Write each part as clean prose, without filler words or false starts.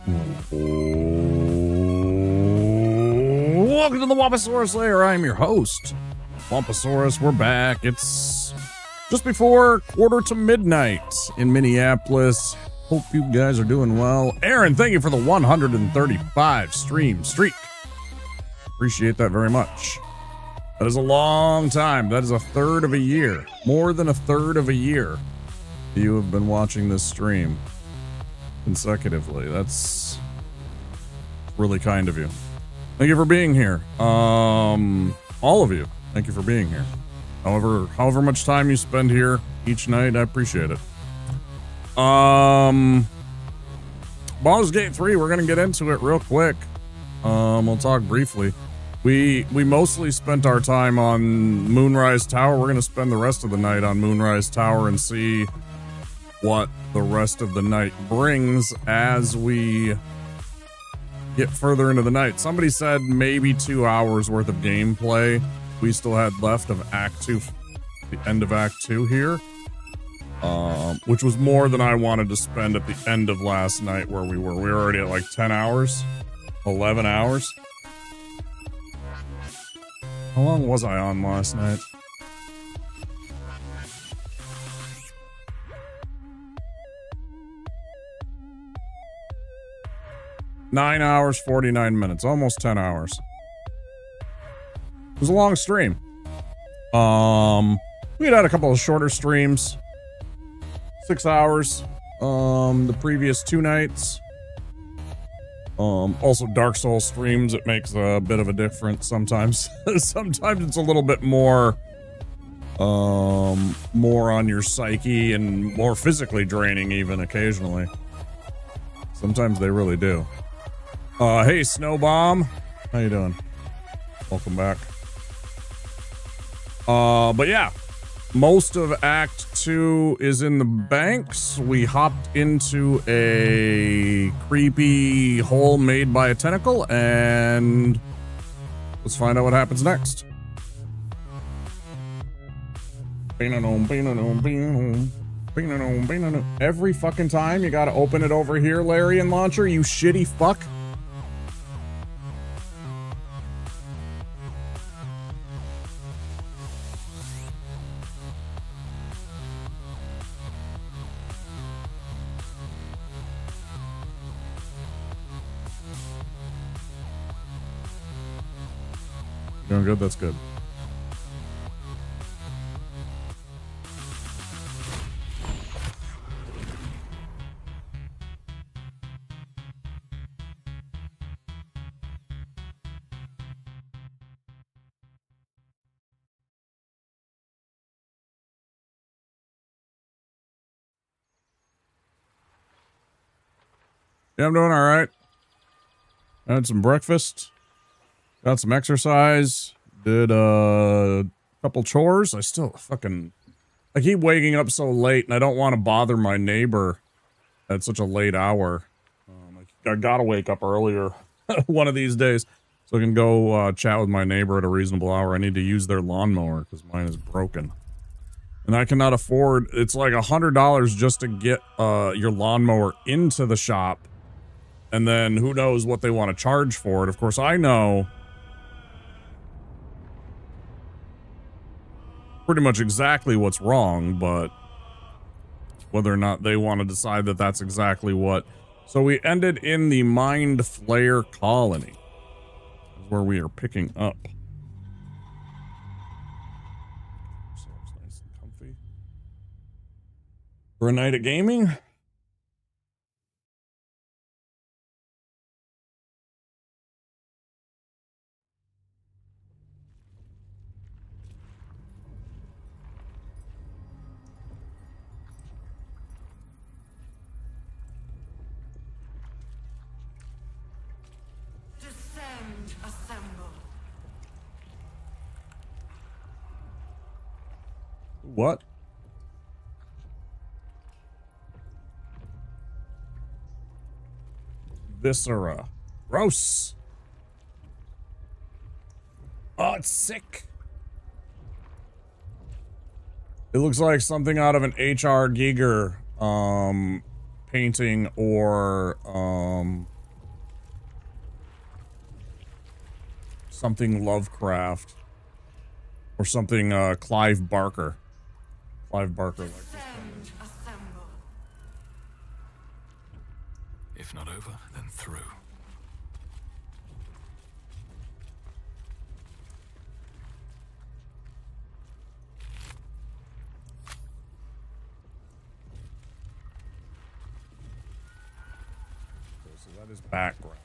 Welcome to the Wamposaurus Lair. I'm your host, Wamposaurus. We're back. It's just before midnight in Minneapolis. Hope you guys are doing well. Aaron, thank you for the 135 stream streak. Appreciate that very much. That is a long time. That is a third of a year. More than a third of a year. You have been watching this stream consecutively. That's really kind of you. Thank you for being here. All of you, thank you for being here. However much time you spend here each night, I appreciate it. Baldur's Gate 3, we're gonna get into it real quick. We'll talk briefly. We mostly spent our time on Moonrise Tower. We're gonna spend the rest of the night on Moonrise Tower and see what the rest of the night brings as we get further into the night. Somebody said maybe 2 hours worth of gameplay we still had left of Act 2, the end of Act 2 here, which was more than I wanted to spend at the end of last night where we were. We were already at like 10 hours, 11 hours. How long was I on last night? Nine hours, 49 minutes, almost 10 hours. It was a long stream. We had a couple of shorter streams. 6 hours, the previous 2 nights. Also Dark Souls streams, it makes a bit of a difference sometimes. Sometimes it's a little bit more on your psyche and more physically draining even occasionally. Sometimes they really do. Hey Snowbomb, how you doing? Welcome back. But yeah, most of Act 2 is in the banks. We hopped into a creepy hole made by a tentacle, and let's find out what happens next. Every fucking time you gotta open it over here, Larian Launcher, you shitty fuck. Doing good, that's good. Yeah, I'm doing all right. I had some breakfast, got some exercise, did a couple chores. I keep waking up so late, and I don't want to bother my neighbor at such a late hour. I gotta wake up earlier one of these days so I can go chat with my neighbor at a reasonable hour. I need to use their lawnmower because mine is broken. And I cannot afford, it's like $100 just to get your lawnmower into the shop. And then who knows what they want to charge for it. Of course, I know pretty much exactly what's wrong, but whether or not they want to decide that that's exactly what. So we ended in the Mind Flayer Colony, where we are picking up. Ourselves nice and comfy for a night of gaming. What? Viscera. Gross. Oh, it's sick. It looks like something out of an H.R. Giger painting or something Lovecraft or something Clive Barker. Clive Barker like this. If not over, then through. Okay, so that is background.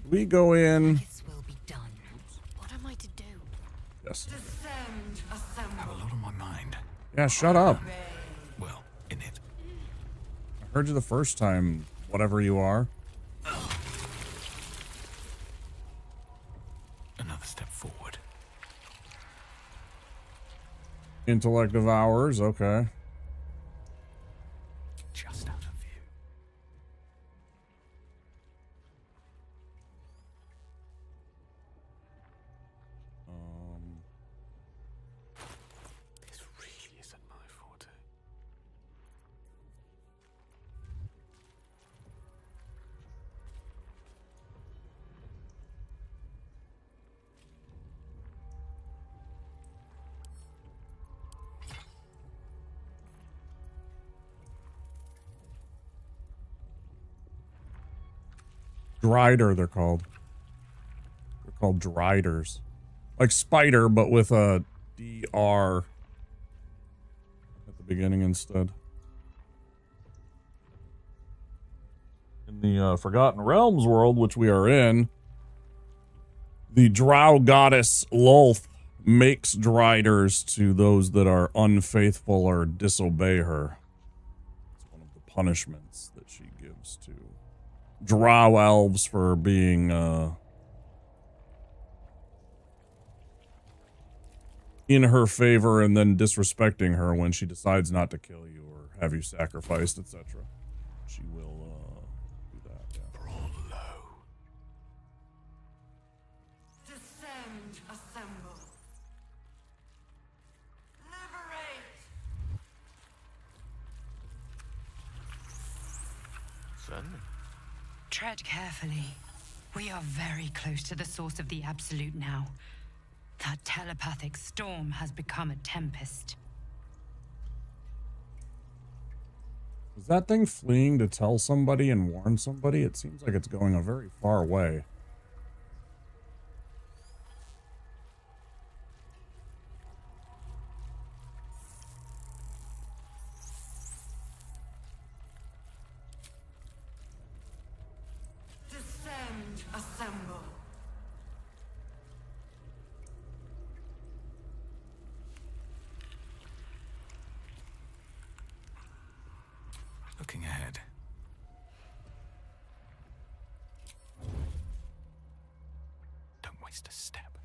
Did we go in? This will be done. What am I to do? Yes. I have a lot on my mind. Yeah, shut up. Well, in it. I heard you the first time, whatever you are. Another step forward. Intellect of ours, okay. Just out of view. This really isn't my forte. Drider, they're called. They're called Driders. Like spider, but with a DR at the beginning instead. In the Forgotten Realms world, which we are in, the drow goddess Lolth makes Driders to those that are unfaithful or disobey her. It's one of the punishments that she gives to drow elves for being in her favor and then disrespecting her when she decides not to kill you or have you sacrificed, etc. She will do that. Yeah. Brawl low. Descend, assemble. Liberate. Certainly. Tread carefully. We are very close to the source of the Absolute now. That telepathic storm has become a tempest. Is that thing fleeing to tell somebody and warn somebody? It seems like it's going a very far way. Descend, assemble. Looking ahead. Don't waste a step.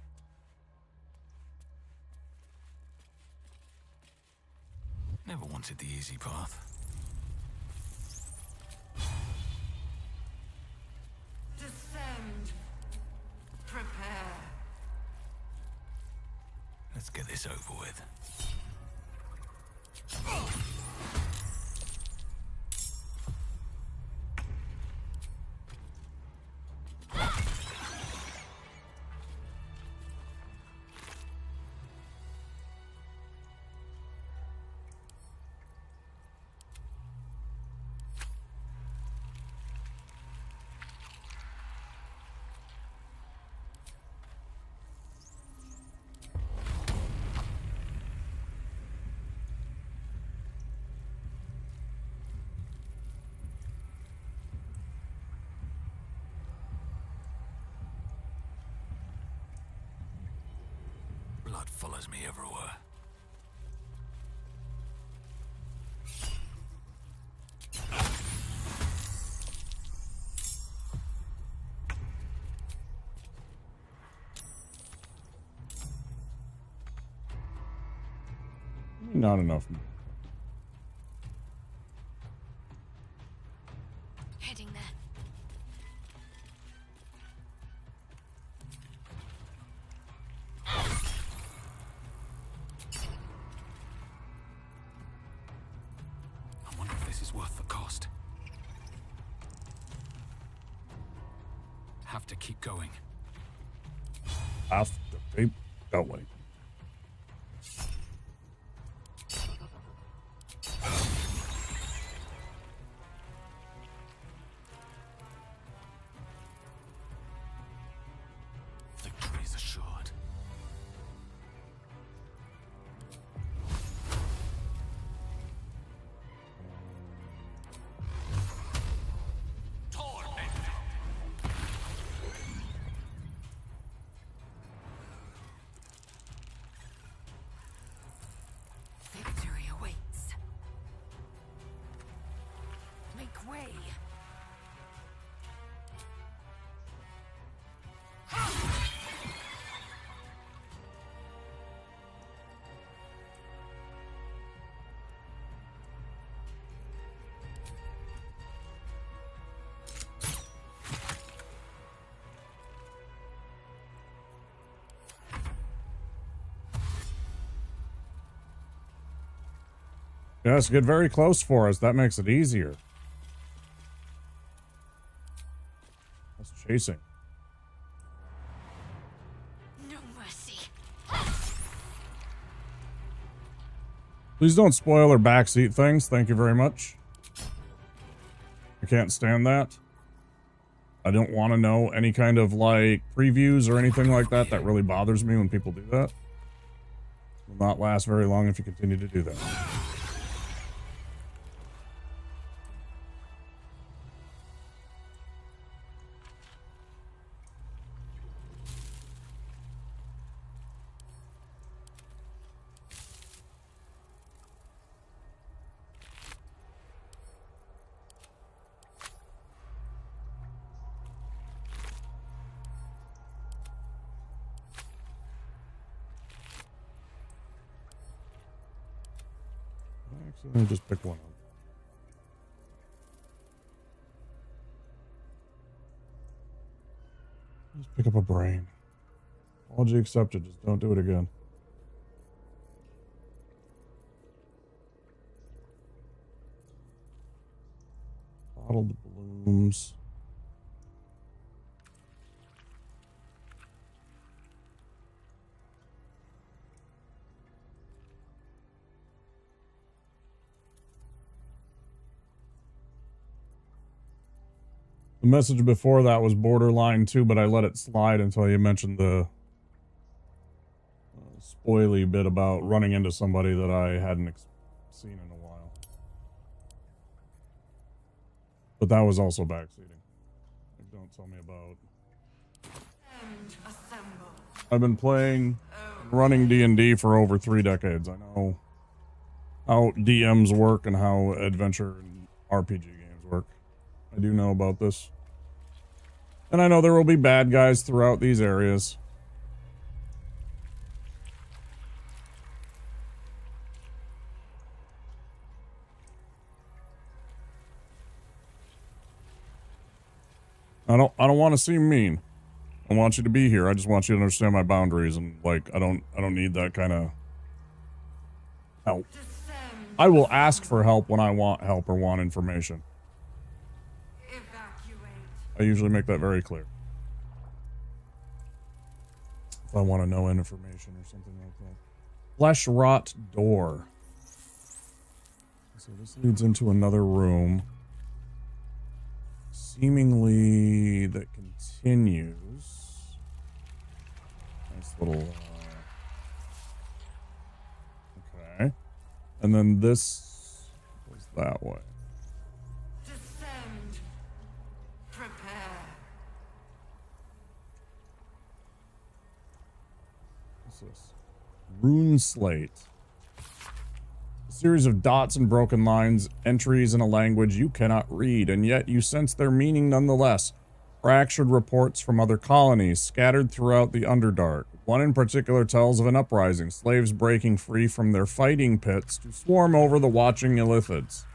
Never wanted the easy path. Descend. Prepare. Let's get this over with. Blood follows me everywhere. Not enough. Heading there. I wonder if have to keep going. Have to keep going. Victory is assured. Victory awaits. Make way. Yes, get very close for us. That makes it easier. That's chasing. No mercy. Please don't spoil or backseat things. Thank you very much. I can't stand that. I don't want to know any kind of like previews or anything like that. That really bothers me when people do that. Will not last very long if you continue to do that. Let me just pick one up. Just pick up a brain. Apology accepted. Just don't do it again. Bottled blooms. The message before that was borderline too, but I let it slide until you mentioned the spoily bit about running into somebody that I hadn't seen in a while. But that was also backseating. Like, don't tell me about. I've been playing, running D&D for over 3 decades. I know how DMs work and how adventure and RPG games work. I do know about this. And I know there will be bad guys throughout these areas. I don't want to seem mean. I want you to be here. I just want you to understand my boundaries, and like I don't need that kind of help. I will ask for help when I want help or want information. I usually make that very clear. If I want to know information or something like that. Flesh rot door. So this leads into another room. Seemingly that continues. Nice little... okay. And then this goes that way. Rune slate. A series of dots and broken lines, entries in a language you cannot read, and yet you sense their meaning nonetheless. Fractured reports from other colonies scattered throughout the Underdark. One in particular tells of an uprising, slaves breaking free from their fighting pits to swarm over the watching Illithids.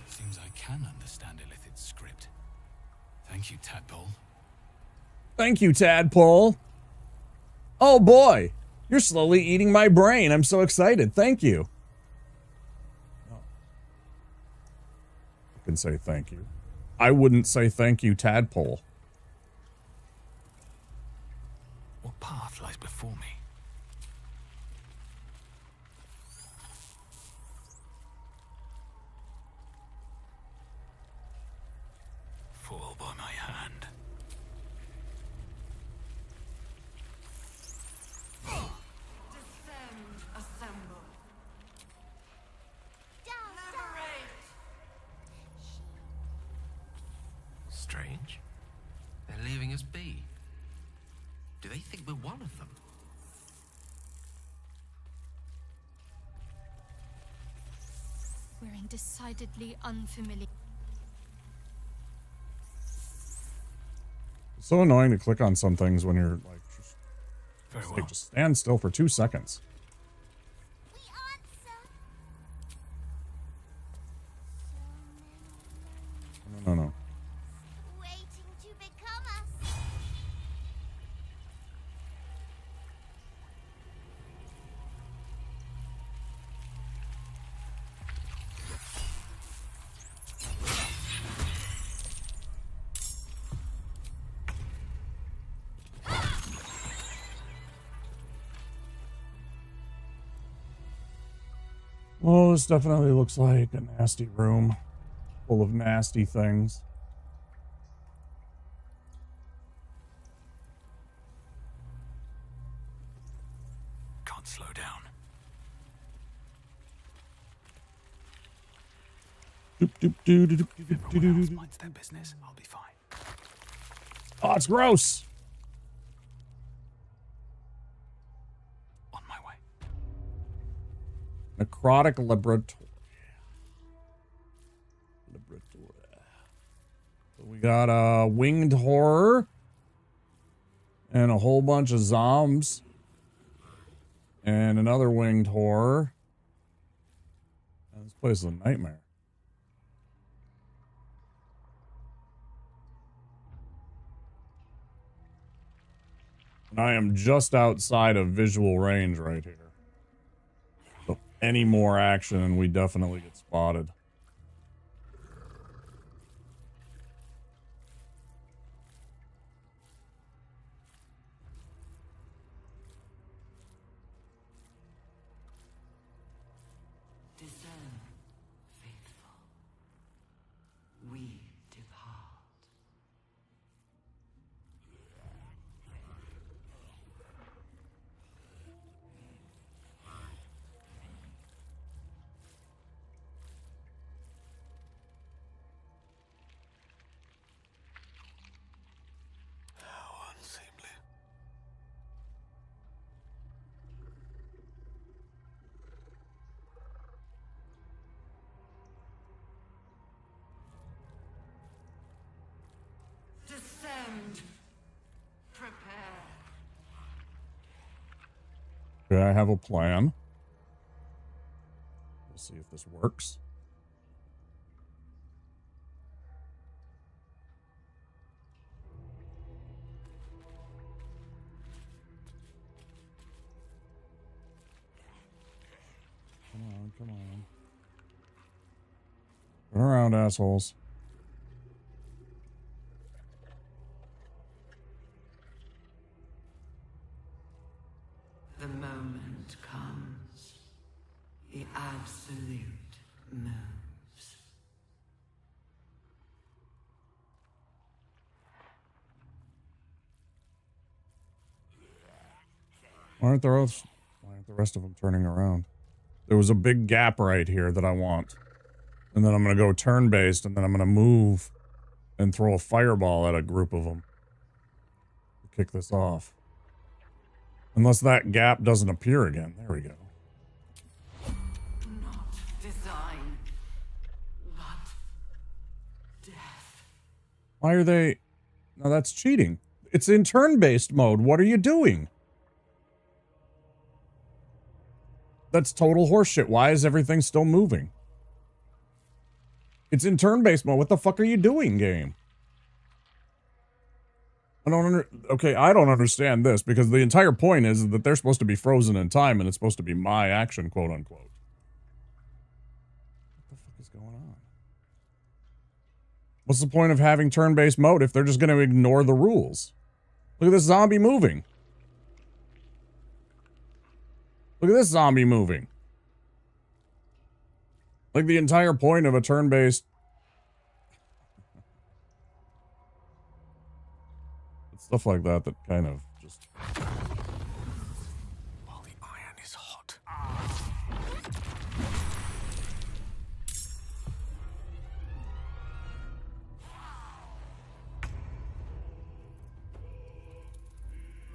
Seems I can understand Illithid's script. Thank you, Tadpole. Thank you, Tadpole. Oh boy, you're slowly eating my brain. I'm so excited. Thank you. Oh. I can say thank you. I wouldn't say thank you, tadpole. What path lies before me? Fall by my hand. Descend, assemble. Liberate! Strange. They're leaving us be. Do they think we're one of them? We're in decidedly unfamiliar. It's so annoying to click on some things when you're like, Very just, well. like, just stand still for 2 seconds. We answer. No. Waiting to become us. Well, this definitely looks like a nasty room full of nasty things. Can't slow down. Doop, doop, doo, doo, doop, doop, doop, doo, Everyone doo, else doo. minds their business. I'll be fine. Oh, it's gross. On my way. Necrotic laboratory. So we got a winged horror and a whole bunch of zombs and another winged horror. And this place is a nightmare. And I am just outside of visual range right here. So any more action and we definitely get spotted. Discern, faithful. We depart. How unseemly. Descend. Prepare. Okay, I have a plan. We'll see if this works. Come on. Turn around, assholes. The moment comes. The absolute moves. Why aren't the rest of them turning around? There was a big gap right here that I want. And then I'm going to go turn-based, and then I'm going to move and throw a fireball at a group of them. To kick this off. Unless that gap doesn't appear again. There we go. Not design, but death. Why are they... No, that's cheating. It's in turn-based mode. What are you doing? That's total horseshit. Why is everything still moving? It's in turn-based mode. What the fuck are you doing, game? I don't understand this, because the entire point is that they're supposed to be frozen in time, and it's supposed to be my action, quote-unquote. What the fuck is going on? What's the point of having turn-based mode if they're just going to ignore the rules? Look at this zombie moving. Look at this zombie moving. Like the entire point of a turn-based... Stuff like that that kind of just... While the iron is hot.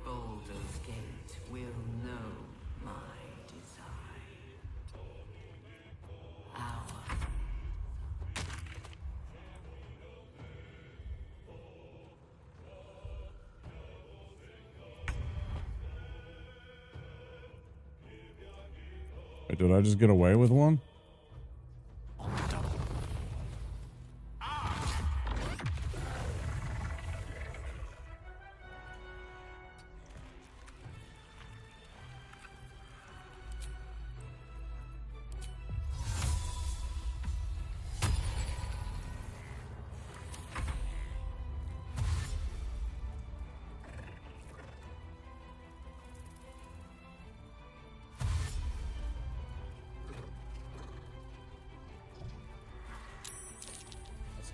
Baldur's Gate will know my design. Our Wait, did I just get away with one? On the double.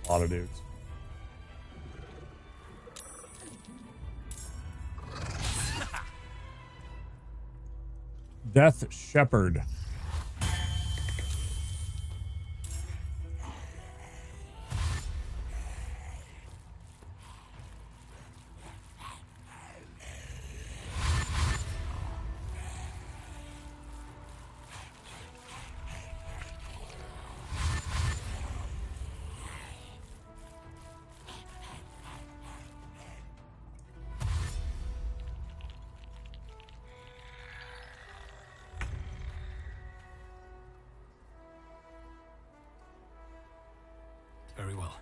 A lot of dudes. Death Shepherd. Very well.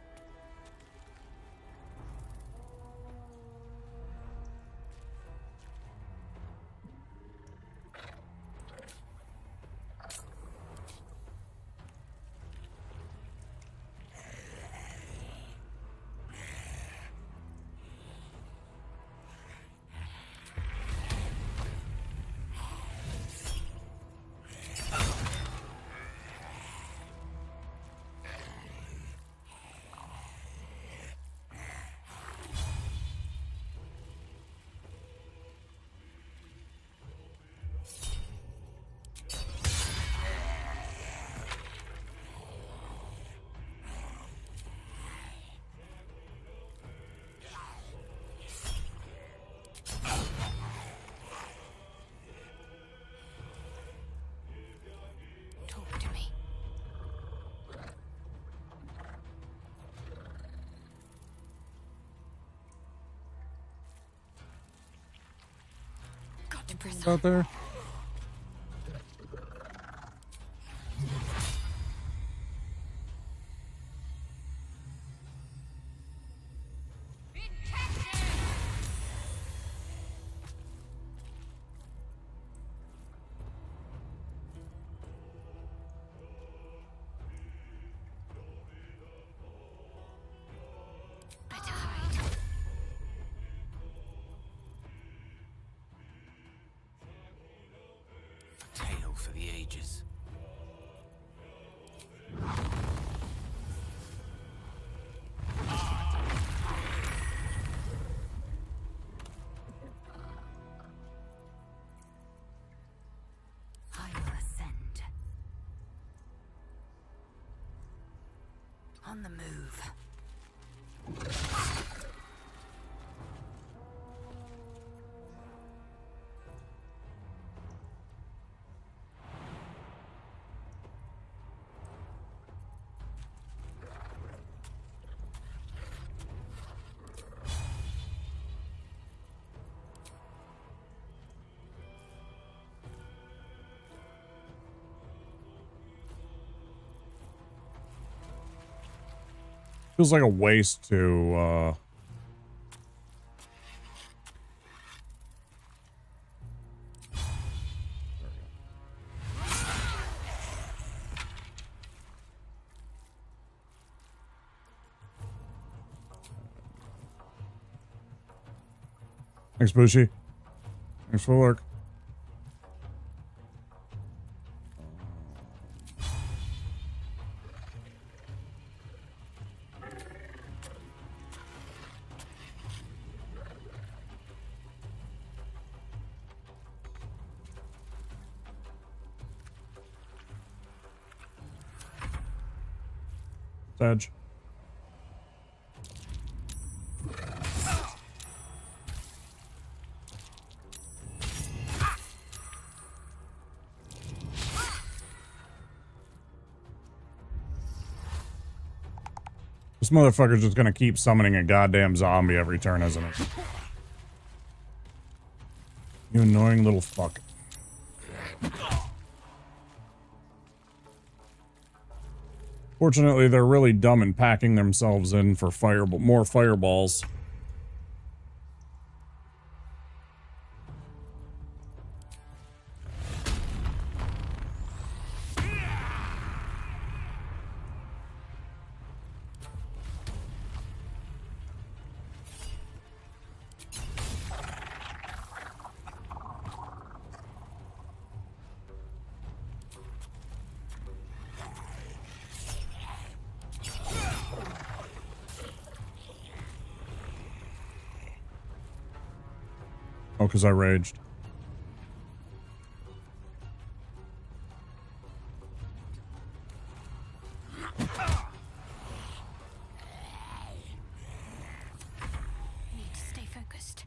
Talk to me. Got to press Out there? Better hide. A tale for the ages. I will ascend. On the move. Feels like a waste to, Thanks, Bushy. Thanks for the work. Sedge. This motherfucker's just gonna keep summoning a goddamn zombie every turn, isn't it? You annoying little fuck. Fortunately, they're really dumb in packing themselves in for more fireballs. Oh, because I raged. Need to stay focused.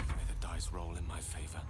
May the dice roll in my favor.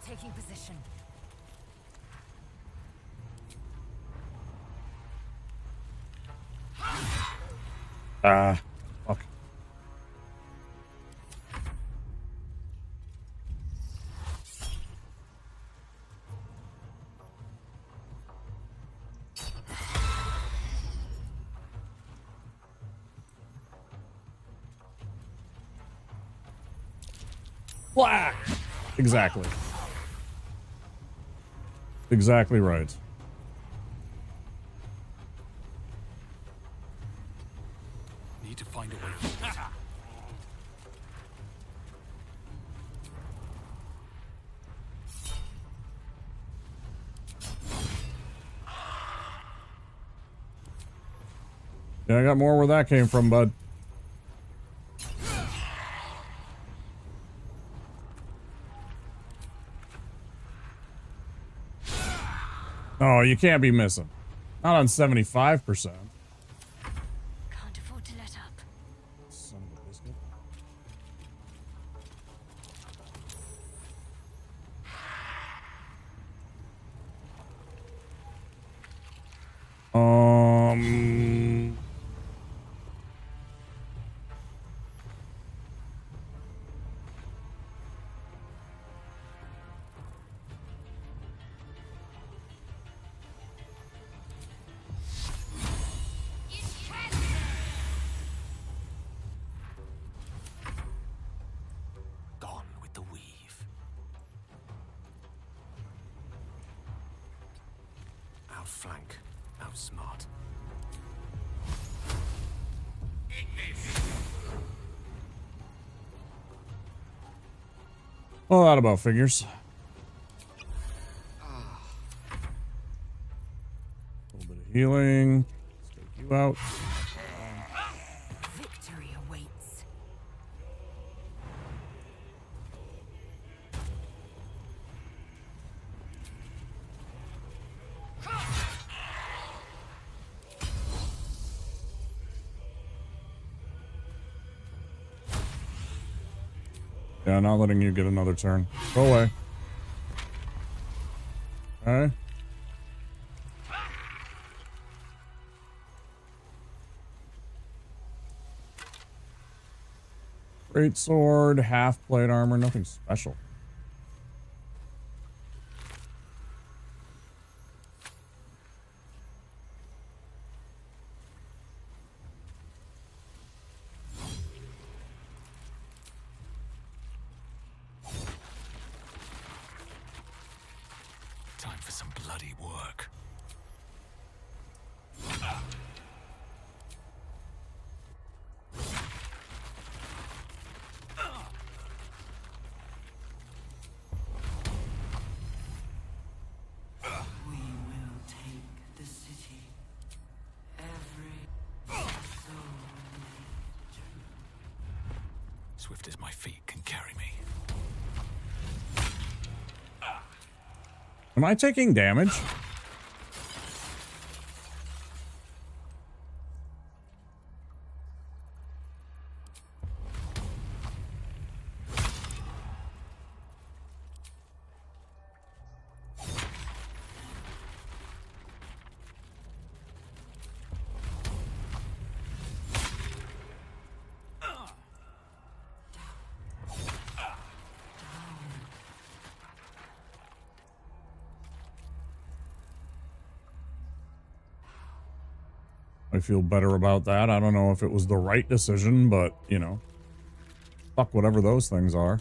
Taking position. Fuck. Black. Exactly. Exactly right. Need to find a way forward. Yeah, I got more where that came from, bud. Oh, you can't be missing. Not on 75%. Can't afford to let up. Son of a biscuit. outflank, outsmart. Well, that about figures. A little bit of healing. Let's take you out. Victory awaits. Yeah, not letting you get another turn. Go away. Okay. Great sword, half plate armor, nothing special. Time for some bloody work. We will take the city. Every soul Swift as my feet can carry me. Am I taking damage? I feel better about that. I don't know if it was the right decision, but, you know, fuck whatever those things are.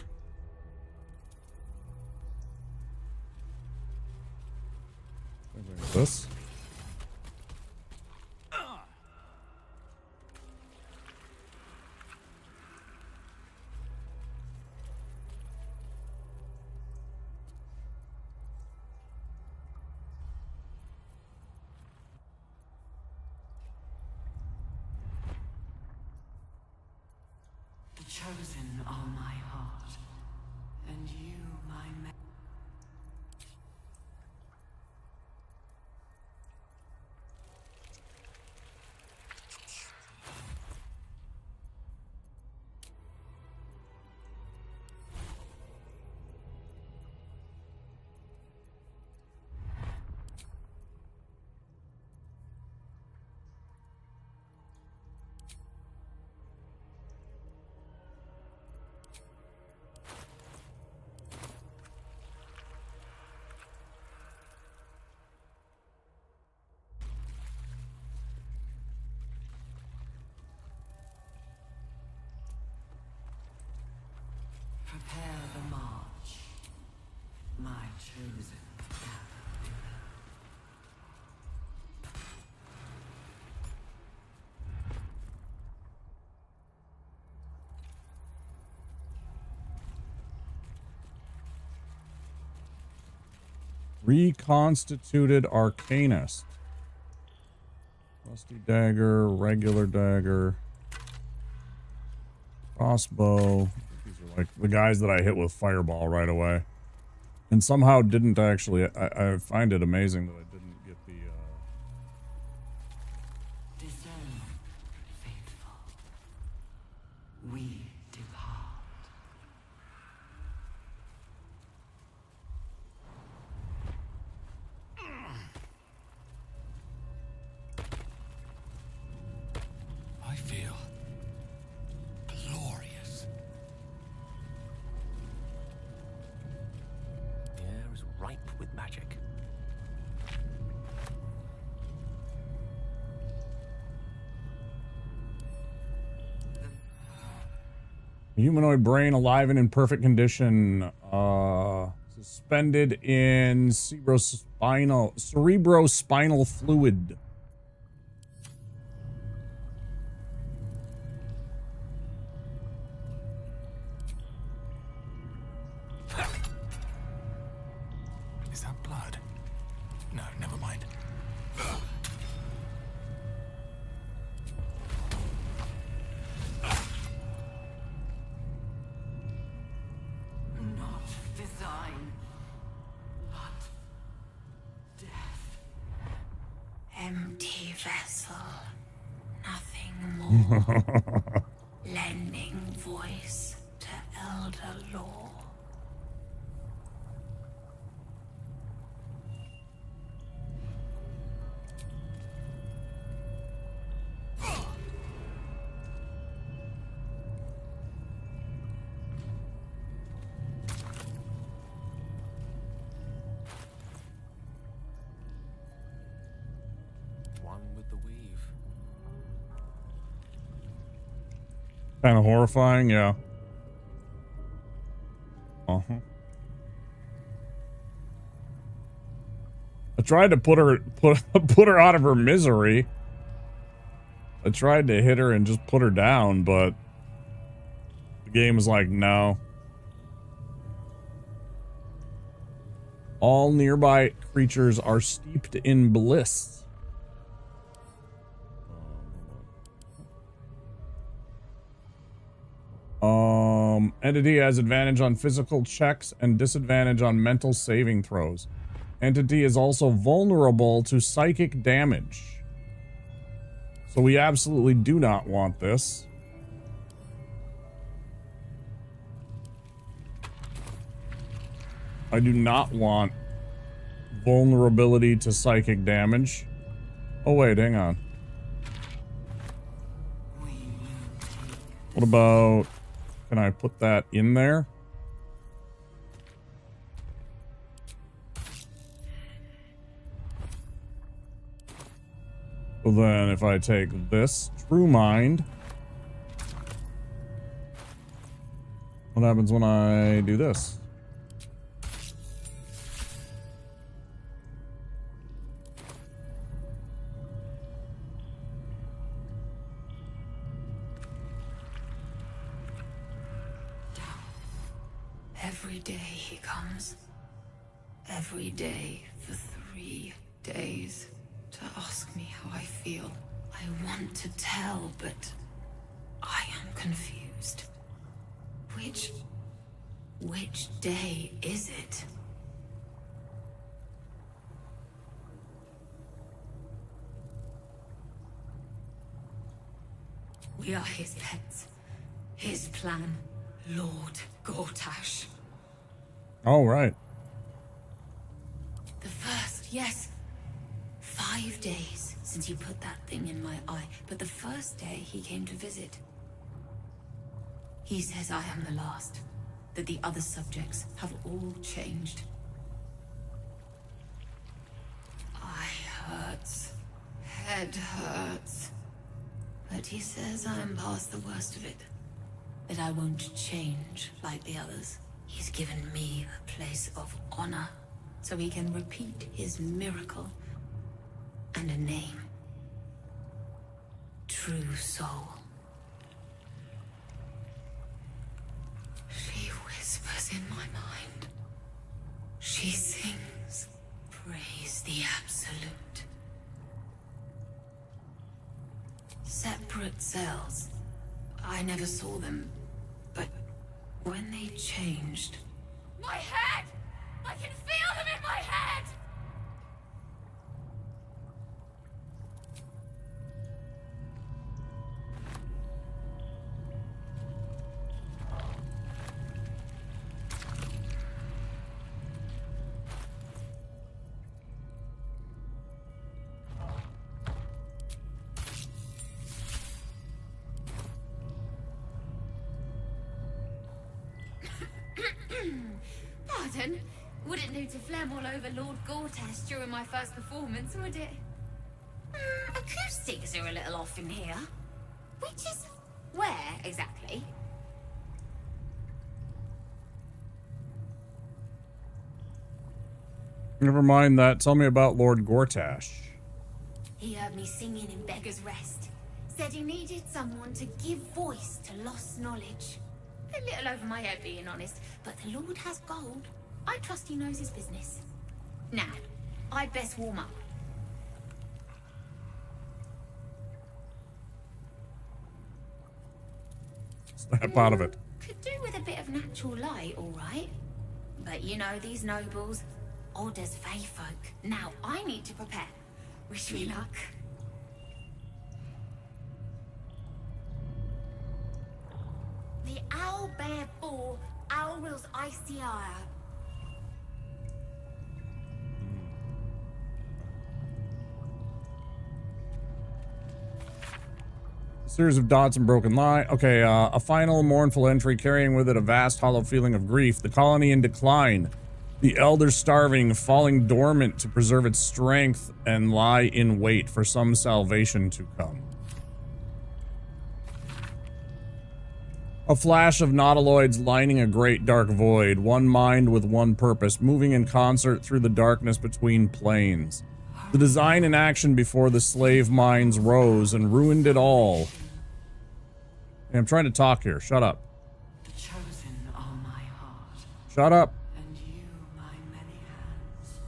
This. The chosen are my heart, and you my Prepare the march, my chosen. Reconstituted Arcanist. Rusty dagger, regular dagger, crossbow. These are like the guys that I hit with fireball right away. And somehow didn't actually, I find it amazing that I didn't get the, Discern, faithful. We depart. I feel glorious. The air is ripe with magic. humanoid brain alive and in perfect condition, suspended in cerebrospinal fluid. Is that blood? No, never mind. Not design, but death. Empty vessel. Nothing more. Lending voice to elder law. One with the weave. Kind of horrifying, yeah. Uh-huh. I tried to put her out of her misery. I tried to hit her and just put her down, but the game was like, no. All nearby creatures are steeped in bliss. Entity has advantage on physical checks and disadvantage on mental saving throws. Entity is also vulnerable to psychic damage. So we absolutely do not want this. I do not want vulnerability to psychic damage. Oh wait, hang on. What about... Can I put that in there? So then if I take this, True Mind. What happens when I do this? Every day he comes. Every day for 3 days to ask me how I feel. I want to tell, but I am confused. Which day is it? We are his pets. His plan. Lord Gortash. Oh, right. The first, yes. 5 days since you put that thing in my eye, but the first day he came to visit. He says I am the last, that the other subjects have all changed. Eye hurts, head hurts, but he says I am past the worst of it, that I won't change like the others. He's given me a place of honor, so he can repeat his miracle and a name. True Soul. She whispers in my mind. She sings, praise the Absolute. Separate cells. I never saw them, but when they changed... My head! I can feel them in my head! Pardon? Wouldn't do to phlegm all over Lord Gortash during my first performance, would it? Acoustics are a little off in here. Which is... where, exactly? Never mind that. Tell me about Lord Gortash. He heard me singing in Beggar's Rest. Said he needed someone to give voice to lost knowledge. A little over my head, being honest, but the Lord has gold. I trust he knows his business. Now, I'd best warm up. Snap out of it. Could do with a bit of natural light, all right. But you know these nobles, odd as fey folk. Now I need to prepare. Wish me luck. The owl bear bull, Owl's icy ire. Series of dots and broken line. Okay, a final mournful entry carrying with it a vast hollow feeling of grief. The colony in decline. The elder starving, falling dormant to preserve its strength and lie in wait for some salvation to come. A flash of nautiloids lining a great dark void, one mind with one purpose, moving in concert through the darkness between planes. The design in action before the slave mines rose and ruined it all. Hey, I'm trying to talk here. Shut up. The chosen are my heart, Shut up. and you my many hands.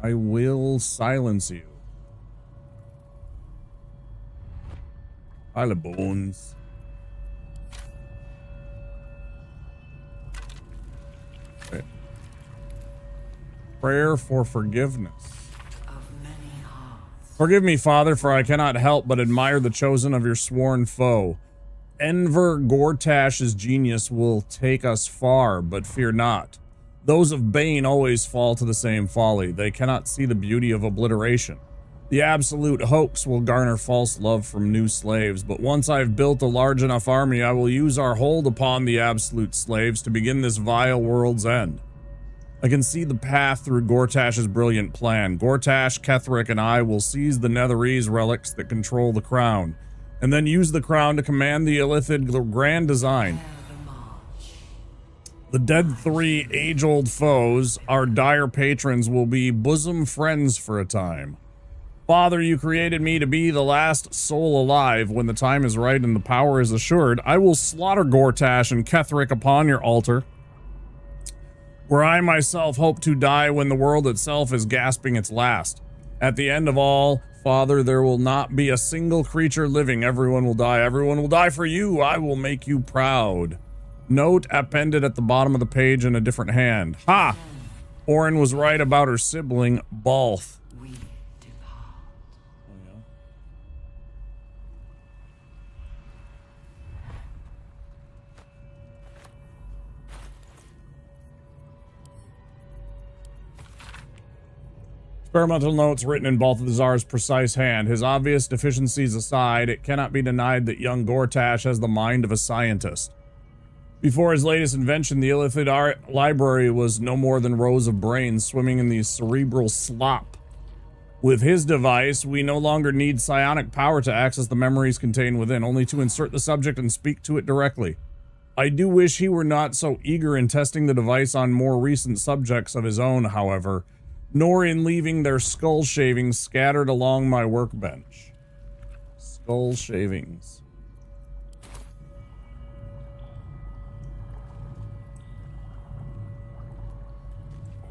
I will silence you. Pile of bones. Okay. Prayer for forgiveness. Of many hearts. Forgive me, Father, for I cannot help but admire the chosen of your sworn foe. Enver Gortash's genius will take us far, but fear not. Those of Bane always fall to the same folly. They cannot see the beauty of obliteration. The absolute hoax will garner false love from new slaves, but once I've built a large enough army, I will use our hold upon the absolute slaves to begin this vile world's end. I can see the path through Gortash's brilliant plan. Gortash, Ketheric, and I will seize the Netherese relics that control the crown, and then use the crown to command the Illithid grand design. The dead three age-old foes, our dire patrons, will be bosom friends for a time. Father, you created me to be the last soul alive. When the time is right and the power is assured, I will slaughter Gortash and Ketheric upon your altar, where I myself hope to die when the world itself is gasping its last. At the end of all, Father, there will not be a single creature living. Everyone will die. Everyone will die for you. I will make you proud. Note appended at the bottom of the page in a different hand. Ha! Orin was right about her sibling, Balth. We depart. Experimental notes written in Balthazar's precise hand. His obvious deficiencies aside, it cannot be denied that young Gortash has the mind of a scientist. Before his latest invention, the Illithid art library was no more than rows of brains swimming in the cerebral slop. With his device, we no longer need psionic power to access the memories contained within, only to insert the subject and speak to it directly. I do wish he were not so eager in testing the device on more recent subjects of his own, however, nor in leaving their skull shavings scattered along my workbench. Skull shavings.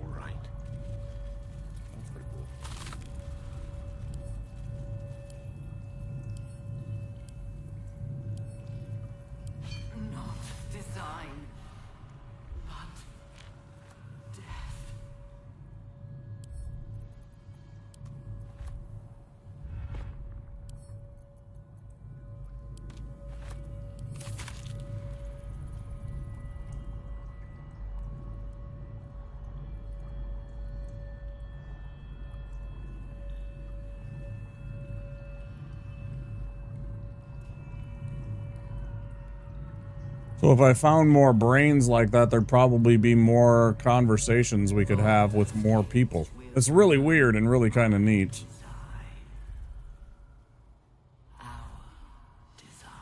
All right. That's pretty cool. Not design, but death. So if I found more brains like that, there'd probably be more conversations we could have with more people. It's really weird and really kind of neat. Our design.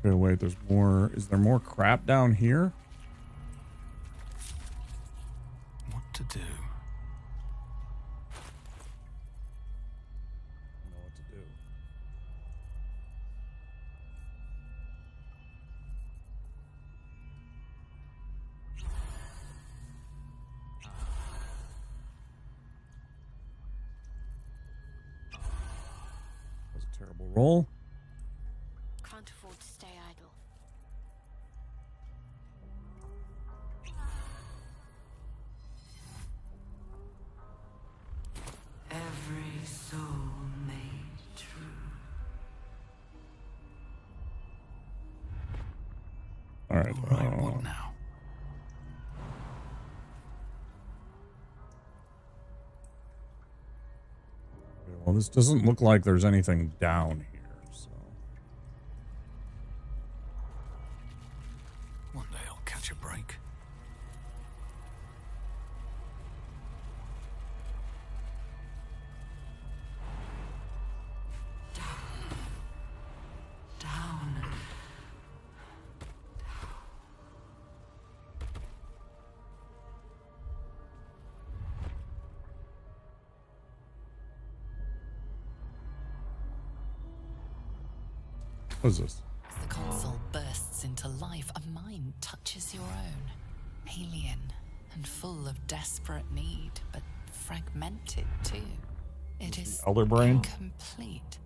Okay, wait, there's more. Is there more crap down here? What to do? I don't know what to do. That was a terrible roll. Can't afford to stay idle. Every soul made true. All right. All right, what now? Well, this doesn't look like there's anything down here, so. One day I'll catch a break. Down. What is this? As the console bursts into life, a mind touches your own. Alien and full of desperate need, but fragmented too. It is Elder Brain? incomplete.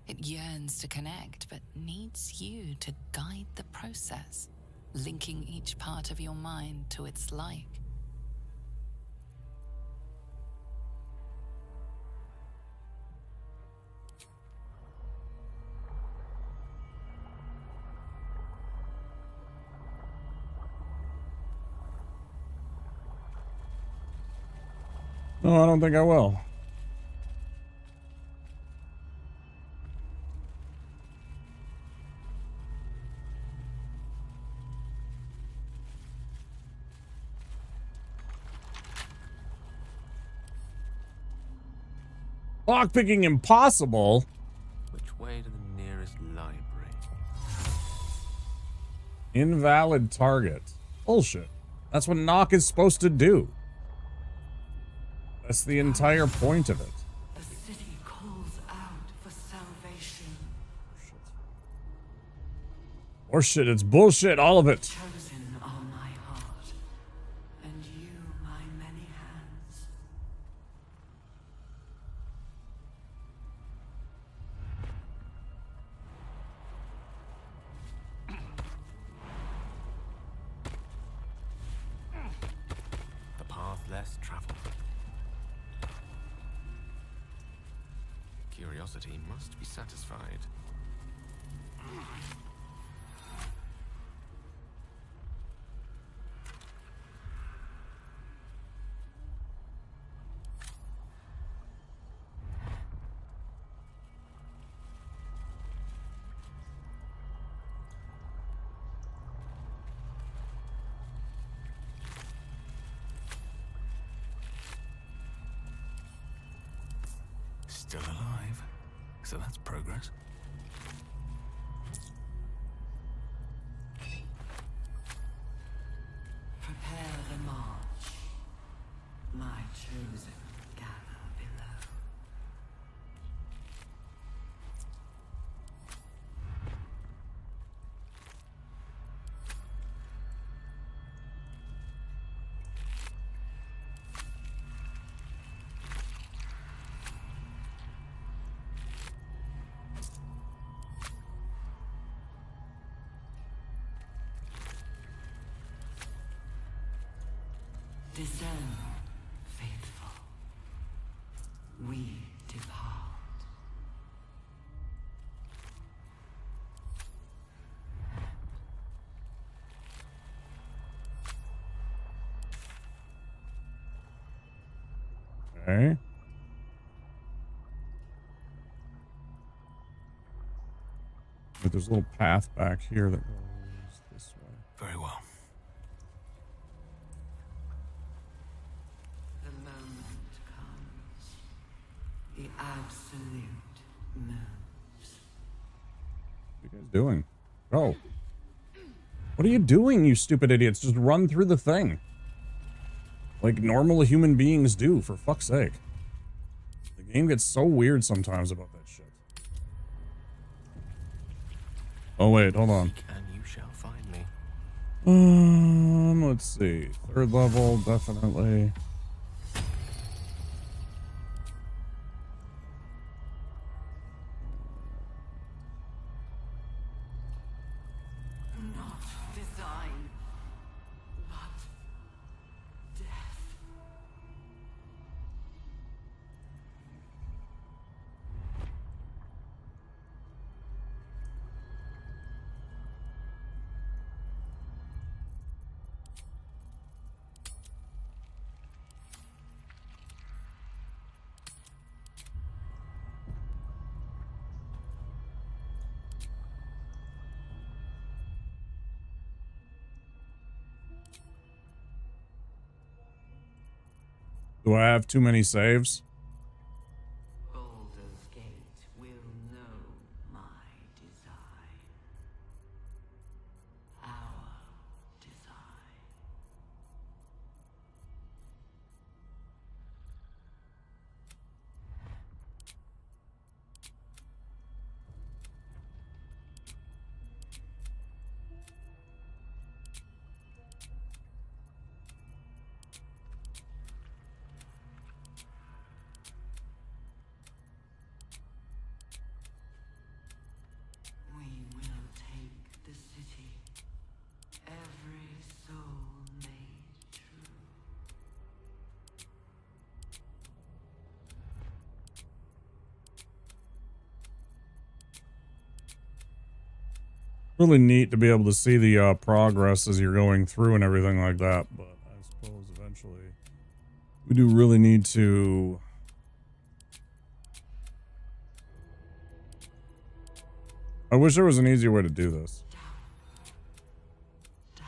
It yearns to connect, but needs you to guide the process, linking each part of your mind to its like. No, I don't think I will. Lockpicking impossible. Which way to the nearest library? Invalid target. Bullshit. That's what knock is supposed to do. That's the entire point of it. The city calls out for salvation. Or shit, it's bullshit, all of it. Chosen are my heart, and you my many hands. The path less traveled. Curiosity must be satisfied. Still alive. So that's progress. Prepare the march. My chosen gather below. Descend, faithful. We depart. Okay. But there's a little path back here that goes this way. Very well. The moment comes. The absolute moves. What are you guys doing? Go. What are you doing, you stupid idiots? Just run through the thing. Like normal human beings do, for fuck's sake. The game gets so weird sometimes about that shit. Oh wait, hold on. And you shall find me. Let's see. Third level, definitely. Not design, but death. Do I have too many saves? Baldur's Gate will know my design. Our design. We will take the city. Every soul made true. Really neat to be able to see the progress as you're going through and everything like that, but I suppose eventually we do really need to... I wish there was an easier way to do this. Down.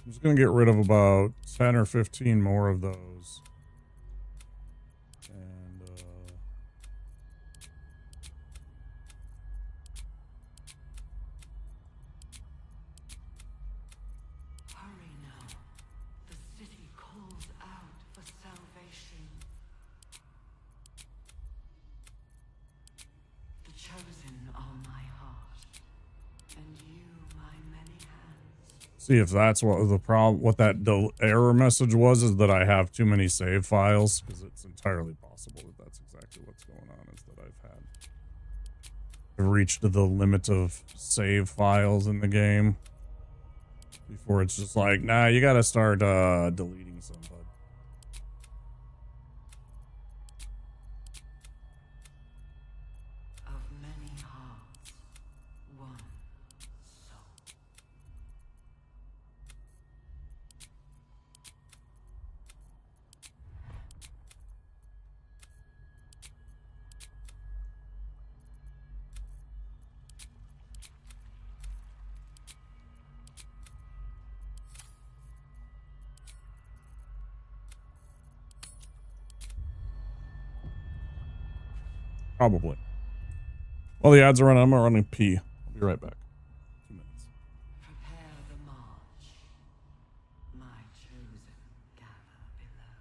I'm just gonna get rid of about 10 or 15 more of those. And, Hurry now. The city calls out for salvation. The chosen are my heart, and you my many hands. see if that's what the problem, what that error message was, is that I have too many save files, because it's entirely possible that that's exactly what's going on, is that I've reached the limit of save files in the game before it's just like, nah, you gotta start deleting some, bud. Of many hearts, one soul. Probably. While the ads are running, I'm gonna run and pee. I'll be right back. 2 minutes. Prepare the march. My chosen gather below.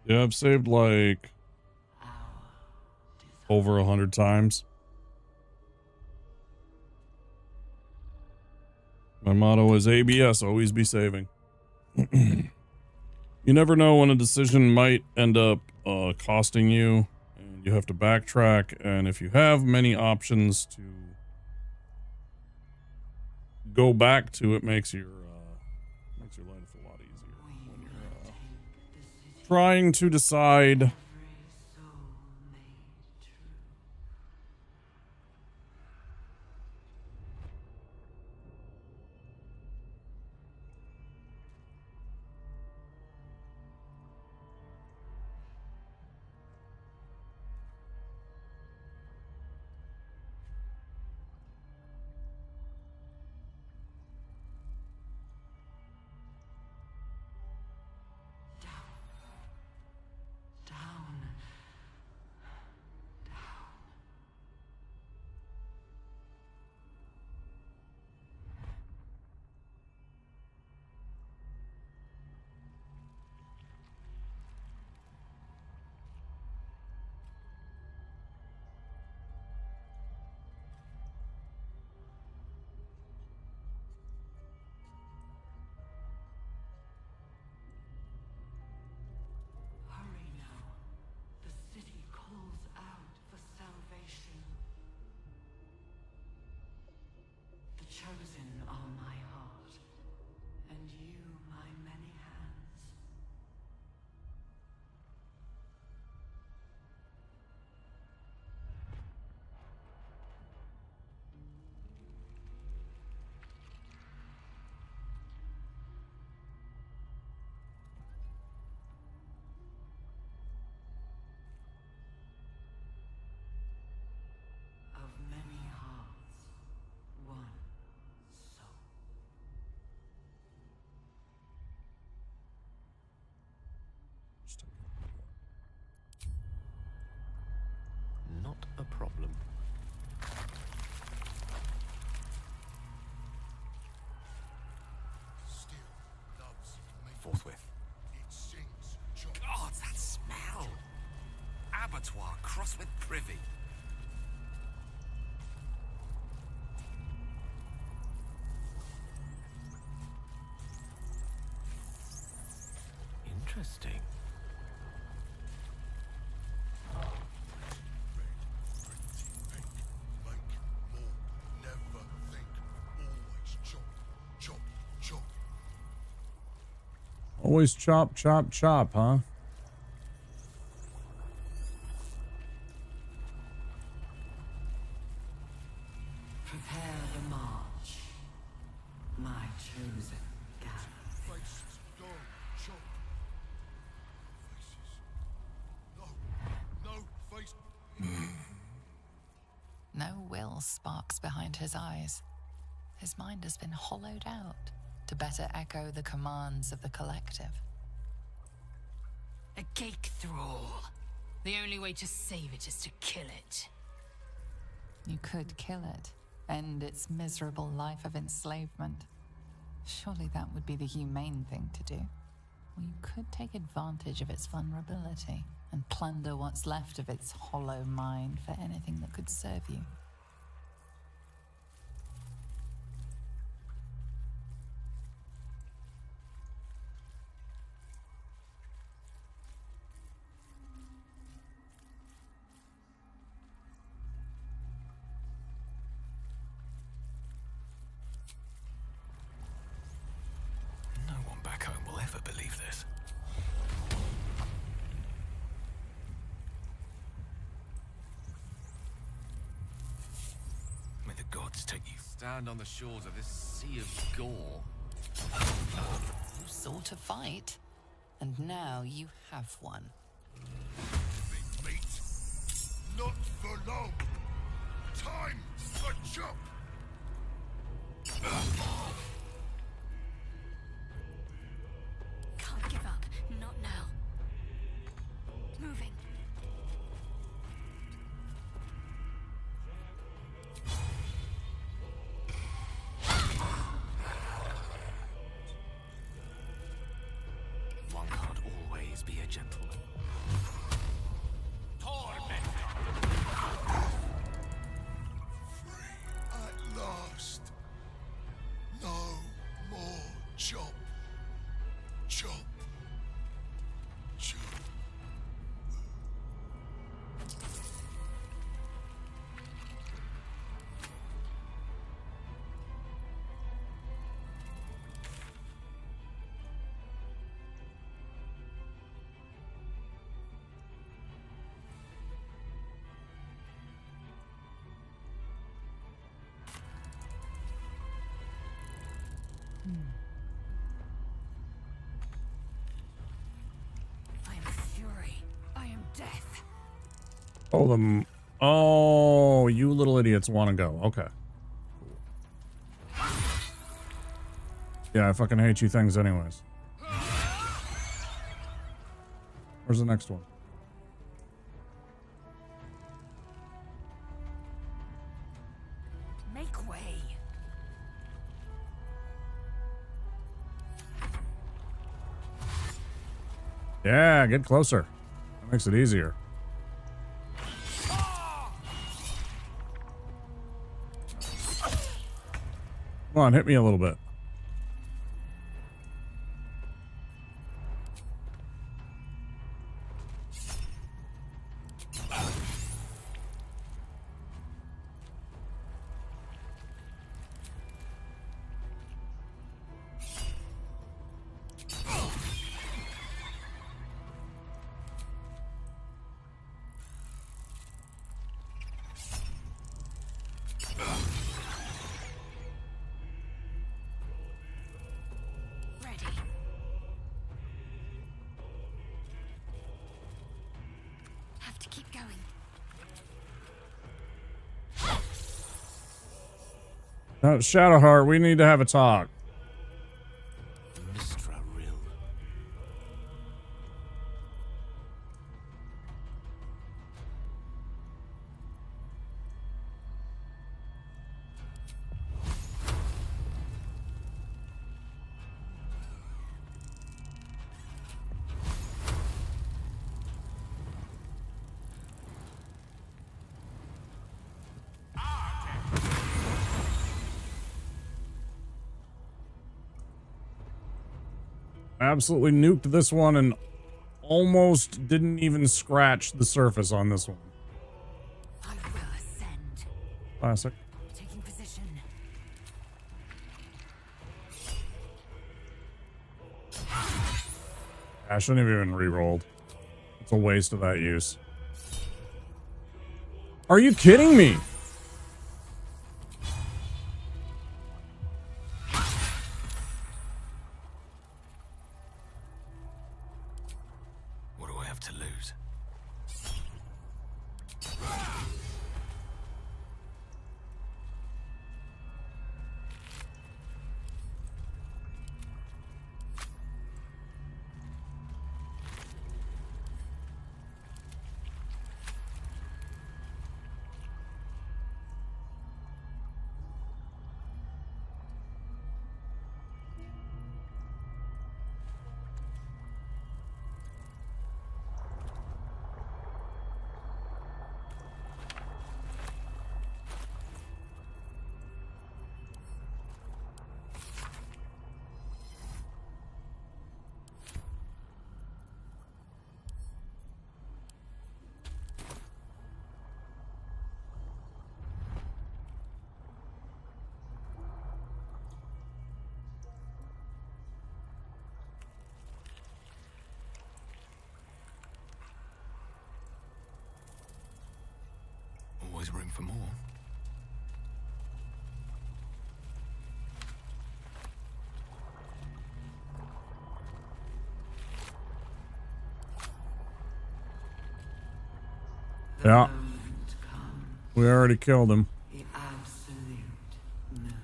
Yeah, I've saved like over 100 times. My motto is ABS, always be saving. You never know when a decision might end up costing you, and you have to backtrack. And if you have many options to go back to, it makes your life a lot easier when you're trying to decide. Hurry now. The city calls out for salvation. The chosen are my heart, and you my many hands. Of many hearts, one soul. Not a problem. Forthwith. God, that smell! Abattoir crossed with privy. Interesting. Always chop, chop, chop, huh? Prepare the march. My chosen gather. No will sparks behind his eyes. His mind has been hollowed out to better echo the commands of the collective. A cake thrall. The only way to save it is to kill it. You could kill it, end its miserable life of enslavement. Surely that would be the humane thing to do. Or you could take advantage of its vulnerability and plunder what's left of its hollow mind for anything that could serve you. No one back home will ever believe this. May the gods take you. Stand on the shores of this sea of gore. You sought a fight, and now you have one. Not for long. Time for chop. Can't give up. Not now. Moving. One can't always be a gentleman. Oh, oh, you little idiots want to go. Okay. Yeah, I fucking hate you things anyways. Where's the next one? Make way. Yeah, get closer. That makes it easier. Come on, hit me a little bit. Ready. Have to keep going. Now, Shadowheart, we need to have a talk. Mistra Rill. Absolutely nuked this one and almost didn't even scratch the surface on this one. I will ascend. Classic. Taking position. I shouldn't have even re-rolled. It's a waste of that use. Are you kidding me? What do I have to lose? Always room for more. The Yeah. moment comes. We already killed him. The absolute knows.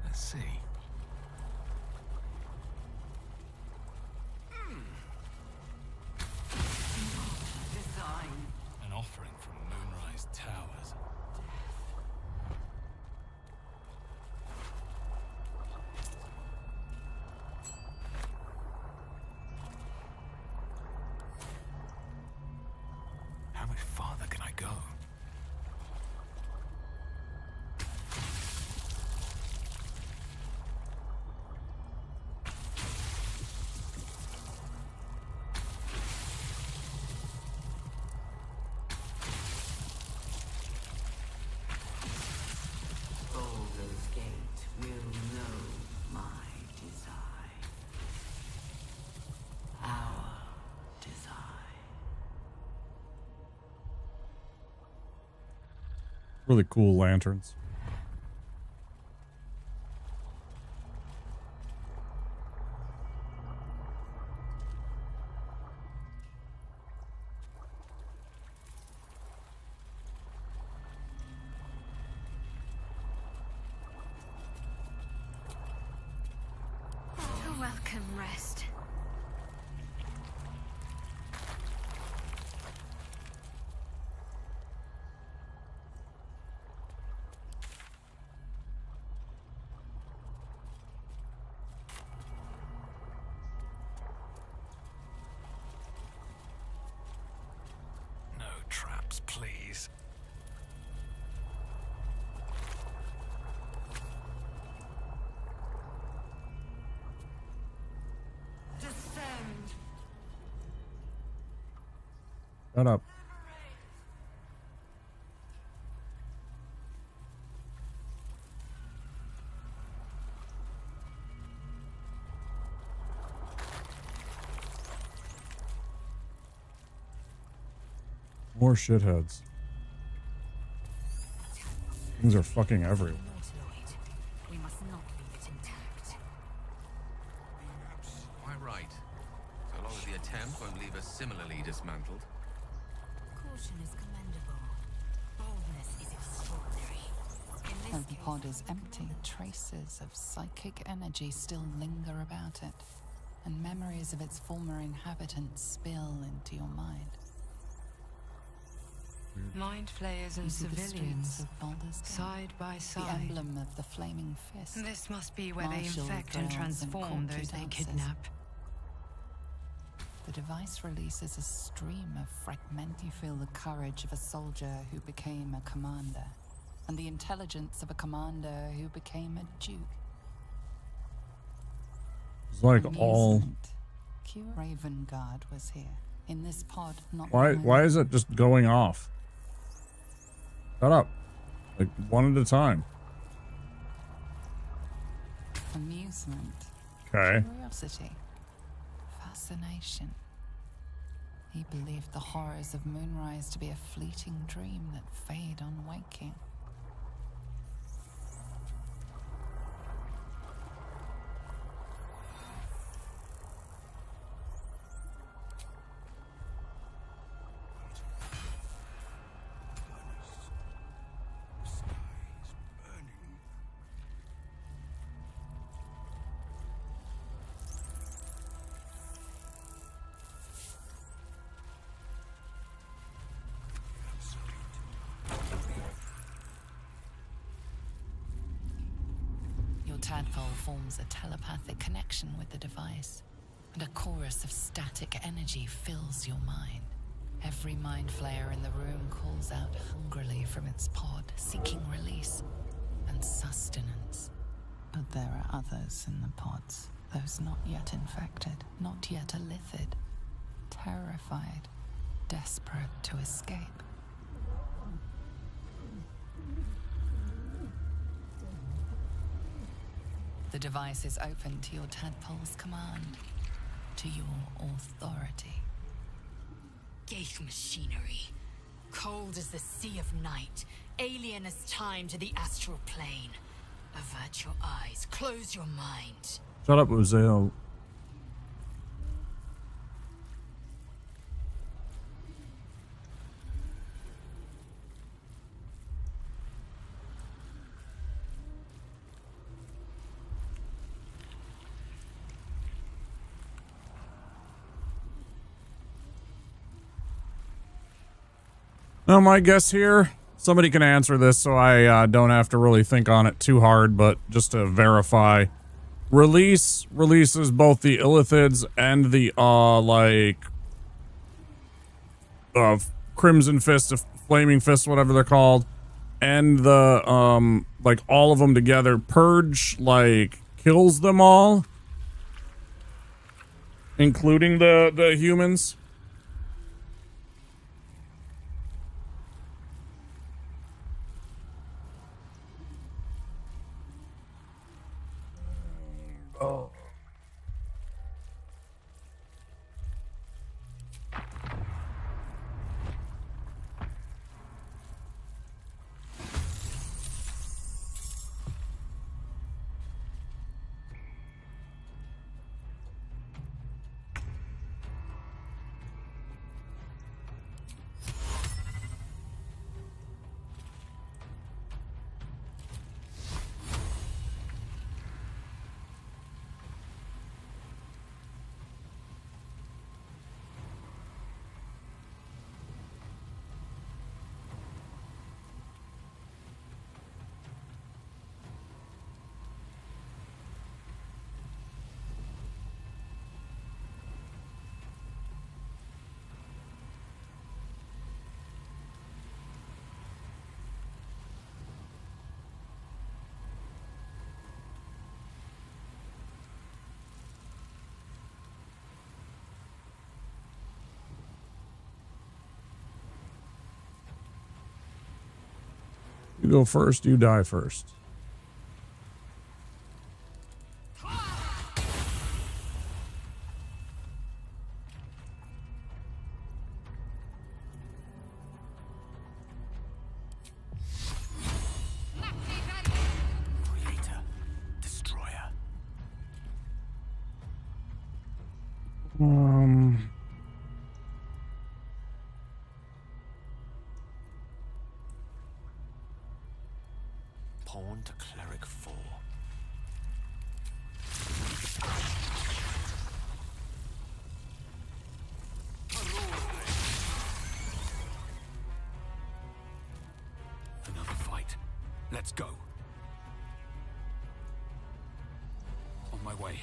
Let's see. Design. An offering from Moonrise Towers. How much farther can I go? Really cool lanterns. Welcome, rest. No traps, please. Descend. Shut up. More shitheads. Things are fucking everywhere. We must not leave it intact. Quite right. So long as the attempt won't leave us similarly dismantled. Caution is commendable. Boldness is extraordinary. In this As the case, pod is empty, traces of psychic energy still linger about it, and memories of its former inhabitants spill into your mind. Mind flayers and You see the streams civilians, of Baldur's Gate, side by the side. emblem of the flaming fist. This must be where they Martial infect and drills and transform courtly those they dances. kidnap. The device releases a stream of fragment. You feel the courage of a soldier who became a commander, and the intelligence of a commander who became a duke. It's like all. Amusement. Cure Raven Guard was here. In this pod, not Why long why ago. is it just going off? Shut up. Like one at a time. Amusement. Okay. Curiosity. Fascination. He believed the horrors of Moonrise to be a fleeting dream that fade on waking. The sky's burning. Your tadpole forms a telepathic connection with the device, and a chorus of static energy fills your mind. Every mind flayer in the room calls out hungrily from its pod, seeking release and sustenance. But there are others in the pods, those not yet infected, not yet elithid, terrified, desperate to escape. The device is open to your tadpole's command, to your authority. Ghaik machinery. Cold as the sea of night. Alien as time to the astral plane. Avert your eyes. Close your mind. Shut up, Uzael. Now, my guess here, somebody can answer this so I don't have to really think on it too hard, but just to verify. Releases both the illithids and the, Crimson Fist, Flaming Fist, whatever they're called, and the, all of them together. Purge, kills them all, including the humans. Oh. You go first, you die first. Creator, destroyer. Pawn to cleric 4. Another fight. Let's go. On my way.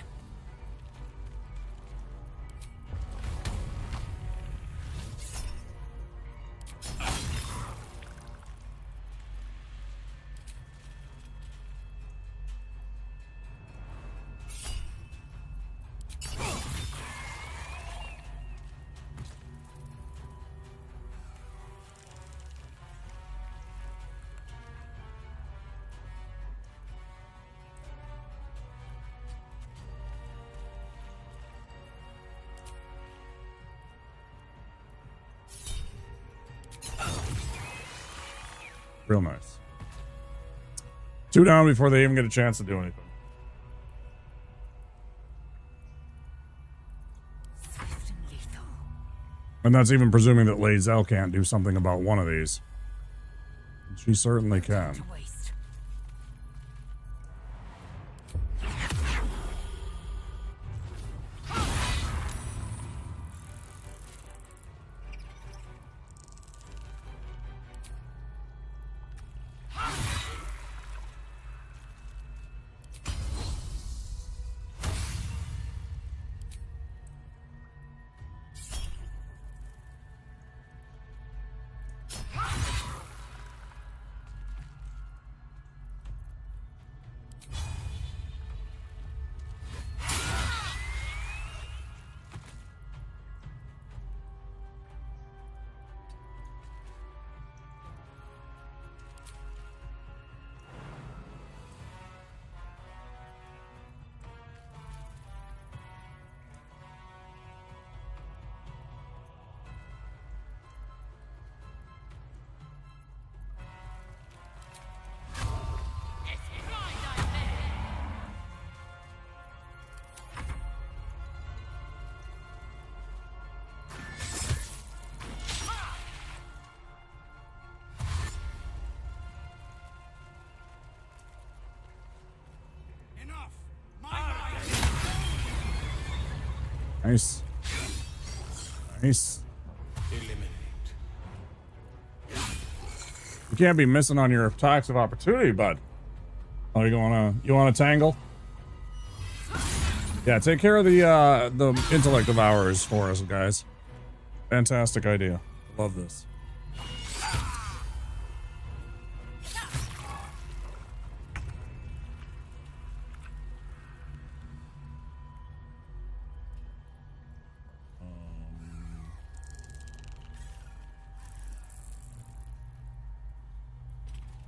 Real nice. 2 down before they even get a chance to do anything. Swift and lethal. And that's even presuming that Lae'zel can't do something about one of these. She certainly can. To waste. Nice. Nice. You can't be missing on your attacks of opportunity, bud. Oh, you wanna tangle? Yeah, take care of the intellect devourers for us, guys. Fantastic idea. Love this.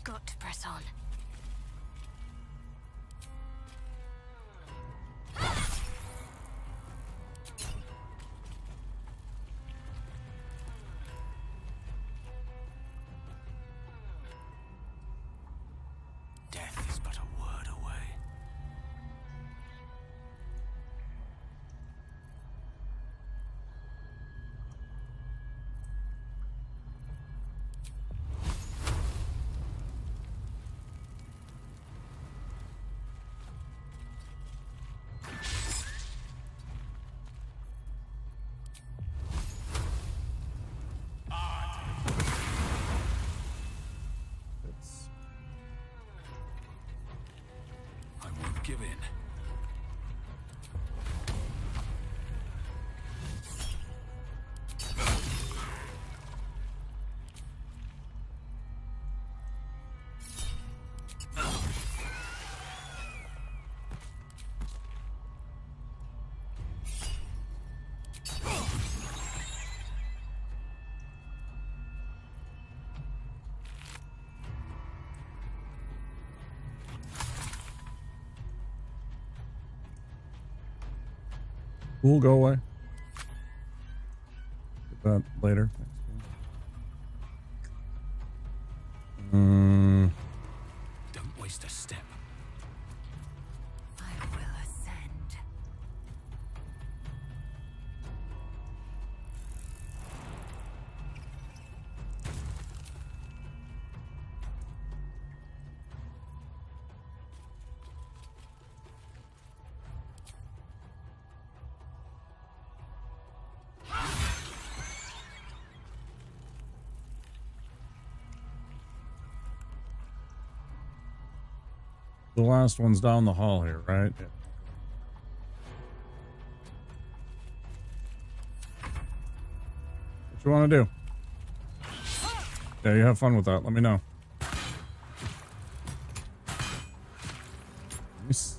Got to press on. Death is but a word away. I won't give in. Cool, go away. Get that later. Don't waste a step. I will ascend. The last one's down the hall here, right? Yeah. What you want to do? Yeah, you have fun with that. Let me know. Nice.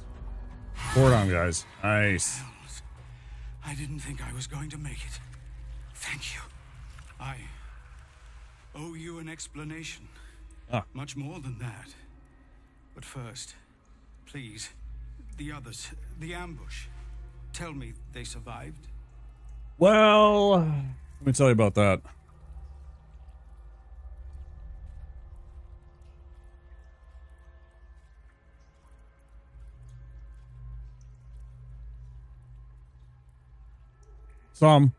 Pour it on, guys. Nice. Hells. I didn't think I was going to make it. Thank you. I owe you an explanation. Ah. Much more than that. But first, please, the others, the ambush. Tell me they survived. Well, let me tell you about that. Some.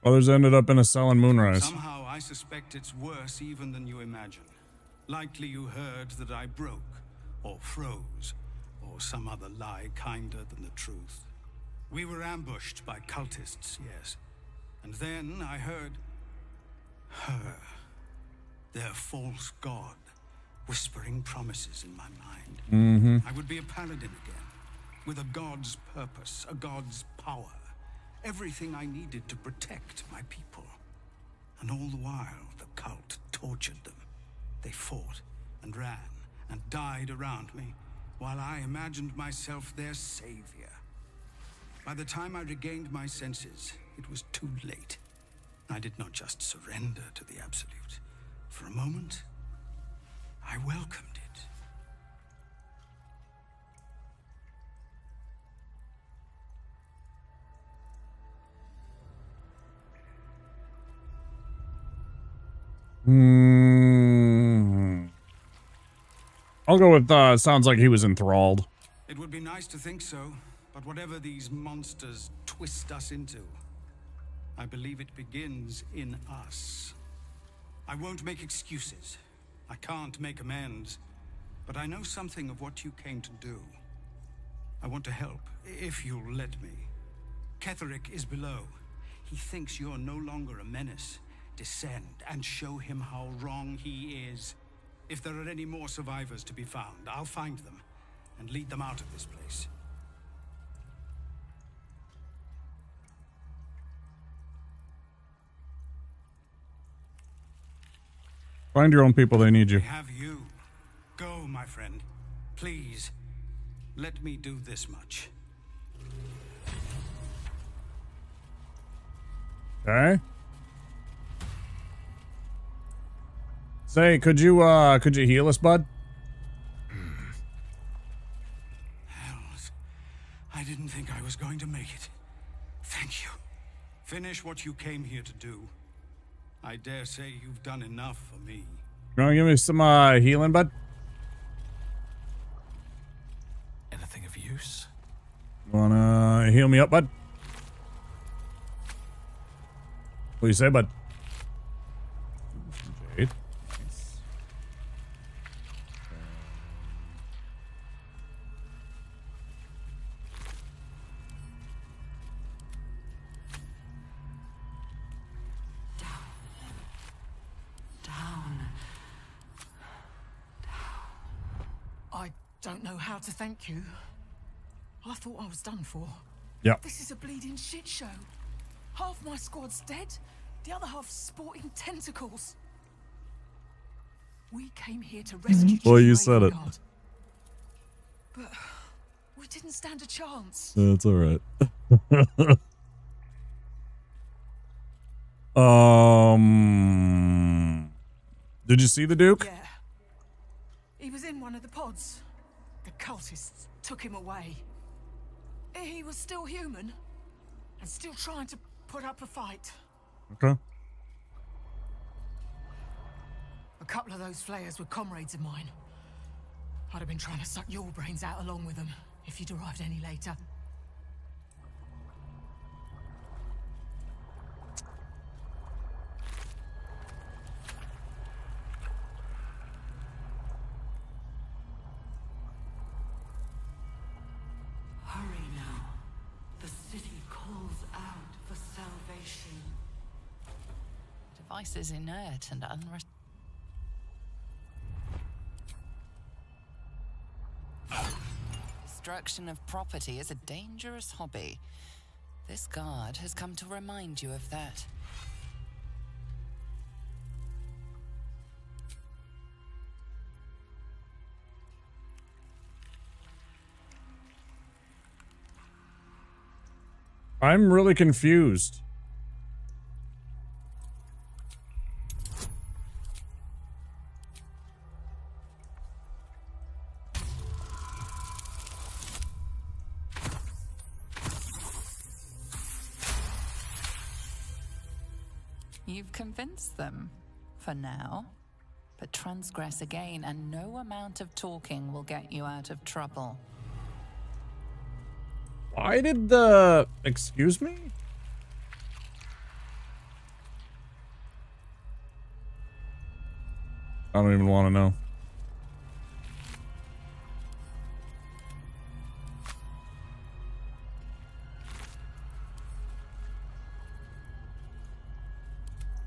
Others ended up in a cell in Moonrise. Somehow I suspect it's worse even than you imagine. Likely you heard that I broke, or froze, or some other lie kinder than the truth. We were ambushed by cultists, yes. And then I heard her, their false god, whispering promises in my mind. I would be a paladin again, with a god's purpose, a god's power. Everything I needed to protect my people. And all the while, the cult tortured them. They fought and ran and died around me, while I imagined myself their savior. By the time I regained my senses, it was too late. I did not just surrender to the Absolute. For a moment, I welcomed it. I'll go with, sounds like he was enthralled. It would be nice to think so, but whatever these monsters twist us into, I believe it begins in us. I won't make excuses. I can't make amends, but I know something of what you came to do. I want to help, if you'll let me. Ketherick is below. He thinks you're no longer a menace. Descend and show him how wrong he is. If there are any more survivors to be found, I'll find them and lead them out of this place. Find your own people, they need you. I have you. Go, my friend. Please, let me do this much. Okay. Say, could you heal us, bud? Hells. I didn't think I was going to make it. Thank you. Finish what you came here to do. I dare say you've done enough for me. You wanna give me some healing, bud? Anything of use? Wanna heal me up, bud? What do you say, bud? Jade. Nice. I don't know how to thank you. I thought I was done for. Yep. This is a bleeding shit show. Half my squad's dead, the other half sporting tentacles. We came here to rescue Well, you Chief said it. Ravengard. But we didn't stand a chance. That's all right. Did you see the Duke? Yeah. He was in one of the pods. The cultists took him away. He was still human. and still trying to put up a fight. Okay. A couple of those flayers were comrades of mine. I'd have been trying to suck your brains out along with them if you'd arrived any later. Hurry now. The city calls out for salvation. The device is inert and Destruction of property is a dangerous hobby. This guard has come to remind you of that. I'm really confused. You've convinced them, for now. But transgress again, and no amount of talking will get you out of trouble. Why did the... Excuse me? I don't even want to know.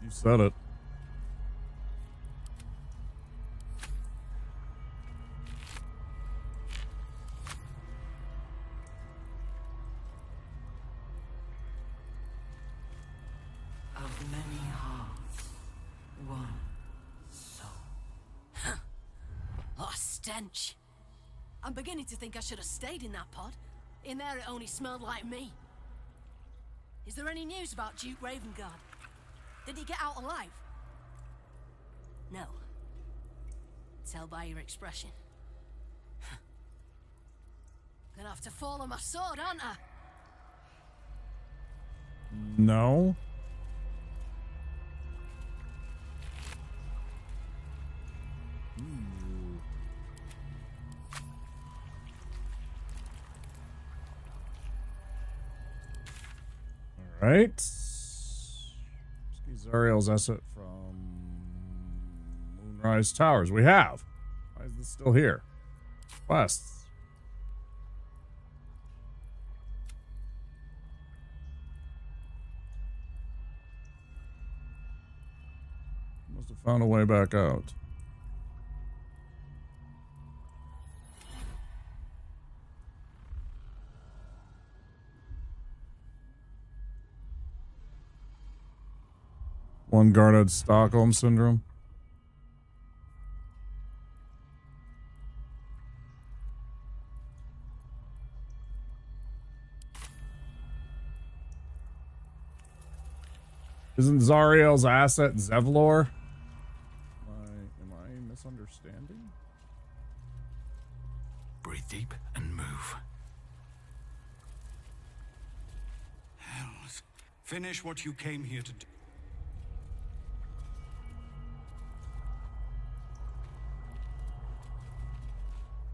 You said it. Of many hearts, one soul. What a stench. I'm beginning to think I should have stayed in that pod. In there it only smelled like me. Is there any news about Duke Ravengard? Did he get out alive? No. Tell by your expression. Gonna have to fall on my sword, aren't I? No. All right. Zariel's asset from Moonrise Towers. We have. Why is this still here? Quests. Must have found a way back out. One guard had Stockholm Syndrome. Isn't Zariel's asset Zevlor? Am I misunderstanding? Breathe deep and move. Hells. Finish what you came here to do.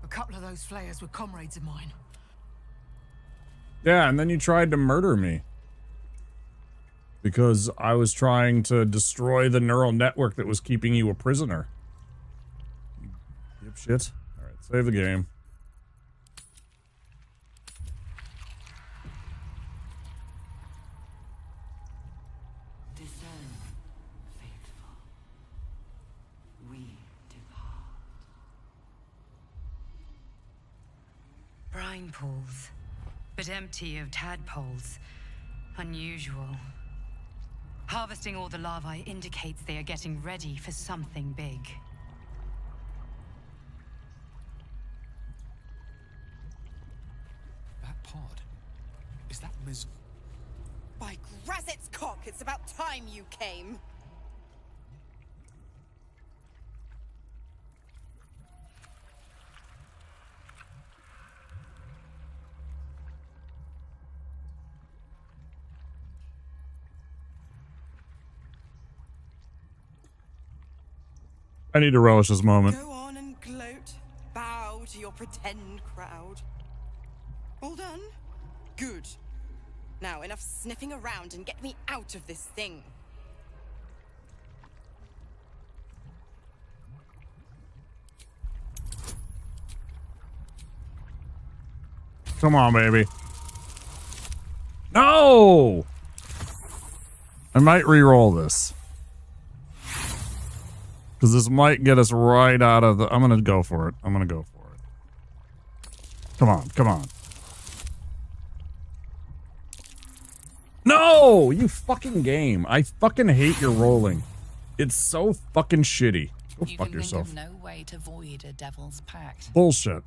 A couple of those flayers were comrades of mine. Yeah, and then you tried to murder me. Because I was trying to destroy the neural network that was keeping you a prisoner. Dipshit. Alright, save the game. Descend, faithful. We depart. Brine pools, but empty of tadpoles. Unusual. Harvesting all the larvae indicates they are getting ready for something big. That pod. Is that Ms. By Grazzet's cock, it's about time you came. I need to relish this moment. Go on and gloat. Bow to your pretend crowd. All done? Good. Now, enough sniffing around and get me out of this thing. Come on, baby. No! I might re-roll this. Because this might get us right out of the... I'm going to go for it. I'm going to go for it. Come on, come on. No! You fucking game. I fucking hate your rolling. It's so fucking shitty. Go You fuck can yourself. think of no way to void a devil's pact. Bullshit.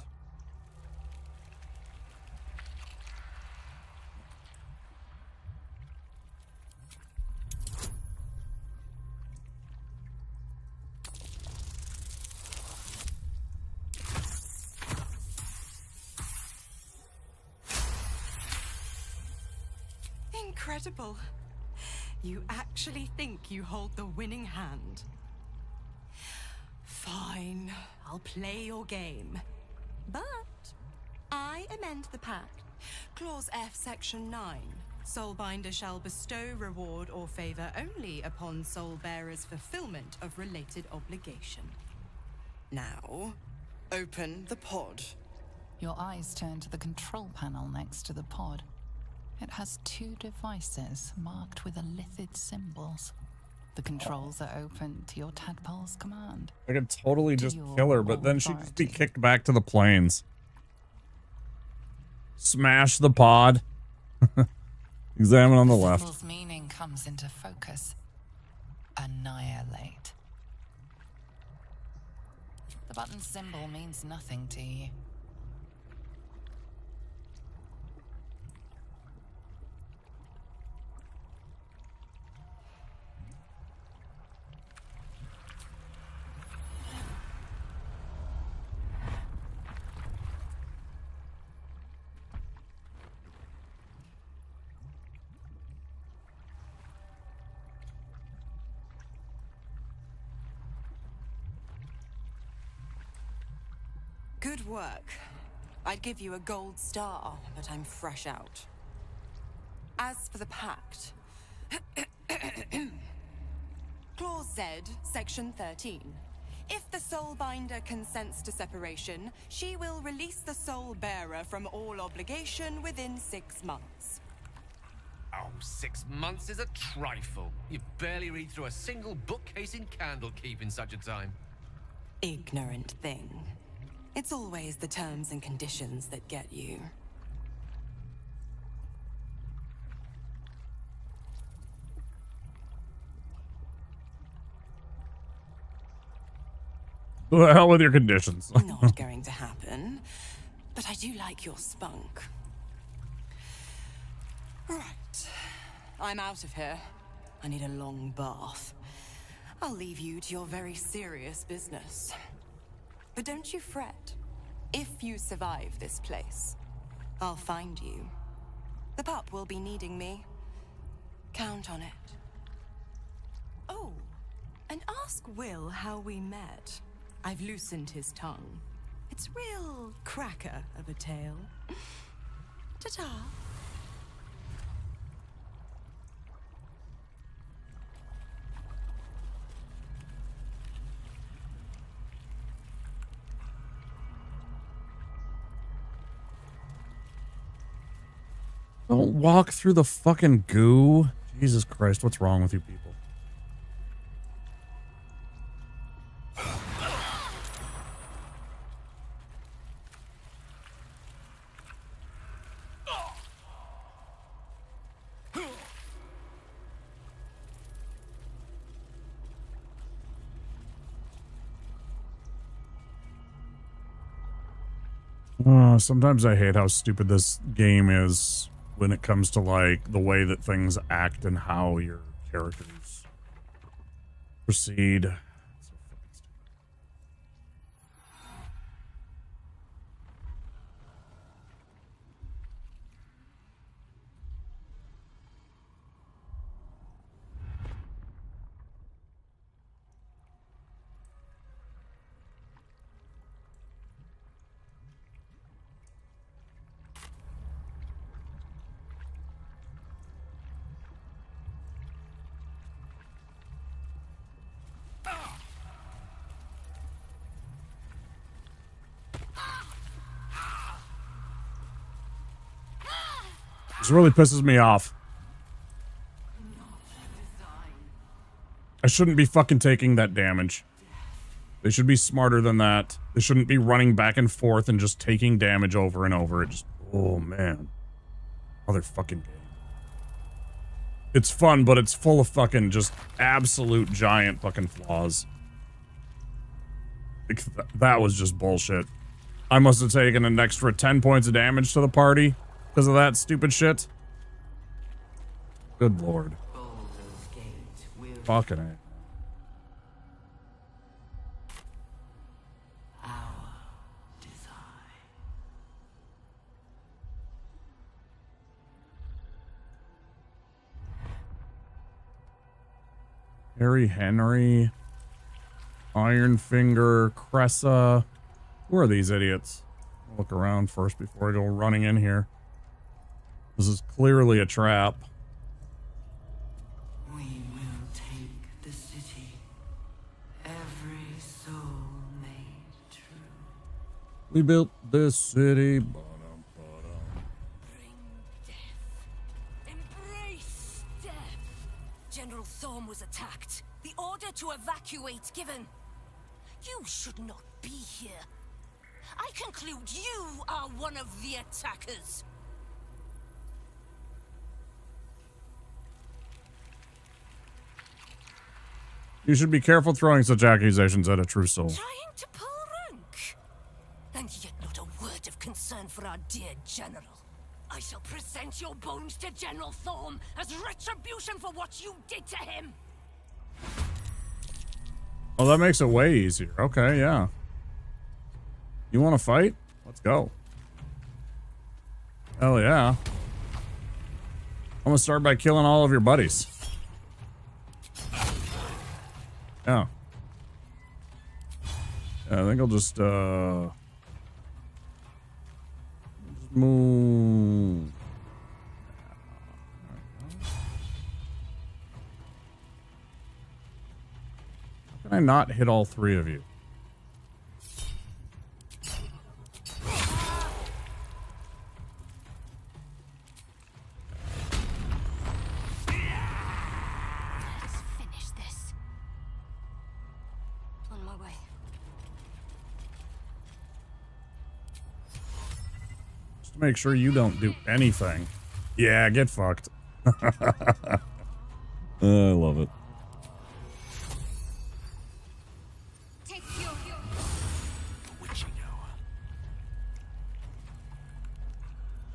Incredible. You actually think you hold the winning hand. Fine, I'll play your game. But I amend the pact. Clause F, Section 9. Soulbinder shall bestow reward or favor only upon soul bearers' fulfillment of related obligation. Now, open the pod. Your eyes turn to the control panel next to the pod. It has 2 devices marked with elithid symbols. The controls are open to your tadpole's command. I could totally just kill her, but then she'd just be kicked back to the plains. Smash the pod. Examine on the left. Symbol's meaning comes into focus. Annihilate. The button symbol means nothing to you. Good work. I'd give you a gold star, but I'm fresh out. As for the pact... Clause Z, Section 13. If the Soulbinder consents to separation, she will release the Soul Bearer from all obligation within 6 months. Oh, 6 months is a trifle. You barely read through a single bookcase in Candlekeep in such a time. Ignorant thing. It's always the terms and conditions that get you. The hell with your conditions. Not going to happen, but I do like your spunk. Right. I'm out of here. I need a long bath. I'll leave you to your very serious business. But don't you fret. If you survive this place, I'll find you. The pup will be needing me. Count on it. Oh, and ask Will how we met. I've loosened his tongue. It's real cracker of a tale. Ta-ta. Don't walk through the fucking goo. Jesus Christ, what's wrong with you people? Sometimes I hate how stupid this game is when it comes to like the way that things act and how your characters proceed. So fucking stupid. This really pisses me off. I shouldn't be fucking taking that damage. They should be smarter than that. They shouldn't be running back and forth and just taking damage over and over. It just, oh man. Motherfucking game. It's fun, but it's full of fucking just absolute giant fucking flaws. Like, that was just bullshit. I must have taken an extra 10 points of damage to the party because of that stupid shit. Good lord. Fucking A. Harry Henry, Ironfinger, Cressa. Who are these idiots? I'll look around first before I go running in here. This is clearly a trap. We will take the city. Every soul made true. We built this city. Bring death. Embrace death. General Thorm was attacked. The order to evacuate given. You should not be here. I conclude you are one of the attackers. You should be careful throwing such accusations at a true soul. Trying to pull rank. And yet not a word of concern for our dear general. I shall present your bones to General Thorm as retribution for what you did to him. Oh, that makes it way easier. Okay, yeah. You want to fight? Let's go. Hell yeah. I'm gonna start by killing all of your buddies. Yeah. Yeah, I think I'll just move. How can I not hit all three of you? Let's finish this. On my way. Just to make sure you don't do anything. Yeah, get fucked. I love it.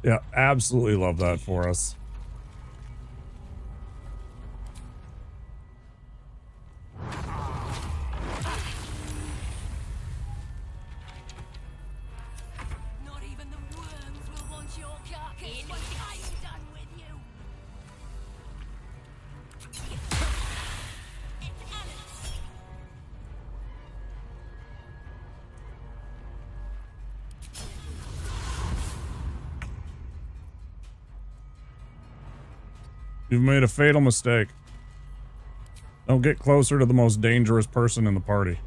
Yeah, absolutely love that for us. Not even the worms will want your carcass when I'm done with you. You've made a fatal mistake. Don't get closer to the most dangerous person in the party.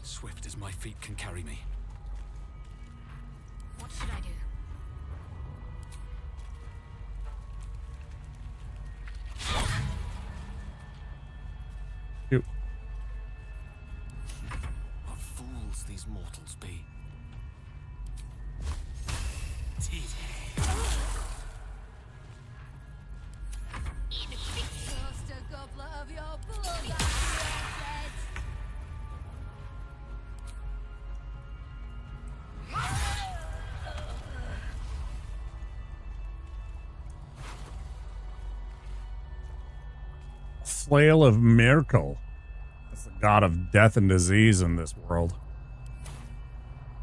Swift as my feet can carry me. What should I do? You. What fools these mortals be. Just a goblet of your blood, I'm dead. flail of Myrkul. That's the god of death and disease in this world.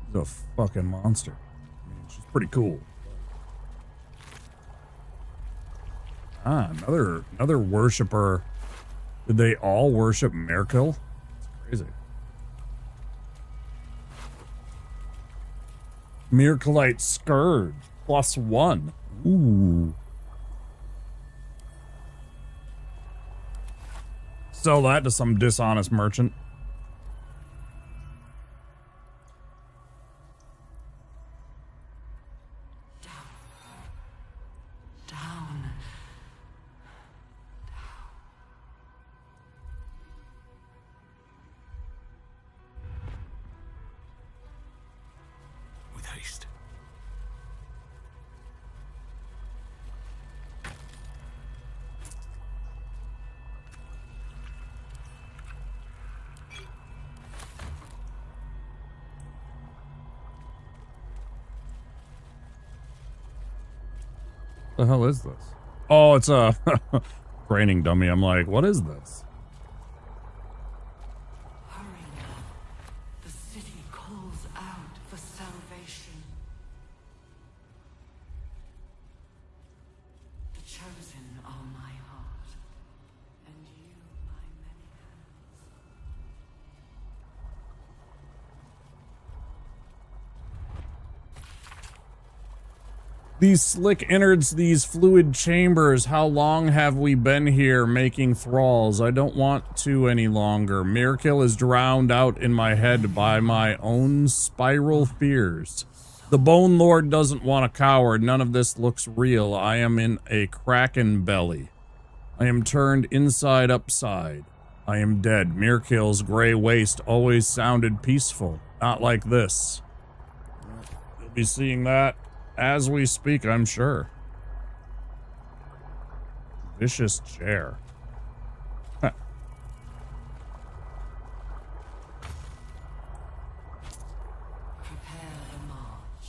She's a fucking monster. I mean, she's pretty cool. Ah, another worshiper. Did they all worship Myrkul? That's crazy. Myrkulite Scourge, +1. Ooh. Sell that to some dishonest merchant. With haste. The hell is this? Oh, it's a training dummy. I'm like, what is this? Hurry now. The city calls out for salvation. The chosen are my heart, and you my many hands. These slick innards, these fluid chambers, how long have we been here making thralls? I don't want to any longer. Myrkul is drowned out in my head by my own spiral fears. The Bone Lord doesn't want a coward. None of this looks real. I am in a kraken belly. I am turned inside upside. I am dead. Myrkul's gray waste always sounded peaceful. Not like this. You'll be seeing that as we speak, I'm sure. Vicious chair. Huh. Prepare the march.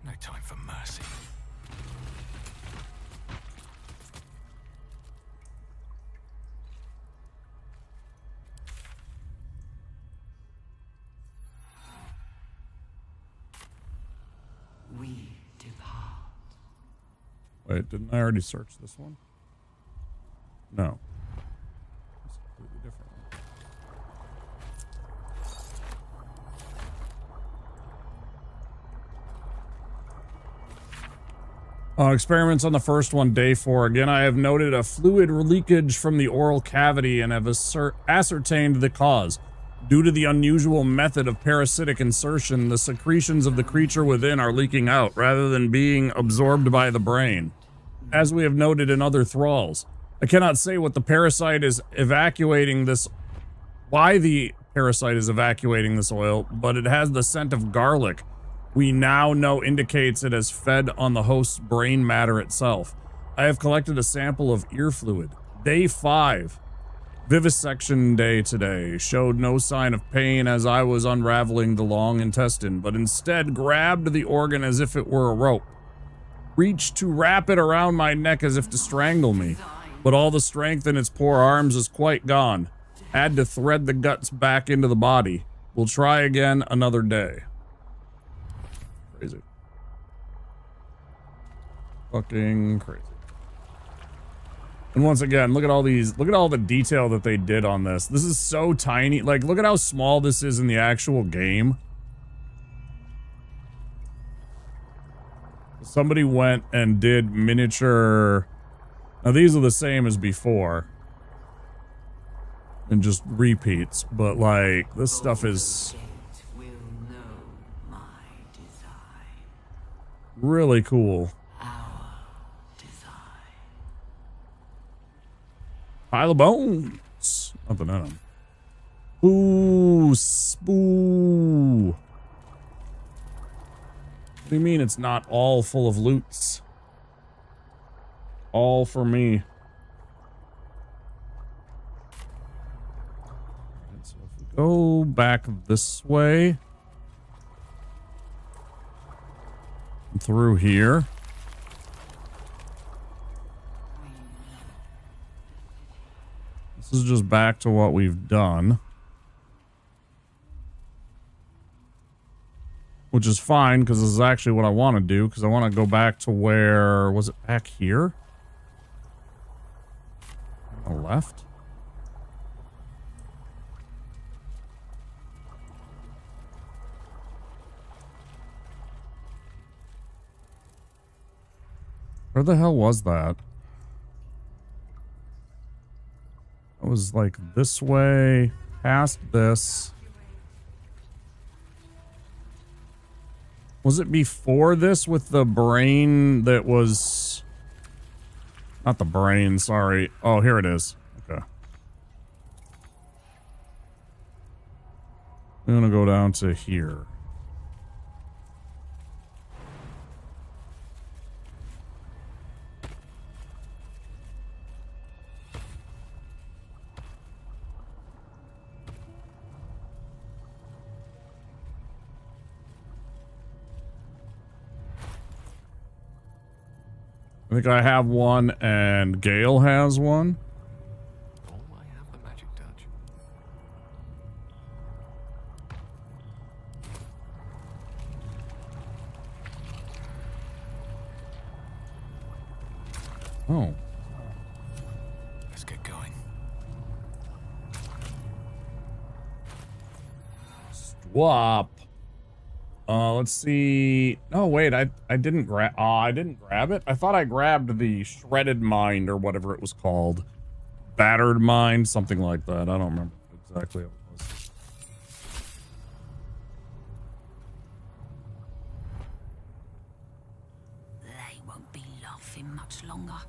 No time for mercy. We depart. Wait, didn't I already search this one? No. It's a completely different one. Experiments on the first one, day 4. Again, I have noted a fluid leakage from the oral cavity and have ascertained the cause. Due to the unusual method of parasitic insertion, the secretions of the creature within are leaking out rather than being absorbed by the brain, as we have noted in other thralls. I cannot say what the parasite is evacuating this, why the parasite is evacuating this oil, but it has the scent of garlic. We now know indicates it has fed on the host's brain matter itself. I have collected a sample of ear fluid. Day 5. Vivisection day today. Showed no sign of pain as I was unraveling the long intestine, but instead grabbed the organ as if it were a rope. Reached to wrap it around my neck as if to strangle me, but all the strength in its poor arms is quite gone. Had to thread the guts back into the body. We'll try again another day. Crazy. Fucking crazy. And once again, look at all these, look at all the detail that they did on this. This is so tiny. Like, look at how small this is in the actual game. Somebody went and did miniature. Now these are the same as before. And just repeats, but like, this stuff is really cool. Pile of bones. Nothing in them. Ooh, spoo. do you mean it's not all full of loots? All for me. And so if we go back this way. Through here. This is just back to what we've done. Which is fine, because this is actually what I want to do, because I want to go back to where... Was it back here? On the left? Where the hell was that? It was like this way, past this. Was it before this with the brain that was... Not the brain, sorry. Oh, here it is. Okay. I'm gonna go down to here. I think I have one and Gale has one. Oh, I have the magic touch. Oh. Let's get going. Swap. Let's see. Oh, wait, I didn't grab... I didn't grab it. I thought I grabbed the shredded mind or whatever it was called. Battered mind, something like that. I don't remember exactly what it was. They won't be laughing much longer.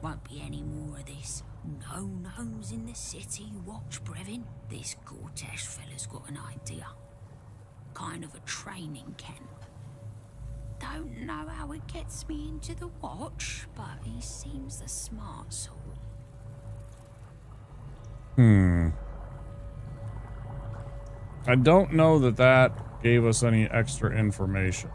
Won't be any more of this. No gnomes in the city. Watch, Brevin. This Gortash fella's got an idea. Kind of a training camp. Don't know how it gets me into the watch, but he seems the smart sort. I don't know that that gave us any extra information.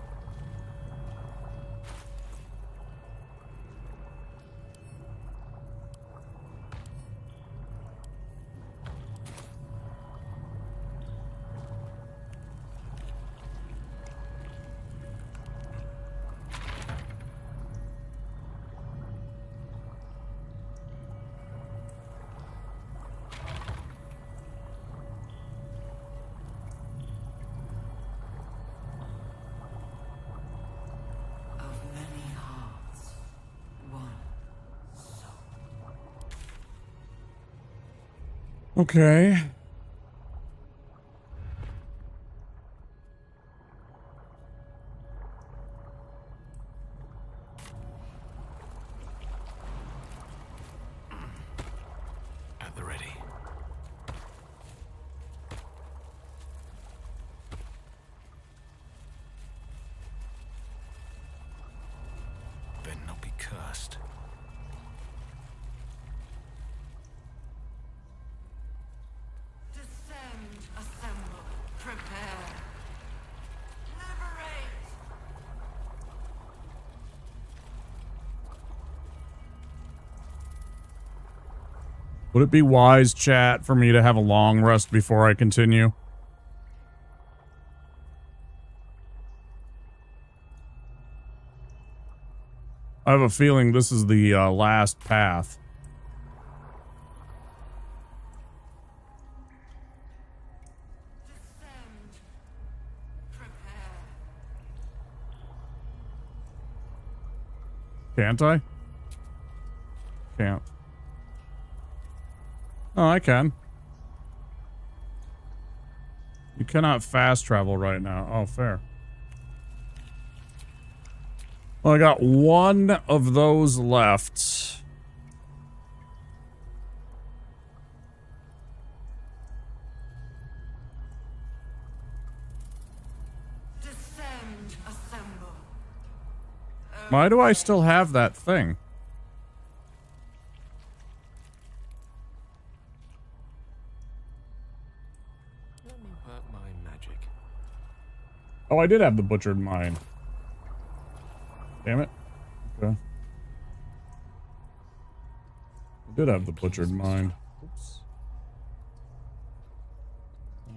Okay. At the ready. Better not be cursed. Assemble, prepare, liberate! Would it be wise, chat, for me to have a long rest before I continue? I have a feeling this is the last path. Can't I? Can't. Oh, I can. You cannot fast travel right now. Oh, fair. Well, I got one of those left. Descend! Descend, assemble. Why do I still have that thing? Let me work my magic. Oh, I did have the butchered mine. Damn it. Okay. I did have the butchered mine. Oops.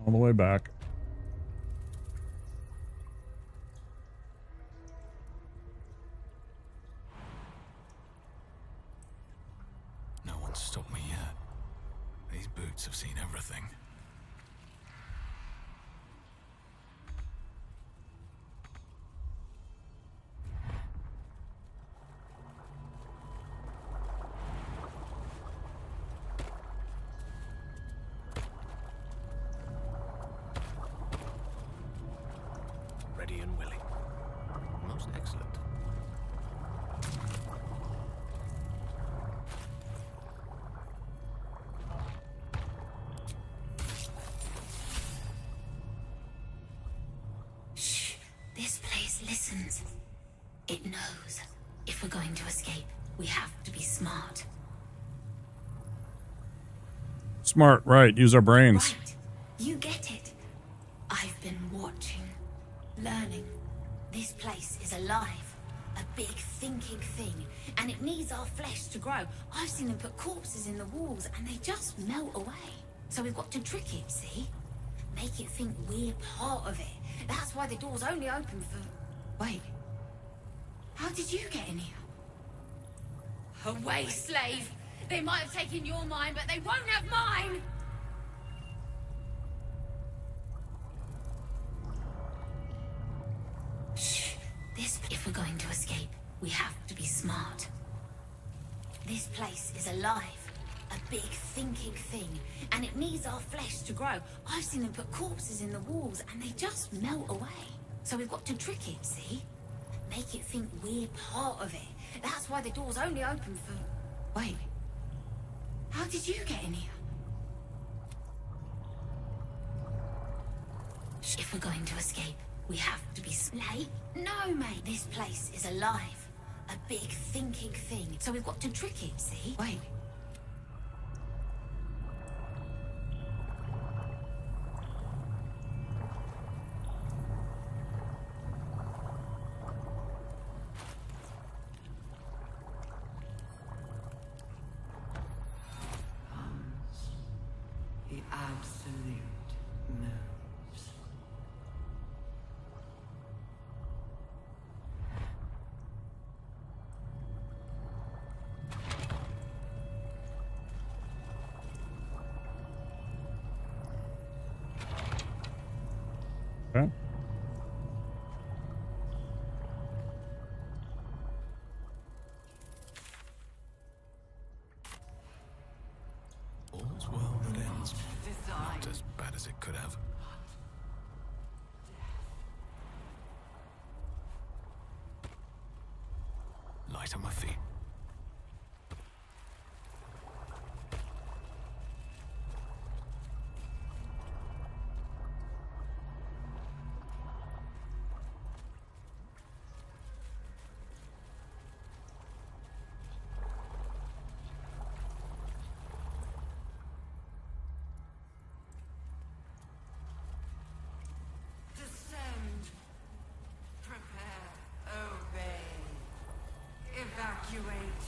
All the way back. No one's stopped me yet. These boots have seen everything. Ready and willing. Most excellent. Shh. This place listens. It knows. If we're going to escape, we have to be smart. Smart, right. Use our brains. Right. You get it. I've been watching, learning. This place is alive. A big thinking thing. And it needs our flesh to grow. I've seen them put corpses in the walls and they just melt away. So we've got to trick it, see? Make it think we're part of it. That's why the door's only open for... Wait. How did you get in here? Away, slave! They might have taken your mind, but they won't have mine! Shh. If we're going to escape, we have to be smart. This place is alive. A big thinking thing. And it needs our flesh to grow. I've seen them put corpses in the walls and they just melt away. So we've got to trick it, see? Make it think we're part of it. That's why the door's only open for... Wait. How did you get in here? If we're going to escape, we have to be late. No, mate. This place is alive. A big thinking thing. So we've got to trick it, see? Wait. The absolute moves. Okay. All's well that ends. Not as bad as it could have. Light on my feet. Descend. Prepare. Obey. Evacuate.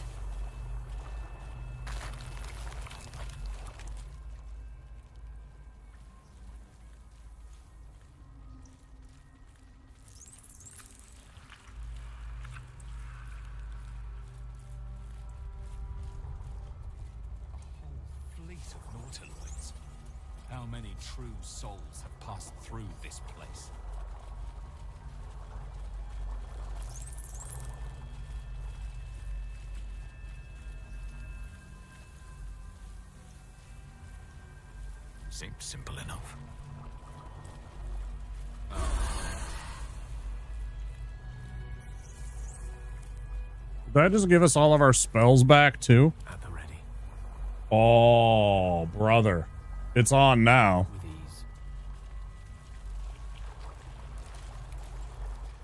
Fleet of Nautiloids. How many true souls have passed through this place? Seems simple enough. Did that just give us all of our spells back too? At the ready. Oh, brother. It's on now. With ease.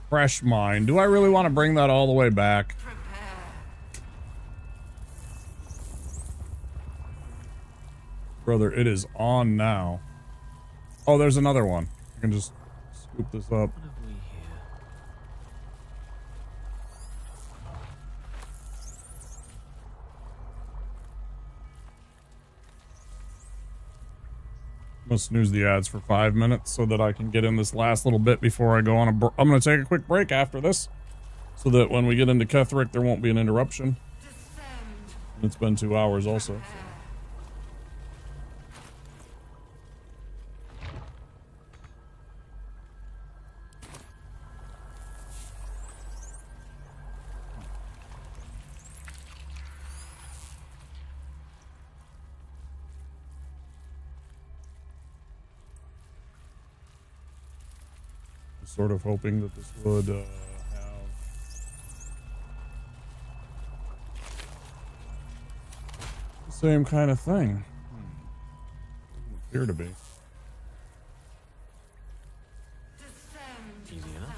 Fresh mine. Do I really want to bring that all the way back? Brother, it is on now. Oh, there's another one. I can just scoop this up. I'm gonna snooze the ads for 5 minutes so that I can get in this last little bit before I go on a I'm gonna take a quick break after this so that when we get into Ketherick there won't be an interruption. And it's been 2 hours also. So. Sort of hoping that this would have the same kind of thing. Doesn't appear to be. Easy enough.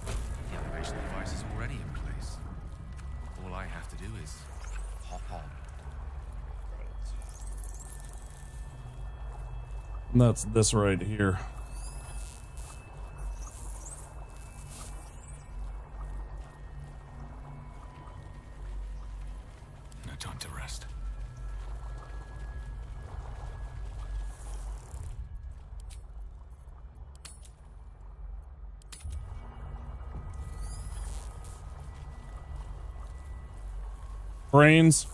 The elevation device is already in place. All I have to do is hop on. And that's this right here. No time to rest. Brains.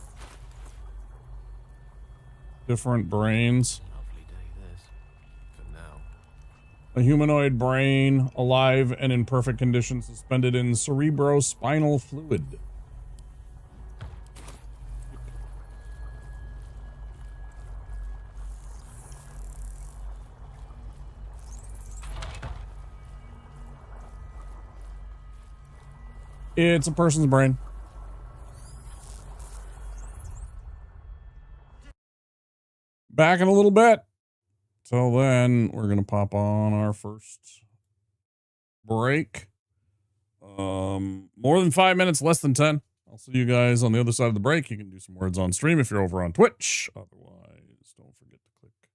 Different brains. A humanoid brain, alive and in perfect condition, suspended in cerebrospinal fluid. It's a person's brain. Back in a little bit. Till then, we're going to pop on our first break. More than 5 minutes, less than 10. I'll see you guys on the other side of the break. You can do some words on stream if you're over on Twitch. Otherwise, don't forget to click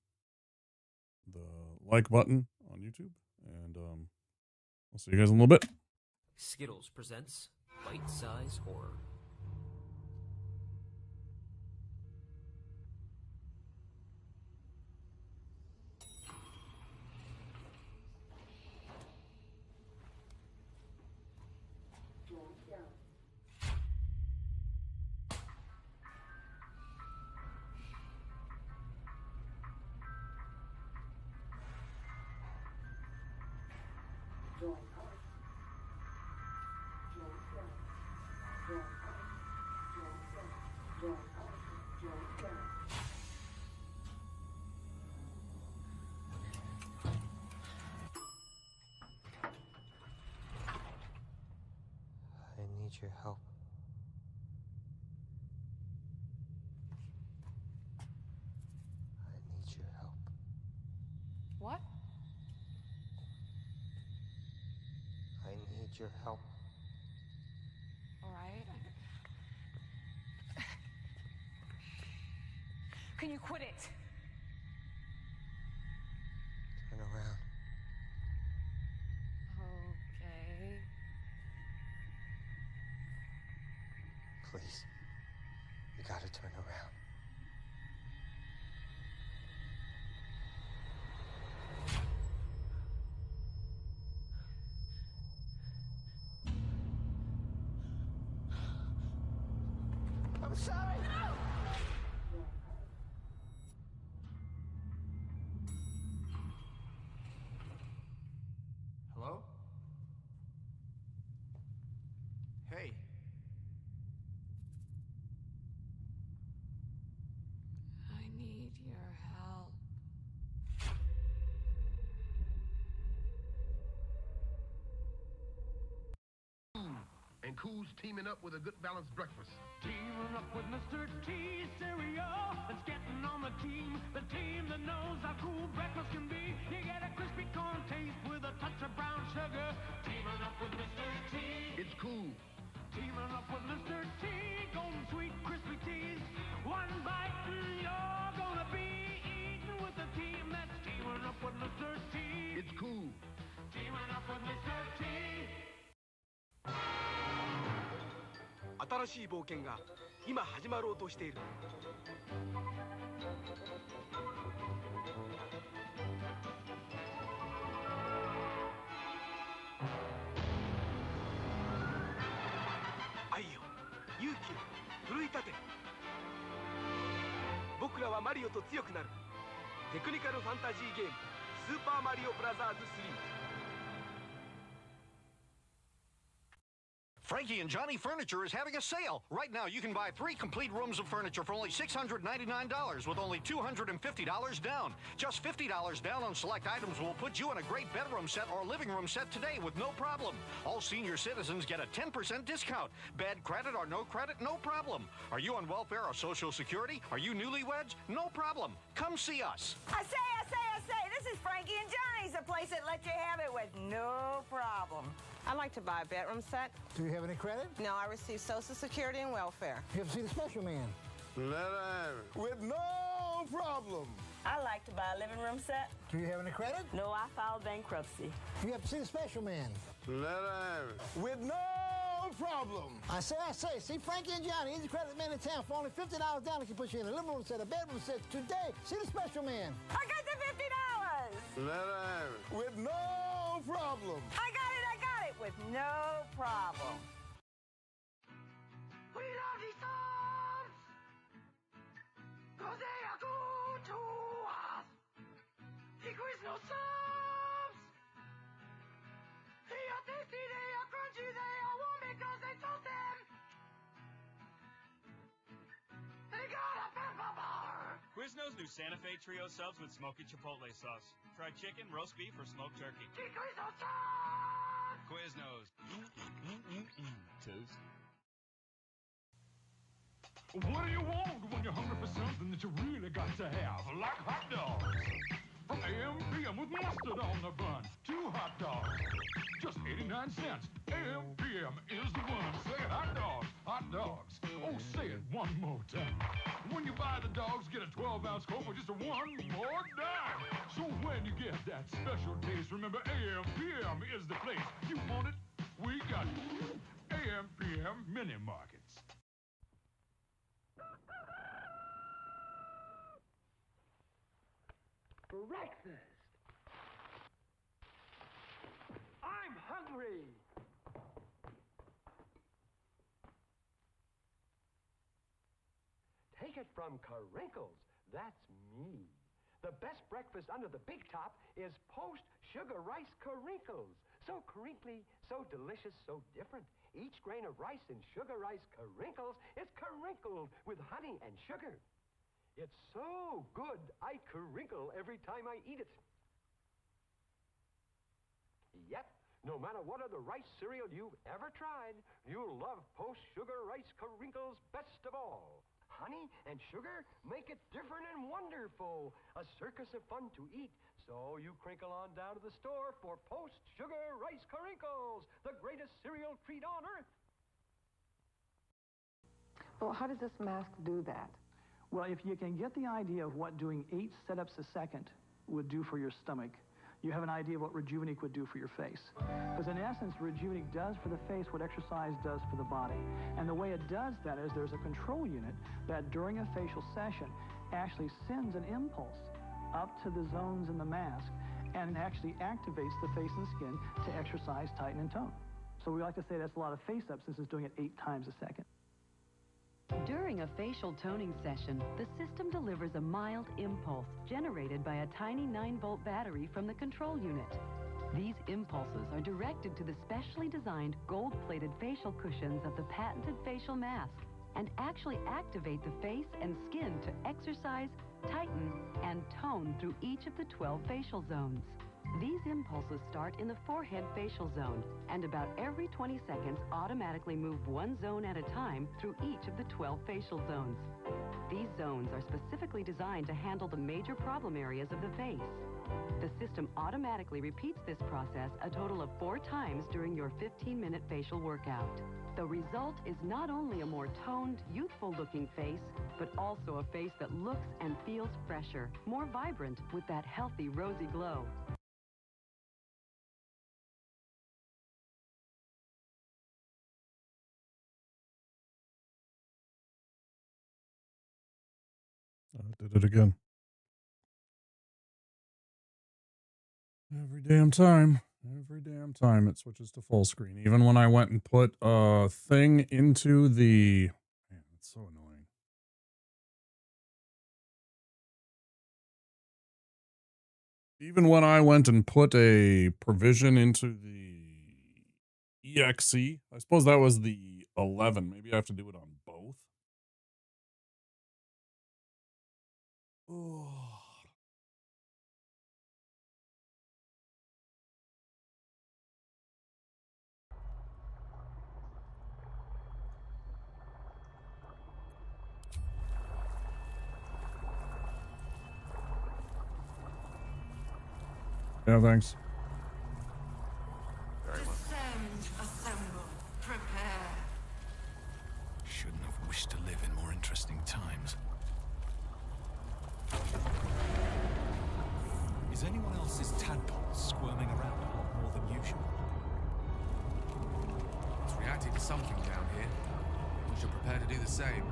the like button on YouTube. And I'll see you guys in a little bit. Skittles presents Bite-Size Horror. I need your help. I need your help. What? I need your help. All right. Can you quit it? Turn around. Okay. Please. You gotta turn around. I'm sorry. Hello? Hey. I need your help. And Cool's teaming up with a good balanced breakfast. Teaming up with Mr. T cereal. It's getting on the team that knows how cool breakfast can be. You get a crispy corn taste with a touch of brown sugar. Teaming up with Mr. T. It's cool. Teaming up with Mr. T. Golden sweet crispy teas. One bite and you're gonna be eating with a team that's teaming up with Mr. T. It's cool. Teaming up with Mr. T. 新しい冒険が今始まろうとしている。愛よ、勇気を奮い立て。僕らはマリオと強くなる。テクニカルファンタジーゲーム「スーパーマリオブラザーズ3」。Frankie and Johnny Furniture is having a sale. Right now, you can buy 3 complete rooms of furniture for only $699 with only $250 down. Just $50 down on select items will put you in a great bedroom set or living room set today with no problem. All senior citizens get a 10% discount. Bad credit or no credit, no problem. Are you on welfare or Social Security? Are you newlyweds? No problem. Come see us. I say, this is Frankie and Johnny's, the place that lets you have it with no problem. I'd like to buy a bedroom set. Do you have any credit? No, I receive Social Security and welfare. You have to see the special man. Let her have it. With no problem. I'd like to buy a living room set. Do you have any credit? No, I filed bankruptcy. You have to see the special man. Let her have it. With no problem. I say, see Frankie and Johnny, he's the credit man in town. For only $50 down, he can put you in a living room set, a bedroom set today. See the special man. I got the $50. Let her have it. With no problem. I got it with no problem. We love these songs, 'cause they are good to us. The Quiznos subs, they are tasty, they are crunchy, they are warm because they toast them. They got a pepper bar. Quiznos new Santa Fe Trio subs with smoky chipotle sauce. Fried chicken, roast beef, or smoked turkey. The Quiznos subs. Quiznos. Toast. What do you want when you're hungry for something that you really got to have? Like hot dogs. From AM/PM with mustard on the bun. 2 hot dogs. Just 89 cents. AM/PM is the one. Say it, hot dogs. Hot dogs. Oh, say it one more time. When you buy the dogs, get a 12-ounce Coke for just a 1 more dime. So when you get that special taste, remember AM/PM is the place. You want it? We got it. AM/PM Mini Markets. Breakfast! I'm hungry! Take it from Carinkles. That's me. The best breakfast under the big top is post-sugar rice Carinkles. So crinkly, so delicious, so different. Each grain of rice in sugar rice Carinkles is carinkled with honey and sugar. It's so good, I crinkle every time I eat it. Yep, no matter what other rice cereal you've ever tried, you'll love post-sugar rice Carinkles best of all. Honey and sugar make it different and wonderful. A circus of fun to eat. So you crinkle on down to the store for post-sugar rice Carinkles, the greatest cereal treat on earth. Well, how does this mask do that? Well, if you can get the idea of what doing 8 setups a second would do for your stomach, you have an idea of what Rejuvenate would do for your face. Because in essence, Rejuvenate does for the face what exercise does for the body. And the way it does that is there's a control unit that during a facial session actually sends an impulse up to the zones in the mask and actually activates the face and skin to exercise, tighten, and tone. So we like to say that's a lot of face-up since it's doing it 8 times a second. During a facial toning session, the system delivers a mild impulse generated by a tiny 9-volt battery from the control unit. These impulses are directed to the specially designed gold-plated facial cushions of the patented facial mask and actually activate the face and skin to exercise, tighten, and tone through each of the 12 facial zones. These impulses start in the forehead facial zone, and about every 20 seconds automatically move one zone at a time through each of the 12 facial zones. These zones are specifically designed to handle the major problem areas of the face. The system automatically repeats this process a total of 4 times during your 15-minute facial workout. The result is not only a more toned, youthful-looking face, but also a face that looks and feels fresher, more vibrant, with that healthy, rosy glow. Did it again. Every damn time it switches to full screen. Even when I went and put a thing into the... Man, it's so annoying. Even when I went and put a provision into the EXE, I suppose that was the 11. Maybe I have to do it on both. Oh. Yeah, thanks. Descend, assemble, prepare. Shouldn't have wished to live in more interesting times. Is anyone else's tadpole squirming around a lot more than usual? It's reacting to something down here. We should prepare to do the same.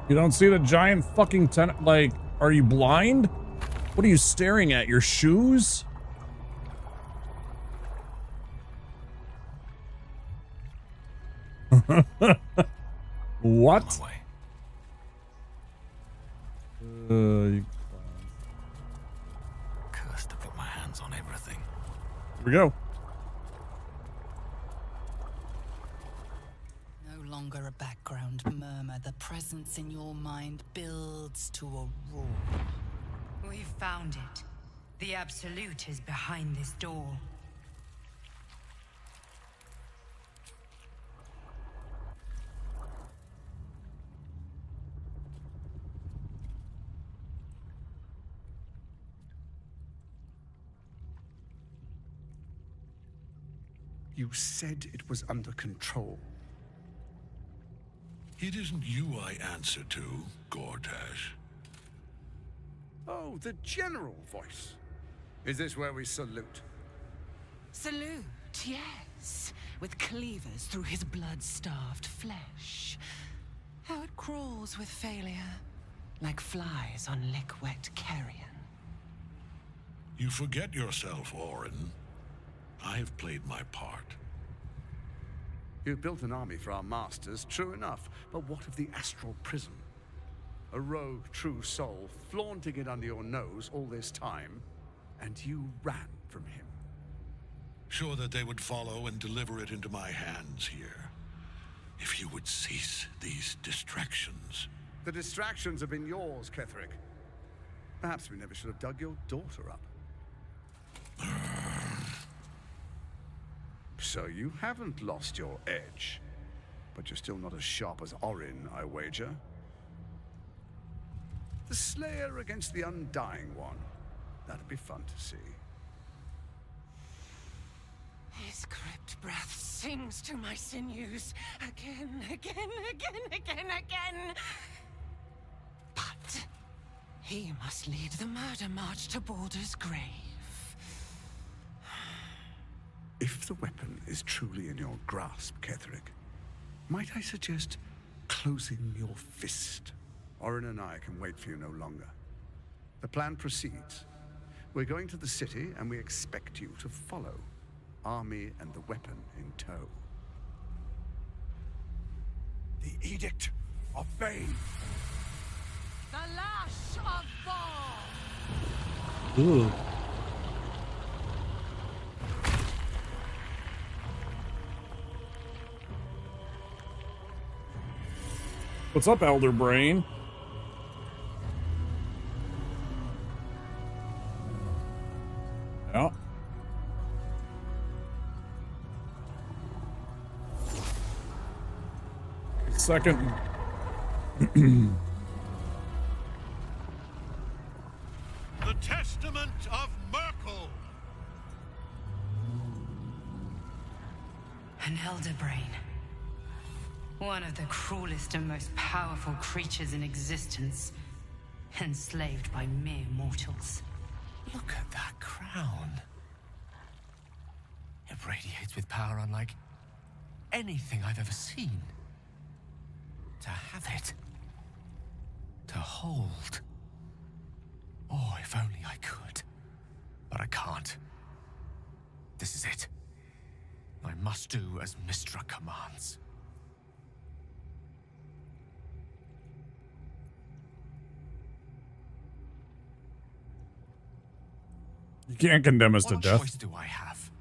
You don't see the giant fucking like, are you blind? What are you staring at? Your shoes? What? You Cursed to put my hands on everything. Here we go. No longer a background murmur. The presence in your mind builds to a roar. We've found it. The Absolute is behind this door. You said it was under control. It isn't you I answer to, Gortash. Oh, the general voice. Is this where we salute? Salute, yes. With cleavers through his blood-starved flesh. How it crawls with failure. Like flies on lick-wet carrion. You forget yourself, Orin. I have played my part. You've built an army for our masters, true enough. But what of the astral prison? A rogue true soul flaunting it under your nose all this time, and you ran from him. Sure that they would follow and deliver it into my hands here. If you would cease these distractions. The distractions have been yours, Ketherick. Perhaps we never should have dug your daughter up. So you haven't lost your edge, but you're still not as sharp as Orin, I wager. The Slayer against the Undying One. That'd be fun to see. His crypt breath sings to my sinews. Again, again, again, again, again. But he must lead the murder march to Baldur's grave. If the weapon is truly in your grasp, Ketherick, might I suggest closing your fist? Orin and I can wait for you no longer. The plan proceeds. We're going to the city, and we expect you to follow. Army and the weapon in tow. The Edict of Bane. The Lash of Thor! Ooh. What's up, Elder Brain? Yeah. Second. The Testament of Merkel. An elder brain. One of the cruelest and most powerful creatures in existence. Enslaved by mere mortals. Look at that crown. It radiates with power unlike anything I've ever seen. To have it. To hold. Oh, if only I could. But I can't. This is it. I must do as Mystra commands. You can't condemn us to death. What choice do I have?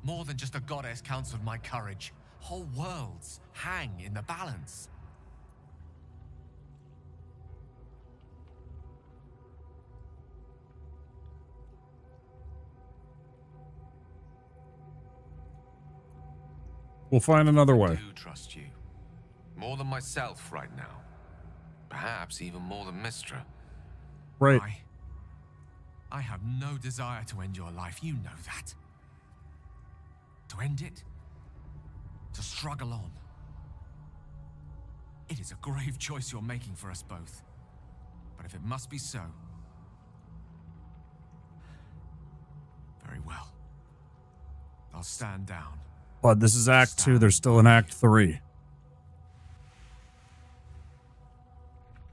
More than just a goddess counseled my courage. Whole worlds hang in the balance. We'll find another way. I do trust you. More than myself right now. Perhaps even more than Mystra. Right. I have no desire to end your life, you know that. To end it? To struggle on. It is a grave choice you're making for us both. But if it must be so... very well. I'll stand down. But this is Act 2. There's still an Act 3.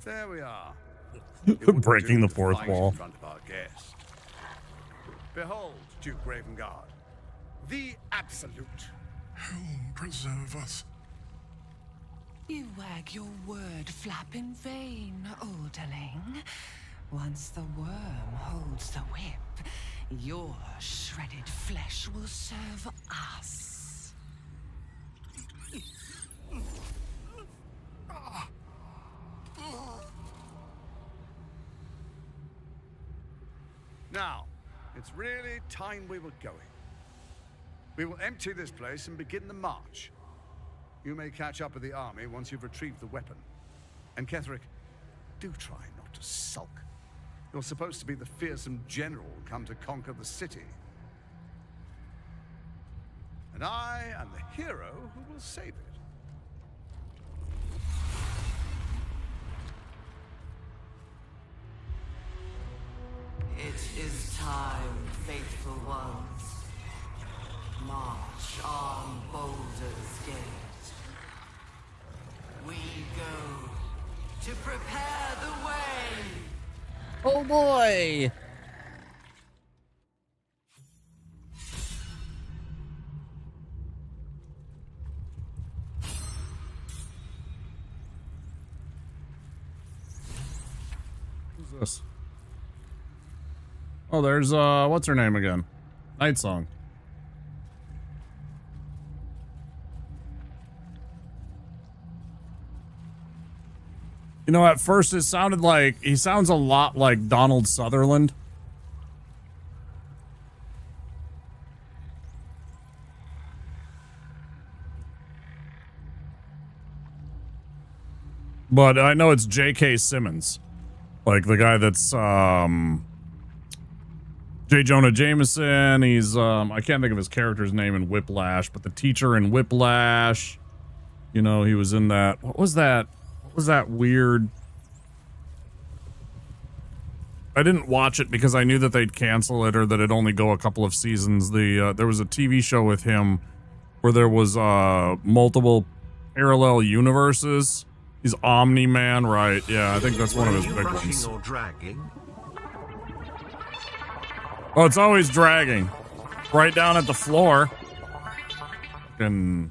There we are. Breaking the fourth wall. In front of our guest. Behold, Duke Ravengard, the Absolute. Helm preserve us. You wag your word flap in vain, olderling. Once the worm holds the whip, your shredded flesh will serve us. Now, it's really time we were going. We will empty this place and begin the march. You may catch up with the army once you've retrieved the weapon. And Ketherick, do try not to sulk. You're supposed to be the fearsome general come to conquer the city. And I am the hero who will save it. It is time, faithful ones. March on Baldur's Gate. We go to prepare the way. Oh boy! Who's this? Oh, there's, what's her name again? Night Song. You know, at first it sounded like, he sounds a lot like Donald Sutherland. But I know it's J.K. Simmons. Like the guy that's, J. Jonah Jameson. He's, I can't think of his character's name in Whiplash, but the teacher in Whiplash. You know, he was in that, what was that weird? I didn't watch it because I knew that they'd cancel it or that it'd only go a couple of seasons. There was a TV show with him where there was, multiple parallel universes. He's Omni-Man, right? Yeah, I think that's one of his big ones. Or dragging? Oh, it's always dragging. Right down at the floor. And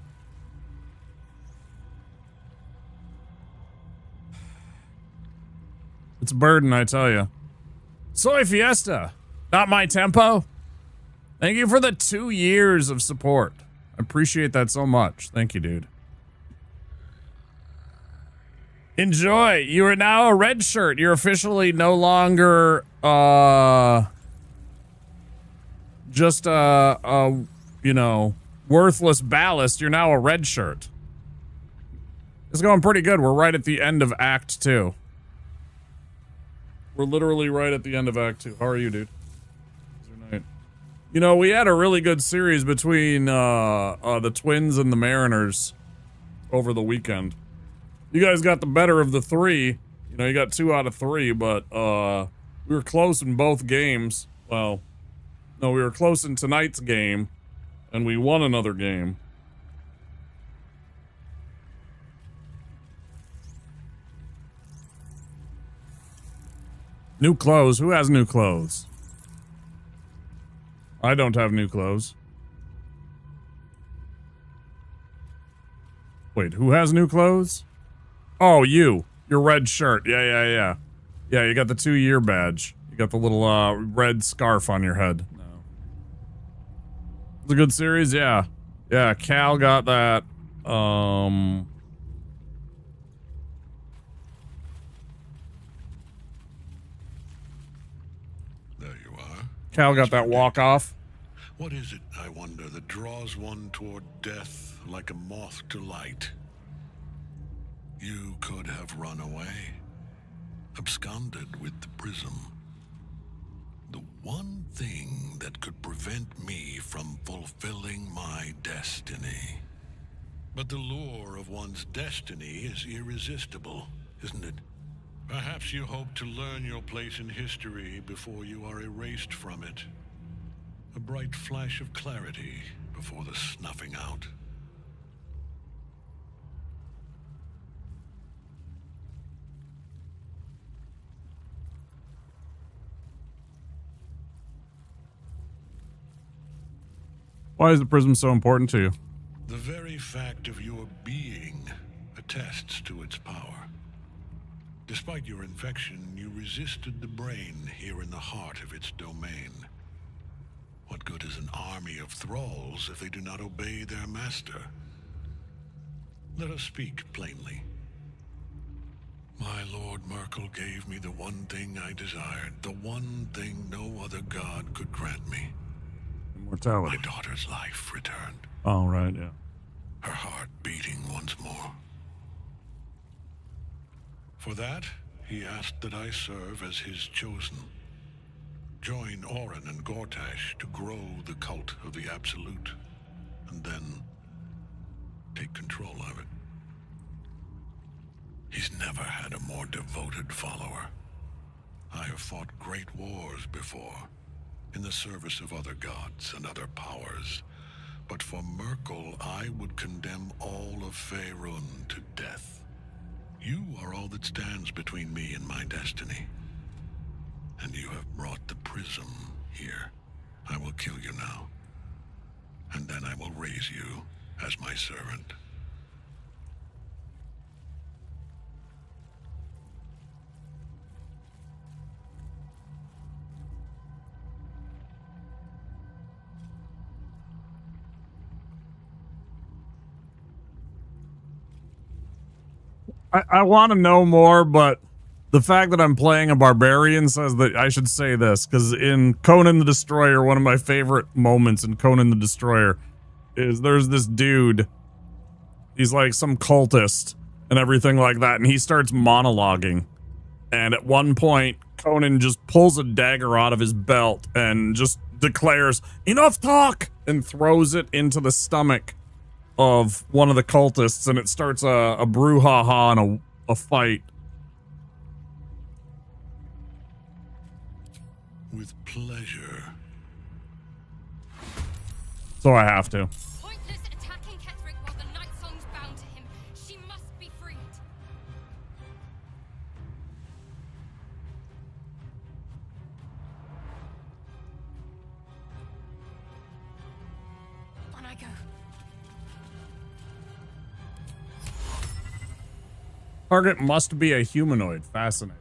it's a burden, I tell you. Soy Fiesta, not my tempo. Thank you for the 2 years of support. I appreciate that so much. Thank you, dude. Enjoy. You are now a red shirt. You're officially no longer, just you know, worthless ballast. You're now a red shirt. It's going pretty good. We're right at the end of Act 2. We're literally right at the end of Act 2. How are you, dude? You know, we had a really good series between the Twins and the Mariners over the weekend. You guys got the better of the 3. You know, you got 2 out of 3, but we were close in both games. Well, no, we were close in tonight's game, and we won another game. New clothes? Who has new clothes? I don't have new clothes. Wait, who has new clothes? Oh, you. Your red shirt. Yeah. Yeah, you got the 2-year badge. You got the little red scarf on your head. No. It's a good series, yeah. Yeah, Cal got that. Cal got that walk-off. What is it, I wonder, that draws one toward death like a moth to light? You could have run away, absconded with the prism. The one thing that could prevent me from fulfilling my destiny. But the lure of one's destiny is irresistible, isn't it? Perhaps you hope to learn your place in history before you are erased from it. A bright flash of clarity before the snuffing out. Why is the prism so important to you? The very fact of your being attests to its power. Despite your infection, you resisted the brain here in the heart of its domain. What good is an army of thralls if they do not obey their master? Let us speak plainly. My Lord Merkel gave me the one thing I desired, the one thing no other god could grant me. Immortality. My daughter's life returned. Oh, right, yeah. Her heart beating once more. For that, he asked that I serve as his chosen. Join Orin and Gortash to grow the cult of the Absolute, and then take control of it. He's never had a more devoted follower. I have fought great wars before, in the service of other gods and other powers, but for Merkel, I would condemn all of Faerun to death. You are all that stands between me and my destiny. And you have brought the prism here. I will kill you now. And then I will raise you as my servant. I want to know more, but the fact that I'm playing a barbarian says that I should say this, because in Conan the Destroyer, one of my favorite moments in Conan the Destroyer is there's this dude, he's like some cultist and everything like that, and he starts monologuing. And at one point, Conan just pulls a dagger out of his belt and just declares, "Enough talk!" and throws it into the stomach of one of the cultists, and it starts a brouhaha and a fight. With pleasure. So I have to. Pointless attacking Ketherick while the Night Song's bound to him. She must be freed. On I go. Target must be a humanoid. Fascinating.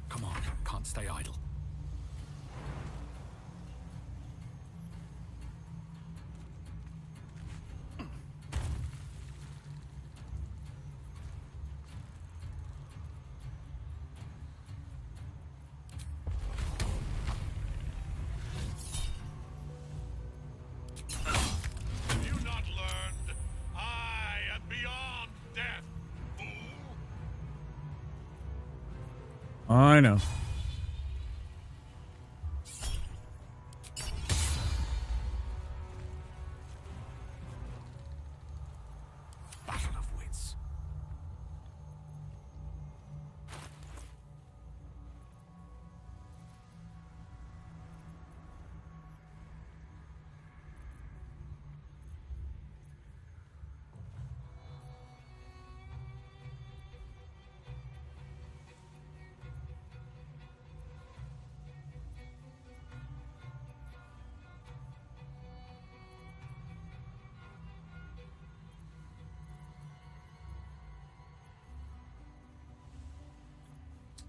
Come on, can't stay idle. I know. Battle of wits.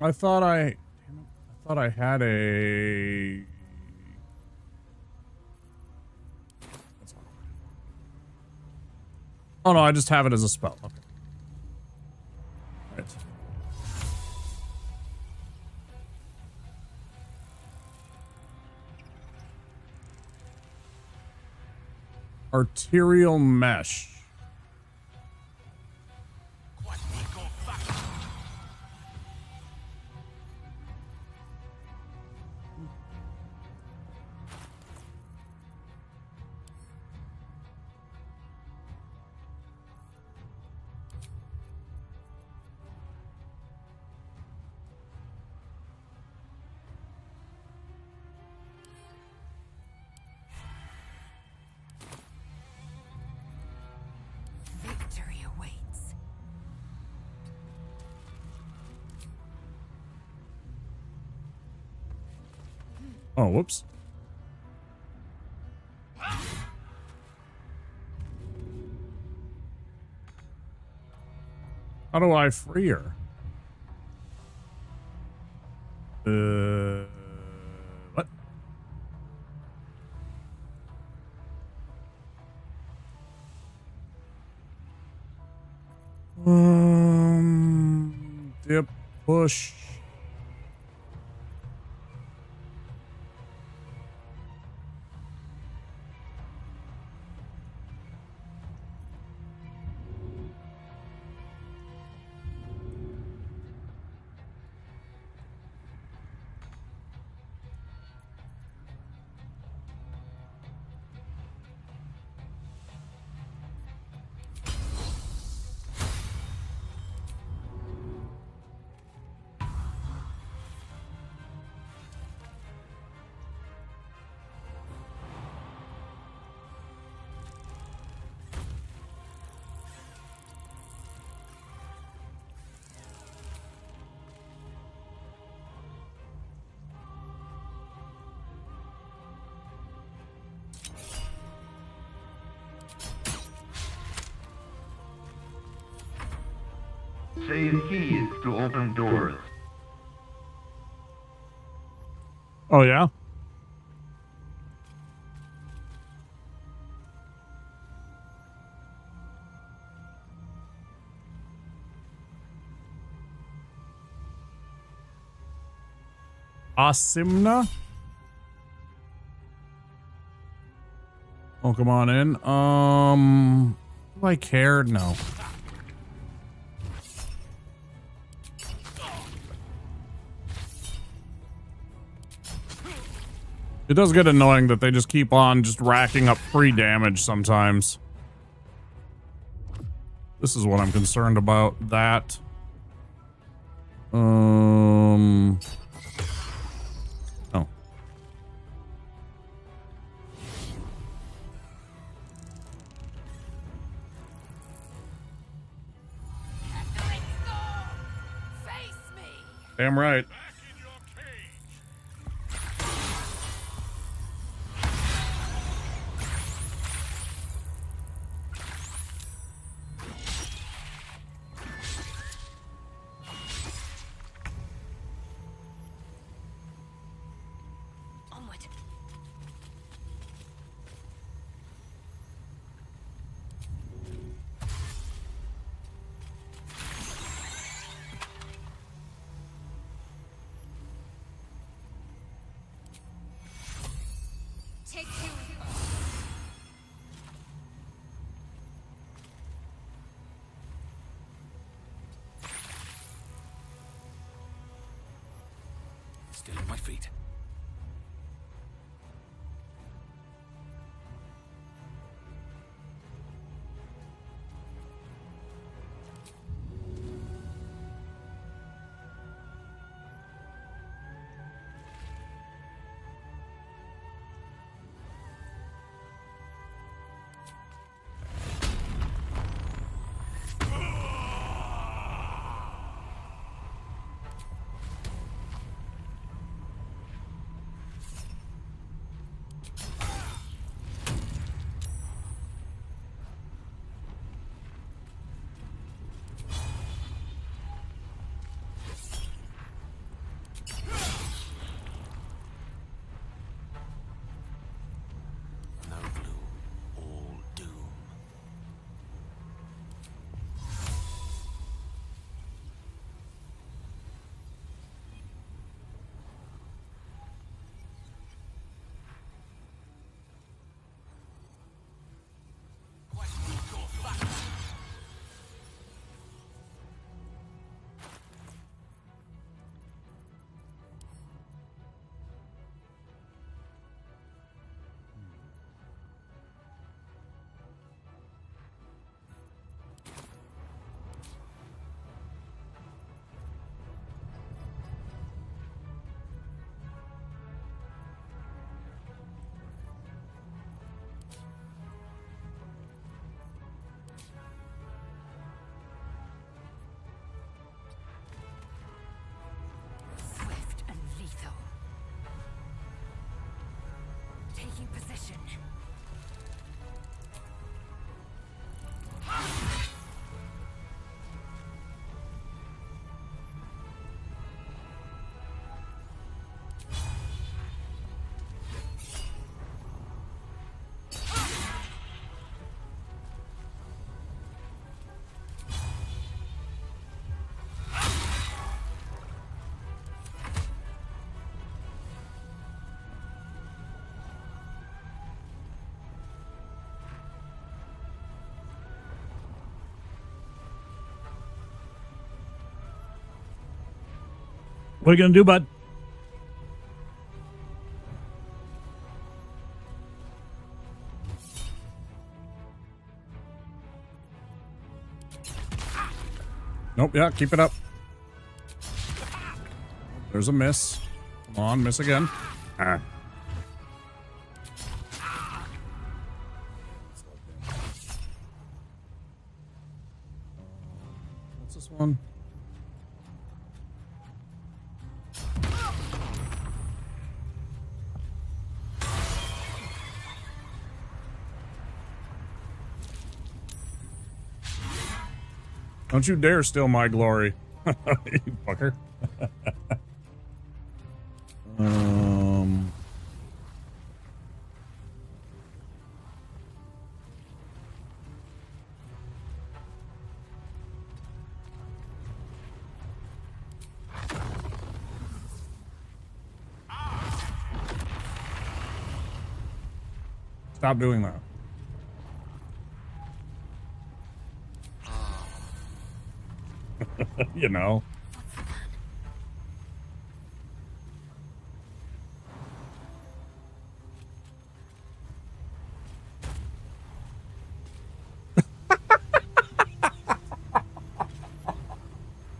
I thought I had a. Oh no, I just have it as a spell. Okay. Right. Arterial mesh. Victory awaits. Oh, whoops. How do I free her? What? Dip, push. Save keys to open doors. Oh, yeah? Asimna? Oh, come on in. Do I care? No. It does get annoying that they just keep on just racking up free damage sometimes. This is what I'm concerned about. That. Oh. Damn right. Onward. still on my feet. Swift and lethal. Taking position. What are you gonna do, bud? Nope, yeah, keep it up. There's a miss. Come on, miss again. Ah. What's this one? Don't you dare steal my glory, you fucker. Stop doing that. You know.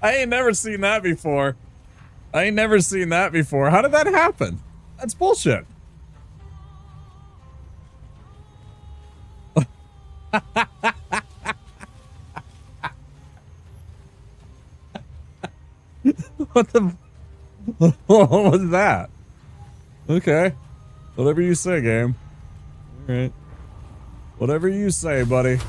I ain't never seen that before. I ain't never seen that before. How did that happen? That's bullshit. What the? What was that? Okay. Whatever you say, game. All right. Whatever you say, buddy.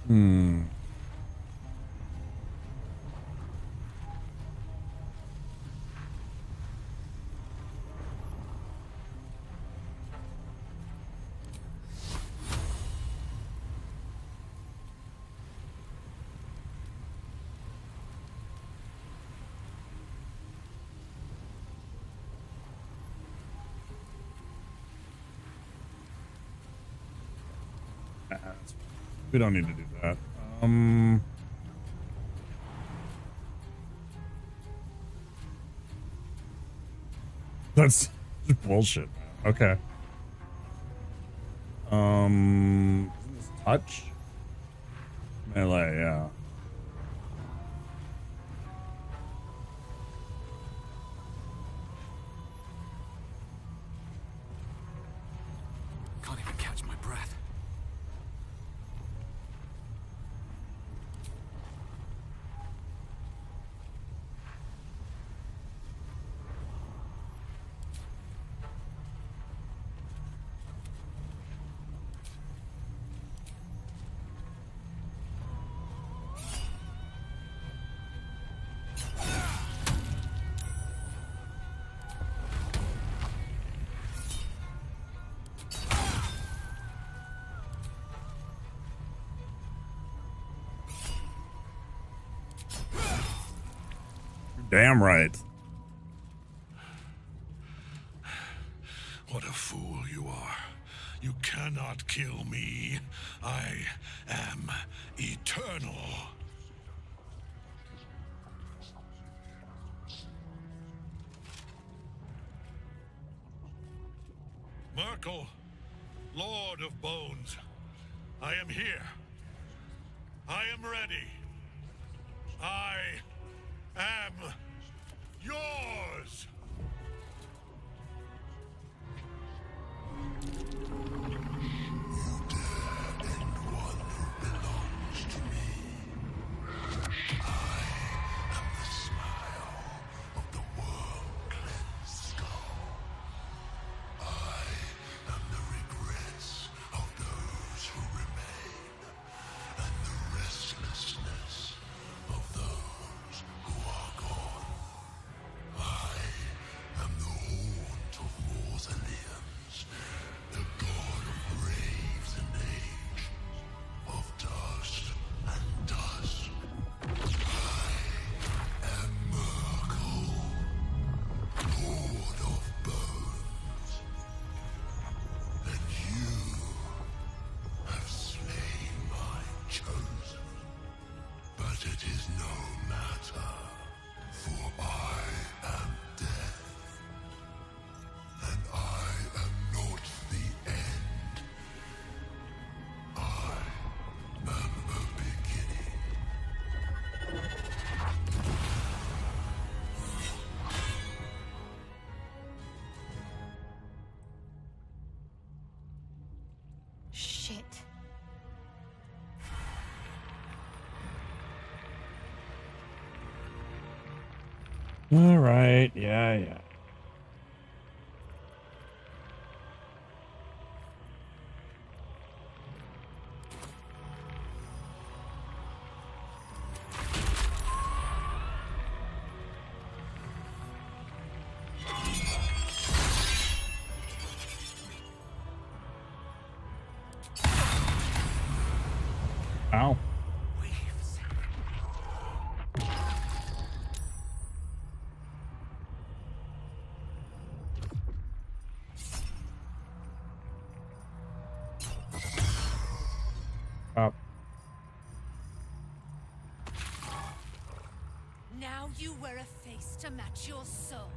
Hmm. We don't need to do that. That's just bullshit. Okay. Isn't this touch? Melee, yeah. Can't even catch my breath. Damn right. What a fool you are. You cannot kill me. I am eternal. Merkel, Lord of Bones, I am here. I am ready. I am yours. Shit. All right. Yeah. Ow. Up. Now you wear a face to match your soul.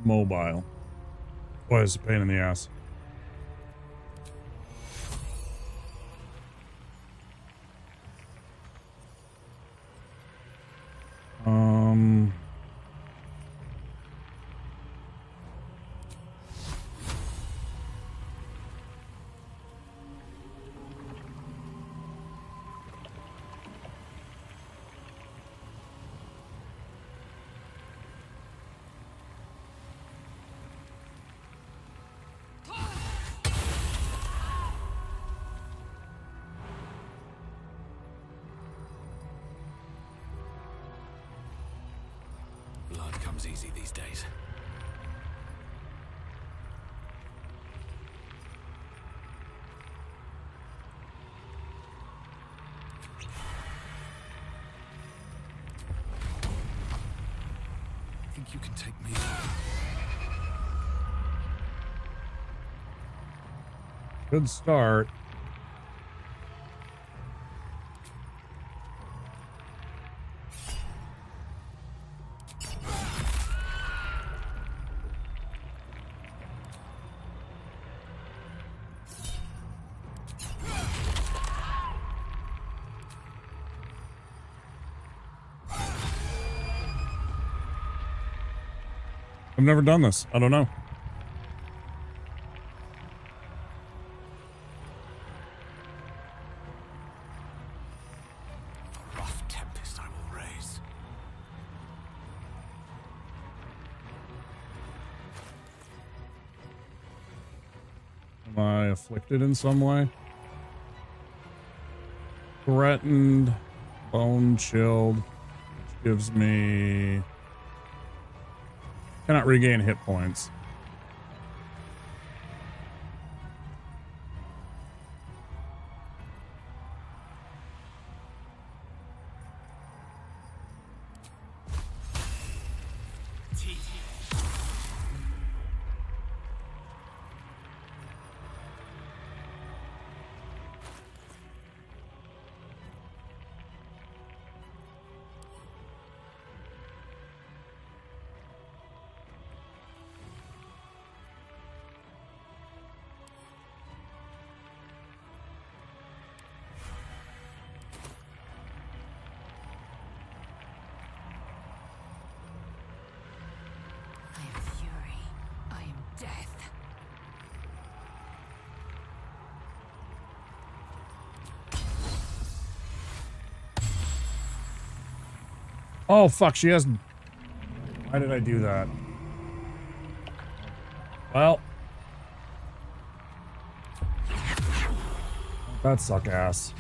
Mobile. Boy, it's a pain in the ass. Blood comes easy these days. you can take me. Good start. I've never done this. I don't know. Rough tempest I will raise. Am I afflicted in some way? Threatened, bone chilled, which gives me... Cannot regain hit points. Oh, fuck, she has... Why did I do that? Well. That suck ass.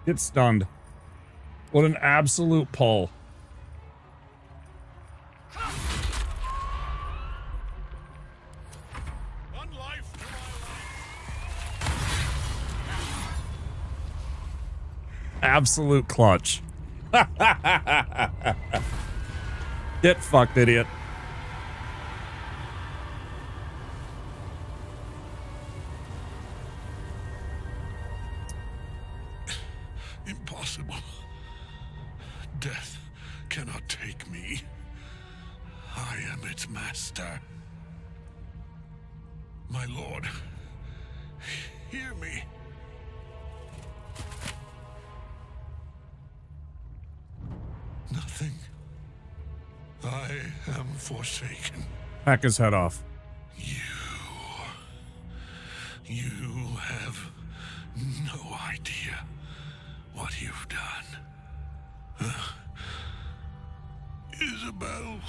Get stunned. What an absolute pull. Absolute clutch. Get fucked, idiot. Impossible. Death cannot take me. I am its master. My lord, hear me. Nothing. I am forsaken. Hack his head off. You have no idea what you've done. Isabel.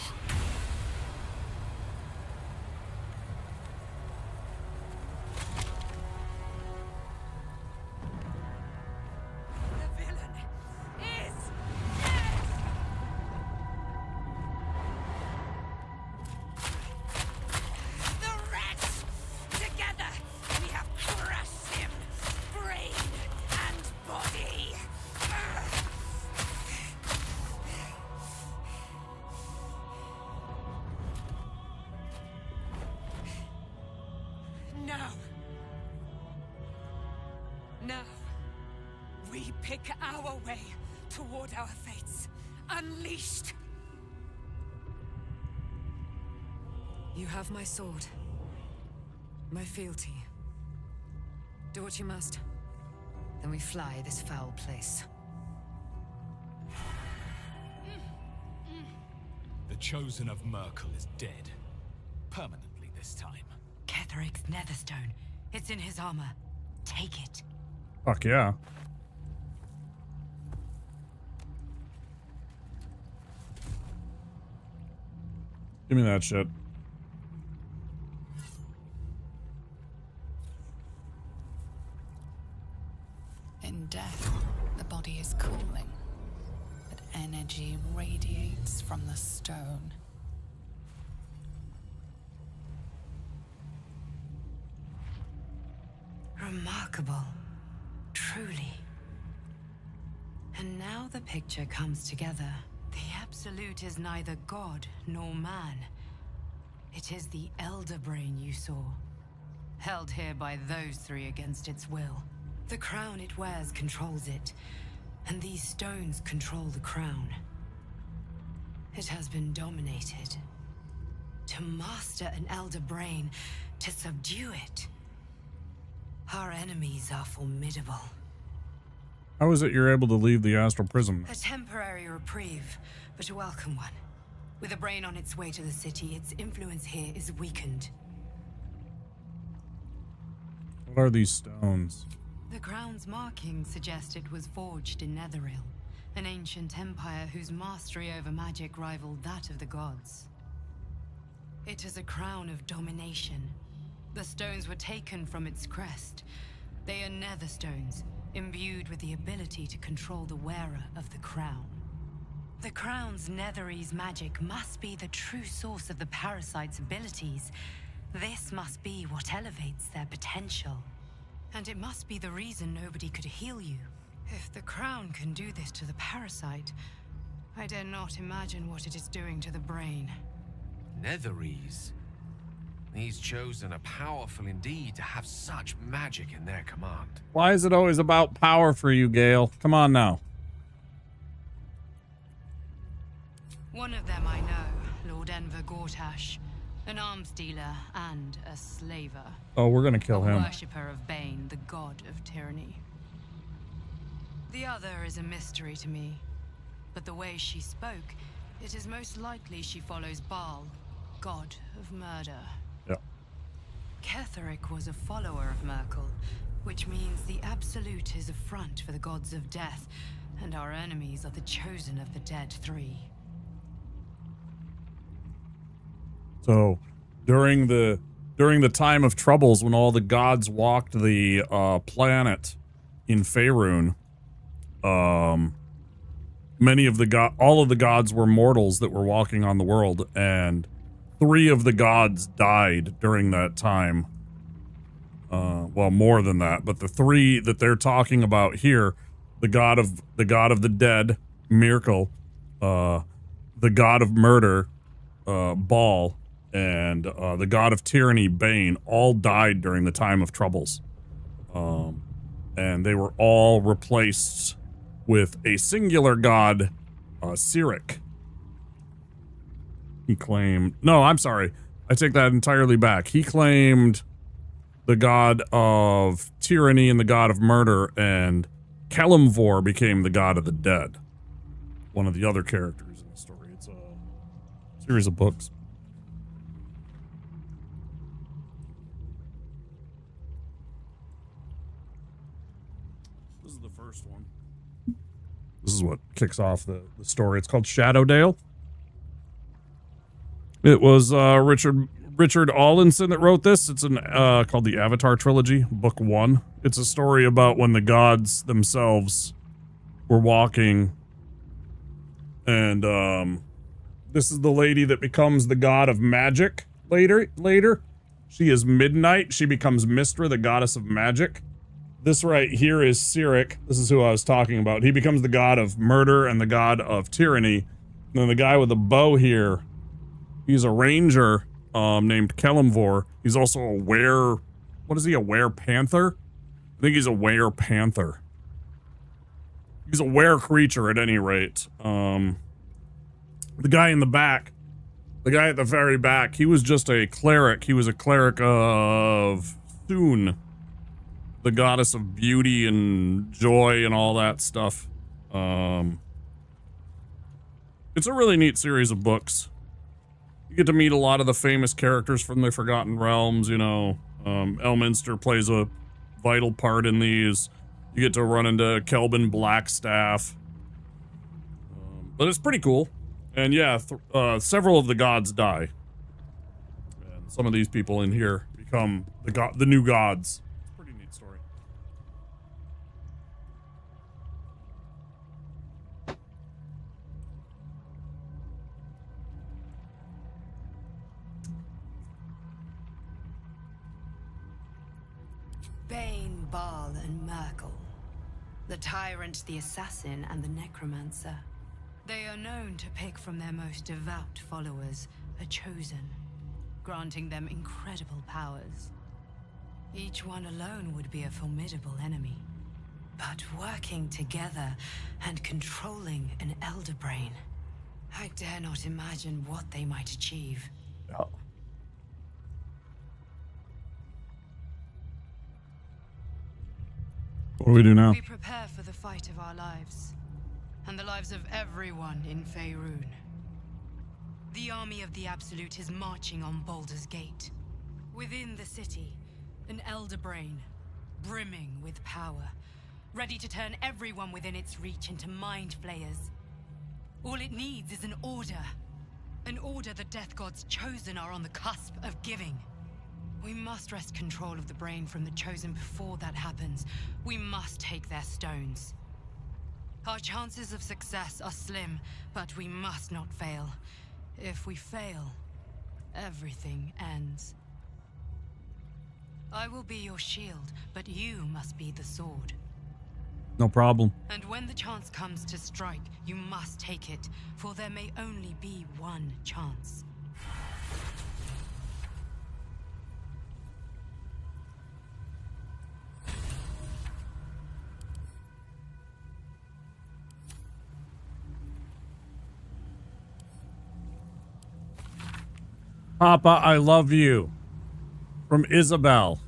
Now, we pick our way toward our fates, unleashed. You have my sword, my fealty. Do what you must. Then we fly this foul place. The Chosen of Merkel is dead. Permanently this time. Ketheric's netherstone. It's in his armor. Take it. Fuck yeah. Give me that shit. In death, the body is cooling, but energy radiates from the stone. Remarkable. Truly. And now the picture comes together. The Absolute is neither god nor man. It is the Elder Brain you saw, held here by those three against its will. The crown it wears controls it, and these stones control the crown. It has been dominated. To master an Elder Brain, to subdue it. Our enemies are formidable. How is it you're able to leave the astral prism? A temporary reprieve, but a welcome one. With a brain on its way to the city, its influence here is weakened. What are these stones? The crown's markings suggest it was forged in Netheril, an ancient empire whose mastery over magic rivaled that of the gods. It is a crown of domination. The stones were taken from its crest. They are nether stones, imbued with the ability to control the wearer of the crown. The crown's Netherese magic must be the true source of the parasite's abilities. This must be what elevates their potential. And it must be the reason nobody could heal you. If the crown can do this to the parasite, I dare not imagine what it is doing to the brain. Netherese. These chosen are powerful indeed to have such magic in their command. Why is it always about power for you, Gale? Come on now. One of them I know, Lord Enver Gortash, an arms dealer and a slaver. Oh, we're gonna kill him. A worshipper of Bane, the god of tyranny. The other is a mystery to me, but the way she spoke, it is most likely she follows Baal, god of murder. Yeah. Ketheric was a follower of Merkel, which means the Absolute is a front for the gods of death, and our enemies are the chosen of the dead three. So, during the time of troubles, when all the gods walked the planet in Faerun, all of the gods were mortals that were walking on the world, and 3 of the gods died during that time. Well, more than that, but the 3 that they're talking about here, the god of the dead, Myrkul, the god of murder, Baal, and the god of tyranny, Bane, all died during the time of troubles. And they were all replaced with a singular god, Cyric. He claimed... No, I'm sorry. I take that entirely back. He claimed the god of tyranny and the god of murder, and Kelemvor became the god of the dead. One of the other characters in the story. It's a series of books. This is the first one. This is what kicks off the story. It's called Shadowdale. It was Richard Allinson that wrote this. It's called the Avatar Trilogy, Book 1. It's a story about when the gods themselves were walking, and this is the lady that becomes the god of magic later. She is Midnight. She becomes Mystra, the goddess of magic. This right here is Cyric. This is who I was talking about. He becomes the god of murder and the god of tyranny. And then the guy with the bow here, he's a ranger named Kelemvor. He's also a what is he, a were-panther? I think he's a were-panther. He's a were-creature at any rate. The guy in the back, the guy at the very back, he was just a cleric. He was a cleric of Thun, the goddess of beauty and joy and all that stuff. It's a really neat series of books. You get to meet a lot of the famous characters from the Forgotten Realms, you know. Elminster plays a vital part in these. You get to run into Kelvin Blackstaff. But it's pretty cool. And yeah, several of the gods die. And some of these people in here become the new gods. It's a pretty neat story. Bane, Baal, and Myrkul. The tyrant, the assassin, and the necromancer. They are known to pick from their most devout followers a chosen, granting them incredible powers. Each one alone would be a formidable enemy. But working together and controlling an elder brain, I dare not imagine what they might achieve. Oh. What do we do now? We prepare for the fight of our lives, and the lives of everyone in Faerun. The army of the Absolute is marching on Baldur's Gate. Within the city, an elder brain, brimming with power, ready to turn everyone within its reach into mind flayers. All it needs is an order. An order the Death God's chosen are on the cusp of giving. We must wrest control of the brain from the chosen before that happens. We must take their stones. Our chances of success are slim, but we must not fail. If we fail, everything ends. I will be your shield, but you must be the sword. No problem. And when the chance comes to strike, you must take it, for there may only be one chance. Papa, I love you. From Isabel.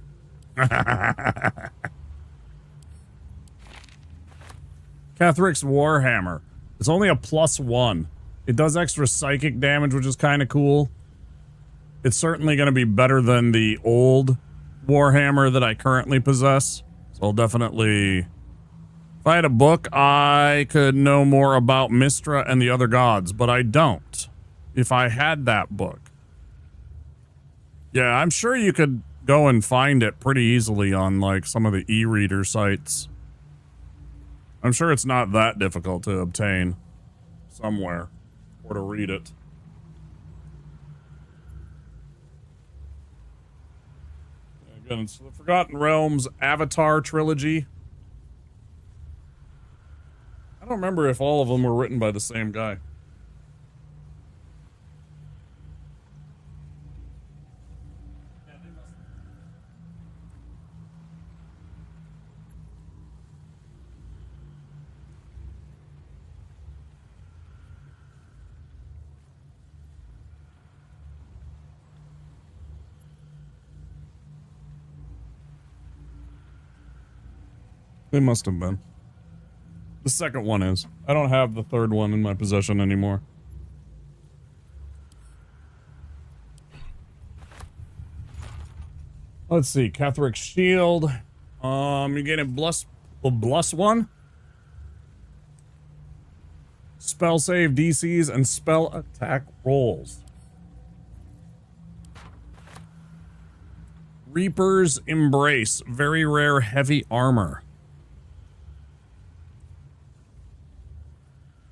Catheric's Warhammer. It's only a +1. It does extra psychic damage, which is kind of cool. It's certainly going to be better than the old Warhammer that I currently possess. So I'll definitely... If I had a book, I could know more about Mystra and the other gods, but I don't. If I had that book. Yeah, I'm sure you could go and find it pretty easily on, like, some of the e-reader sites. I'm sure it's not that difficult to obtain somewhere or to read it. Again, it's the Forgotten Realms Avatar trilogy. I don't remember if all of them were written by the same guy. They must have been. The second one is. I don't have the third one in my possession anymore. Let's see. Catheric's Shield. You're getting plus 1. Spell save DCs and spell attack rolls. Reaper's Embrace. Very rare heavy armor.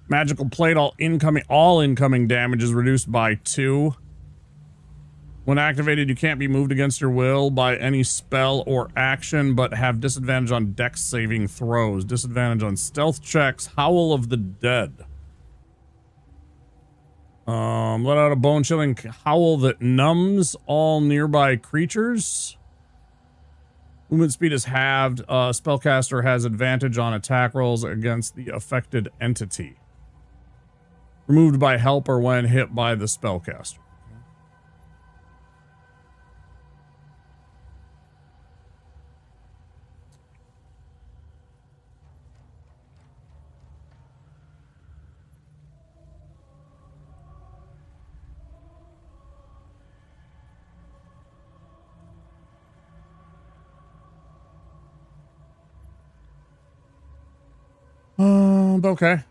Magical plate, all incoming damage is reduced by 2. When activated, you can't be moved against your will by any spell or action, but have disadvantage on dex saving throws, disadvantage on stealth checks. Howl of the Dead. Let out a bone-chilling howl that numbs all nearby creatures. Movement speed is halved. Spellcaster has advantage on attack rolls against the affected entity. Removed by help or when hit by the spellcaster. Okay.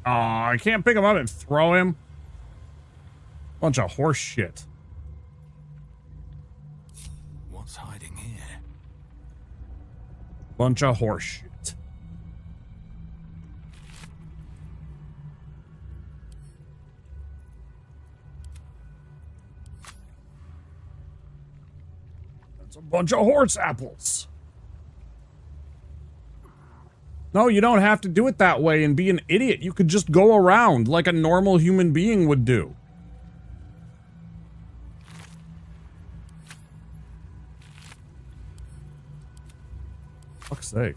Oh, I can't pick him up and throw him. Bunch of horse shit. What's hiding here? Bunch of horseshit. That's a bunch of horse apples. No, you don't have to do it that way and be an idiot. You could just go around like a normal human being would do. Fuck's sake.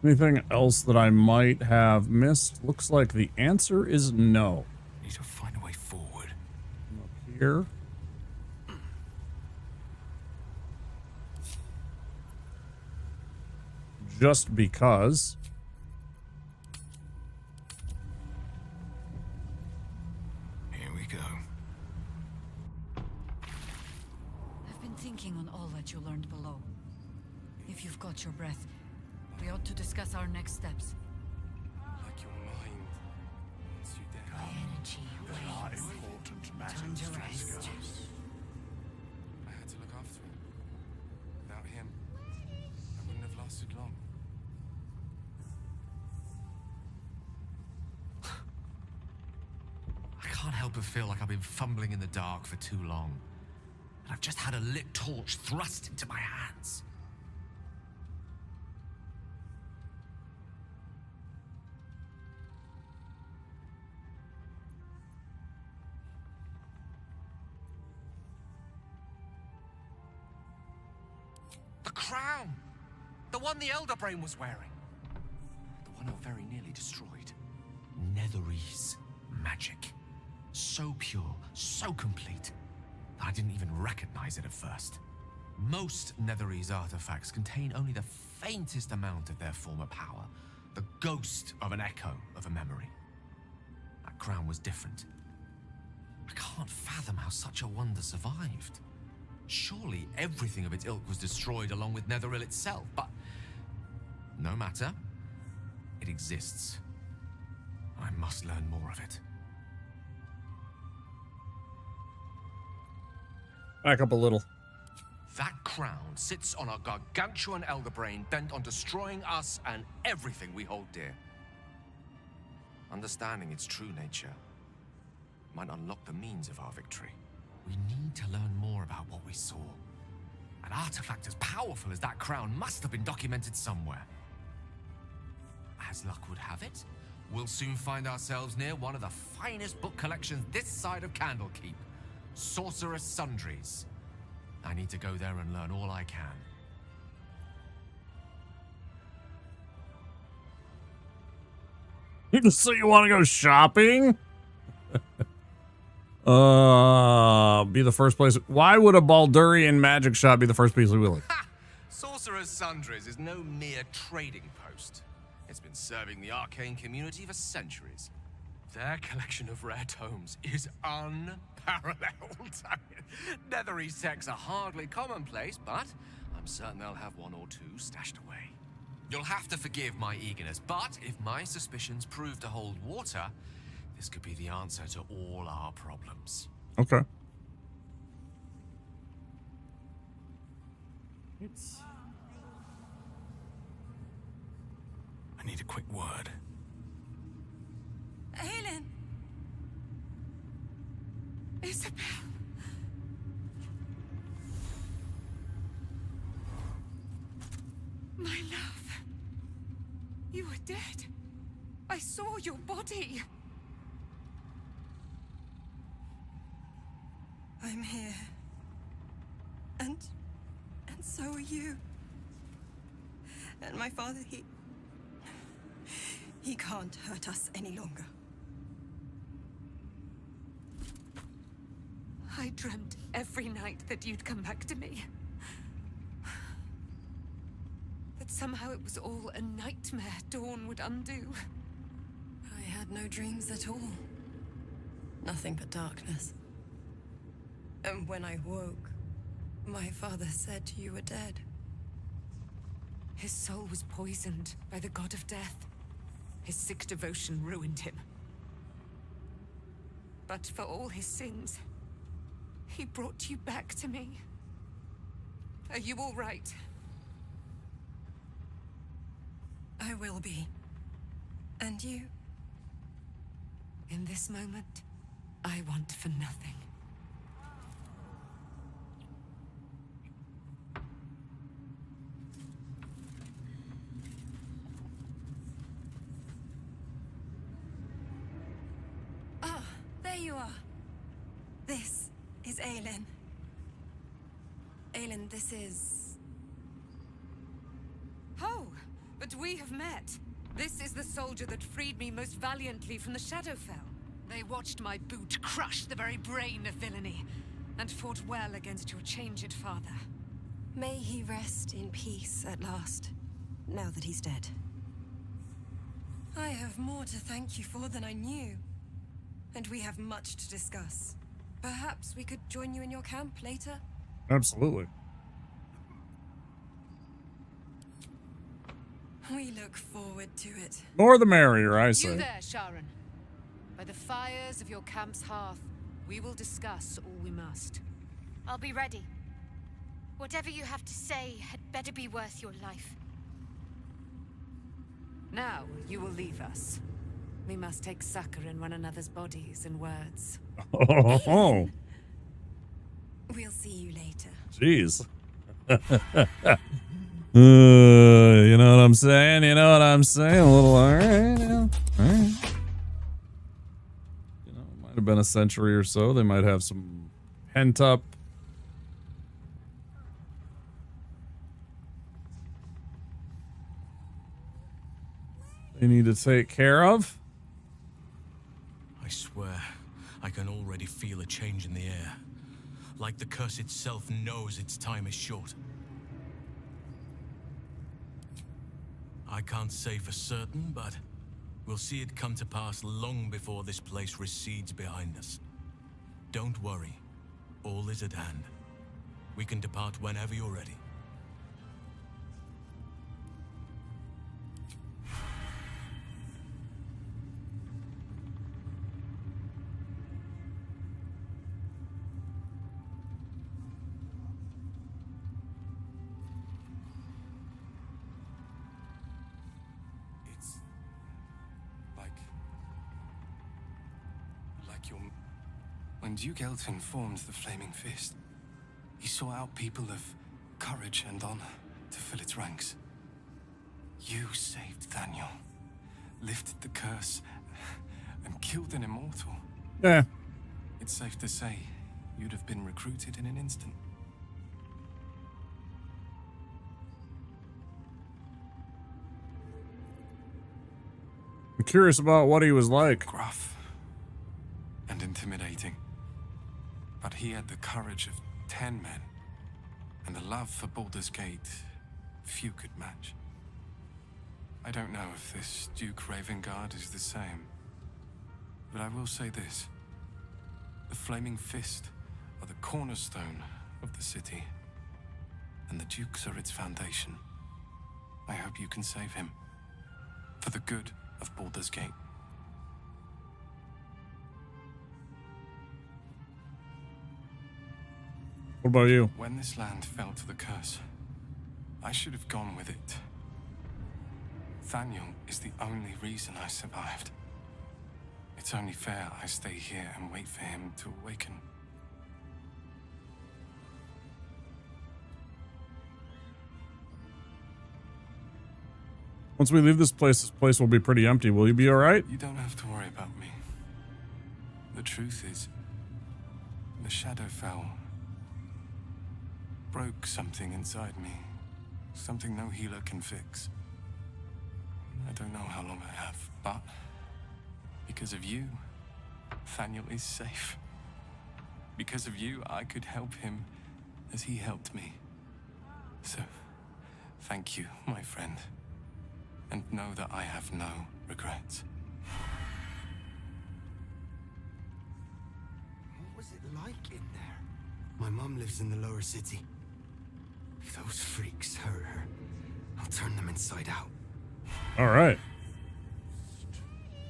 Anything else that I might have missed? Looks like the answer is no. Need to find a way forward. Up here. Just because. Here we go. I've been thinking on all that you learned below. If you've got your breath, we ought to discuss our next steps. Like your mind. Once you dare. The energy wanes. Time to rest. I had to look after him. Without him, I wouldn't have lasted long. I can't help but feel like I've been fumbling in the dark for too long. And I've just had a lit torch thrust into my hands. The crown! The one the Elder Brain was wearing. The one I very nearly destroyed. Netherese magic. So pure, so complete, that I didn't even recognize it at first. Most Netherese artifacts contain only the faintest amount of their former power. The ghost of an echo of a memory. That crown was different. I can't fathom how such a wonder survived. Surely everything of its ilk was destroyed along with Netheril itself, but no matter. It exists. I must learn more of it. Back up a little. That crown sits on a gargantuan elder brain bent on destroying us and everything we hold dear. Understanding its true nature might unlock the means of our victory. We need to learn more about what we saw. An artifact as powerful as that crown must have been documented somewhere. As luck would have it, we'll soon find ourselves near one of the finest book collections this side of Candlekeep. Sorcerous Sundries. I need to go there and learn all I can. So you want to go shopping? Be the first place. Why would a Baldurian magic shop be the first place we will? Sorcerer's Sundries is no mere trading post. It's been serving the arcane community for centuries. Their collection of rare tomes is unparalleled. I mean, Netherese texts are hardly commonplace, but I'm certain they'll have one or two stashed away. You'll have to forgive my eagerness, but if my suspicions prove to hold water, this could be the answer to all our problems. Okay. I need a quick word. Aelin! Isabel! My love. You were dead. I saw your body. I'm here. And so are you. And my father, he can't hurt us any longer. I dreamt every night that you'd come back to me. That somehow it was all a nightmare Dawn would undo. I had no dreams at all. Nothing but darkness. And when I woke, my father said you were dead. His soul was poisoned by the god of death. His sick devotion ruined him. But for all his sins, he brought you back to me. Are you all right? I will be. And you? In this moment, I want for nothing. Ah, there you are. This is Aelin. Aelin, this is... Oh, but we have met. This is the soldier that freed me most valiantly from the Shadowfell. They watched my boot crush the very brain of villainy, and fought well against your changed father. May he rest in peace at last, now that he's dead. I have more to thank you for than I knew, and we have much to discuss. Perhaps we could join you in your camp later? Absolutely. We look forward to it. More the merrier, I say. You there, Sharon. By the fires of your camp's hearth, we will discuss all we must. I'll be ready. Whatever you have to say had better be worth your life. Now, you will leave us. We must take succor in one another's bodies and words. Oh. We'll see you later. Jeez. You know what I'm saying? You know what I'm saying? A little, all right. You know, it might have been a century or so. They might have some pent up. They need to take care of. I swear, I can already feel a change in the air. Like the curse itself knows its time is short. I can't say for certain, but we'll see it come to pass long before this place recedes behind us. Don't worry. All is at hand. We can depart whenever you're ready. When Duke Elton formed the Flaming Fist, he sought out people of courage and honor to fill its ranks. You saved Daniel, lifted the curse, and killed an immortal. Yeah. It's safe to say you'd have been recruited in an instant. I'm curious about what he was like. Gruff and intimidating. But he had the courage of 10 men, and the love for Baldur's Gate few could match. I don't know if this Duke Ravengard is the same, but I will say this. The Flaming Fist are the cornerstone of the city, and the Dukes are its foundation. I hope you can save him, for the good of Baldur's Gate. What about you? When this land fell to the curse, I should have gone with it. Daniel is the only reason I survived. It's only fair I stay here and wait for him to awaken. Once we leave this place will be pretty empty. Will you be all right? You don't have to worry about me. The truth is, the Shadowfell broke something inside me. Something no healer can fix. I don't know how long I have, but because of you, Daniel is safe. Because of you, I could help him as he helped me. So, thank you, my friend. And know that I have no regrets. What was it like in there? My mum lives in the lower city. If those freaks hurt her, I'll turn them inside out. All right.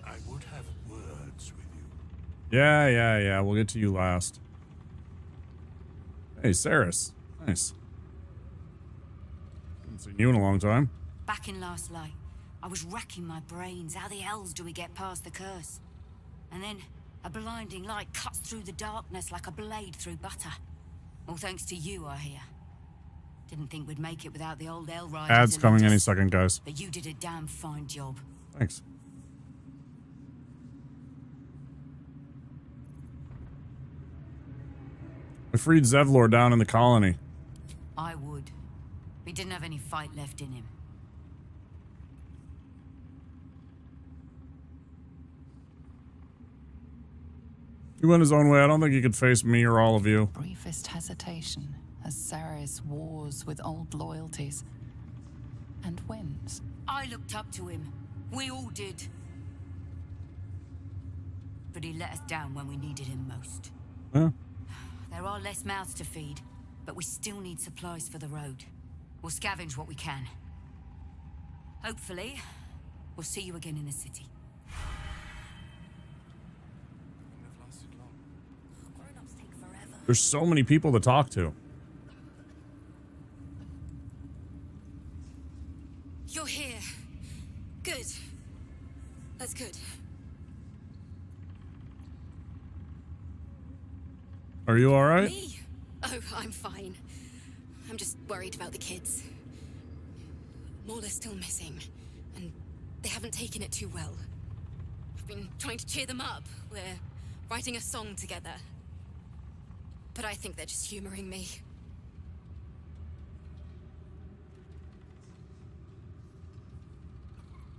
I would have words with you. Yeah. We'll get to you last. Hey, Saris. Nice. Haven't seen you in a long time. Back in last light, I was racking my brains. How the hells do we get past the curse? And then a blinding light cuts through the darkness like a blade through butter. All thanks to you, I hear. Didn't think we'd make it without the old El Riders. Ads coming any second, guys. But you did a damn fine job. Thanks. I freed Zevlor down in the colony. I would. He didn't have any fight left in him. He went his own way. I don't think he could face me or all of you. Briefest hesitation as Saris wars with old loyalties and wins. I looked up to him. We all did. But he let us down when we needed him most. Yeah. There are less mouths to feed, but we still need supplies for the road. We'll scavenge what we can. Hopefully, we'll see you again in the city. There's so many people to talk to. You're here. Good. That's good. Are you all right? Me? Oh, I'm fine. I'm just worried about the kids. Morla's still missing, and they haven't taken it too well. I've been trying to cheer them up. We're writing a song together. But I think they're just humoring me.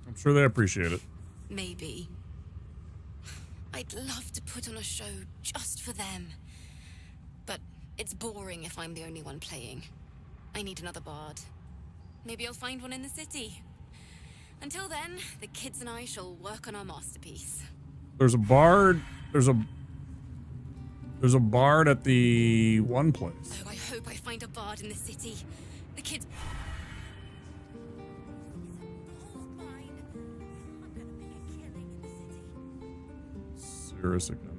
I'm sure they appreciate it. Maybe. I'd love to put on a show just for them. But it's boring if I'm the only one playing. I need another bard. Maybe I'll find one in the city. Until then, the kids and I shall work on our masterpiece. There's a bard. There's a bard at the one place. Oh, I hope I find a bard in the city. The kids... Saris again.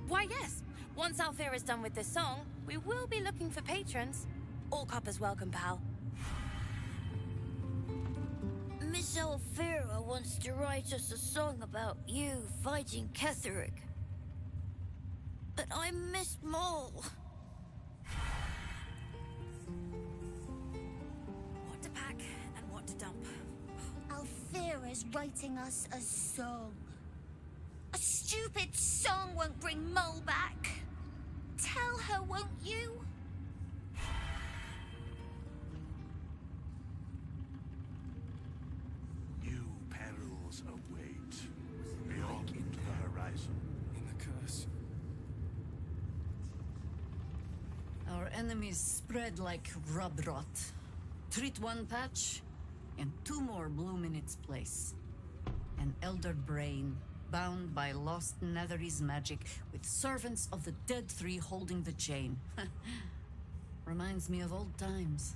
Why, yes. Once Alfira's done with this song, we will be looking for patrons. All coppers welcome, pal. Miss Alfira wants to write us a song about you fighting Ketheric. But I missed Maul. What to pack and what to dump. Alfira's writing us a song. A stupid song won't bring Mole back. Tell her, won't you? New perils await beyond into the horizon. In the curse. Our enemies spread like rub rot. Treat one patch, and two more bloom in its place. An elder brain, bound by lost Netherese magic, with servants of the Dead Three holding the chain. Reminds me of old times.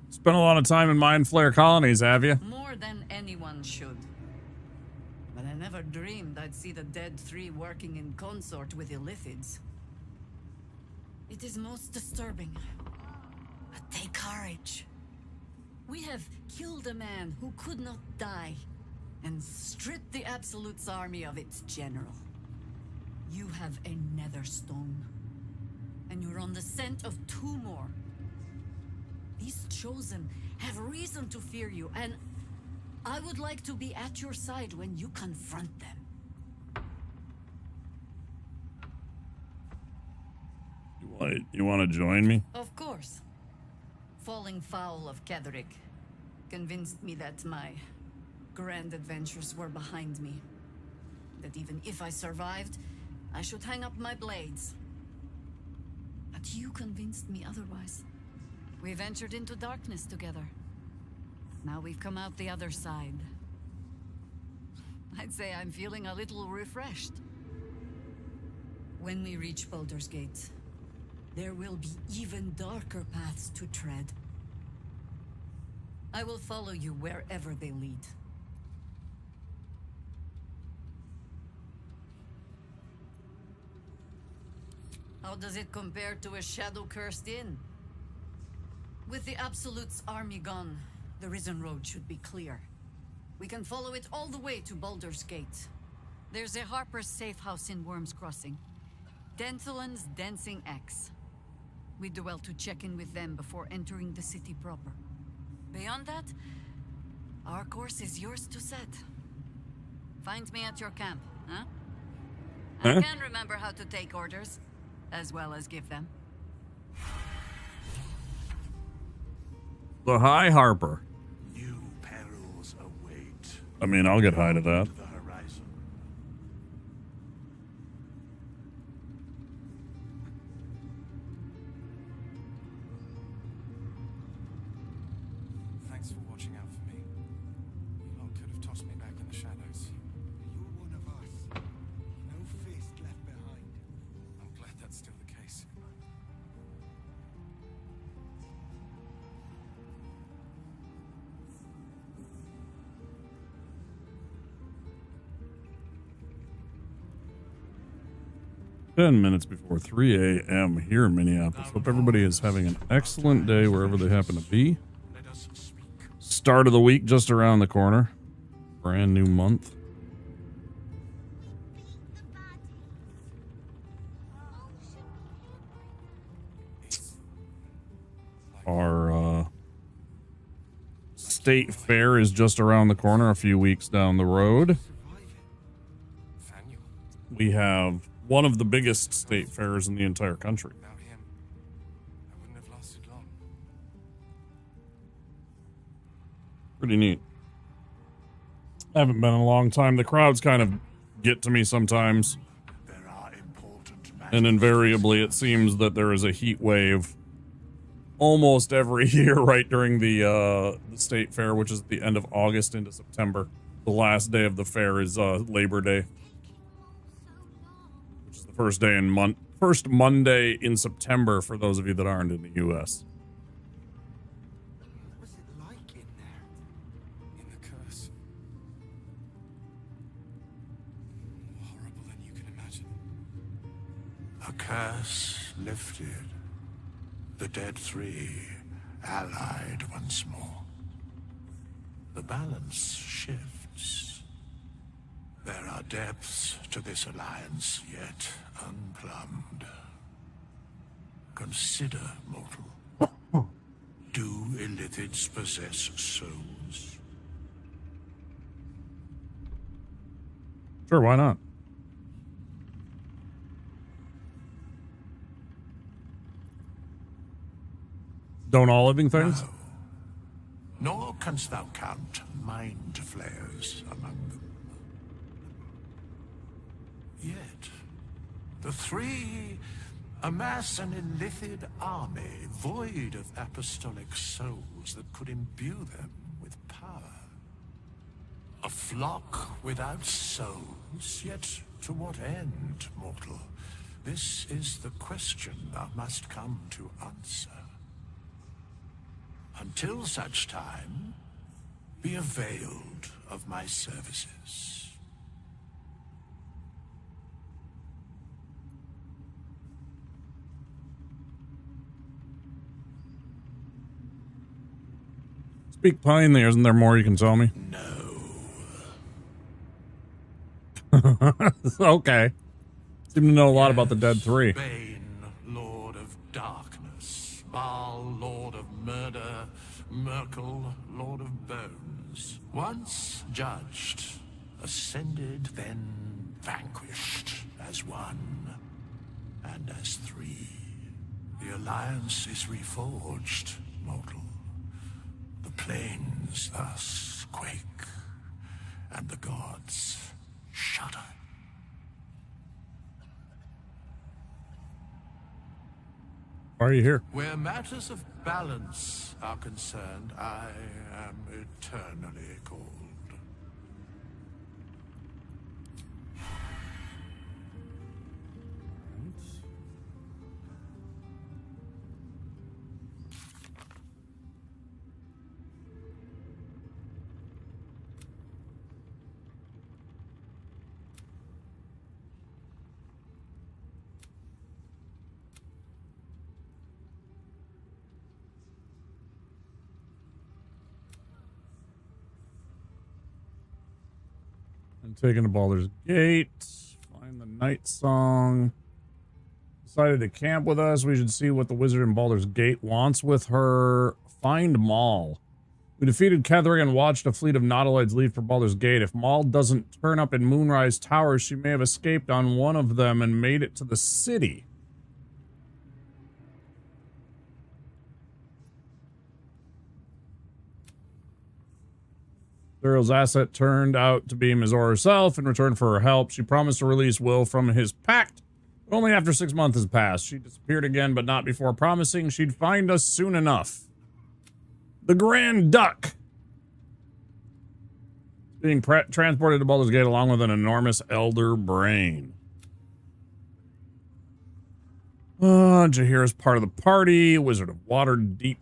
Spent a lot of time in Mind Flare colonies, have you? More than anyone should. But I never dreamed I'd see the Dead Three working in consort with Illithids. It is most disturbing. But take courage. We have killed a man who could not die, and stripped the Absolute's army of its general. You have a nether stone, and you're on the scent of two more. These Chosen have reason to fear you, and I would like to be at your side when you confront them. You want to join me? Of course. Falling foul of Ketheric convinced me that my grand adventures were behind me. That even if I survived, I should hang up my blades. But you convinced me otherwise. We ventured into darkness together. Now we've come out the other side. I'd say I'm feeling a little refreshed. When we reach Baldur's Gate, there will be even darker paths to tread. I will follow you wherever they lead. How does it compare to a shadow-cursed inn? With the Absolute's army gone, the Risen Road should be clear. We can follow it all the way to Baldur's Gate. There's a Harper's safe house in Worm's Crossing. Denthalen's Dancing X. We do well to check in with them before entering the city proper. Beyond that, our course is yours to set. Find me at your camp, huh? I can remember how to take orders, as well as give them. The High Harper. New perils await. I mean, I'll get high to that. The horizon. Thanks for watching out for me. You lot could have tossed me back in the shadows. You're one of us. No fist left behind. I'm glad that's still the case. 10 minutes before 3 a.m. here in Minneapolis. Hope everybody is having an excellent day wherever they happen to be. Start of the week just around the corner. Brand new month. Our state fair is just around the corner, a few weeks down the road. We have one of the biggest state fairs in the entire country. Without him, I wouldn't have lasted long. Pretty neat. Haven't been in a long time. The crowds kind of get to me sometimes. And invariably, it seems that there is a heat wave almost every year right during the state fair, which is at the end of August into September. The last day of the fair is Labor Day. First Monday in September for those of you that aren't in the U.S. What was it like in there? In the curse. More horrible than you can imagine. A curse lifted. The dead three allied once more. The balance shifts. There are depths to this alliance yet unplumbed. Consider, mortal. Do Illithids possess souls? Sure, why not? Don't all living things? No. Nor canst thou count mind flayers among them. Yet, the three amass an Illithid army void of apostolic souls that could imbue them with power. A flock without souls, yet to what end, mortal? This is the question thou must come to answer. Until such time, be availed of my services. Speak plain there, isn't there more you can tell me? No. Okay. Seem to know a lot about the Dead Three. Bane, Lord of Darkness. Baal, Lord of Murder. Merkel, Lord of Bones. Once judged, ascended, then vanquished as one and as three. The alliance is reforged, mortal. The plains thus quake, and the gods shudder. Why are you here? Where matters of balance are concerned, I am eternally cold. I'm taking to Baldur's Gate. Find the night song. Decided to camp with us. We should see what the wizard in Baldur's Gate wants with her. Find Maul. We defeated Ketheric and watched a fleet of Nautiloids leave for Baldur's Gate. If Maul doesn't turn up in Moonrise Towers, she may have escaped on one of them and made it to the city. Cyril's asset turned out to be Mizora herself. In return for her help, she promised to release Will from his pact, but only after 6 months has passed. She disappeared again, but not before promising she'd find us soon enough. The Grand Duck, being transported to Baldur's Gate along with an enormous elder brain. Jahira's part of the party. Wizard of Waterdeep.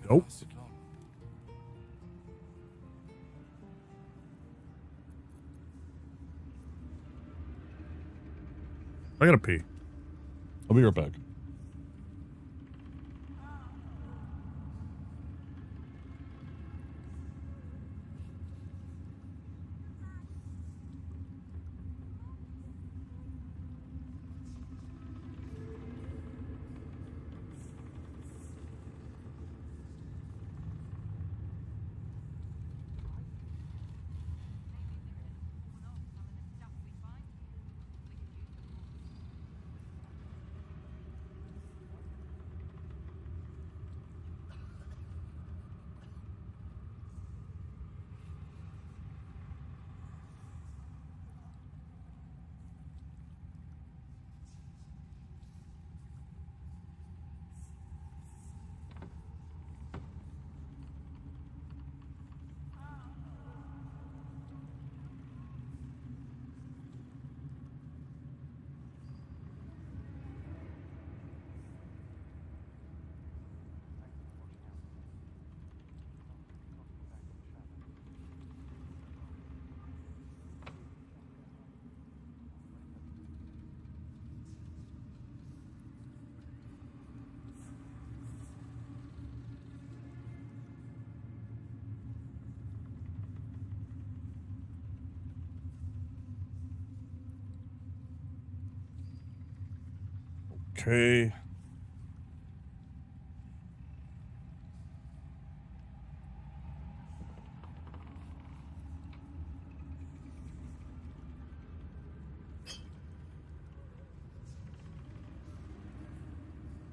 Nope. I gotta pee. I'll be right back. Okay.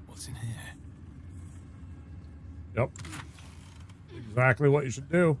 What's in here? Yep. Exactly what you should do.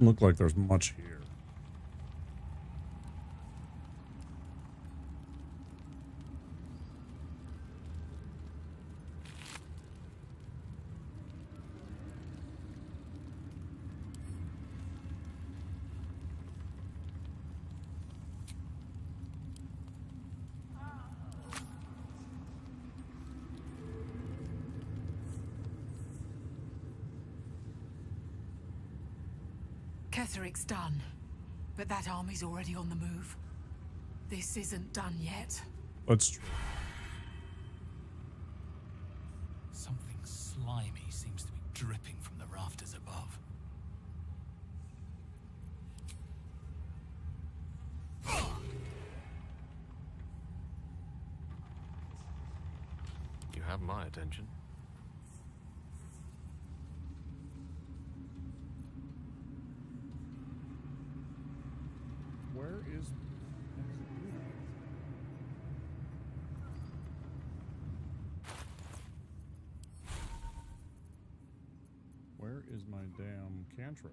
Look like there's much here. Ketheric's done, but that army's already on the move. This isn't done yet. That's true. Something slimy seems to be dripping from the rafters above. You have my attention. Where is... Where is my damn cantrip?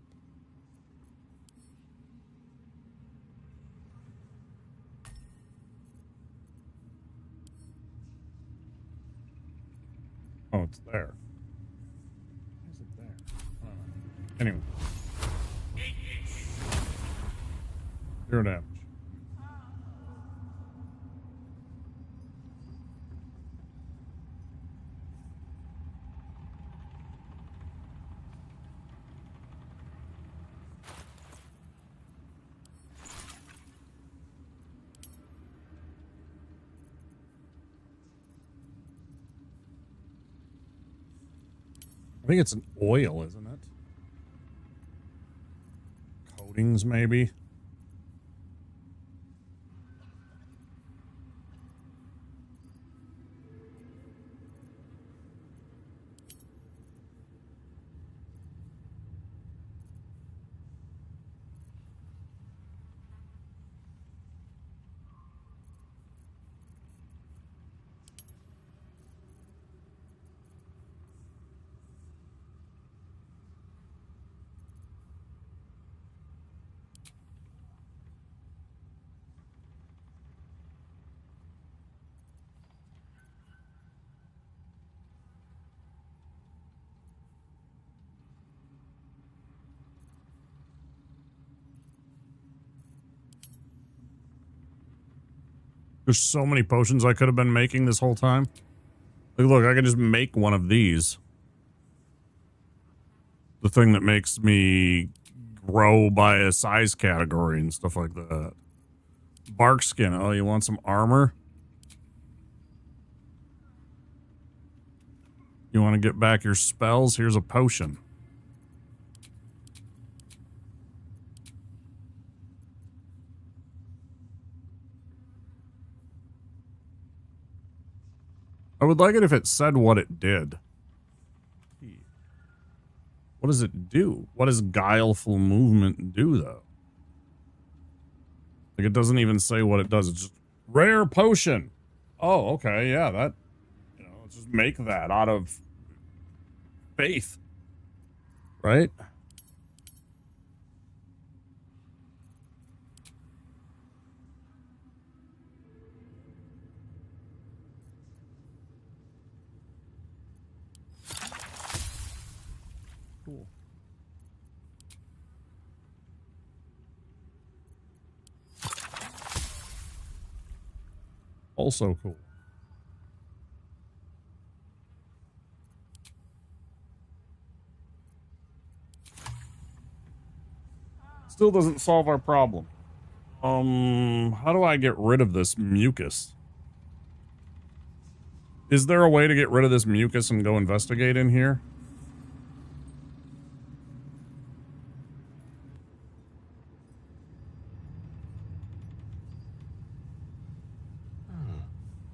Oh, it's there. Why is it there? Anyway. 0 damage. I think it's an oil, isn't it? Coatings, maybe? There's so many potions I could have been making this whole time. Like, look, I can just make one of these. The thing that makes me grow by a size category and stuff like that. Bark skin. Oh, you want some armor? You want to get back your spells? Here's a potion. I would like it if it said what it did. What does it do? What does guileful movement do, though? Like, it doesn't even say what it does. It's just rare potion. Oh, okay. Yeah, that, you know, let's just make that out of faith. Right? Cool. Also cool. Still doesn't solve our problem. How do I get rid of this mucus? Is there a way to get rid of this mucus and go investigate in here?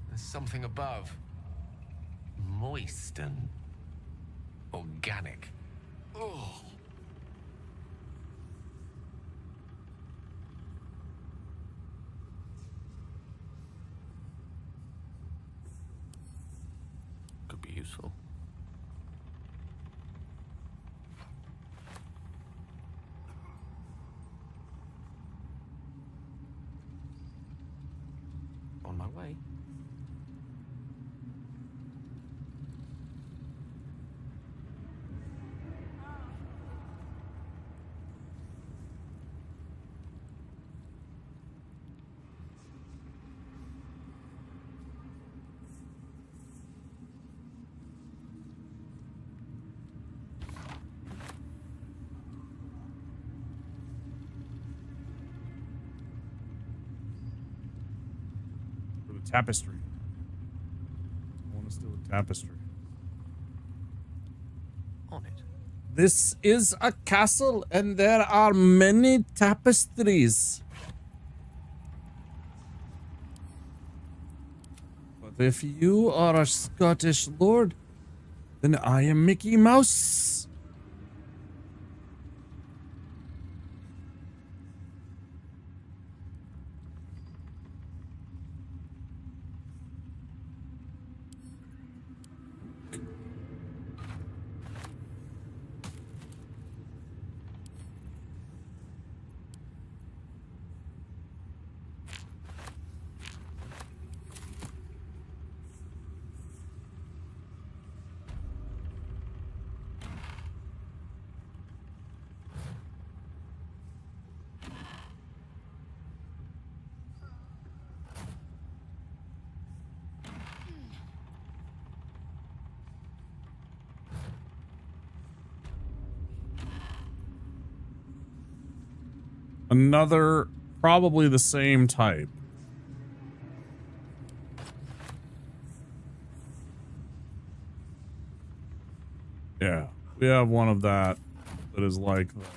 There's something above. Moist and organic. Oh. Could be useful. tapestry. I want to steal a tapestry. On it. This is a castle, and there are many tapestries. But if you are a Scottish lord, then I am Mickey Mouse. Another, probably the same type. Yeah, we have one of that is like that.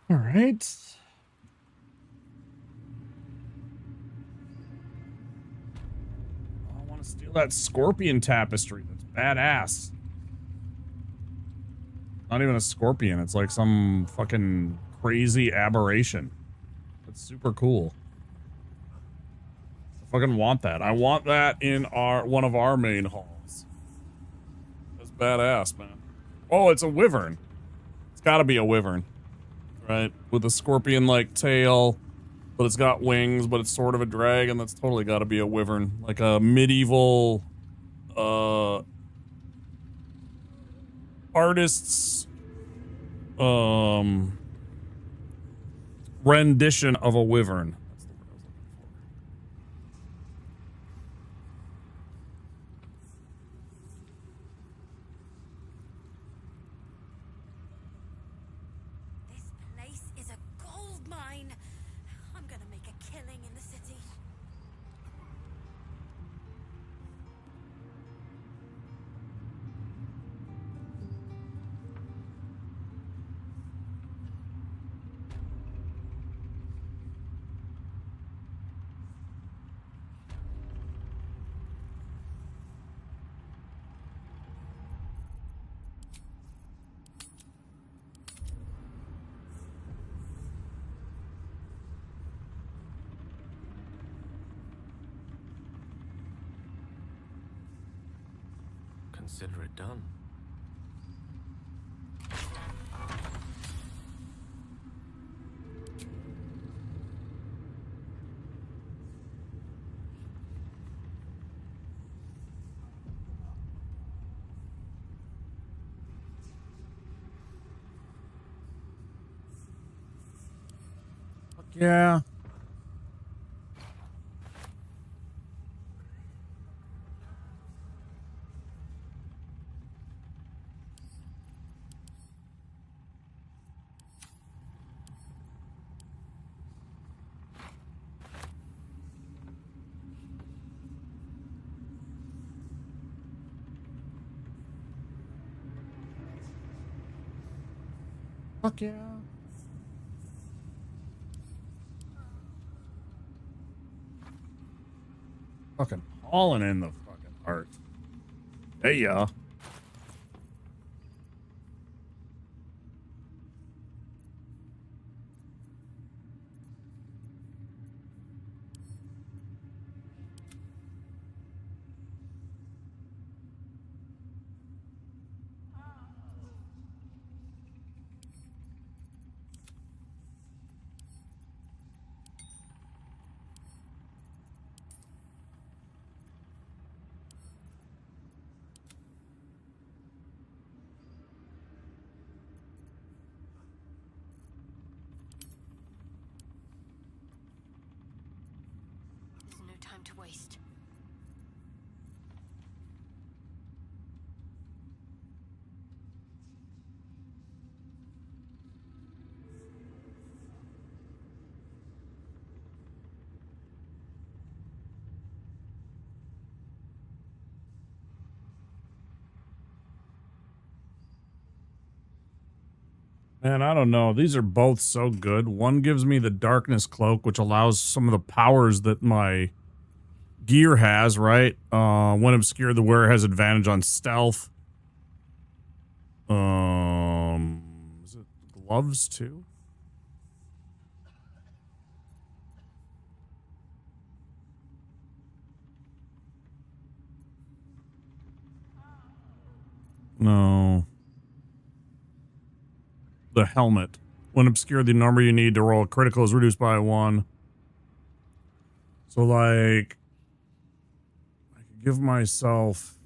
All right. I want to steal that scorpion tapestry. That's badass. Not even a scorpion. It's like some fucking crazy aberration. That's super cool. I fucking want that. I want that in one of our main halls. That's badass, man. Oh, it's a wyvern. It's got to be a wyvern. Right, with a scorpion-like tail, but it's got wings, but it's sort of a dragon. That's totally got to be a wyvern, like a medieval artist's rendition of a wyvern. That's the word I was looking Is a gold mine. I'm gonna make a killing in the city. Consider it done. Yeah. Fuck yeah. Fucking hauling in the fucking heart. Hey, ya. Man, I don't know. These are both so good. One gives me the darkness cloak, which allows some of the powers that my gear has, right? When obscured, the wearer has advantage on stealth. Is it gloves too? No. The helmet. When obscured, the number you need to roll critical is reduced by 1. So, like, I could give myself,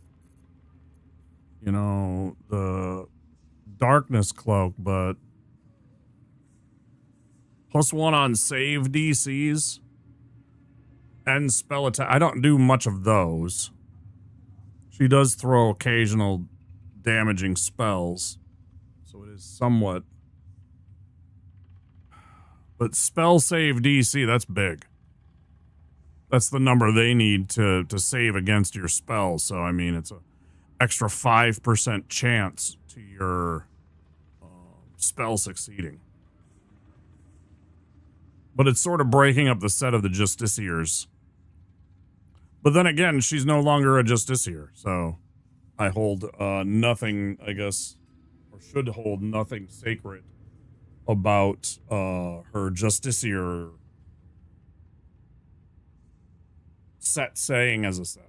you know, the darkness cloak, but +1 on save DCs and spell attack. I don't do much of those. She does throw occasional damaging spells, so it is somewhat. But spell save DC, that's big. That's the number they need to save against your spell. So, I mean, it's an extra 5% chance to your spell succeeding. But it's sort of breaking up the set of the Justiciars. But then again, she's no longer a Justiciar, so I hold nothing, I guess, or should hold nothing sacred about her Justiciar set saying as a set.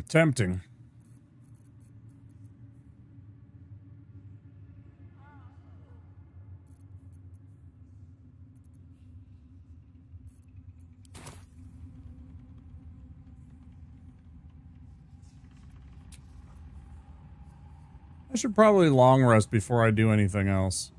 Tempting. I should probably long rest before I do anything else.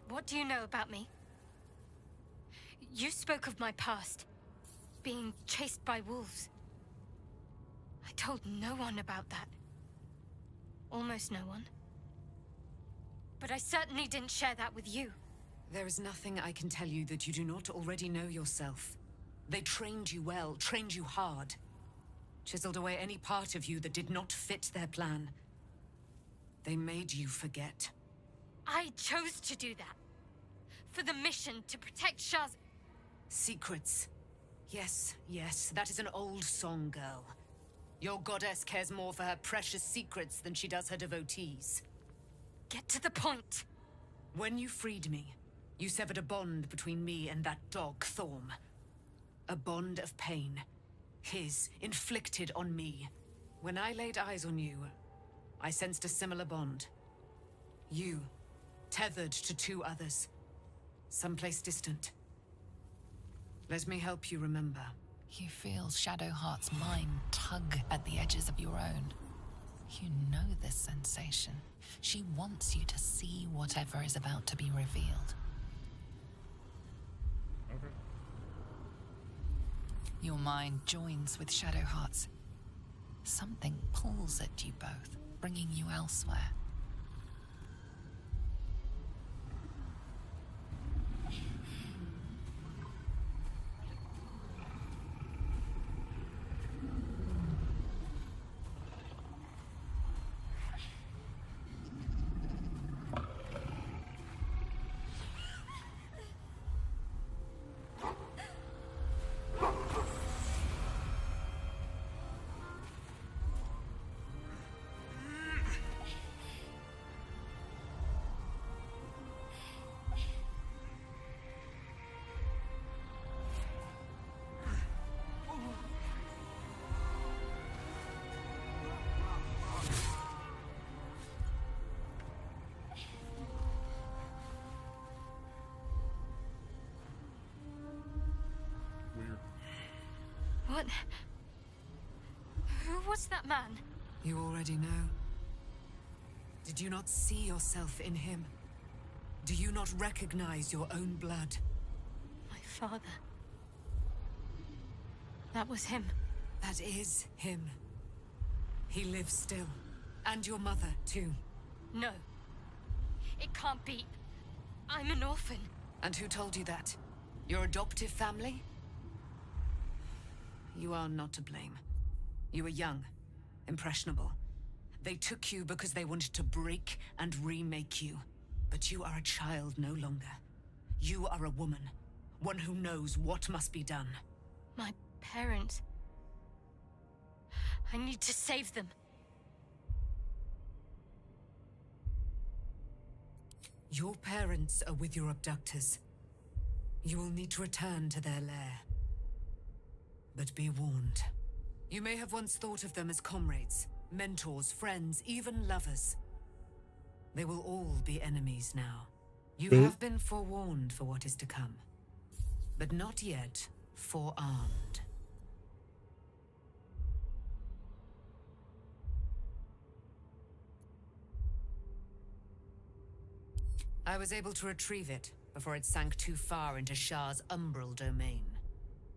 What do you know about me? You spoke of my past, being chased by wolves. I told no one about that. Almost no one. But I certainly didn't share that with you. There is nothing I can tell you that you do not already know yourself. They trained you well, trained you hard. Chiseled away any part of you that did not fit their plan. They made you forget. I chose to do that. For the mission to protect Shaz. Secrets. Yes, yes, that is an old song, girl. Your goddess cares more for her precious secrets than she does her devotees. Get to the point. When you freed me, you severed a bond between me and that dog, Thorm. A bond of pain. His, inflicted on me. When I laid eyes on you, I sensed a similar bond. You, tethered to 2 others. Someplace distant. Let me help you remember. You feel Shadowheart's mind tug at the edges of your own. You know this sensation. She wants you to see whatever is about to be revealed. Okay. Your mind joins with Shadowheart's. Something pulls at you both, bringing you elsewhere. What? Who was that man? You already know. Did you not see yourself in him? Do you not recognize your own blood? My father. That was him. That is him. He lives still. And your mother, too. No. It can't be. I'm an orphan. And who told you that? Your adoptive family? You are not to blame. You were young, impressionable. They took you because they wanted to break and remake you. But you are a child no longer. You are a woman. One who knows what must be done. My parents. I need to save them. Your parents are with your abductors. You will need to return to their lair. But be warned. You may have once thought of them as comrades, mentors, friends, even lovers. They will all be enemies now. You have been forewarned for what is to come, but not yet forearmed. I was able to retrieve it before it sank too far into Shah's umbral domain.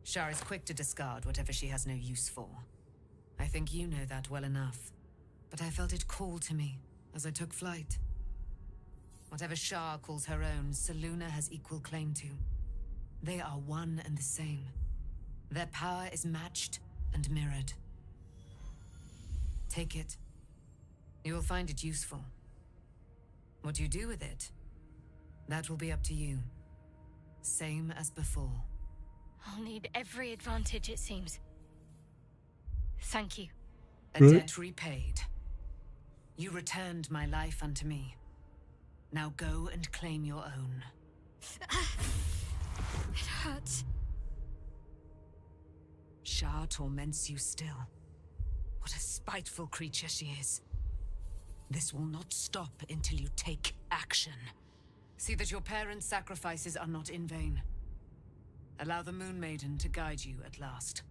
Shah is quick to discard whatever she has no use for. I think you know that well enough. But I felt it call to me as I took flight. Whatever Shah calls her own, Selûne has equal claim to. They are one and the same. Their power is matched and mirrored. Take it. You will find it useful. What you do with it, that will be up to you. Same as before. I'll need every advantage, it seems. Thank you. A debt repaid. You returned my life unto me. Now go and claim your own. It hurts. Shah torments you still. What a spiteful creature she is. This will not stop until you take action. See that your parents' sacrifices are not in vain. Allow the Moon Maiden to guide you at last.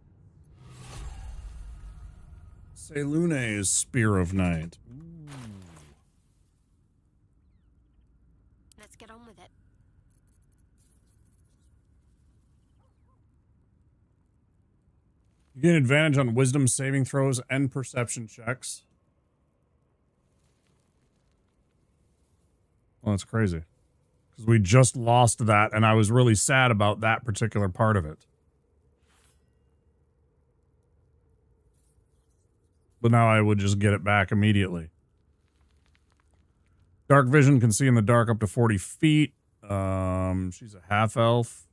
Selûne's Spear of Night. Let's get on with it. You gain advantage on wisdom saving throws and perception checks. Well, that's crazy. Because we just lost that, and I was really sad about that particular part of it. But now I would just get it back immediately. Dark vision, can see in the dark up to 40 feet. She's a half elf.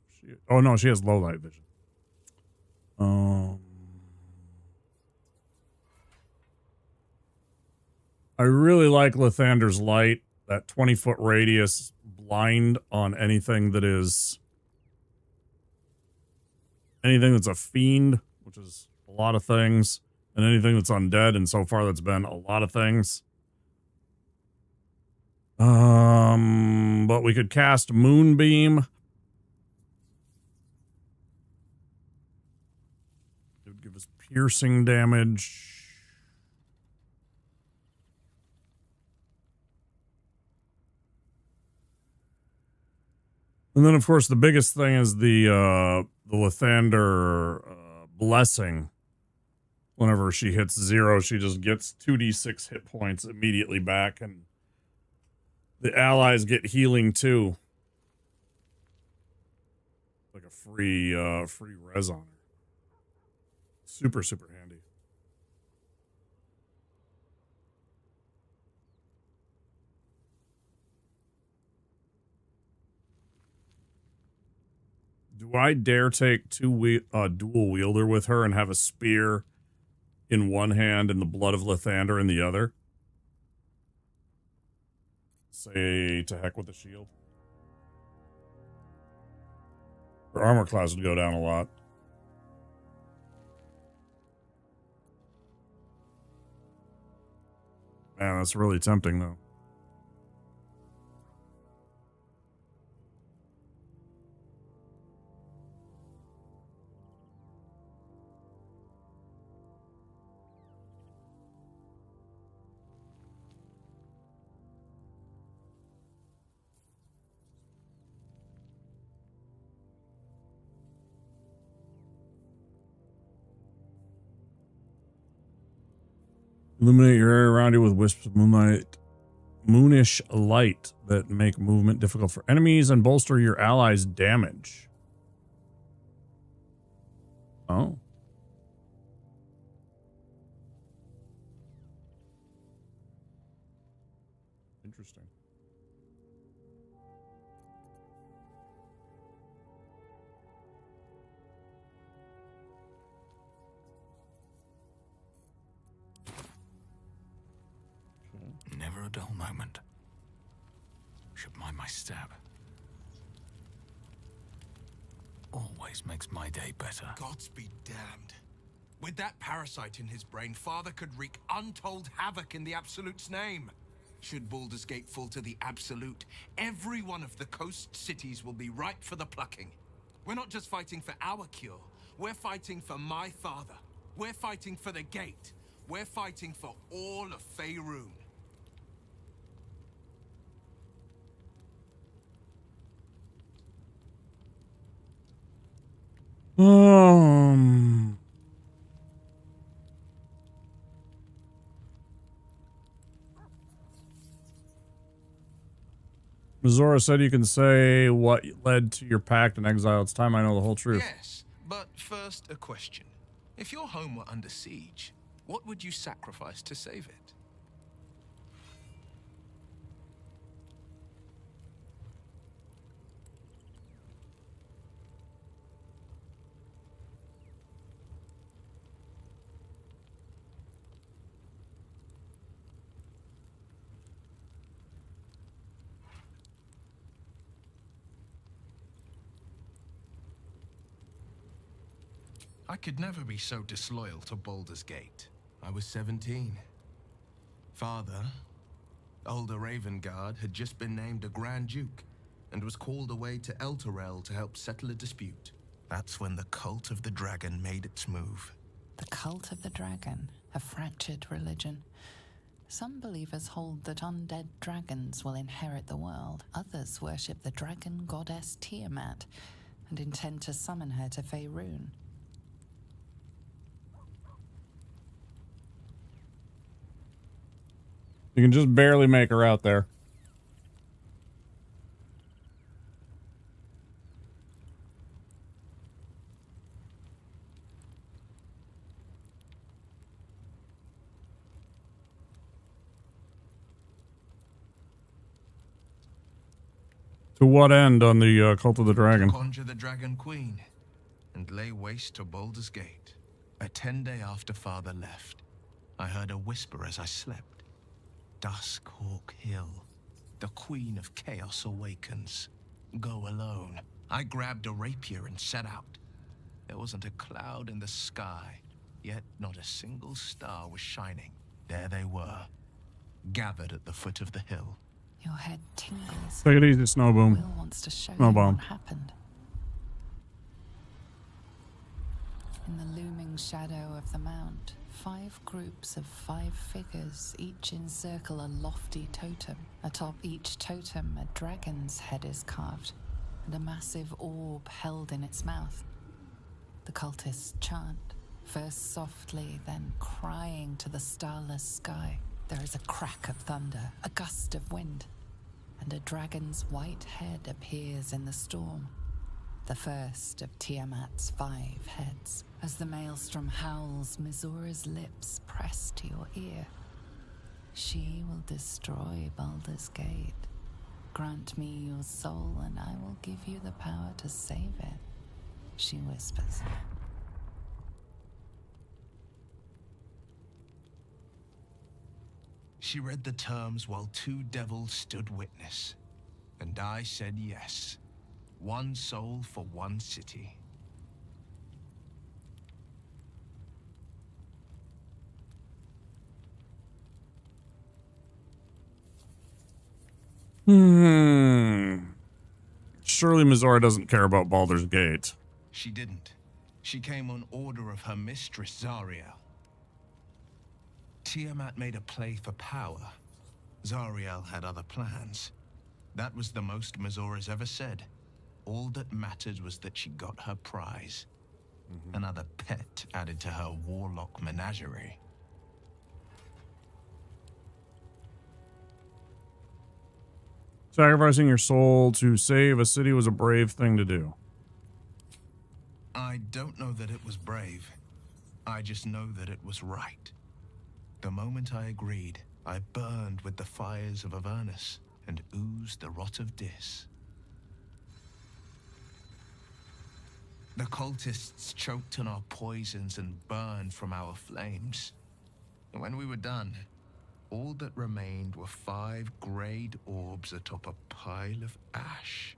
Oh no, she has low light vision. I really like Lathander's light. That 20-foot radius blind on anything that's a fiend, which is a lot of things, and anything that's undead, and so far that's been a lot of things. But we could cast Moonbeam. It would give us piercing damage. And then, of course, the biggest thing is the Lathander blessing. Whenever she hits 0, she just gets 2d6 hit points immediately back, and the allies get healing too. Like a free res on her. Super, super handy. Do I dare take dual wielder with her and have a spear in one hand and the blood of Lathander in the other? Say, to heck with the shield. Her armor class would go down a lot. Man, that's really tempting, though. Illuminate your area around you with wisps of moonish light that make movement difficult for enemies and bolster your allies' damage. Oh. Interesting. Never a dull moment. Should mind my step. Always makes my day better. Gods be damned. With that parasite in his brain, Father could wreak untold havoc in the Absolute's name. Should Baldur's Gate fall to the Absolute, every one of the coast cities will be ripe for the plucking. We're not just fighting for our cure. We're fighting for my father. We're fighting for the Gate. We're fighting for all of Faerun. Mizora said you can say what led to your pact and exile. It's time I know the whole truth. Yes, but first a question. If your home were under siege, what would you sacrifice to save it? I could never be so disloyal to Baldur's Gate. I was 17. Father, older Ravengard, had just been named a Grand Duke and was called away to Elturel to help settle a dispute. That's when the Cult of the Dragon made its move. The Cult of the Dragon, a fractured religion. Some believers hold that undead dragons will inherit the world. Others worship the dragon goddess Tiamat and intend to summon her to Faerun. You can just barely make her out there. To what end on the Cult of the Dragon? To conjure the Dragon Queen and lay waste to Baldur's Gate. A 10-day after Father left, I heard a whisper as I slept. Duskhawk Hill. The Queen of Chaos awakens. Go alone. I grabbed a rapier and set out. There wasn't a cloud in the sky, yet not a single star was shining. There they were, gathered at the foot of the hill. Your head tingles. Take it easy, Snowboom. Will wants to show you Snowbomb. what happened. In the looming shadow of the mount, 5 groups of 5 figures each encircle a lofty totem. Atop each totem, a dragon's head is carved, and a massive orb held in its mouth. The cultists chant, first softly, then crying to the starless sky. There is a crack of thunder, a gust of wind, and a dragon's white head appears in the storm. The first of Tiamat's 5 heads. As the maelstrom howls, Mizora's lips press to your ear. She will destroy Baldur's Gate. Grant me your soul and I will give you the power to save it, she whispers. She read the terms while 2 devils stood witness, and I said yes. 1 soul for 1 city. Surely Mizora doesn't care about Baldur's Gate. She didn't. She came on order of her mistress, Zariel. Tiamat made a play for power. Zariel had other plans. That was the most Mizora's ever said. All that mattered was that she got her prize. Another pet added to her warlock menagerie. Sacrificing your soul to save a city was a brave thing to do. I don't know that it was brave. I just know that it was right. The moment I agreed, I burned with the fires of Avernus and oozed the rot of Dis. The cultists choked on our poisons and burned from our flames. And when we were done, all that remained were 5 greyed orbs atop a pile of ash.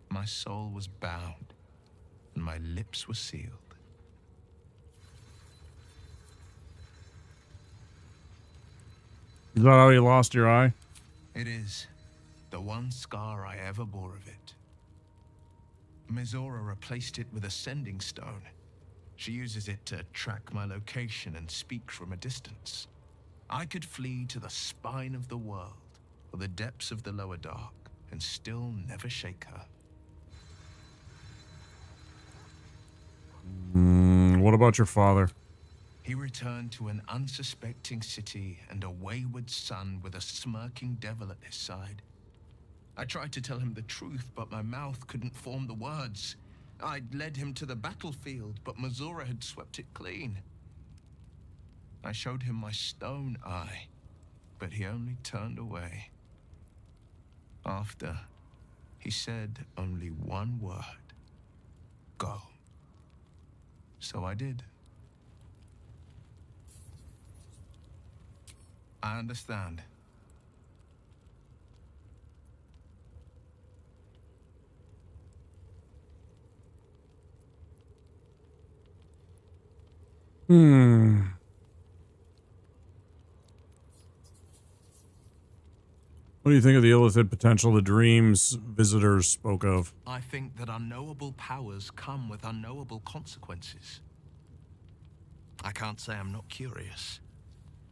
My soul was bound, and my lips were sealed. Is that how you lost your eye? It is the one scar I ever bore of it. Mizora replaced it with a sending stone. She uses it to track my location and speak from a distance. I could flee to the spine of the world or the depths of the lower dark and still never shake her. What about your father? He returned to an unsuspecting city and a wayward son with a smirking devil at his side. I tried to tell him the truth, but my mouth couldn't form the words. I'd led him to the battlefield, but Mizora had swept it clean. I showed him my stone eye, but he only turned away. After, he said only one word: go. So I did. I understand. What do you think of the illithid potential the dreams visitors spoke of? I think that unknowable powers come with unknowable consequences. I can't say I'm not curious,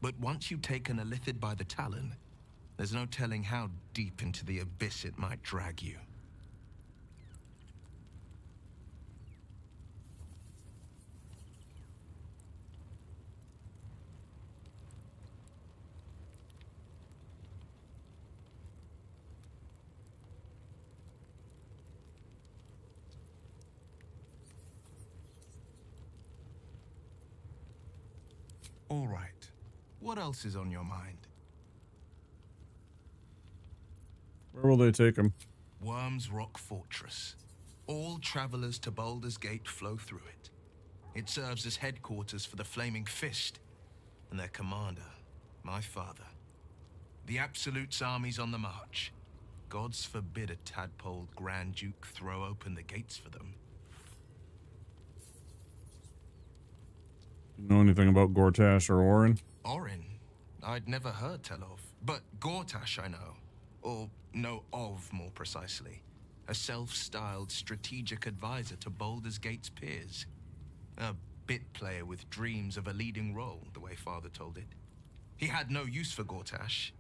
but once you take an illithid by the talon, there's no telling how deep into the abyss it might drag you. All right. What else is on your mind? Where will they take him? Worm's Rock Fortress. All travelers to Baldur's Gate flow through it. It serves as headquarters for the Flaming Fist and their commander, my father. The Absolute's army's on the march. Gods forbid a tadpole Grand Duke throw open the gates for them. You know anything about Gortash or Orin? Orin? I'd never heard tell of. But Gortash I know. Or know of, more precisely. A self-styled strategic advisor to Baldur's Gate's peers. A bit player with dreams of a leading role, the way Father told it. He had no use for Gortash,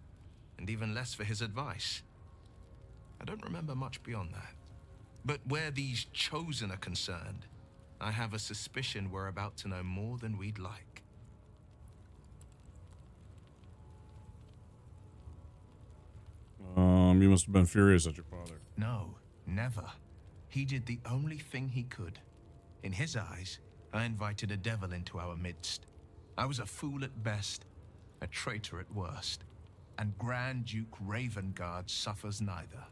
and even less for his advice. I don't remember much beyond that. But where these Chosen are concerned, I have a suspicion we're about to know more than we'd like. You must have been furious at your father. No, never. He did the only thing he could. In his eyes, I invited a devil into our midst. I was a fool at best, a traitor at worst, and Grand Duke Ravengard suffers neither.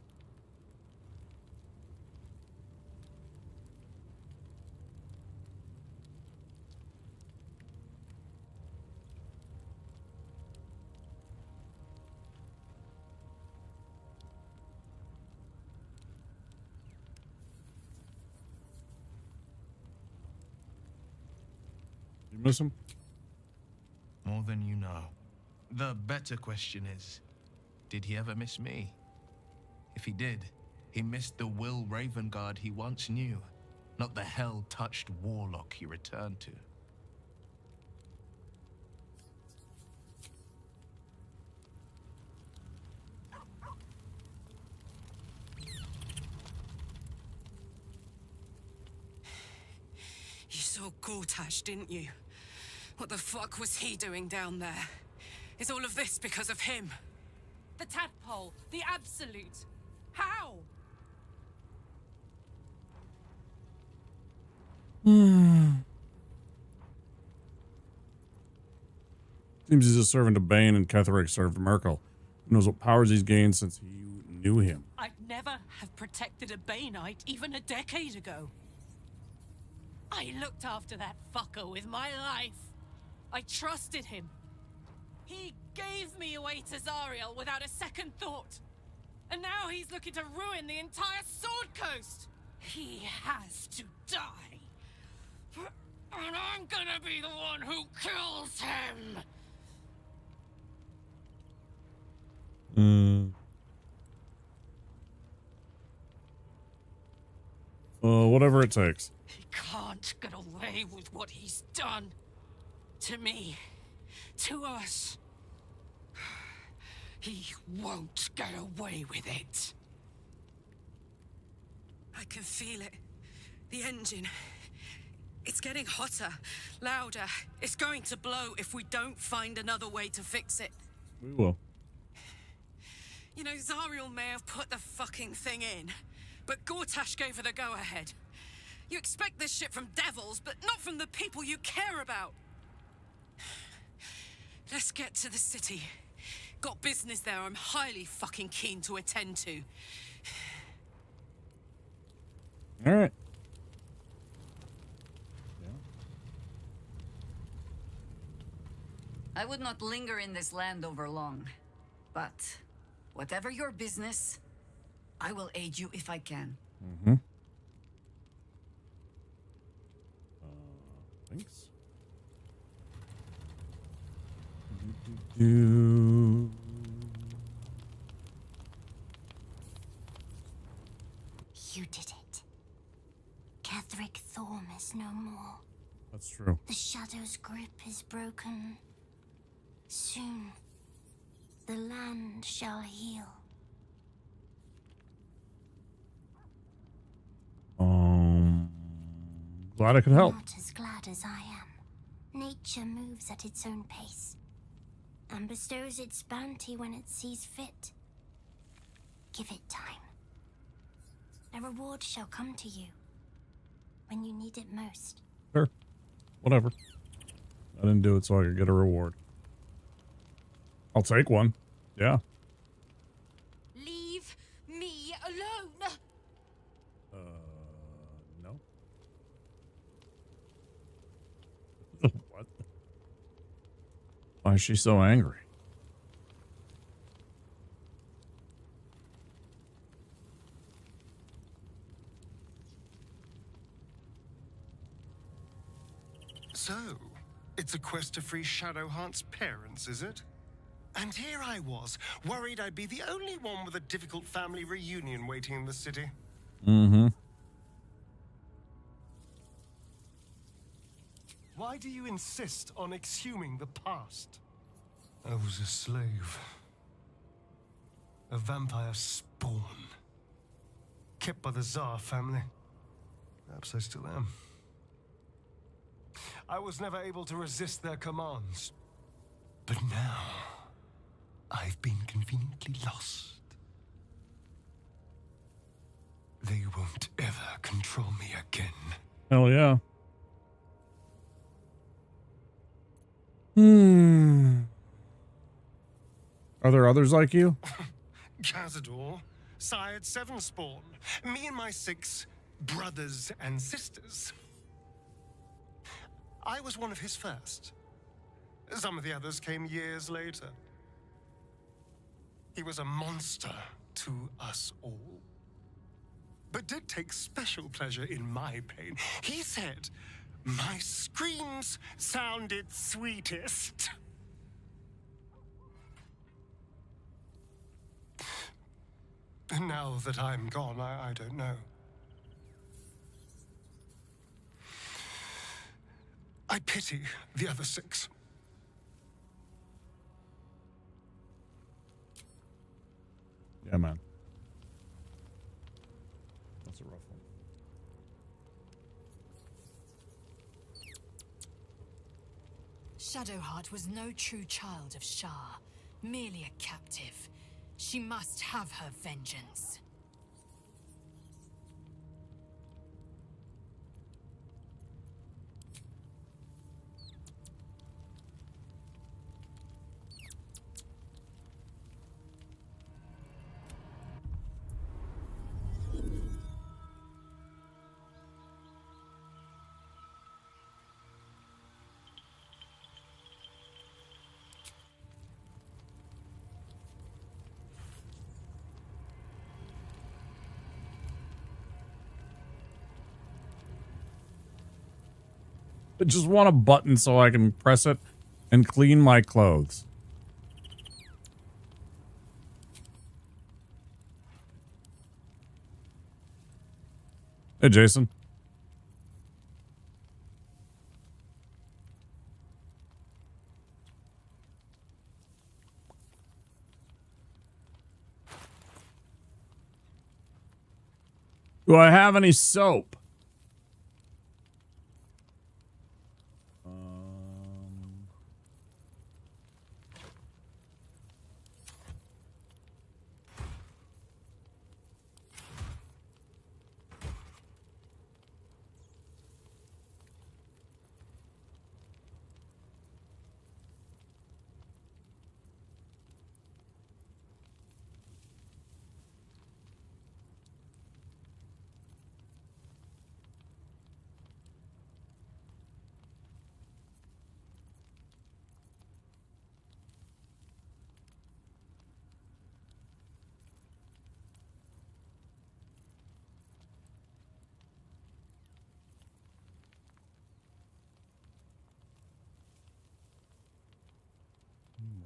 You miss him? More than you know. The better question is, did he ever miss me? If he did, he missed the Will Ravengard he once knew, not the hell-touched warlock he returned to. You saw Gortash, didn't you? What the fuck was he doing down there? Is all of this because of him? The tadpole, the absolute. How? Seems he's a servant of Bane and Ketheric served Merkel. Who knows what powers he's gained since you knew him? I'd never have protected a Baneite even a decade ago. I looked after that fucker with my life. I trusted him. He gave me away to Zariel without a second thought. And now he's looking to ruin the entire Sword Coast. He has to die. And I'm gonna be the one who kills him. Whatever it takes. He can't get away with what he's done. To me. To us. He won't get away with it. I can feel it. The engine. It's getting hotter, louder. It's going to blow if we don't find another way to fix it. We will. You know, Zariel may have put the fucking thing in, but Gortash gave her the go-ahead. You expect this shit from devils, but not from the people you care about. Let's get to the city. Got business there I'm highly fucking keen to attend to. All right. I would not linger in this land over long. But whatever your business, I will aid you if I can. Mm-hmm. Thanks. You did it. Ketheric Thorm is no more. That's true. The Shadow's grip is broken. Soon, the land shall heal. Glad I could help. Not as glad as I am. Nature moves at its own pace and bestows its bounty when it sees fit. Give it time. A reward shall come to you when you need it most. Sure. Whatever. I didn't do it so I could get a reward. I'll take one. Yeah. Leave me alone. No. What? Why is she so angry? So, it's a quest to free Shadowheart's parents, is it? And here I was, worried I'd be the only one with a difficult family reunion waiting in the city. Mm-hmm. Why do you insist on exhuming the past? I was a slave. A vampire spawn. Kept by the Tsar family. Perhaps I still am. I was never able to resist their commands. But now, I've been conveniently lost. They won't ever control me again. Hell yeah. Are there others like you? Cazador, sired 7 spawn. Me and my 6 brothers and sisters. I was one of his first. Some of the others came years later. He was a monster to us all, but did take special pleasure in my pain. He said my screams sounded sweetest. And now that I'm gone, I don't know. I pity the other 6. Yeah, man. That's a rough one. Shadowheart was no true child of Shah, merely a captive. She must have her vengeance. I just want a button so I can press it and clean my clothes. Hey, Jason. Do I have any soap?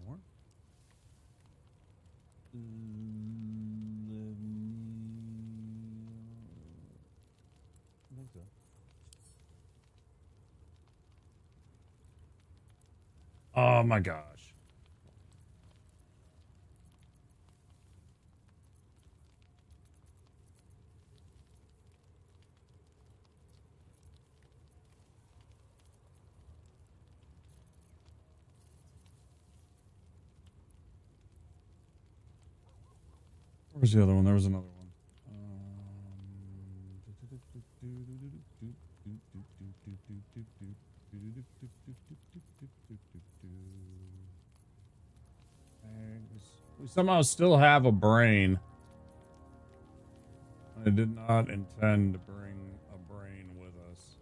More? Oh my gosh. Where's the other one? There was another one. We somehow still have a brain. I did not intend to bring a brain with us.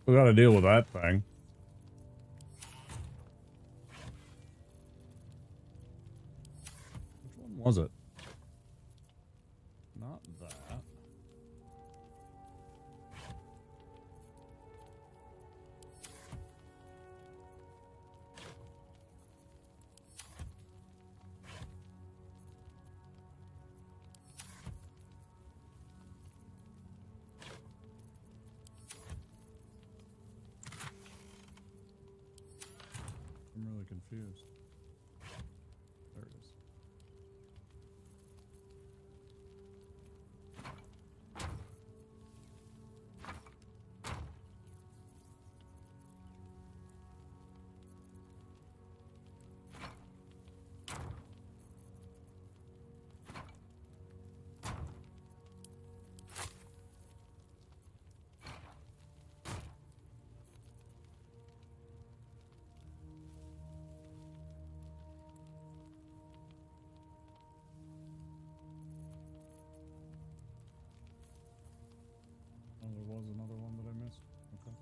We got to deal with that thing. Which one was it? Not that. I'm really confused. There it is. Oh, there was another one that I missed. Okay.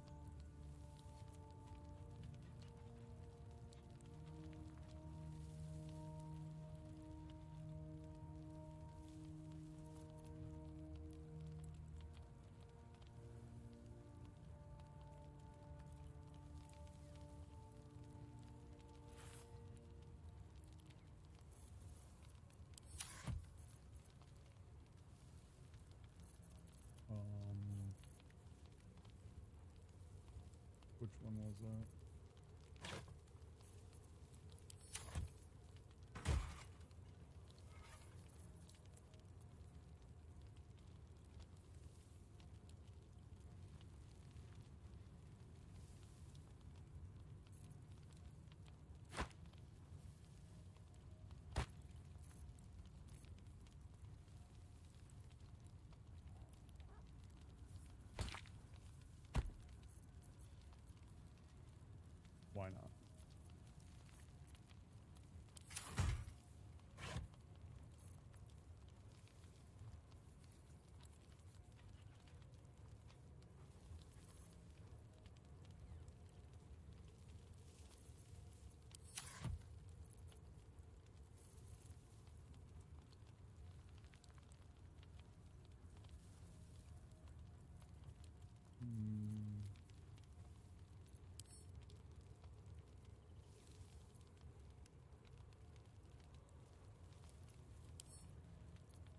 one was that? Why not?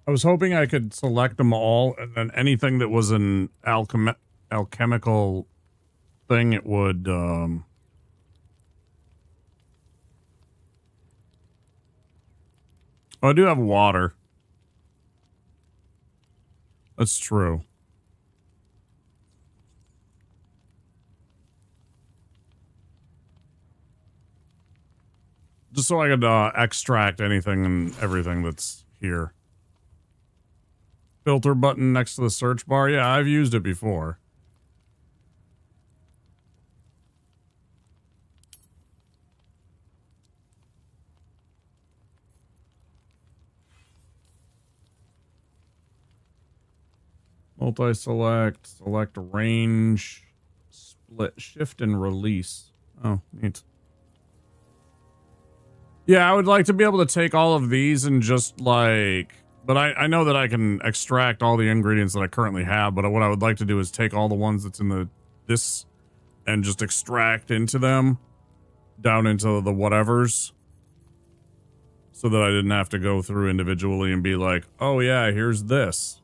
I was hoping I could select them all, and then anything that was an alchemical thing, it would, Oh, I do have water. That's true. Just so I could, extract anything and everything that's here. Filter button next to the search bar. Yeah, I've used it before. Multi-select, select range, split, shift, and release. Oh, neat. Yeah, I would like to be able to take all of these and just like... But I know that I can extract all the ingredients that I currently have, but what I would like to do is take all the ones that's in this and just extract into them, down into the whatevers, so that I didn't have to go through individually and be like, oh yeah, here's this.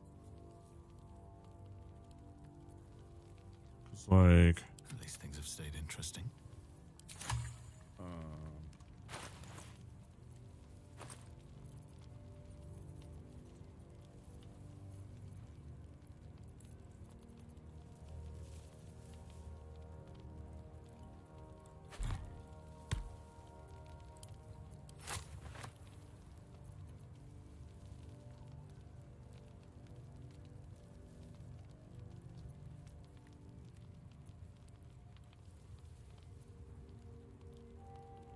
It's like... At least things have stayed interesting.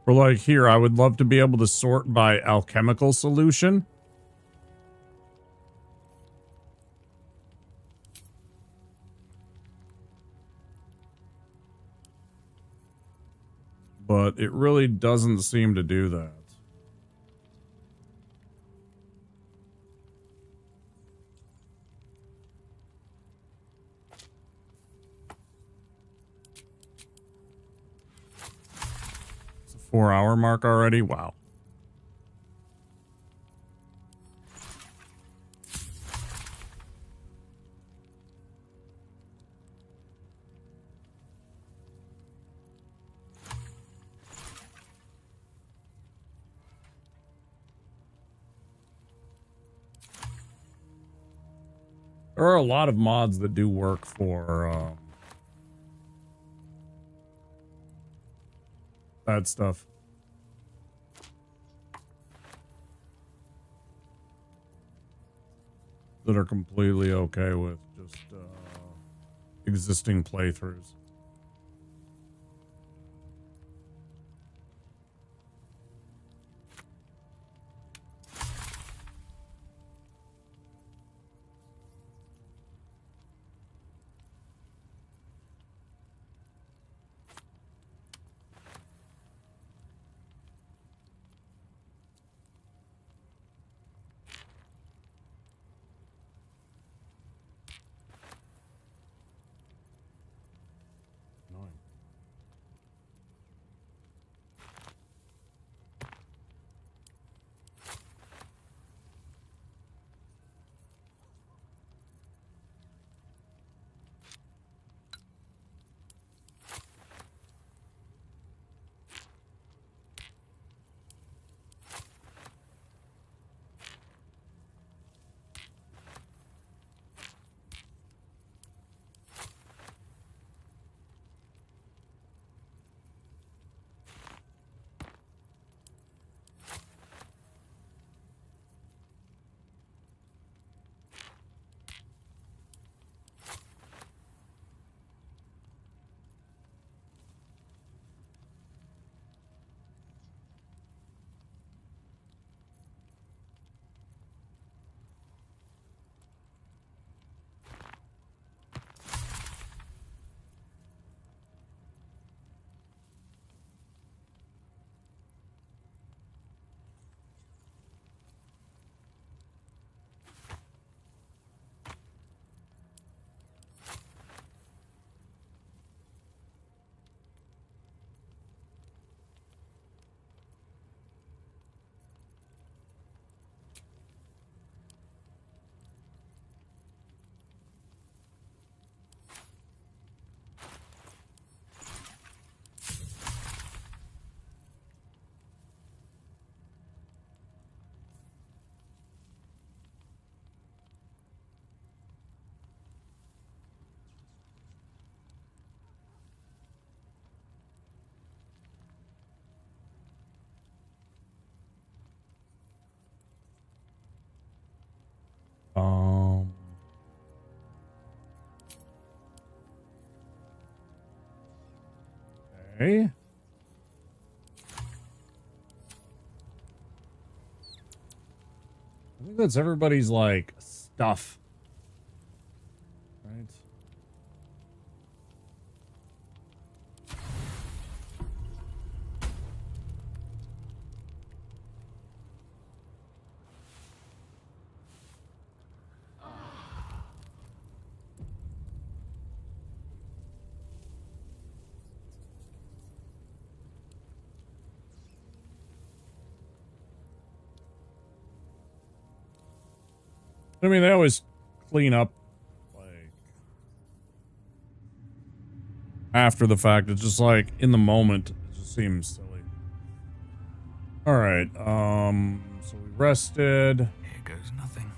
For like here, I would love to be able to sort by alchemical solution. But it really doesn't seem to do that. It's a 4-hour mark already? Wow. There are a lot of mods that do work for that stuff. That are completely okay with just existing playthroughs. Okay. I think that's everybody's like stuff. Right. I mean, they always clean up like after the fact. It's just like in the moment, it just seems silly. All right. So we rested. Here goes nothing.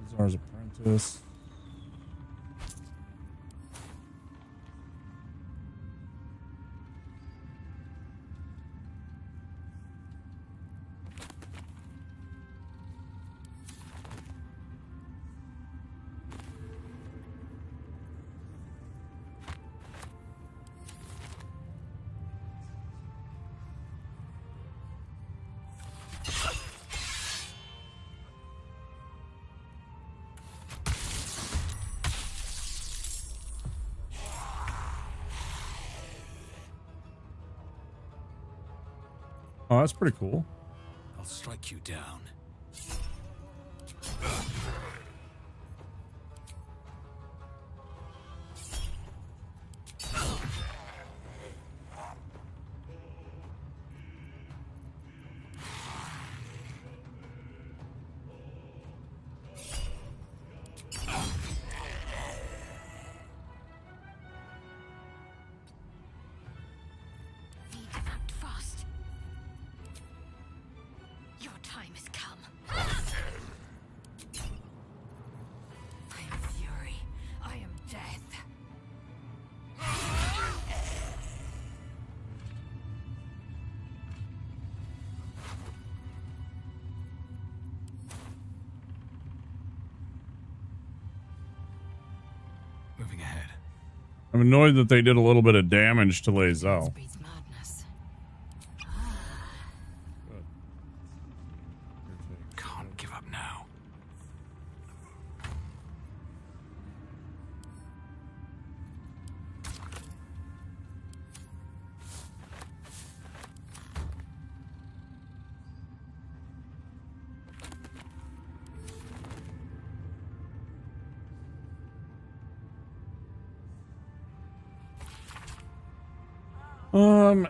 Balthazar's apprentice. Oh, that's pretty cool. I'll strike you down. Act fast. Your time has come. I am fury. I am death. Moving ahead. I'm annoyed that they did a little bit of damage to Lae'zel. Can't give up now.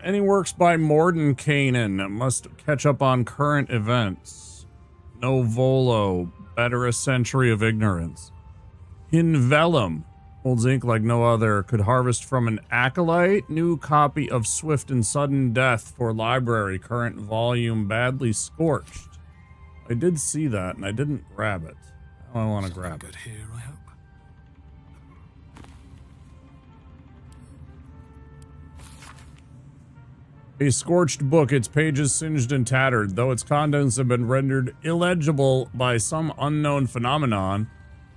Any works by Mordenkainen must catch up on current events. No Volo, better a century of ignorance. In Vellum, holds ink like no other, could harvest from an acolyte. New copy of Swift and Sudden Death for library, current volume badly scorched. I did see that and I didn't grab it. Now I want to grab it. Here, I hope. A scorched book, its pages singed and tattered, though its contents have been rendered illegible by some unknown phenomenon.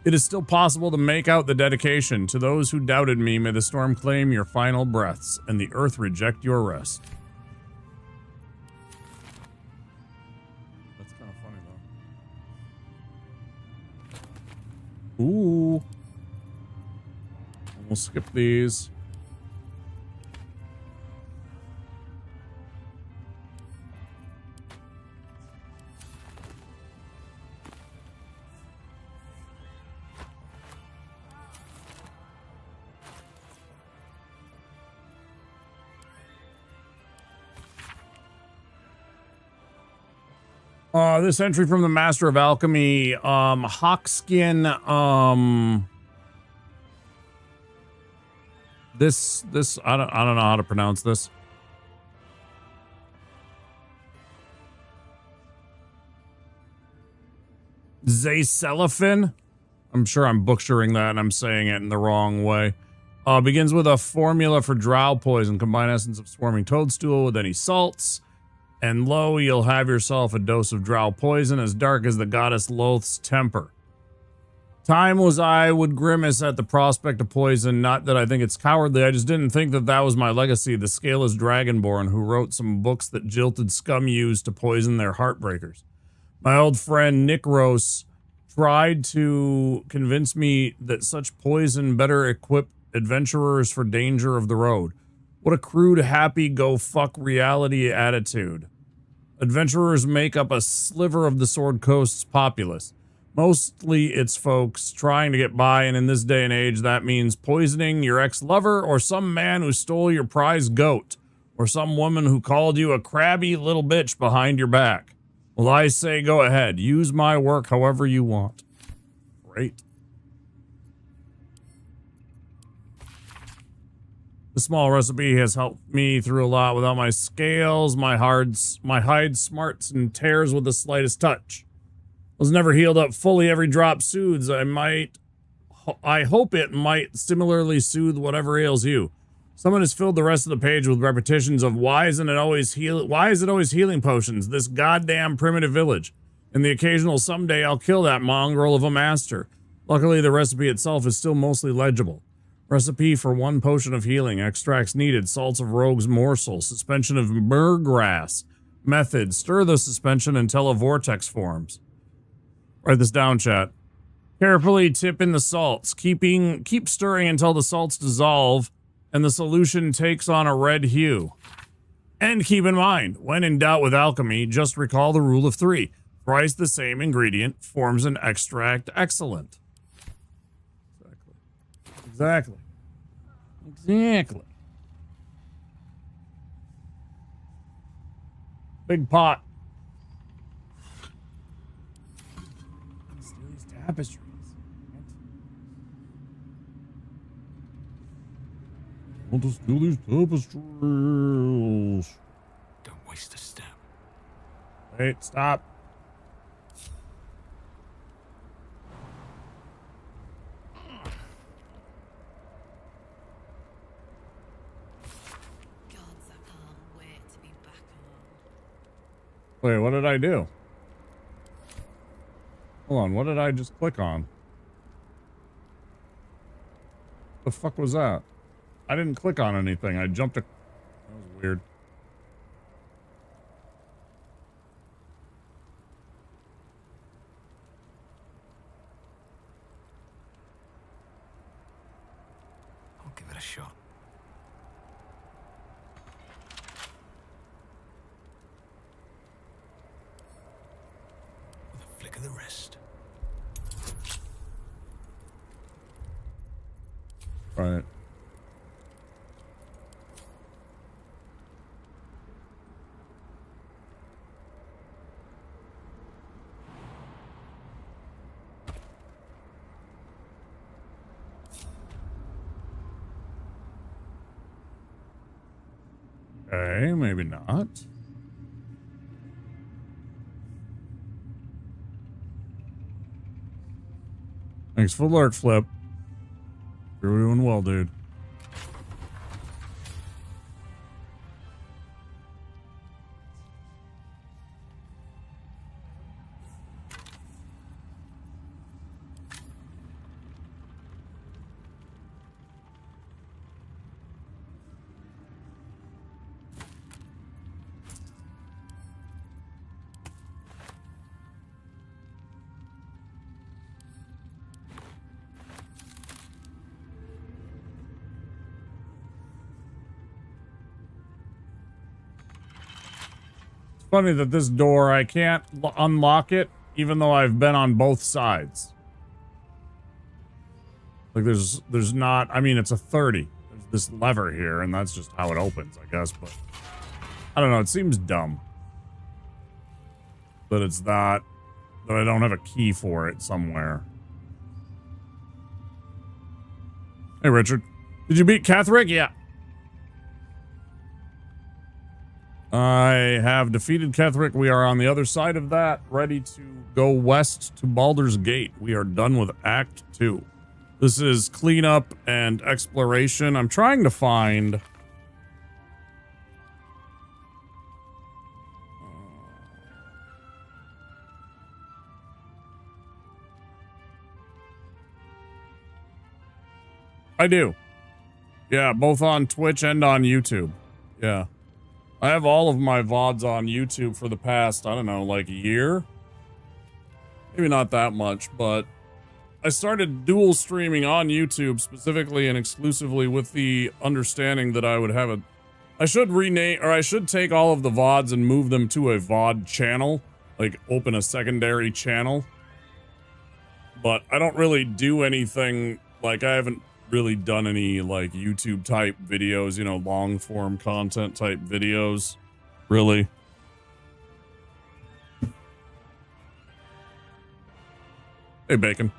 It is still possible to make out the dedication. To those who doubted me, may the storm claim your final breaths, and the earth reject your rest. That's kind of funny, though. Ooh. We'll skip these. This entry from the Master of Alchemy, Hawkskin, this, I don't know how to pronounce this. Zaycelophin I'm sure I'm butchering that and I'm saying it in the wrong way. Begins with a formula for drow poison. Combine essence of swarming toadstool with any salts. And lo, you'll have yourself a dose of drow poison as dark as the goddess Loth's temper. Time was I would grimace at the prospect of poison. Not that I think it's cowardly. I just didn't think that that was my legacy. The scaleless dragonborn who wrote some books that jilted scum used to poison their heartbreakers. My old friend Nick Rose tried to convince me that such poison better equip adventurers for danger of the road. What a crude, happy, go fuck reality attitude. Adventurers make up a sliver of the Sword Coast's populace. Mostly it's folks trying to get by, and in this day and age, that means poisoning your ex-lover or some man who stole your prize goat or some woman who called you a crabby little bitch behind your back. Well, I say go ahead. Use my work however you want. Great. The small recipe has helped me through a lot without my scales. My hide smarts and tears with the slightest touch. Was never healed up fully. Every drop soothes. I hope it might similarly soothe whatever ails you. Someone has filled the rest of the page with repetitions of why is it always healing potions? This goddamn primitive village. And the occasional someday I'll kill that mongrel of a master. Luckily, the recipe itself is still mostly legible. Recipe for 1 potion of healing. Extracts needed. Salts of rogue's morsel. Suspension of myrrh grass. Method. Stir the suspension until a vortex forms. Write this down, chat. Carefully tip in the salts. Keep stirring until the salts dissolve and the solution takes on a red hue. And keep in mind, when in doubt with alchemy, just recall the rule of 3. Thrice the same ingredient forms an extract excellent. Exactly. Big pot. Steal these tapestries. I'll just steal these tapestries. Don't waste a step. Wait, stop. Wait, what did I do? Hold on, what did I just click on? The fuck was that? I didn't click on anything. I jumped a... That was weird. I'll give it a shot. With a flick of the wrist. Right. Okay, maybe not. Thanks for the lurk, Flip. You're doing well, dude. Funny that this door, I can't unlock it, even though I've been on both sides. Like, there's not, I mean, it's a 30. There's this lever here, and that's just how it opens, I guess, but I don't know, it seems dumb. That it's that I don't have a key for it somewhere. Hey, Richard. Did you beat Catherick? Yeah. I have defeated Ketheric. We are on the other side of that, ready to go west to Baldur's Gate. We are done with Act 2. This is cleanup and exploration. I'm trying to find... I do. Yeah, both on Twitch and on YouTube. Yeah. I have all of my VODs on YouTube for the past, I don't know, like a year? Maybe not that much, but I started dual streaming on YouTube specifically and exclusively with the understanding that I would have a... I should rename, or I should take all of the VODs and move them to a VOD channel. Like, open a secondary channel. But I don't really do anything, like, I haven't really done any, like, YouTube type videos, you know, long form content type videos. Really. Hey, Bacon.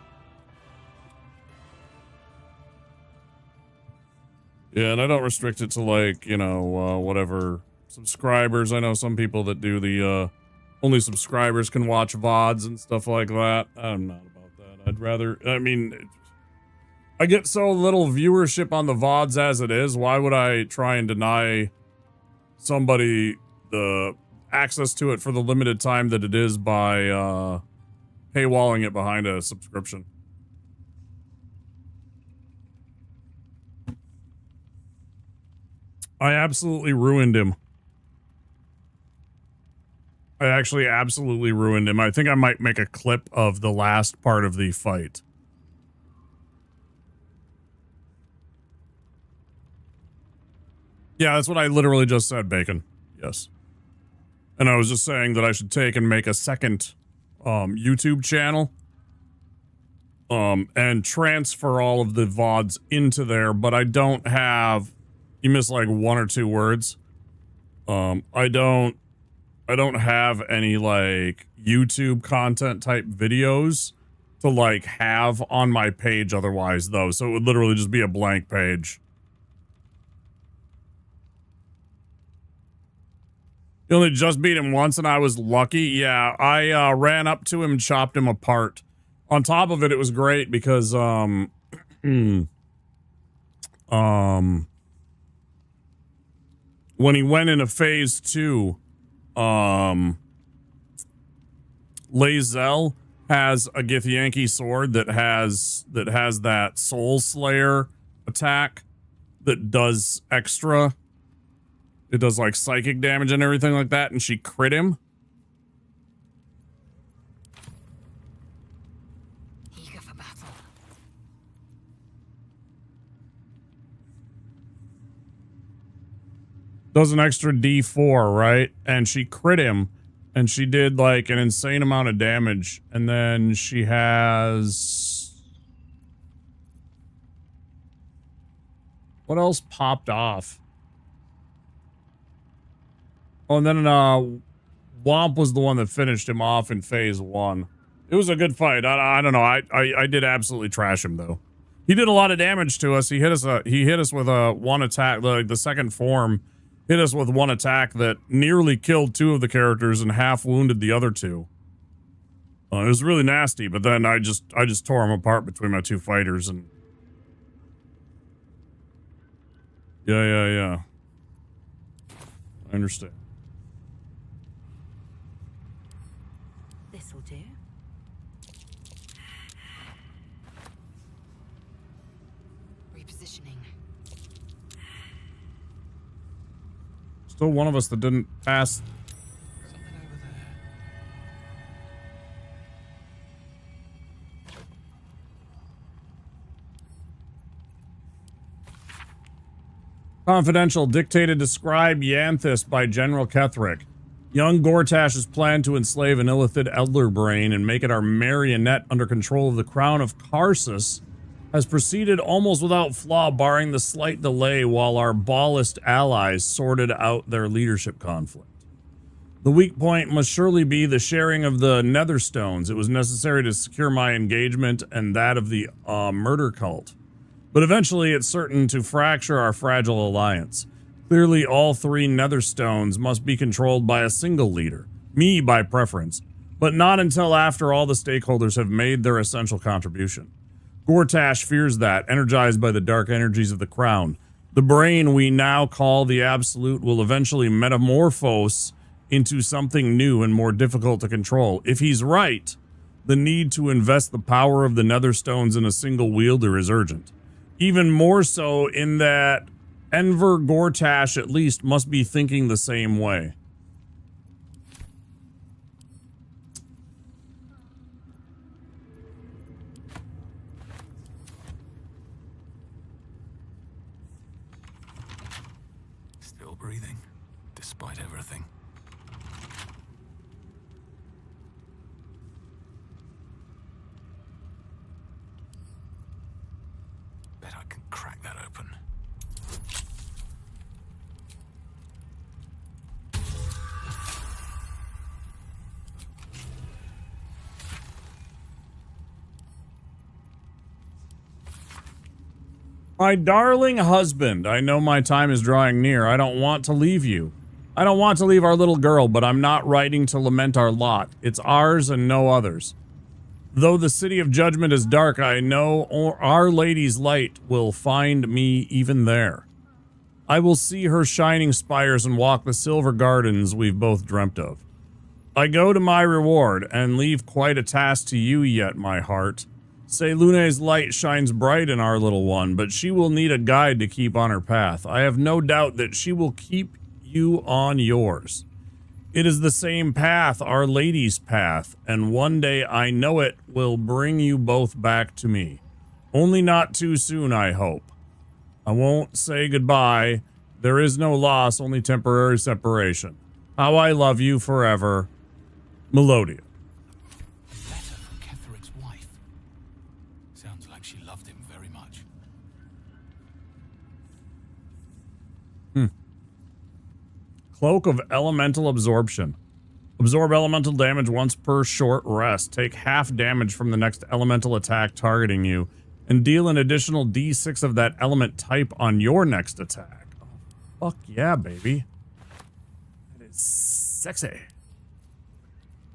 Yeah, and I don't restrict it to, like, you know, whatever subscribers. I know some people that do the, only subscribers can watch VODs and stuff like that. I'm not about that. I'd rather, I mean, I get so little viewership on the VODs as it is. Why would I try and deny somebody the access to it for the limited time that it is by, paywalling it behind a subscription? I absolutely ruined him. I actually absolutely ruined him. I think I might make a clip of the last part of the fight. Yeah, that's what I literally just said, Bacon. Yes. And I was just saying that I should take and make a second YouTube channel and transfer all of the VODs into there, but I don't have... You missed like one or two words. I don't have any like YouTube content type videos to like have on my page otherwise though. So it would literally just be a blank page. You only just beat him once and I was lucky. Yeah, I ran up to him and chopped him apart. On top of it, it was great because when he went into phase 2, Lae'zel has a Githyanki sword that has that Soul Slayer attack that does extra. It does like psychic damage and everything like that, and she crit him. Eager for battle. Does an extra D4, right? And she crit him, and she did like an insane amount of damage. And then she has... What else popped off? Oh, and then Womp was the one that finished him off in phase 1. It was a good fight. I don't know. I did absolutely trash him though. He did a lot of damage to us. He hit us with a one attack. The second form hit us with one attack that nearly killed 2 of the characters and half wounded the other 2. It was really nasty. But then I just tore him apart between my 2 fighters and. Yeah. I understand. This'll do. Repositioning. Still one of us that didn't pass. Confidential, dictated to scribe Yanthus by General Ketheric. Young Gortash has planned to enslave an illithid elder brain and make it our marionette under control of the crown of Karsus. Has proceeded almost without flaw, barring the slight delay while our Ballist allies sorted out their leadership conflict. The weak point must surely be the sharing of the Netherstones. It was necessary to secure my engagement and that of the murder cult. But eventually it's certain to fracture our fragile alliance. Clearly, all 3 Netherstones must be controlled by a single leader, me by preference, but not until after all the stakeholders have made their essential contribution. Gortash fears that, energized by the dark energies of the crown, the brain we now call the Absolute will eventually metamorphose into something new and more difficult to control. If he's right, the need to invest the power of the Netherstones in a single wielder is urgent. Even more so in that Enver Gortash at least must be thinking the same way. Still breathing, despite everything. Bet I can crack that open. My darling husband, I know my time is drawing near. I don't want to leave you. I don't want to leave our little girl, but I'm not writing to lament our lot. It's ours and no others. Though the city of judgment is dark, I know Our Lady's light will find me even there. I will see her shining spires and walk the silver gardens we've both dreamt of. I go to my reward and leave quite a task to you yet, my heart. Say Lune's light shines bright in our little one, but she will need a guide to keep on her path. I have no doubt that she will keep you on yours. It is the same path, Our Lady's path, and one day I know it will bring you both back to me. Only not too soon, I hope. I won't say goodbye. There is no loss, only temporary separation. How I love you forever, Melodia. Letter from Ketheric's wife. Sounds like she loved him very much. Cloak of Elemental Absorption. Absorb elemental damage once per short rest. Take half damage from the next elemental attack targeting you, and deal an additional d6 of that element type on your next attack. Oh, fuck yeah, baby. That is sexy.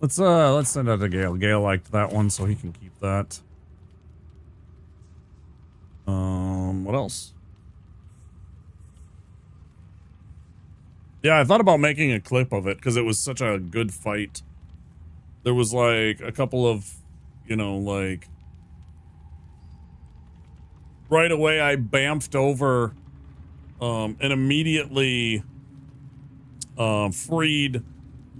Let's send that to Gale. Gale liked that one, so he can keep that. What else? Yeah, I thought about making a clip of it because it was such a good fight. There was like a couple of, you know, like right away I bamfed over and immediately freed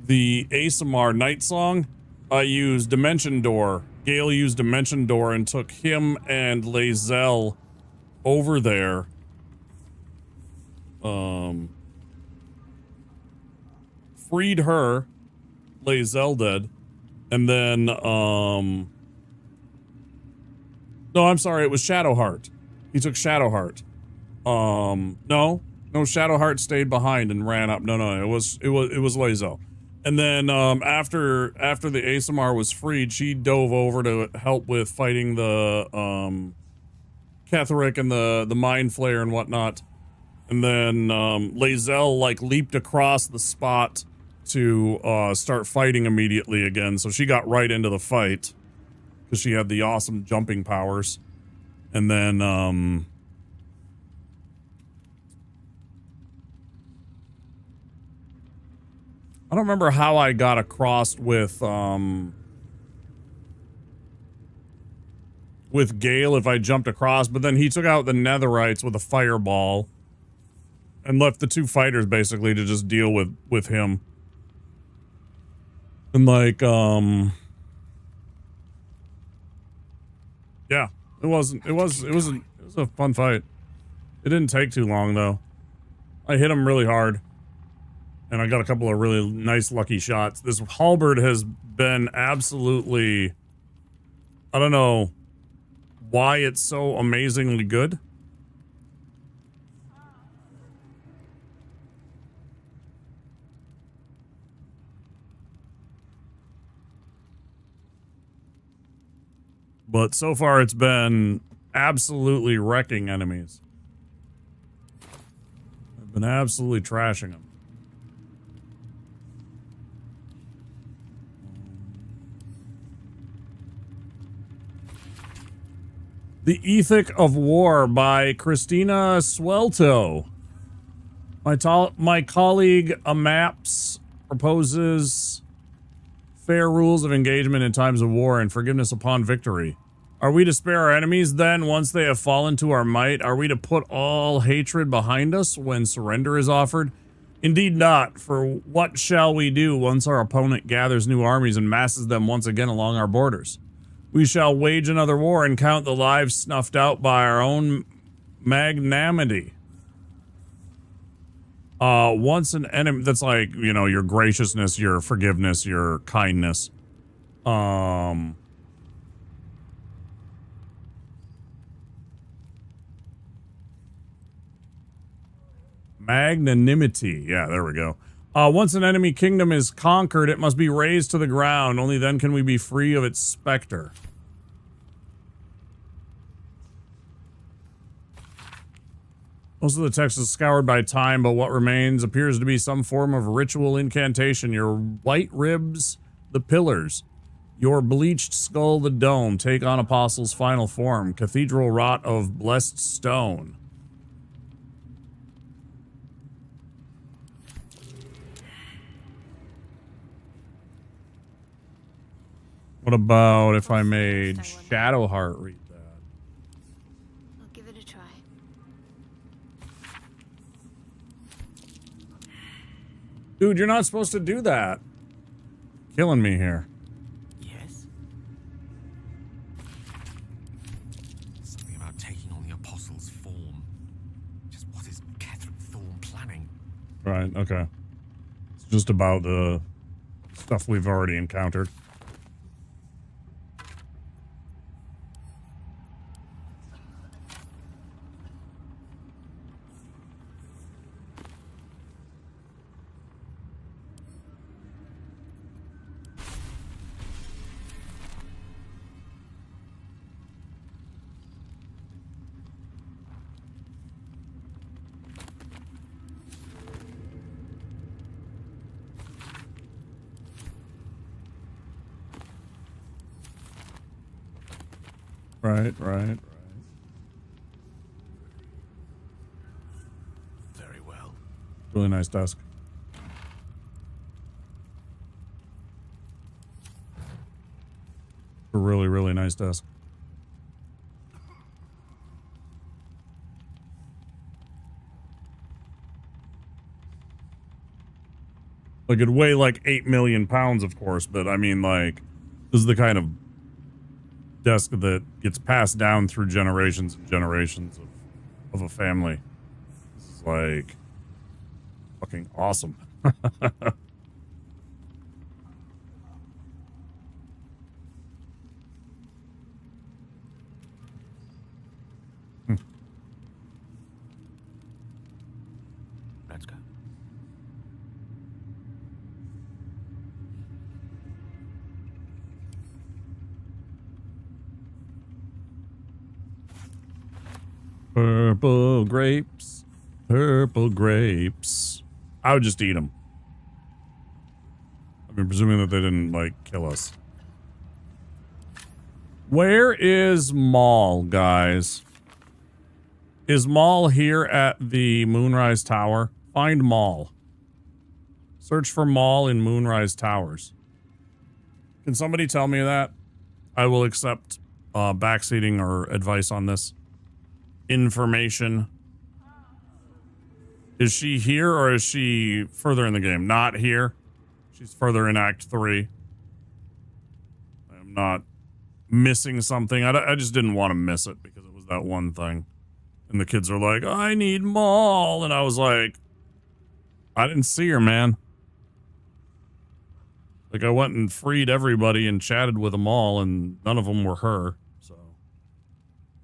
the ASMR Night Song. I used Dimension Door. Gale used Dimension Door and took him and Lae'zel over there. Freed her, Lae'zel did, and then, no, I'm sorry, it was Shadowheart. He took Shadowheart. No, Shadowheart stayed behind and ran up. No, it was Lae'zel. And then, after the ASMR was freed, she dove over to help with fighting the, Ketheric and the Mind Flayer and whatnot. And then, Lae'zel, like, leaped across the spot to start fighting immediately again. So she got right into the fight because she had the awesome jumping powers. And then I don't remember how I got across with Gale, if I jumped across, but then he took out the Netherites with a fireball and left the 2 fighters basically to just deal with him. And like, yeah, it was a fun fight. It didn't take too long though. I hit him really hard, and I got a couple of really nice lucky shots. This halberd has been absolutely, I don't know why it's so amazingly good. But so far, it's been absolutely wrecking enemies. I've Been absolutely trashing them. The Ethic of War by Christina Swelto. My colleague Amaps proposes fair rules of engagement in times of war and forgiveness upon victory. Are we to spare our enemies then once they have fallen to our might? Are we to put all hatred behind us when surrender is offered? Indeed not, for what shall we do once our opponent gathers new armies and masses them once again along our borders? We shall wage another war and count the lives snuffed out by our own magnanimity. Once an enemy, that's like, you know, your graciousness, your forgiveness, your kindness. Magnanimity. Yeah, there we go. Once an enemy kingdom is conquered, it must be razed to the ground. Only then can we be free of its specter. Most of the text is scoured by time, but what remains appears to be some form of ritual incantation. Your white ribs, the pillars. Your bleached skull, the dome. Take on Apostle's final form. Cathedral wrought of blessed stone. What about if I made Shadowheart read that? I'll give it a try. Dude, you're not supposed to do that. Killing me here. Yes? Something about taking on the Apostle's form. Just what is Catherine Thorne planning? Right, okay. It's just about the stuff we've already encountered. Right. Very well. Really nice desk. A really, really nice desk. Like, it'd weigh like 8 million pounds, of course, but I mean, like, this is the kind of desk that gets passed down through generations and generations of a family. This is like fucking awesome. Let's go. Purple grapes. Purple grapes. I would just eat them. I mean, presuming that they didn't, like, kill us. Where is Maul, guys? Is Maul here at the Moonrise Tower? Find Maul. Search for Maul in Moonrise Towers. Can somebody tell me that? I will accept backseating or advice on this. Information. Is she here or is she further in the game? Not here. She's further in Act 3. I'm not missing something. I just didn't want to miss it because it was that one thing. And the kids are like, I need Maul. And I was like, I didn't see her, man. Like, I went and freed everybody and chatted with them all, and none of them were her. So,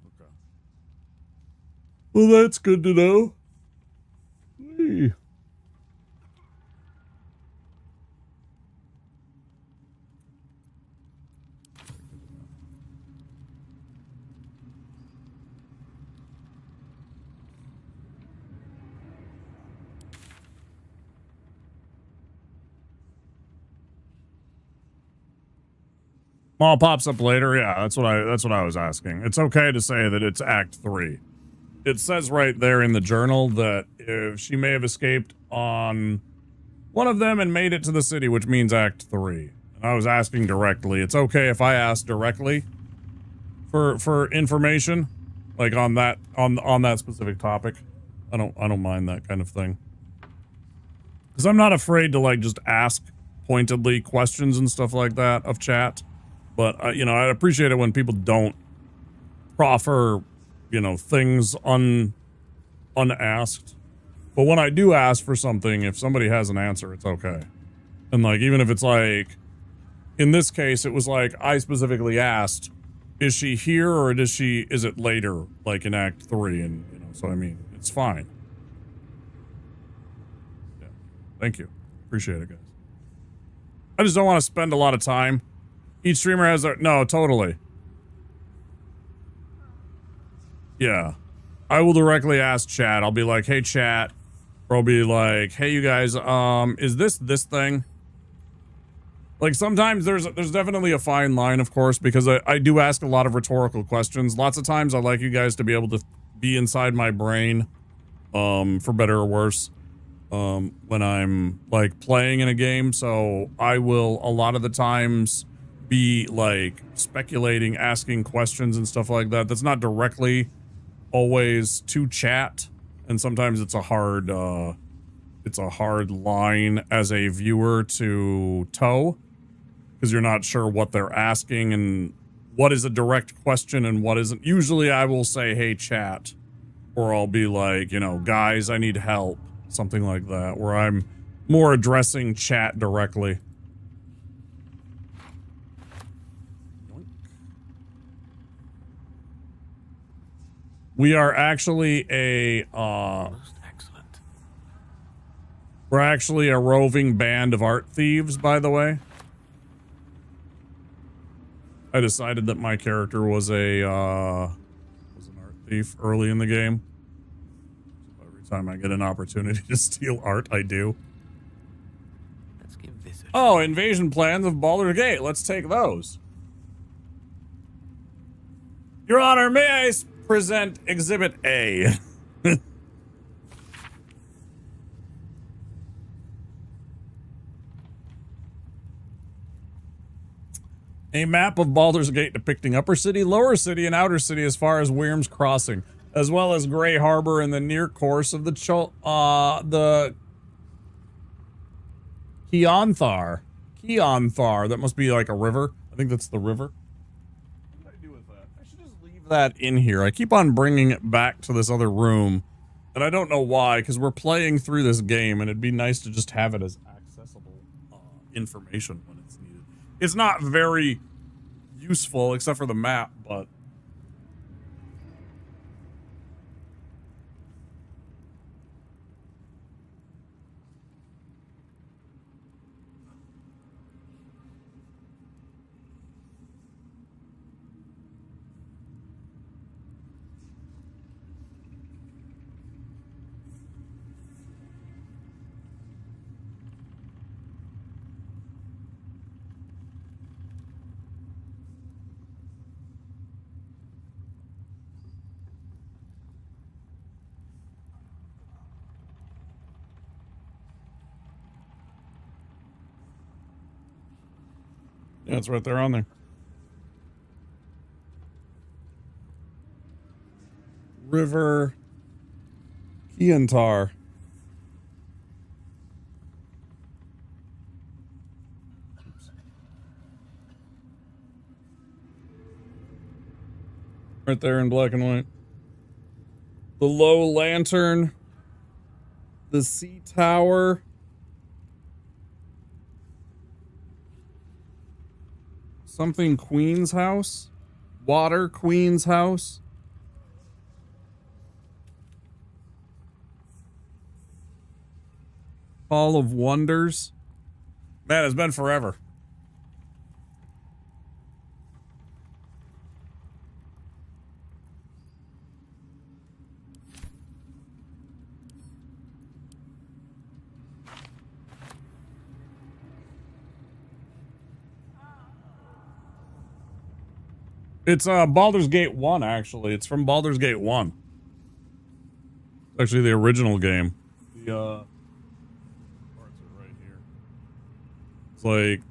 okay. Well, that's good to know. Hey. Well, it pops up later. Yeah, that's what I was asking. It's okay to say that it's Act 3. It says right there in the journal that if she may have escaped on one of them and made it to the city, which means Act 3. And I was asking directly. It's okay if I ask directly for information, like on that specific topic. I don't mind that kind of thing. Because I'm not afraid to like just ask pointedly questions and stuff like that of chat. But, you know, I appreciate it when people don't proffer, you know, things unasked. But when I do ask for something, if somebody has an answer, it's okay. And, like, even if it's like, in this case, it was like, I specifically asked, is she here or is it later, like in Act 3? And, you know, so I mean, it's fine. Yeah. Thank you. Appreciate it, guys. I just don't want to spend a lot of time. Each streamer has their... No, totally. Yeah. I will directly ask chat. I'll be like, hey, chat. Or I'll be like, hey, you guys, is this thing? Like, sometimes there's definitely a fine line, of course, because I do ask a lot of rhetorical questions. Lots of times I like you guys to be able to be inside my brain, for better or worse, when I'm, like, playing in a game. So I will, a lot of the times, be like speculating, asking questions and stuff like that. That's not directly always to chat, and sometimes it's a hard line as a viewer to toe, because you're not sure what they're asking and what is a direct question and what isn't. Usually I will say, hey, chat, or I'll be like, you know, guys, I need help, something like that, where I'm more addressing chat directly. We are actually we're actually a roving band of art thieves, by the way. I decided that my character was an art thief early in the game. So every time I get an opportunity to steal art, I do. Let's give this a Oh, invasion plans of Baldur Gate. Let's take those. Your Honor, may I present Exhibit A? A map of Baldur's Gate depicting Upper City, Lower City, and Outer City as far as Wyrm's Crossing, as well as Grey Harbor and the near course of the Keonthar. Keonthar. That must be like a river. I think that's the river. That in here. I keep on bringing it back to this other room, and I don't know why, because we're playing through this game, and it'd be nice to just have it as accessible information when it's needed. It's not very useful, except for the map, but... Yeah, it's right there on there. River Keonthar. Right there in black and white. The low lantern. The sea tower. Something Queen's house? Water Queen's house? Hall of Wonders? Man, it's been forever. It's Baldur's Gate 1, actually. It's from Baldur's Gate 1. Actually, the original game. The, parts are right here. It's like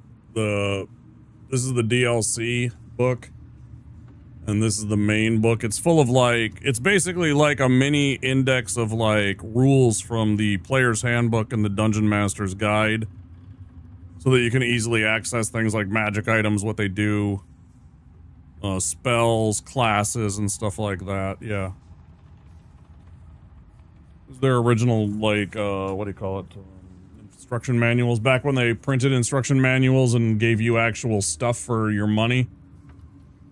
this is the DLC book. And this is the main book. It's full of like, it's basically like a mini index of like rules from the player's handbook and the dungeon master's guide. So that you can easily access things like magic items, what they do, spells, classes, and stuff like that. Yeah. It was their original, like, what do you call it? Instruction manuals. Back when they printed instruction manuals and gave you actual stuff for your money.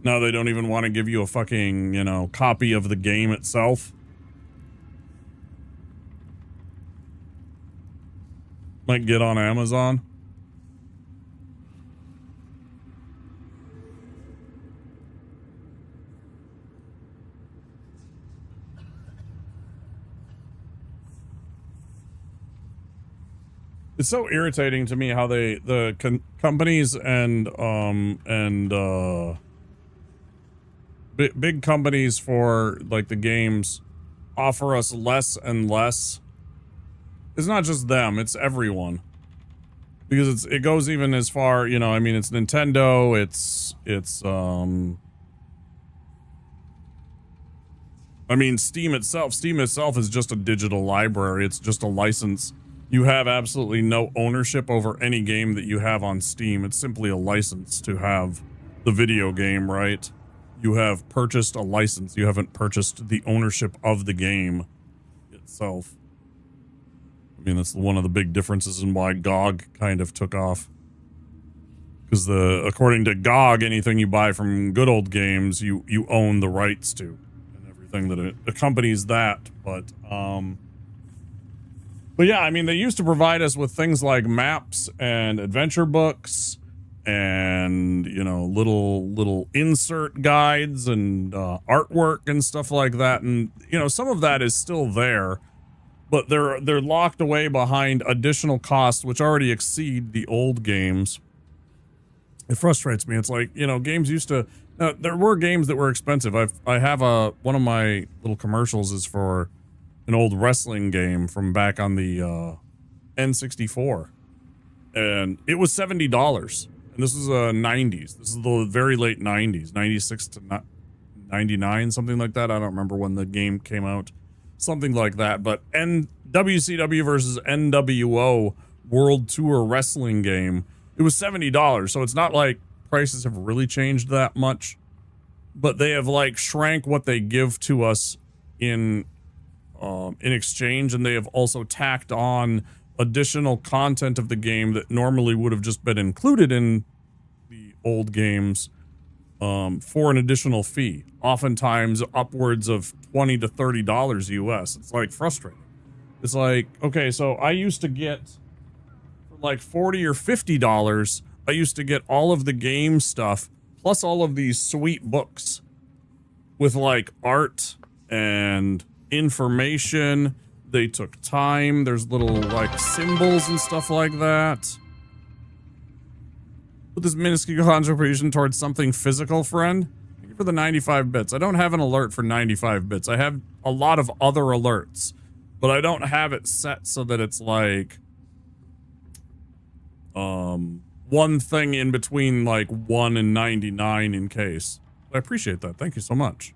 Now they don't even want to give you a fucking, you know, copy of the game itself. Might get on Amazon. It's so irritating to me how the companies and big companies for like the games offer us less and less. It's not just them, it's everyone. Because it goes even as far, you know, I mean, it's Nintendo, I mean, Steam itself is just a digital library. It's just a license. You have absolutely no ownership over any game that you have on Steam. It's simply a license to have the video game, right? You have purchased a license. You haven't purchased the ownership of the game itself. I mean, that's one of the big differences in why GOG kind of took off. Because according to GOG, anything you buy from Good Old Games, you own the rights to. And everything that accompanies that. But yeah, I mean, they used to provide us with things like maps and adventure books and, you know, little insert guides and artwork and stuff like that. And, you know, some of that is still there, but they're locked away behind additional costs, which already exceed the old games. It frustrates me. It's like, you know, games used to, there were games that were expensive. I have one of my little commercials is for an old wrestling game from back on the N64, and it was $70. And this is 90s. This is the very late 90s, 96 to 99, something like that. I don't remember when the game came out, something like that. But WCW versus NWO World Tour Wrestling game, it was $70. So it's not like prices have really changed that much, but they have like shrank what they give to us in exchange, and they have also tacked on additional content of the game that normally would have just been included in the old games for an additional fee, oftentimes upwards of $20 to $30 US. It's like frustrating. It's like, okay, so I used to get for like $40 or $50, I used to get all of the game stuff plus all of these sweet books with like art and information. They took time. There's little like symbols and stuff like that. Put this minuscule contribution towards something physical, friend. Thank you for the 95 bits. I don't have an alert for 95 bits. I have a lot of other alerts, but I don't have it set so that it's like one thing in between like 1 and 99 in case. I appreciate that. Thank you so much.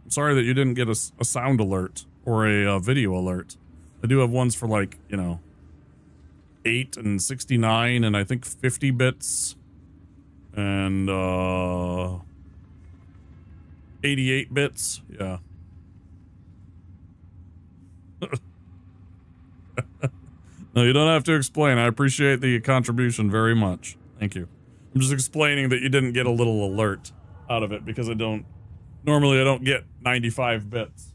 I'm sorry that you didn't get a sound alert or a video alert. I do have ones for like, you know, 8 and 69 and I think 50 bits and 88 bits. Yeah. No, you don't have to explain. I appreciate the contribution very much. Thank you. I'm just explaining that you didn't get a little alert out of it because normally I don't get 95 bits.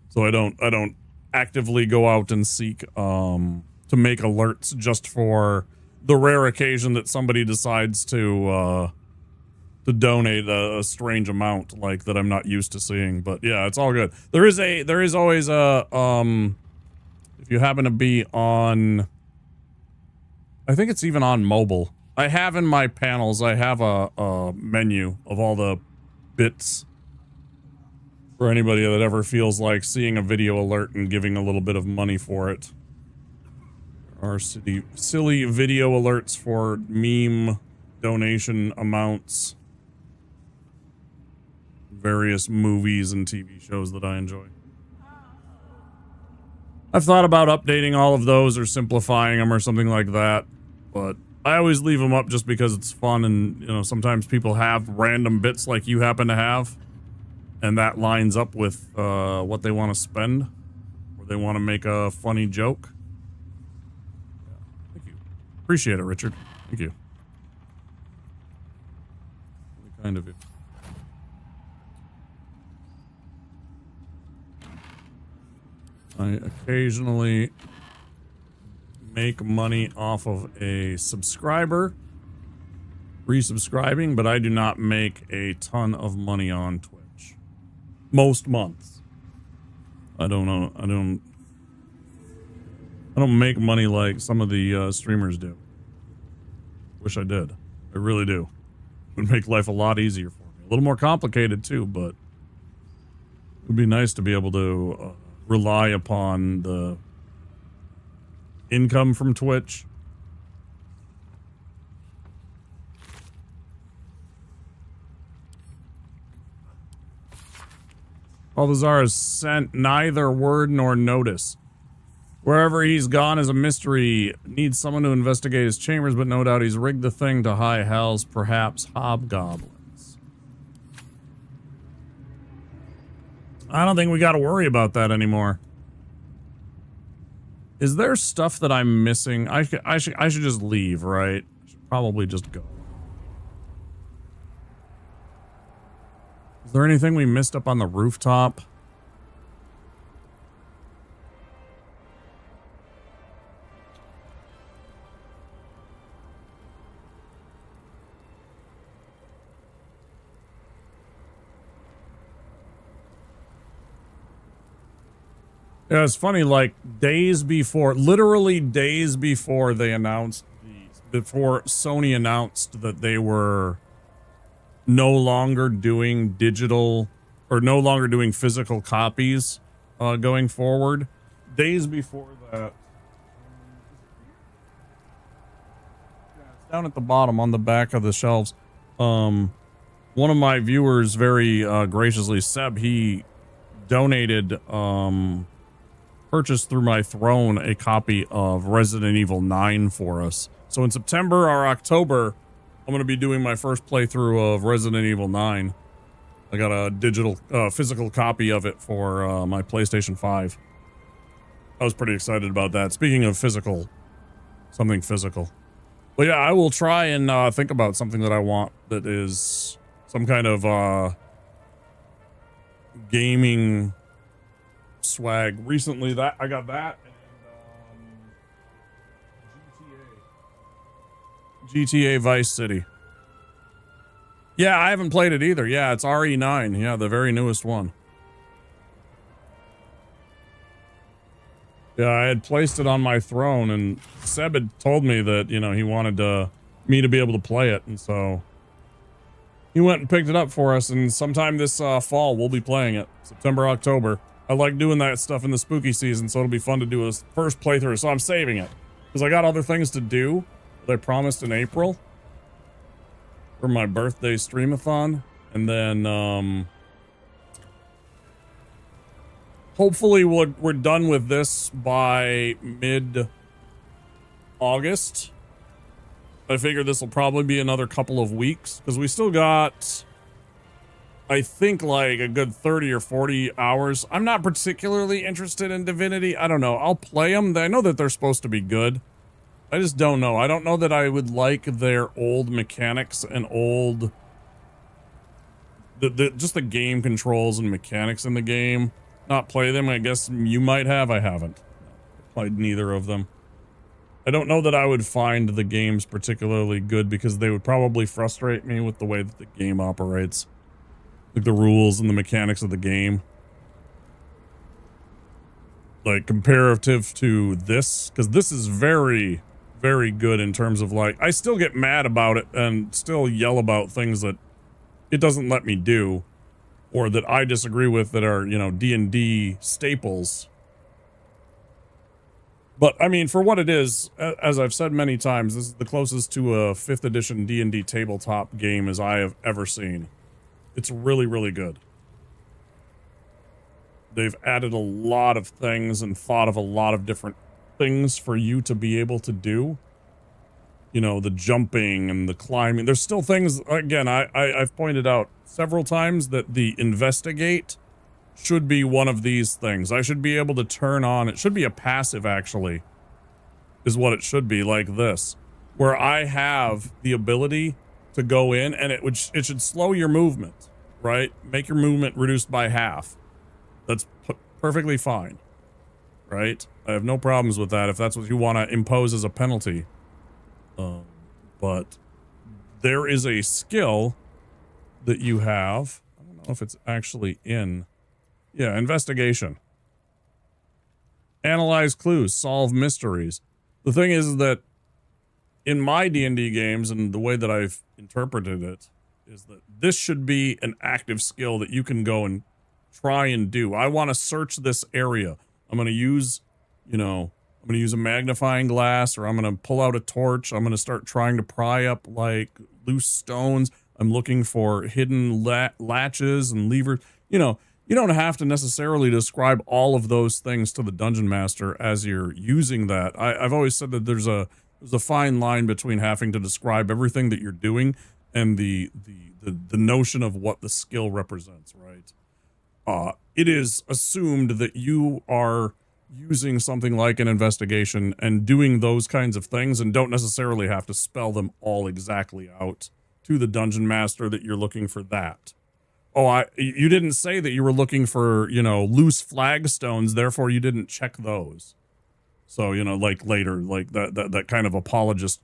So I don't actively go out and seek to make alerts just for the rare occasion that somebody decides to donate a strange amount like that I'm not used to seeing. But yeah, it's all good. There is always a if you happen to be on, I think it's even on mobile. I have in my panels, I have a menu of all the bits for anybody that ever feels like seeing a video alert and giving a little bit of money for it. There are silly video alerts for meme donation amounts. Various movies and TV shows that I enjoy. I've thought about updating all of those or simplifying them or something like that, but I always leave them up just because it's fun, and you know, sometimes people have random bits like you happen to have, and that lines up with what they want to spend, or they want to make a funny joke. Thank you. Appreciate it, Richard. Thank you. Really kind of you. I occasionally make money off of a subscriber resubscribing, but I do not make a ton of money on Twitch. Most months. I don't know. I don't make money like some of the streamers do. Wish I did. I really do. It would make life a lot easier for me. A little more complicated too, but it would be nice to be able to rely upon the income from Twitch. Balthazar has sent neither word nor notice. Wherever he's gone is a mystery. Needs someone to investigate his chambers, but no doubt he's rigged the thing to high hells, perhaps hobgoblins. I don't think we got to worry about that anymore. Is there stuff that I'm missing? I should just leave, right? I should probably just go. Is there anything we missed up on the rooftop? Yeah, it's funny, like literally days before they announced before Sony announced that they were no longer doing digital or no longer doing physical copies going forward. Days before that. Yeah, it's down at the bottom on the back of the shelves. One of my viewers very graciously, Seb, he donated purchased through my throne a copy of Resident Evil 9 for us. So in September or October, I'm going to be doing my first playthrough of Resident Evil 9. I got a digital, physical copy of it for my PlayStation 5. I was pretty excited about that. Speaking of physical, something physical. But yeah, I will try and think about something that I want that is some kind of gaming swag. Recently, that I got that and GTA Vice City. Yeah, I haven't played it either. Yeah, it's RE9. Yeah, the very newest one. Yeah, I had placed it on my throne, and Seb had told me that, you know, he wanted me to be able to play it, and so he went and picked it up for us, and sometime this fall we'll be playing it. September, October. I like doing that stuff in the spooky season, so it'll be fun to do a first playthrough. So I'm saving it because I got other things to do that I promised in April for my birthday streamathon, and then hopefully we're done with this by mid-August. I figure this will probably be another couple of weeks because we still got, I think, like a good 30 or 40 hours. I'm not particularly interested in Divinity. I don't know. I'll play them. I know that they're supposed to be good. I just don't know. I don't know that I would like their old mechanics and old... just the game controls and mechanics in the game. Not play them. I guess you might have. I haven't. Played neither of them. I don't know that I would find the games particularly good because they would probably frustrate me with the way that the game operates. Like the rules and the mechanics of the game. Like comparative to this, because this is very, very good in terms of like, I still get mad about it and still yell about things that it doesn't let me do, or that I disagree with that are, you know, D&D staples. But I mean, for what it is, as I've said many times, this is the closest to a 5th edition D&D tabletop game as I have ever seen. It's really, really good. They've added a lot of things and thought of a lot of different things for you to be able to do. You know, the jumping and the climbing. There's still things, again, I've pointed out several times that the investigate should be one of these things. I should be able to turn on, it should be a passive actually, is what it should be, like this, where I have the ability to go in and it should slow your movement, right? Make your movement reduced by half. That's perfectly fine, right? I have no problems with that if that's what you want to impose as a penalty. But there is a skill that you have. I don't know if it's actually in. Yeah, investigation. Analyze clues, solve mysteries. The thing is that in my D&D games and the way that I've interpreted it is that this should be an active skill that you can go and try and do. I want to search this area. I'm going to use, you know, I'm going to use a magnifying glass, or I'm going to pull out a torch. I'm going to start trying to pry up like loose stones. I'm looking for hidden latches and levers. You know, you don't have to necessarily describe all of those things to the dungeon master as you're using that. I've always said that there's a fine line between having to describe everything that you're doing and the notion of what the skill represents, right? It is assumed that you are using something like an investigation and doing those kinds of things and don't necessarily have to spell them all exactly out to the dungeon master that you're looking for that. Oh, you didn't say that you were looking for, you know, loose flagstones, therefore you didn't check those. So, you know, like later, like that kind of apologist,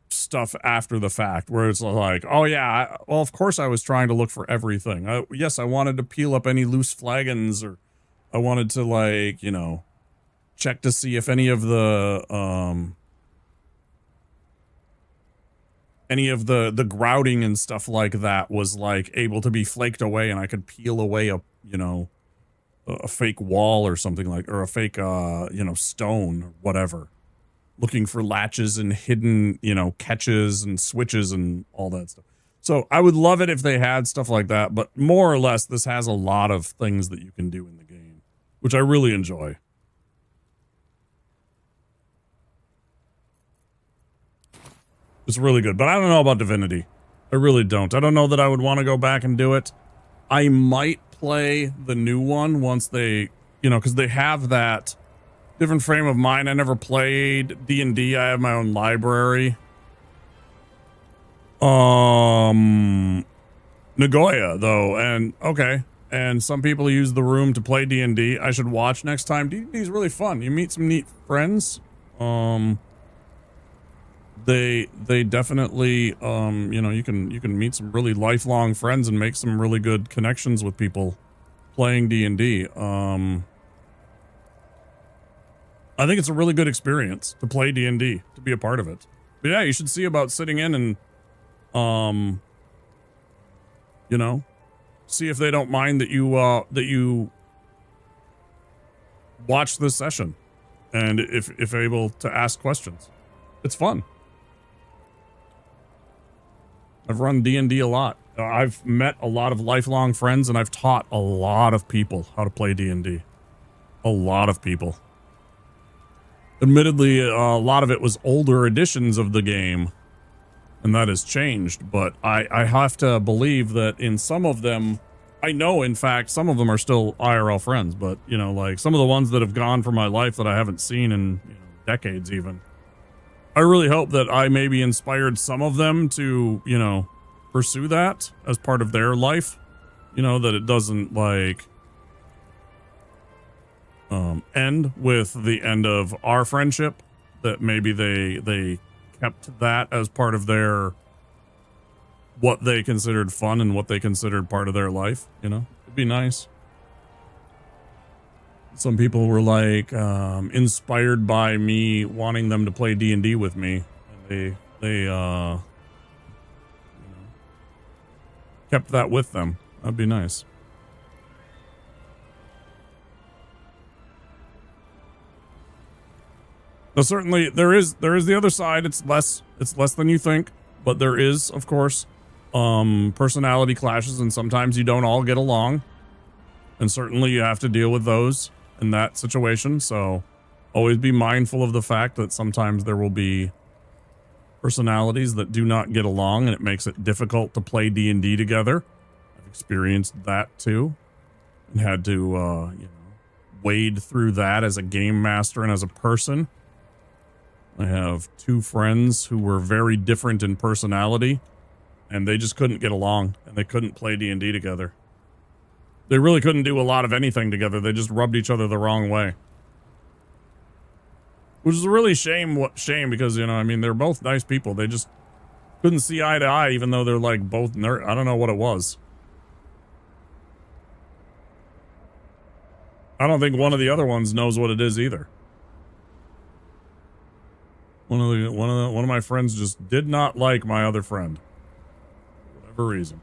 stuff after the fact, where it's like, oh yeah, well, of course I was trying to look for everything. Yes, I wanted to peel up any loose flagons, or I wanted to, like, you know, check to see if any of the grouting and stuff like that was like able to be flaked away, and I could peel away a, you know, a fake wall or something like, or a fake you know, stone or whatever. Looking for latches and hidden, you know, catches and switches and all that stuff. So I would love it if they had stuff like that, but more or less this has a lot of things that you can do in the game, which I really enjoy. It's really good, but I don't know about Divinity. I really don't. I don't know that I would want to go back and do it. I might play the new one once they, you know, because they have that different frame of mind. I never played D&D. I have my own library. Nagoya, though, and okay. And some people use the room to play D&D. I should watch next time. D&D is really fun. You meet some neat friends. They definitely, you know, you can meet some really lifelong friends and make some really good connections with people playing D&D. I think it's a really good experience to play D&D, to be a part of it. But yeah, you should see about sitting in and, you know, see if they don't mind that you watch this session, and if able to ask questions. It's fun. I've run D&D a lot. I've met a lot of lifelong friends, and I've taught a lot of people how to play D&D. A lot of people. Admittedly, a lot of it was older editions of the game, and that has changed, but I have to believe that in some of them, I know, in fact, some of them are still IRL friends, but, you know, like some of the ones that have gone from my life that I haven't seen in, you know, decades even. I really hope that I maybe inspired some of them to, you know, pursue that as part of their life. You know, that it doesn't, like, end with the end of our friendship, that maybe they kept that as part of their, what they considered fun and what they considered part of their life, you know. It'd be nice. Some people were like inspired by me wanting them to play D&D with me. And they kept that with them. That'd be nice. Now, certainly there is the other side. It's less than you think, but there is, of course, personality clashes, and sometimes you don't all get along, and certainly you have to deal with those in that situation. So always be mindful of the fact that sometimes there will be personalities that do not get along, and it makes it difficult to play D&D together. I've experienced that too, and had to wade through that as a game master and as a person. I have two friends who were very different in personality, and they just couldn't get along, and they couldn't play D&D together. They really couldn't do a lot of anything together. They just rubbed each other the wrong way. Which is a really shame because, I mean, they're both nice people. They just couldn't see eye to eye, even though they're like both nerd. I don't know what it was. I don't think one of the other ones knows what it is either. One of my friends just did not like my other friend. For whatever reason.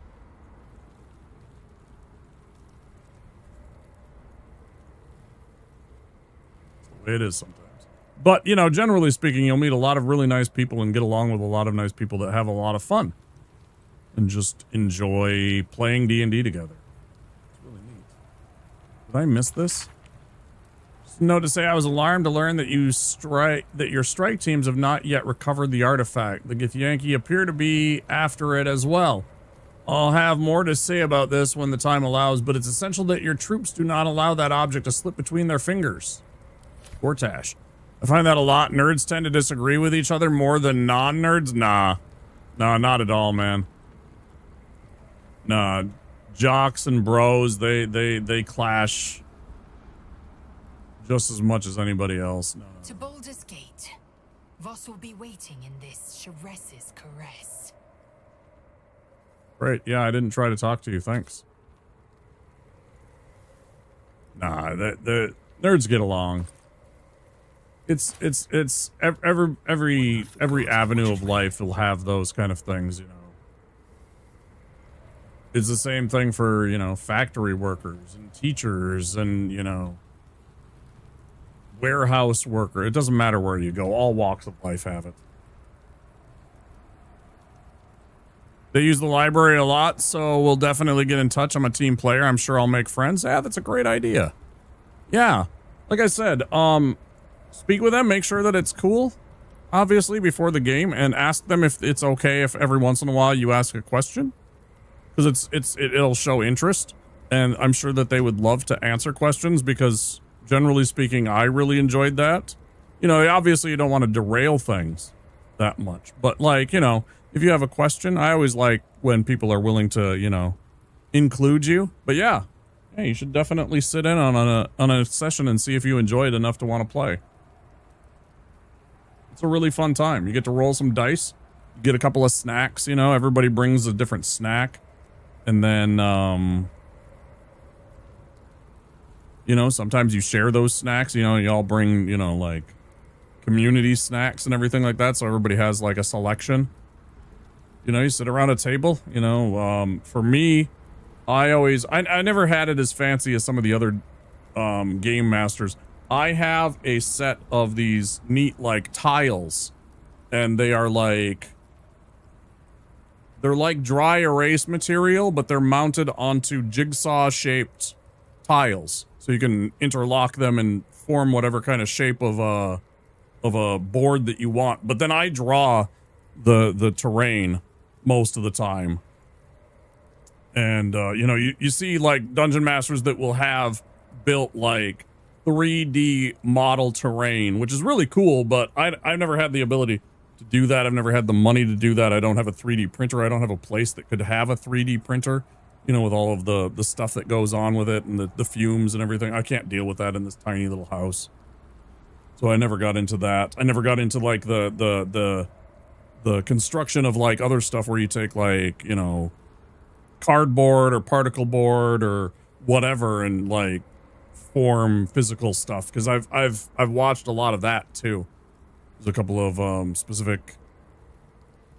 That's the way it is sometimes. But, generally speaking, you'll meet a lot of really nice people and get along with a lot of nice people that have a lot of fun. And just enjoy playing D&D together. It's really neat. Did I miss this? Note to say, I was alarmed to learn that your strike teams have not yet recovered the artifact. The Githyanki appear to be after it as well. I'll have more to say about this when the time allows, but it's essential that your troops do not allow that object to slip between their fingers. Gortash. I find that a lot. Nerds tend to disagree with each other more than non-nerds. Nah, not at all, man. Nah, jocks and bros, they clash just as much as anybody else. No. To Baldur's Gate, Voss will be waiting in this Sharess's caress. Great. Yeah, I didn't try to talk to you. Thanks. Nah, the nerds get along. It's every avenue of life will have those kind of things, It's the same thing for, factory workers and teachers and, warehouse worker. It doesn't matter where you go. All walks of life have it. They use the library a lot, so we'll definitely get in touch. I'm a team player. I'm sure I'll make friends. Yeah, that's a great idea. Yeah. Like I said, speak with them, make sure that it's cool, obviously, before the game, and ask them if it's okay if every once in a while you ask a question. Because it'll show interest, and I'm sure that they would love to answer questions because, generally speaking, I really enjoyed that. Obviously you don't want to derail things that much, but if you have a question, I always like when people are willing to, include you. But yeah, you should definitely sit in on a session and see if you enjoy it enough to want to play. It's a really fun time. You get to roll some dice, you get a couple of snacks, everybody brings a different snack. And then, sometimes you share those snacks, you all bring, like community snacks and everything like that. So everybody has like a selection, you sit around a table, for me, I never had it as fancy as some of the other, game masters. I have a set of these neat, like tiles, and they're like dry erase material, but they're mounted onto jigsaw shaped tiles. So you can interlock them and form whatever kind of shape of a board that you want. But then I draw the terrain most of the time. And, you see like dungeon masters that will have built like 3D model terrain, which is really cool, but I've never had the ability to do that. I've never had the money to do that. I don't have a 3D printer. I don't have a place that could have a 3D printer, with all of the stuff that goes on with it and the fumes and everything. I can't deal with that in this tiny little house. So I never got into that. I never got into like the construction of like other stuff where you take like, cardboard or particle board or whatever and like form physical stuff, because I've watched a lot of that too. There's a couple of specific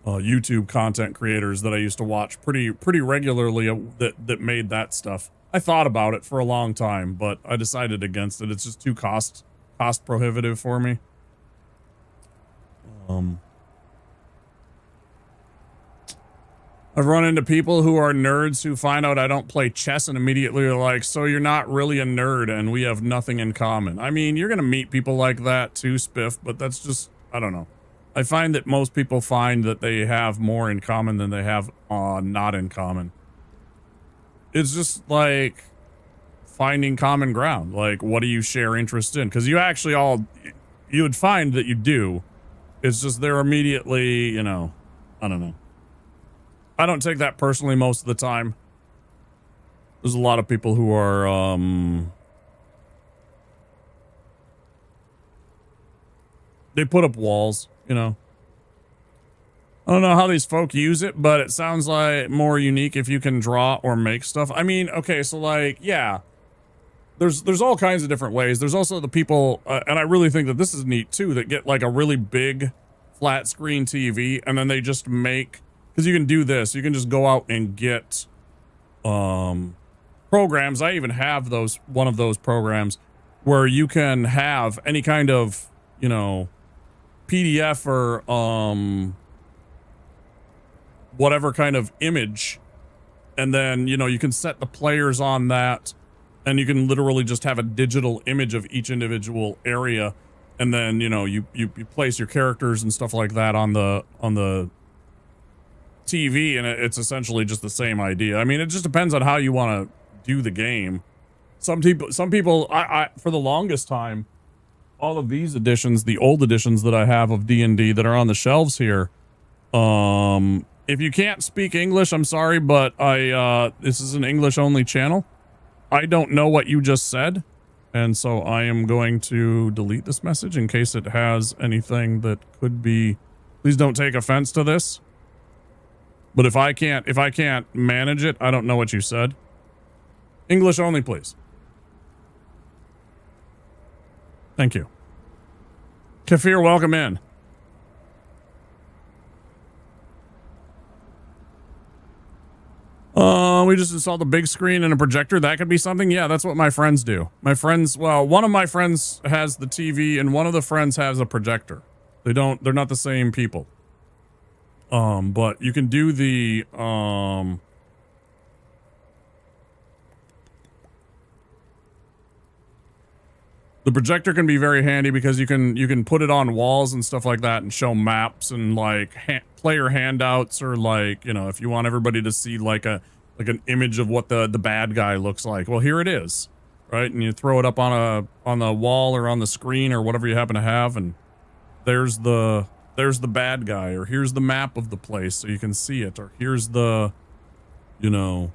YouTube content creators that I used to watch pretty regularly that made that stuff. I thought about it for a long time, but I decided against it. It's just too cost prohibitive for me. I've run into people who are nerds who find out I don't play chess and immediately are like, so you're not really a nerd and we have nothing in common. I mean, you're going to meet people like that too, Spiff, but that's just, I don't know. I find that most people find that they have more in common than they have not in common. It's just like finding common ground. Like, what do you share interest in? Because you actually you would find that you do. It's just they're immediately, you know, I don't know. I don't take that personally most of the time. There's a lot of people who are, they put up walls, you know. I don't know how these folk use it, but it sounds like more unique if you can draw or make stuff. I mean, okay, so like, yeah. There's all kinds of different ways. There's also the people, and I really think that this is neat too, that get like a really big flat screen TV and then they just make, because you can do this, you can just go out and get programs. I even have one of those programs where you can have any kind of, you know, PDF or whatever kind of image, and then, you know, you can set the players on that, and you can literally just have a digital image of each individual area, and then, you know, you place your characters and stuff like that on the TV, and it's essentially just the same idea. I mean, it just depends on how you want to do the game. Some people, I for the longest time, all of these editions, the old editions that I have of D&D that are on the shelves here, if you can't speak English, I'm sorry, but this is an English only channel. I don't know what you just said, and so I am going to delete this message in case it has anything that could be. Please don't take offense to this. But if I can't manage it, I don't know what you said. English only, please. Thank you. Kafir, welcome in. We just installed a big screen and a projector. That could be something. Yeah, that's what my friends do. My friends, well, one of my friends has the TV and one of the friends has a projector. They're not the same people. But you can do the, the projector can be very handy because you can put it on walls and stuff like that and show maps and like player handouts, or like, you know, if you want everybody to see like an image of what the bad guy looks like. Well, here it is, right? And you throw it up on the wall or on the screen or whatever you happen to have, and there's the bad guy, or here's the map of the place so you can see it, or here's the, you know,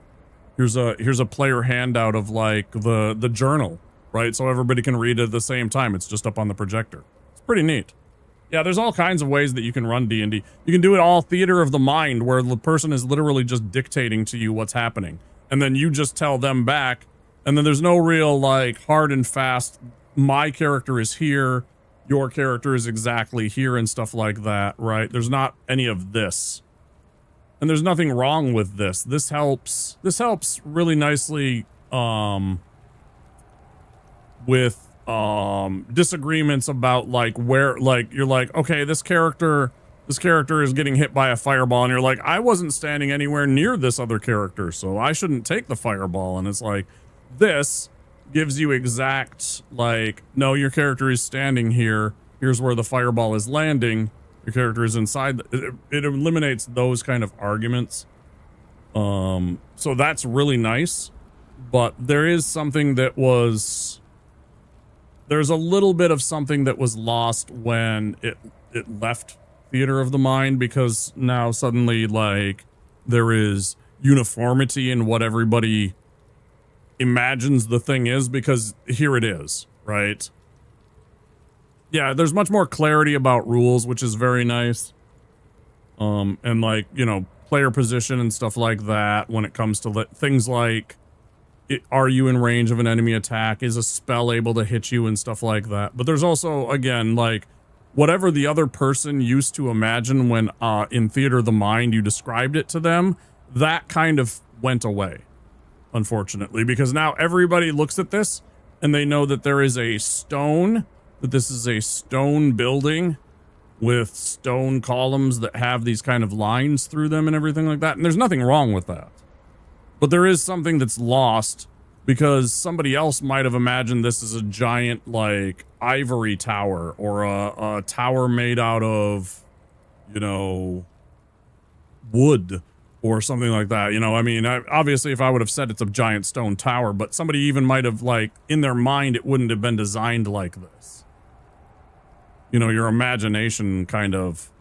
here's a player handout of like the journal, right? So everybody can read it at the same time. It's just up on the projector. It's pretty neat. Yeah, there's all kinds of ways that you can run D&D. You can do it all theater of the mind, where the person is literally just dictating to you what's happening, and then you just tell them back, and then there's no real like hard and fast, my character is here, your character is exactly here and stuff like that, right? There's not any of this. And there's nothing wrong with this. This helps really nicely with disagreements about like where, like, you're like, okay, this character is getting hit by a fireball, and you're like, I wasn't standing anywhere near this other character, so I shouldn't take the fireball. And it's like, this gives you exact, like, no, your character is standing here, here's where the fireball is landing, your character is inside. It eliminates those kind of arguments. So that's really nice. But there is something that was, there's a little bit of something that was lost when it left theater of the mind, because now suddenly, like, there is uniformity in what everybody imagines the thing is, because here it is, right? Yeah, there's much more clarity about rules, which is very nice. And like, you know, player position and stuff like that when it comes to things like are you in range of an enemy attack? Is a spell able to hit you and stuff like that? But there's also, again, like, whatever the other person used to imagine when in Theater of the Mind you described it to them, that kind of went away, unfortunately, because now everybody looks at this and they know that there is a stone, that this is a stone building with stone columns that have these kind of lines through them and everything like that. And there's nothing wrong with that. But there is something that's lost because somebody else might have imagined this as a giant, like, ivory tower or a tower made out of, you know, wood or something like that. You know, I mean, obviously if I would have said it's a giant stone tower, but somebody even might have, like, in their mind, it wouldn't have been designed like this. You know, your imagination kind of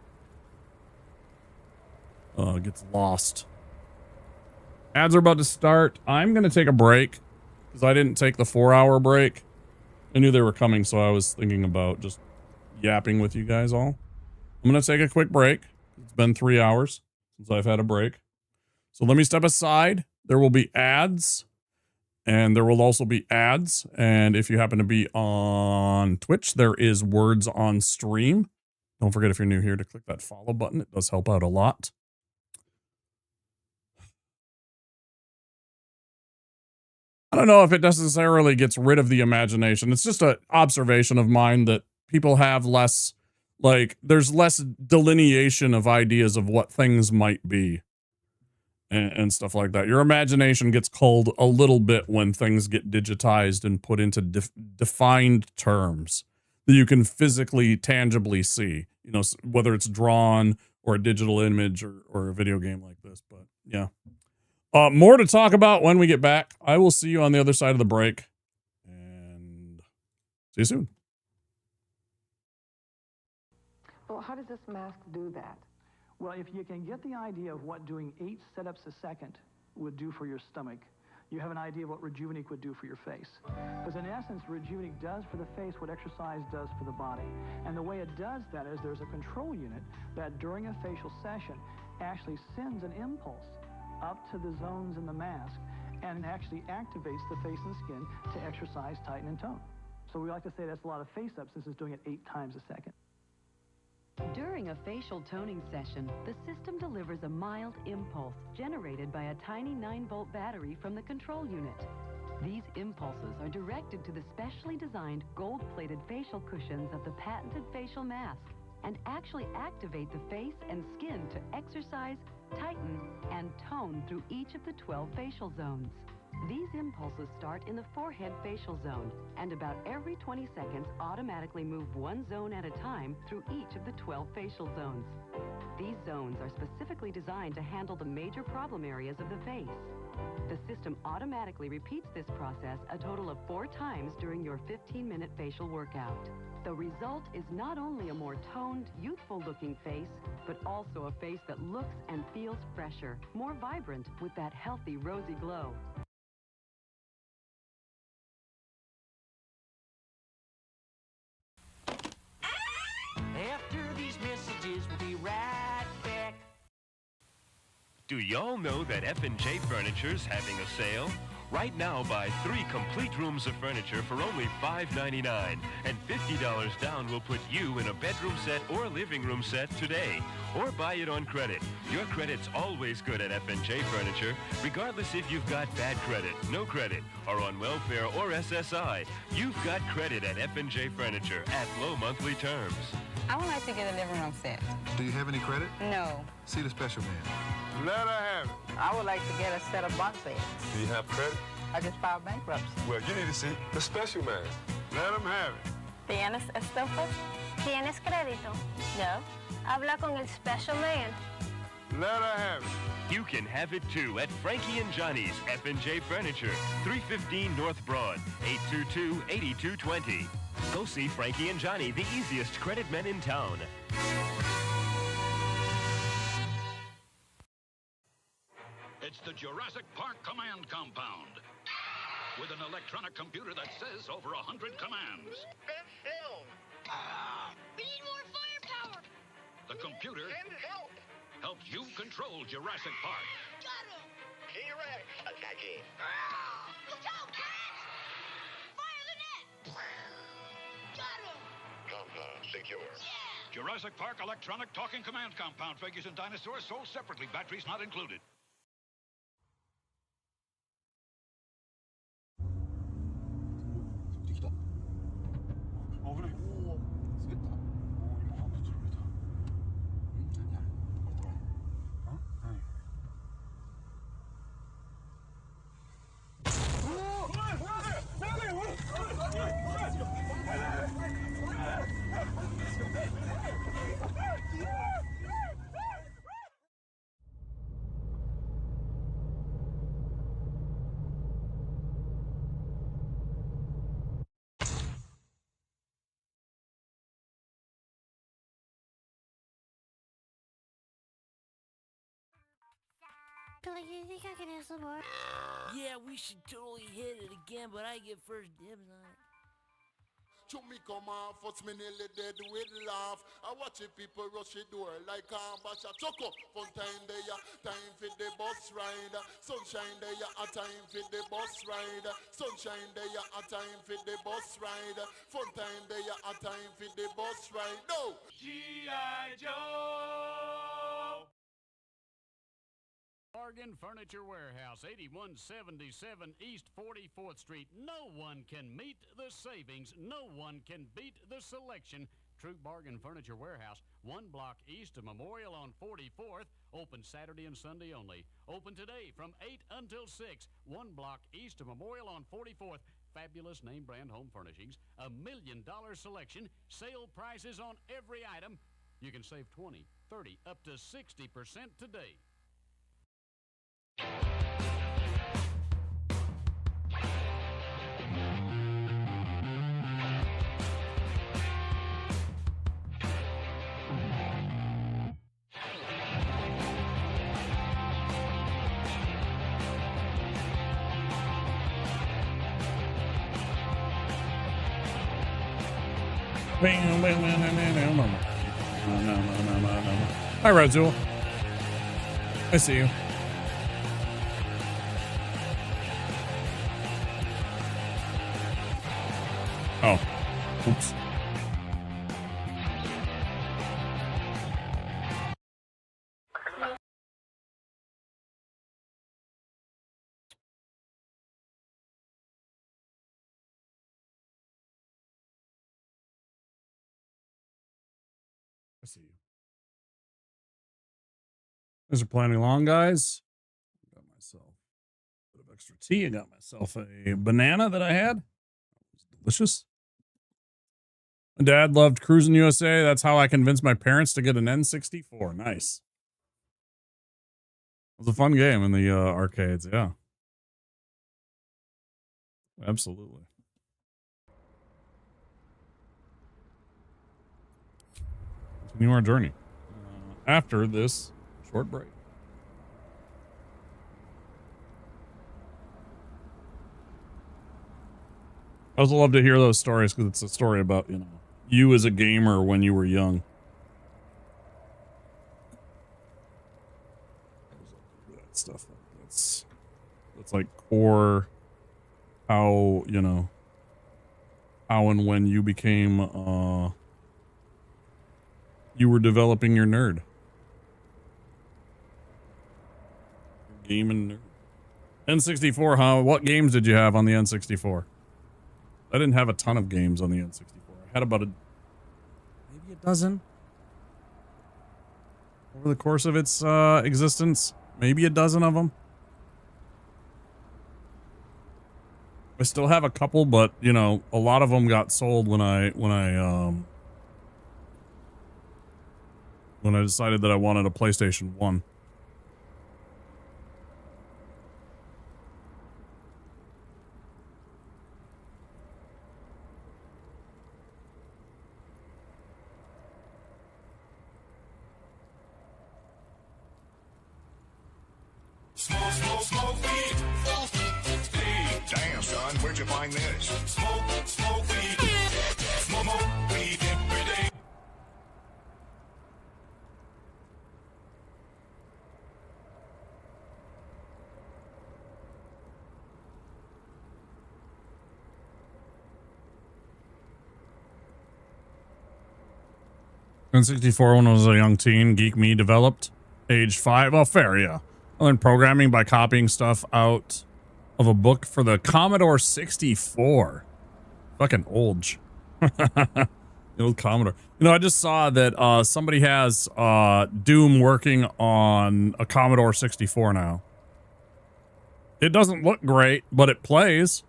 gets lost. Ads are about to start. I'm going to take a break because I didn't take the 4-hour break. I knew they were coming, so I was thinking about just yapping with you guys all. I'm going to take a quick break. It's been 3 hours since I've had a break. So let me step aside. There will be ads, and there will also be ads. And if you happen to be on Twitch, there is words on stream. Don't forget, if you're new here, to click that follow button. It does help out a lot. I don't know if it necessarily gets rid of the imagination. It's just an observation of mine that people have less, like, there's less delineation of ideas of what things might be and stuff like that. Your imagination gets culled a little bit when things get digitized and put into defined terms that you can physically, tangibly see, you know, whether it's drawn or a digital image or a video game like this. But yeah. More to talk about when we get back. I will see you on the other side of the break. And see you soon. Well, how does this mask do that? Well, if you can get the idea of what doing 8 setups a second would do for your stomach, you have an idea of what Rejuvenate would do for your face. Because in essence, Rejuvenate does for the face what exercise does for the body. And the way it does that is there's a control unit that during a facial session actually sends an impulse up to the zones in the mask and actually activates the face and skin to exercise, tighten, and tone. So we like to say that's a lot of face ups since it's doing it 8 times a second. During a facial toning session, the system delivers a mild impulse generated by a tiny 9-volt battery from the control unit. These impulses are directed to the specially designed gold-plated facial cushions of the patented facial mask and actually activate the face and skin to exercise, tighten, and tone through each of the 12 facial zones. These impulses start in the forehead facial zone and about every 20 seconds automatically move one zone at a time through each of the 12 facial zones. These zones are specifically designed to handle the major problem areas of the face. The system automatically repeats this process a total of 4 times during your 15-minute facial workout. The result is not only a more toned, youthful-looking face, but also a face that looks and feels fresher, more vibrant, with that healthy, rosy glow. After these messages, we'll be right back. Do y'all know that F&J Furniture's having a sale? Right now, buy 3 complete rooms of furniture for only $5.99, and $50 down will put you in a bedroom set or living room set today. Or buy it on credit. Your credit's always good at F&J Furniture, regardless if you've got bad credit, no credit, or on welfare or SSI. You've got credit at F&J Furniture at low monthly terms. I would like to get a living room set. Do you have any credit? No. See the special man. Let her have it. I would like to get a set of bunk beds. Do you have credit? I just filed bankruptcy. Well, you need to see the special man. Let him have it. ¿Tienes estufas? ¿Tienes crédito? No. Habla con el special man. Let her have it. You can have it too at Frankie and Johnny's F&J Furniture, 315 North Broad, 822-8220. Go see Frankie and Johnny, the easiest credit men in town. It's the Jurassic Park Command Compound. With an electronic computer that says over 100 commands. We need more firepower. The computer helps you control Jurassic Park. Got him. T-Rex attacking. Jurassic Park electronic talking command compound. Figures and dinosaurs sold separately. Batteries not included. Billy, you think I can have some more? Yeah, we should totally hit it again, but I get first dibs on it. To me come off, what's me nearly dead with laugh. I watch the people rush the door like a bash a chuck up. Fun time there, time for the bus ride. Sunshine there, a time for the bus ride. Sunshine there, a time for the bus ride. Fun time there, a time for the bus ride. No! G.I. Joe! Bargain Furniture Warehouse, 8177 East 44th Street. No one can meet the savings. No one can beat the selection. True Bargain Furniture Warehouse, 1 block east of Memorial on 44th. Open Saturday and Sunday only. Open today from 8 until 6. 1 block east of Memorial on 44th. Fabulous name brand home furnishings. $1 million selection. Sale prices on every item. You can save 20, 30, up to 60% today. Hi, Razul. I see you. Oh, oops. I see you. These are planning long, guys. Got myself a bit of extra tea. I got myself a banana that I had. It was delicious. My dad loved Cruising USA. That's how I convinced my parents to get an N64. Nice. It was a fun game in the arcades. Yeah. Absolutely. Continue our journey after this short break. I also love to hear those stories because it's a story about, you know, you as a gamer when you were young. That stuff. That's like core how, you know, how and when you became, you were developing your nerd. Gaming nerd. N64, huh? What games did you have on the N64? I didn't have a ton of games on the N64. I had about maybe a dozen over the course of its existence. Maybe a dozen of them. I still have a couple, but you know, a lot of them got sold when I decided that I wanted a PlayStation 1. Smoke weed. Hey, damn, son, where'd you find this? Smoke weed. Smoke weed every day. N64 when I was a young teen, Geek Me developed. Age 5. Oh, fair, yeah. I learned programming by copying stuff out of a book for the Commodore 64. Fucking old. The old Commodore. You know, I just saw that somebody has Doom working on a Commodore 64 now. It doesn't look great, but it plays.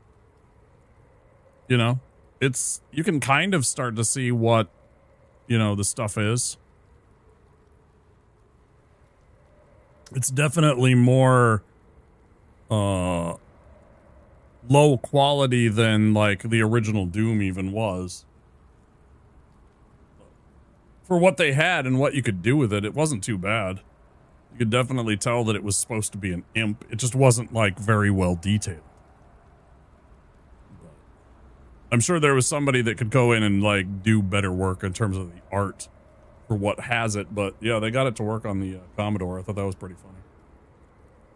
You know, you can kind of start to see what, you know, the stuff is. It's definitely more low quality than like the original Doom even was. For what they had and what you could do with it, it wasn't too bad. You could definitely tell that it was supposed to be an imp. It just wasn't like very well detailed. I'm sure there was somebody that could go in and like do better work in terms of the art for what has it, but yeah, they got it to work on the Commodore. I thought that was pretty funny.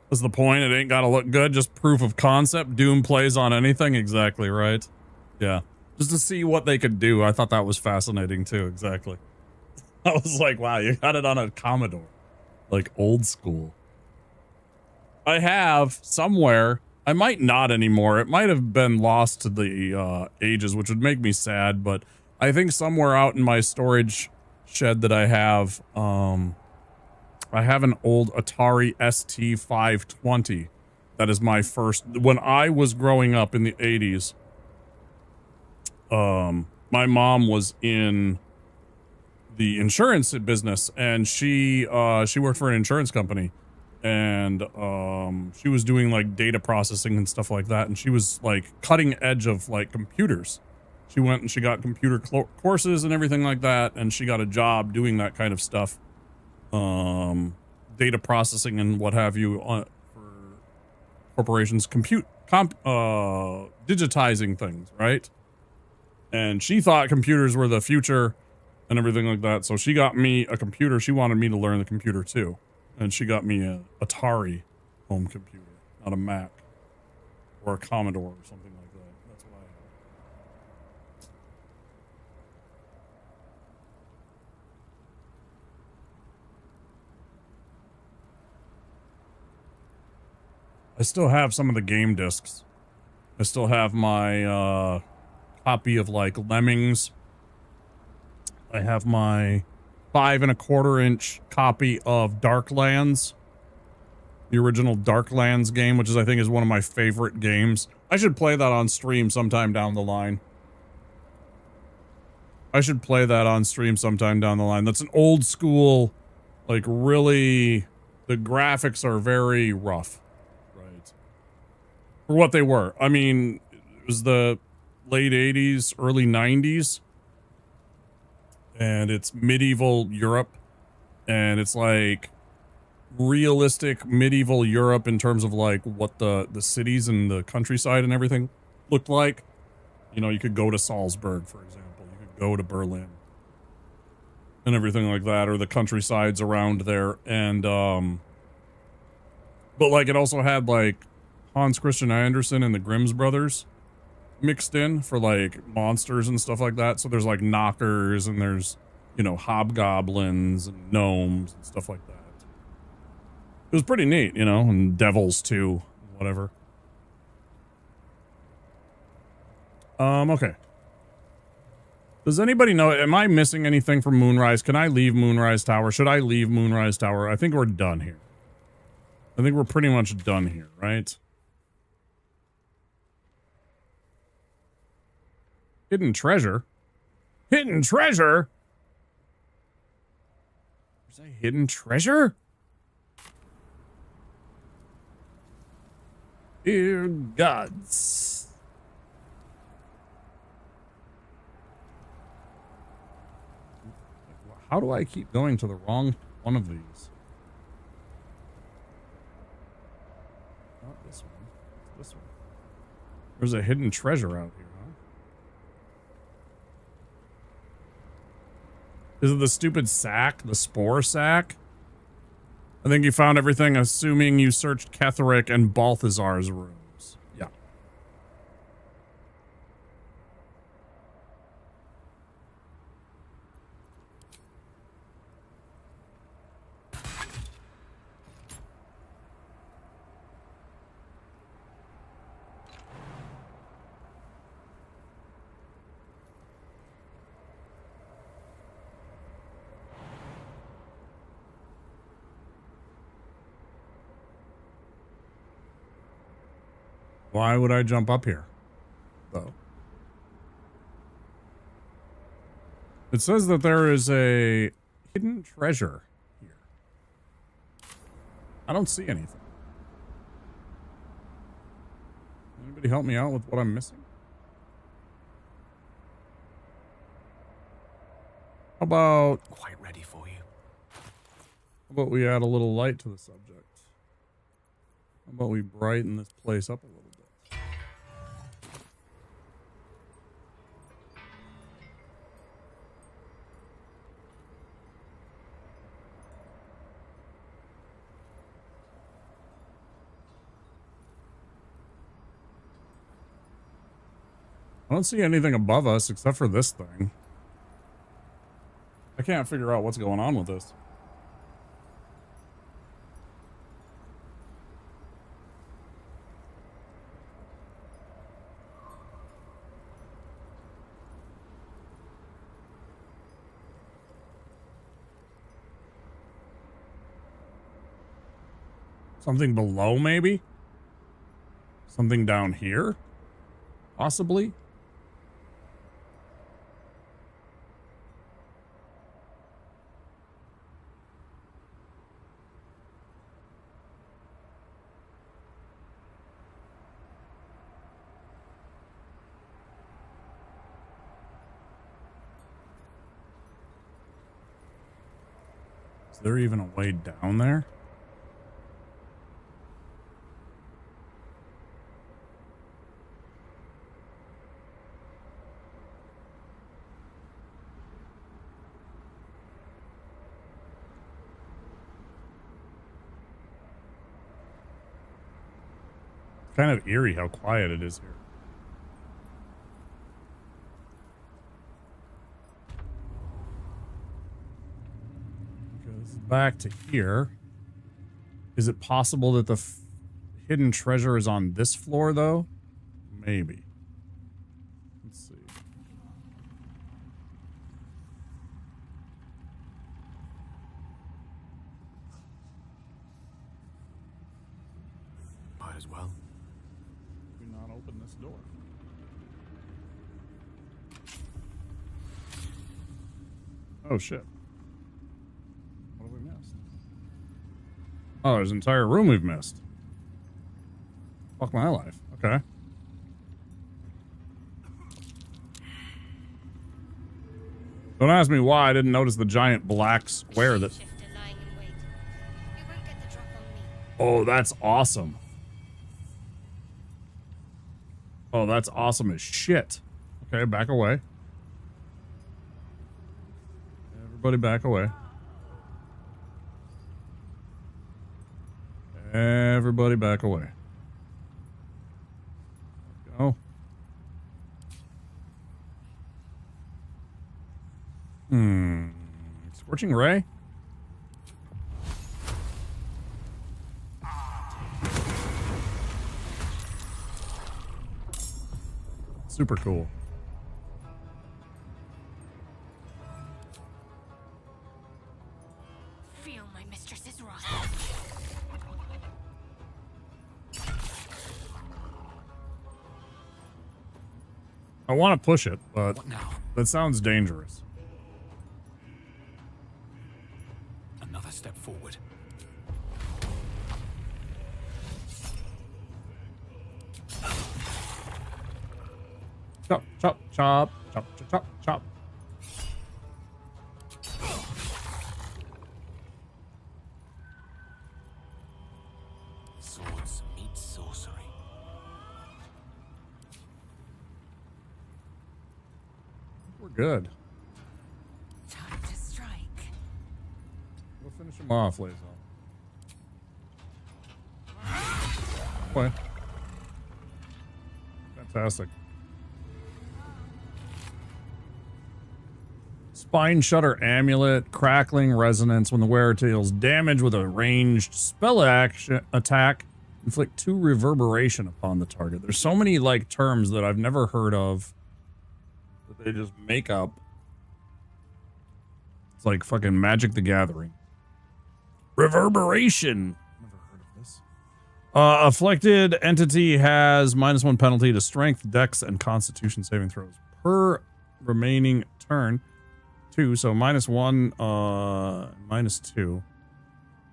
What's the point? It ain't gotta look good, just proof of concept. Doom plays on anything. Exactly right. Yeah, just to see what they could do. I thought that was fascinating too. Exactly. I was like, wow, you got it on a Commodore, like old school. I have somewhere, I might not anymore, it might have been lost to the ages, which would make me sad, but I think somewhere out in my storage shed that I have an old Atari ST 520. That is my first, when I was growing up in the 80s, my mom was in the insurance business, and she worked for an insurance company, and she was doing like data processing and stuff like that, and she was like cutting edge of like computers. She went and she got computer courses and everything like that, and she got a job doing that kind of stuff, data processing and what have you, for corporations, digitizing things, right? And she thought computers were the future and everything like that, so she got me a computer. She wanted me to learn the computer too, and she got me a Atari home computer, not a Mac or a Commodore or something like that. That's what I had. I still have some of the game discs. I still have my copy of like Lemmings. I have my 5 1/4 inch copy of Darklands, the original Darklands game, which I think is one of my favorite games. I should play that on stream sometime down the line. That's an old school, like really, the graphics are very rough, right? For what they were. I mean, it was the late 80s, early 90s. And it's medieval Europe, and it's like realistic medieval Europe in terms of like what the cities and the countryside and everything looked like. You know, you could go to Salzburg, for example. You could go to Berlin and everything like that, or the countrysides around there. And but like it also had like Hans Christian Andersen and the Grimm's brothers mixed in for like monsters and stuff like that. So there's like knockers, and there's, you know, hobgoblins and gnomes and stuff like that. It was pretty neat, you know, and devils too, whatever. Okay. Does anybody know, am I missing anything from Moonrise? Can I leave Moonrise Tower? Should I leave Moonrise Tower? I think we're done here. I think we're pretty much done here, right? Hidden treasure? Hidden treasure? There's a hidden treasure? Dear gods. How do I keep going to the wrong one of these? Not this one. It's this one. There's a hidden treasure out here, huh? Is it the stupid sack? The spore sack? I think you found everything, assuming you searched Ketheric and Balthazar's rooms. Yeah. Why would I jump up here, though? It says that there is a hidden treasure here. I don't see anything. Anybody help me out with what I'm missing? How about... Quite ready for you. How about we add a little light to the subject? How about we brighten this place up a little bit? I don't see anything above us except for this thing. I can't figure out what's going on with this. Something below, maybe? Something down here? Possibly? Is there even a way down there? Kind of eerie how quiet it is here. Goes back to here. Is it possible that the hidden treasure is on this floor, though? Maybe. Let's see. Might as well. Do not open this door. Oh, shit. What have we missed? Oh, there's an entire room we've missed. Fuck my life. Okay. Don't ask me why I didn't notice the giant black square that... Oh, that's awesome. Oh, that's awesome as shit. Okay, back away. Everybody back away. Everybody back away. Go. Scorching ray? Super cool. Feel my mistress's wrath. I want to push it, but that sounds dangerous. Another step forward. Chop, chop, chop, chop, chop, chop, chop. Swords meet sorcery. We're good. Time to strike. We'll finish him off, Lazel. Boy. Fantastic. Spine Shutter Amulet, Crackling Resonance. When the wearer deals damage with a ranged spell action attack, inflict 2 reverberation upon the target. There's so many like terms that I've never heard of that they just make up. It's like fucking Magic the Gathering. Reverberation. Never heard of this. Afflicted entity has -1 penalty to strength, dex, and constitution saving throws per remaining turn. 2, so -1, -2.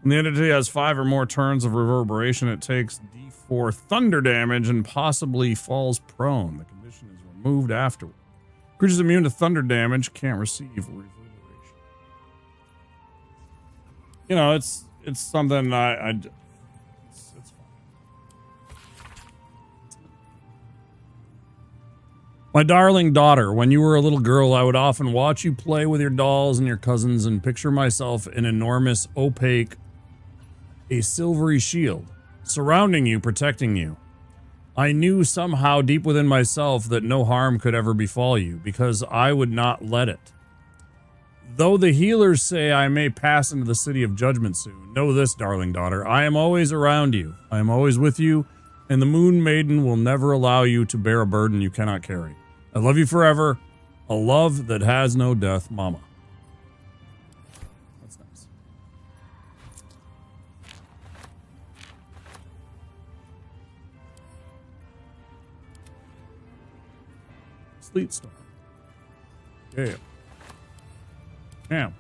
When the entity has 5 or more turns of reverberation, it takes D4 thunder damage and possibly falls prone. The condition is removed afterward. Creatures immune to thunder damage can't receive reverberation. You know, it's something it's fine. My darling daughter, when you were a little girl, I would often watch you play with your dolls and your cousins and picture myself in enormous, opaque, a silvery shield, surrounding you, protecting you. I knew somehow deep within myself that no harm could ever befall you, because I would not let it. Though the healers say I may pass into the city of judgment soon, know this, darling daughter, I am always around you. I am always with you, and the Moon Maiden will never allow you to bear a burden you cannot carry. I love you forever. A love that has no death, Mama. That's nice. Sleet Storm. Yeah. Yeah.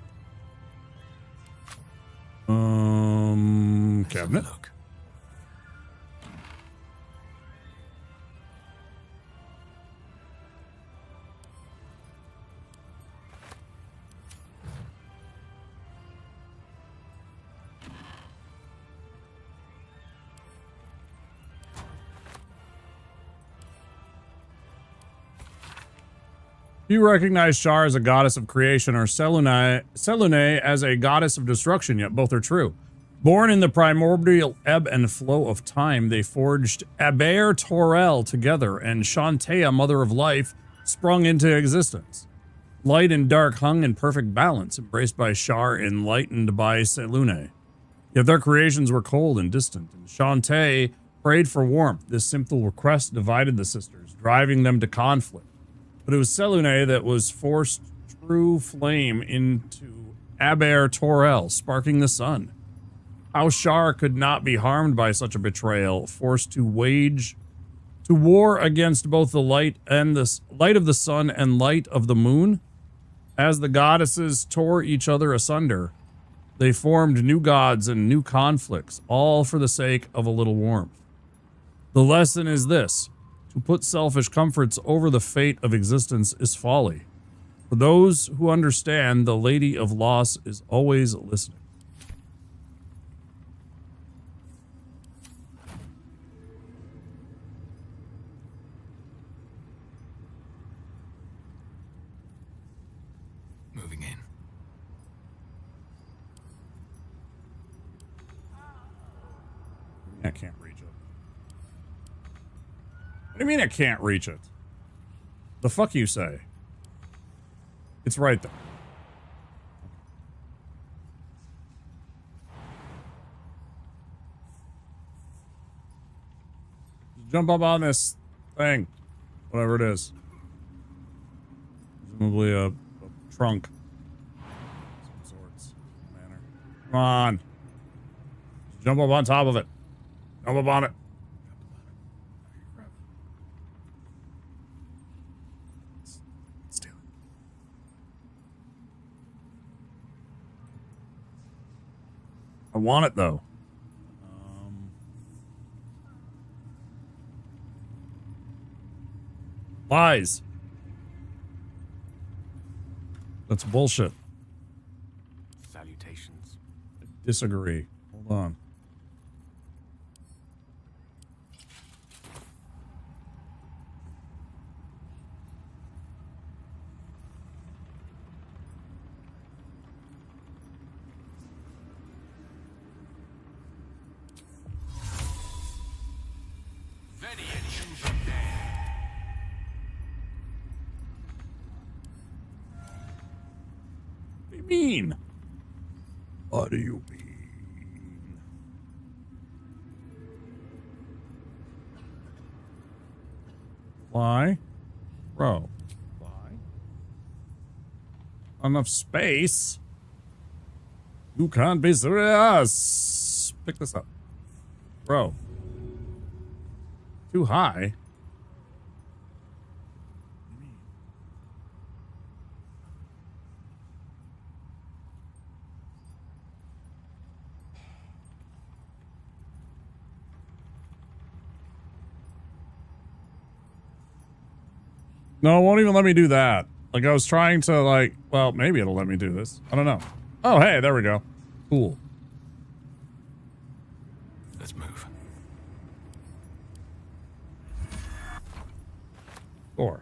Cabinet. Look. You recognize Shar as a goddess of creation or Selune as a goddess of destruction, yet both are true. Born in the primordial ebb and flow of time, they forged Aber Torel together, and Shantea, Mother of Life, sprung into existence. Light and dark hung in perfect balance, embraced by Shar, enlightened by Selune. Yet their creations were cold and distant, and Shantae prayed for warmth. This simple request divided the sisters, driving them to conflict. But it was Selune that was forced true flame into Aber Torel, sparking the sun. How Shar could not be harmed by such a betrayal, forced to wage war against both the light of the sun and light of the moon. As the goddesses tore each other asunder, they formed new gods and new conflicts, all for the sake of a little warmth. The lesson is this: to put selfish comforts over the fate of existence is folly. For those who understand, the Lady of Loss is always listening. Moving in. I can't reach it. What do you mean I can't reach it? The fuck you say? It's right there. Jump up on this thing. Whatever it is. Presumably a trunk. Some sorts. Manner. Come on. Just jump up on top of it. Jump up on it. I want it though. Lies. That's bullshit. Salutations. I disagree. Hold on. Mean? What do you mean? Why? Bro. Why? Enough space? You can't be serious. Pick this up. Bro. too high. No, it won't even let me do that. Like, I was trying to, like, well, maybe it'll let me do this. I don't know. Oh, hey, there we go. Cool. Let's move. 4.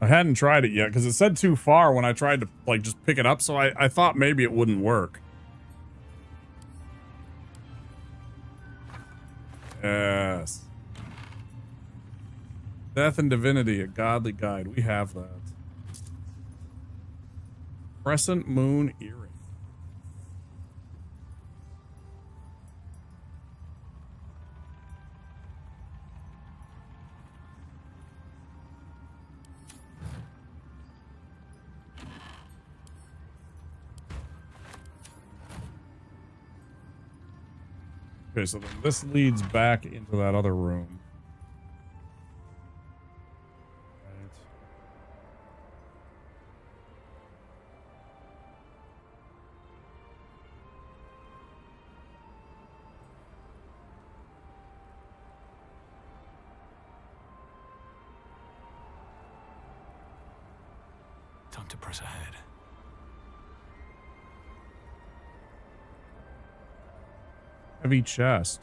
I hadn't tried it yet because it said too far when I tried to, like, just pick it up, so I thought maybe it wouldn't work. Yes. Death and Divinity, a godly guide. We have that. Crescent Moon Earring. Okay, so then this leads back into that other room. Right. Time to press ahead. Heavy chest.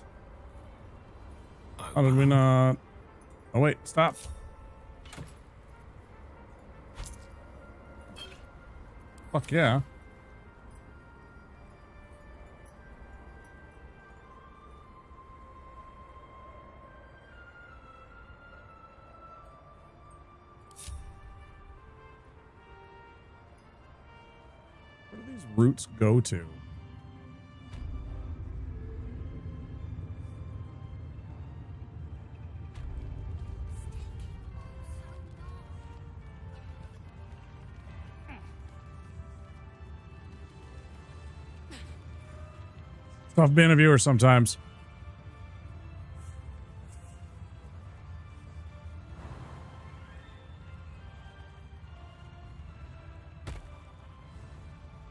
How did we not? Oh wait, stop. Fuck yeah. Where do these roots go to? Tough being a viewer sometimes.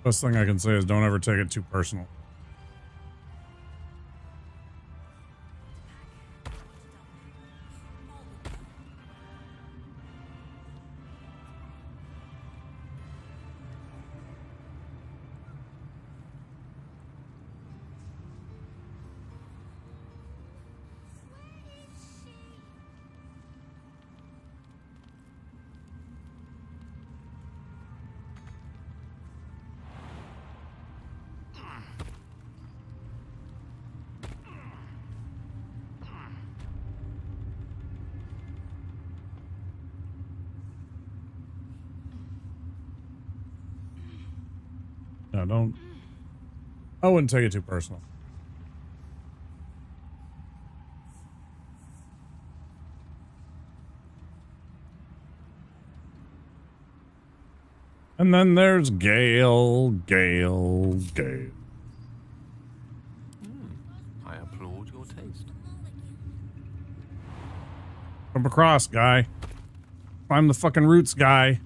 Best thing I can say is don't ever take it too personal. No, don't. I wouldn't take it too personal. And then there's Gale. I applaud your taste. Jump across, guy. Climb the fucking roots, guy.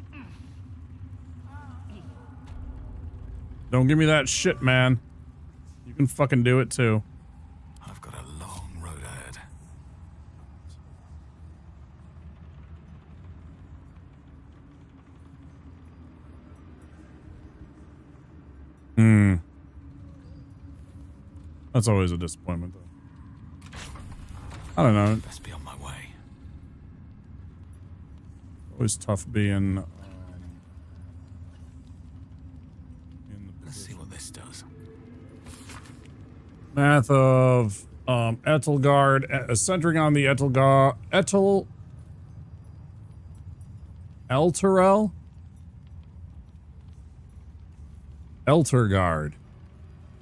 Don't give me that shit, man. You can fucking do it too. I've got a long road ahead. That's always a disappointment, though. I don't know. Best be on my way. Always tough being. Let's see what this does. Math of Etelgard, centering on the Eltergard,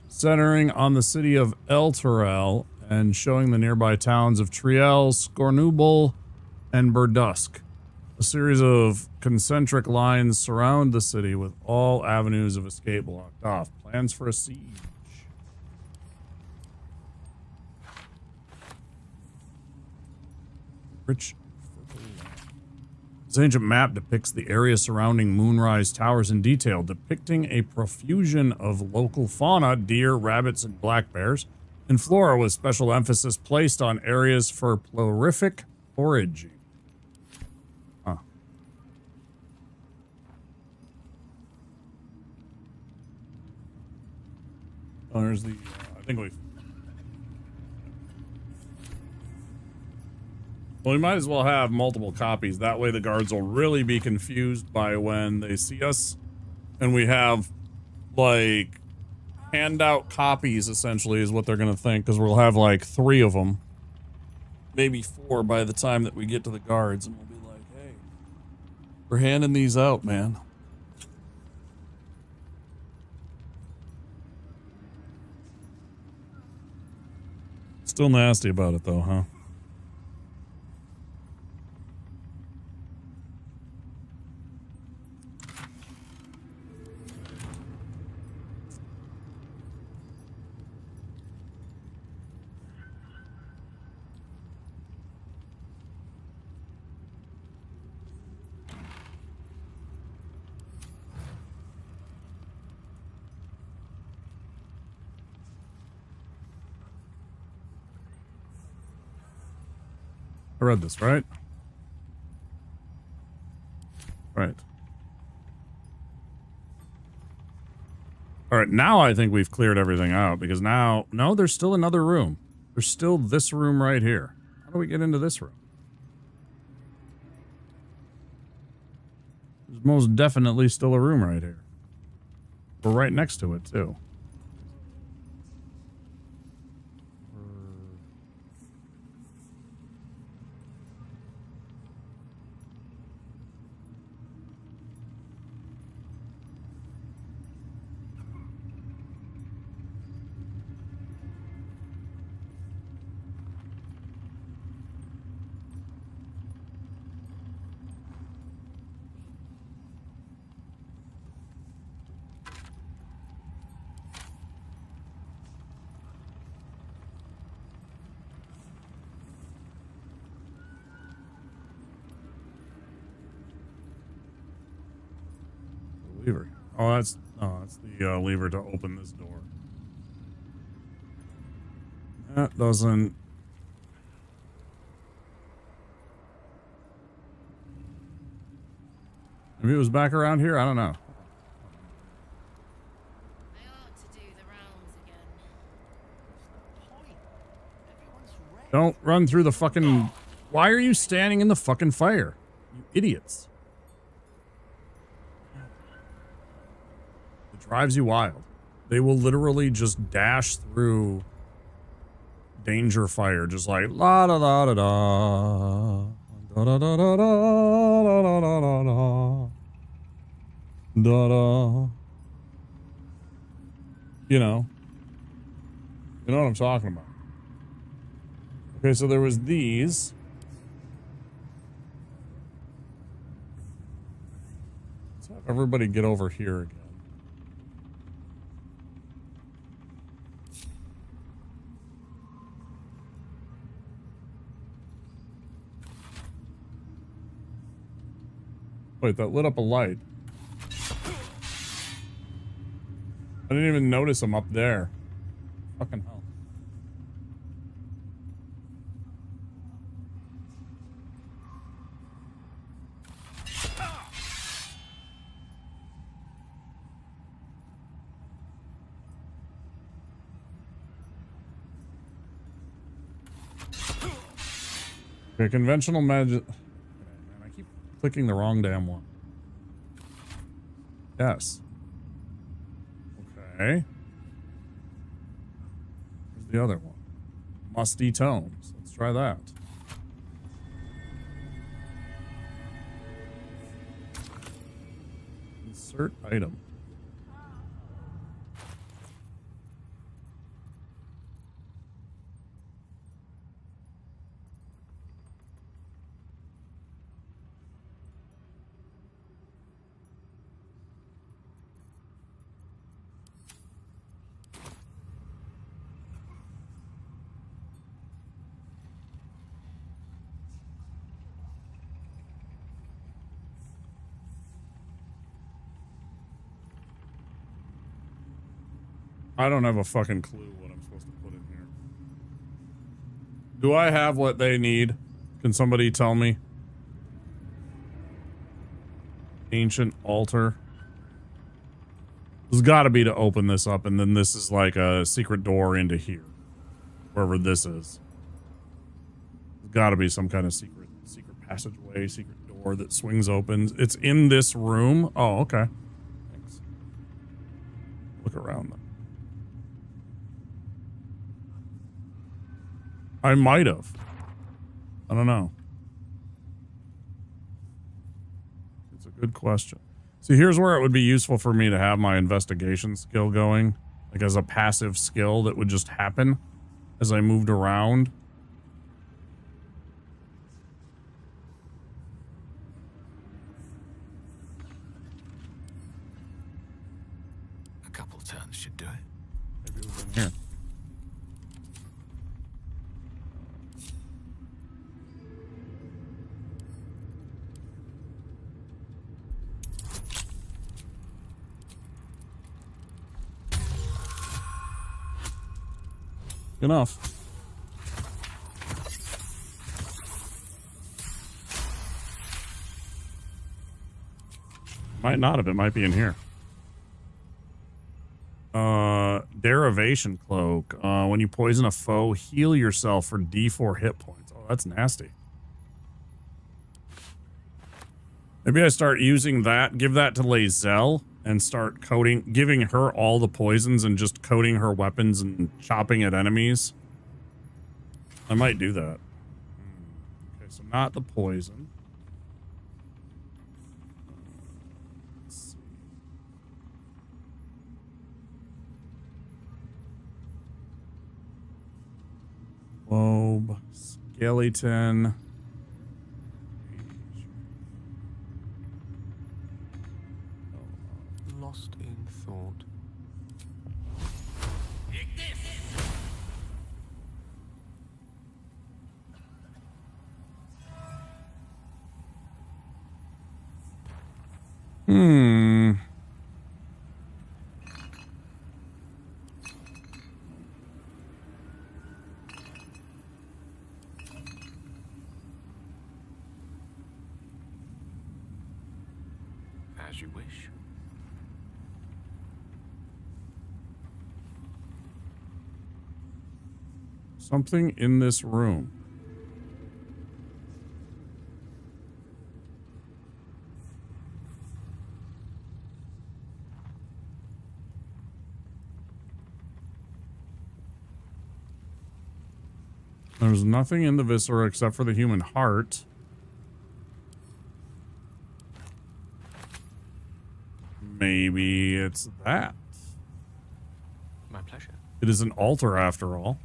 centering on the city of Elturel and showing the nearby towns of Triel, Scornubel, and Burdusk. A series of concentric lines surround the city with all avenues of escape blocked off. Plans for a siege. Rich. This ancient map depicts the area surrounding Moonrise Towers in detail, depicting a profusion of local fauna, deer, rabbits, and black bears, and flora with special emphasis placed on areas for prolific foraging. Huh. Oh, there's the, I think we've... Well, we might as well have multiple copies. That way the guards will really be confused by when they see us. And we have, like, handout copies, essentially, is what they're going to think. Because we'll have, like, 3 of them. Maybe 4 by the time that we get to the guards. And we'll be like, hey, we're handing these out, man. Still nasty about it, though, huh? I read this, right? Right. All right, now I think we've cleared everything out, because now... No, there's still another room. There's still this room right here. How do we get into this room? There's most definitely still a room right here. We're right next to it, too. Lever. Oh, that's the lever to open this door. That doesn't. Maybe it was back around here. I don't know. I ought to do the rounds again. Don't run through the fucking. Why are you standing in the fucking fire? You idiots. Drives you wild. They will literally just dash through danger fire, just like la da da da da da da da da da da da da da da. You know what I'm talking about. Okay, so there was these. Let's have everybody get over here again. Wait, that lit up a light. I didn't even notice them up there. Fucking hell. Okay, conventional magic. I keep clicking the wrong damn one. Yes. Okay. Where's the other one? Musty tones. Let's try that. Insert item. I don't have a fucking clue what I'm supposed to put in here. Do I have what they need? Can somebody tell me? Ancient altar. There's got to be to open this up, and then this is like a secret door into here. Wherever this is. There's got to be some kind of secret passageway, secret door that swings open. It's in this room. Oh, okay. Thanks. Look around them. I might have. I don't know. It's a good question. See, here's where it would be useful for me to have my investigation skill going. Like as a passive skill that would just happen as I moved around. A couple turns should do it. Maybe it was in here. Enough. Might not have. It might be in here. Derivation cloak. When you poison a foe, heal yourself for D4 hit points. Oh, that's nasty. Maybe I start using that. Give that to Lazelle. And start giving her all the poisons and just coating her weapons and chopping at enemies. I might do that. Okay, so not the poison. Let's see. Globe, skeleton. Lost in thought. As you wish. Something in this room. There's nothing in the viscera except for the human heart. Maybe it's that. My pleasure. It is an altar after all.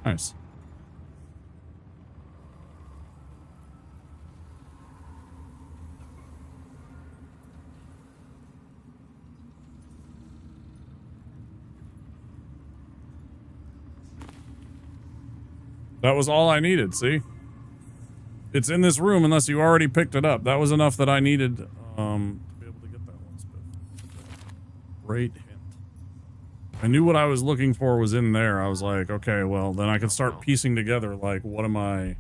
Nice. That was all I needed, see? It's in this room unless you already picked it up. That was enough that I needed to be able to get that one spit. Great hint. I knew what I was looking for was in there. I was like, okay, well, then I can start piecing together, like, what am I... You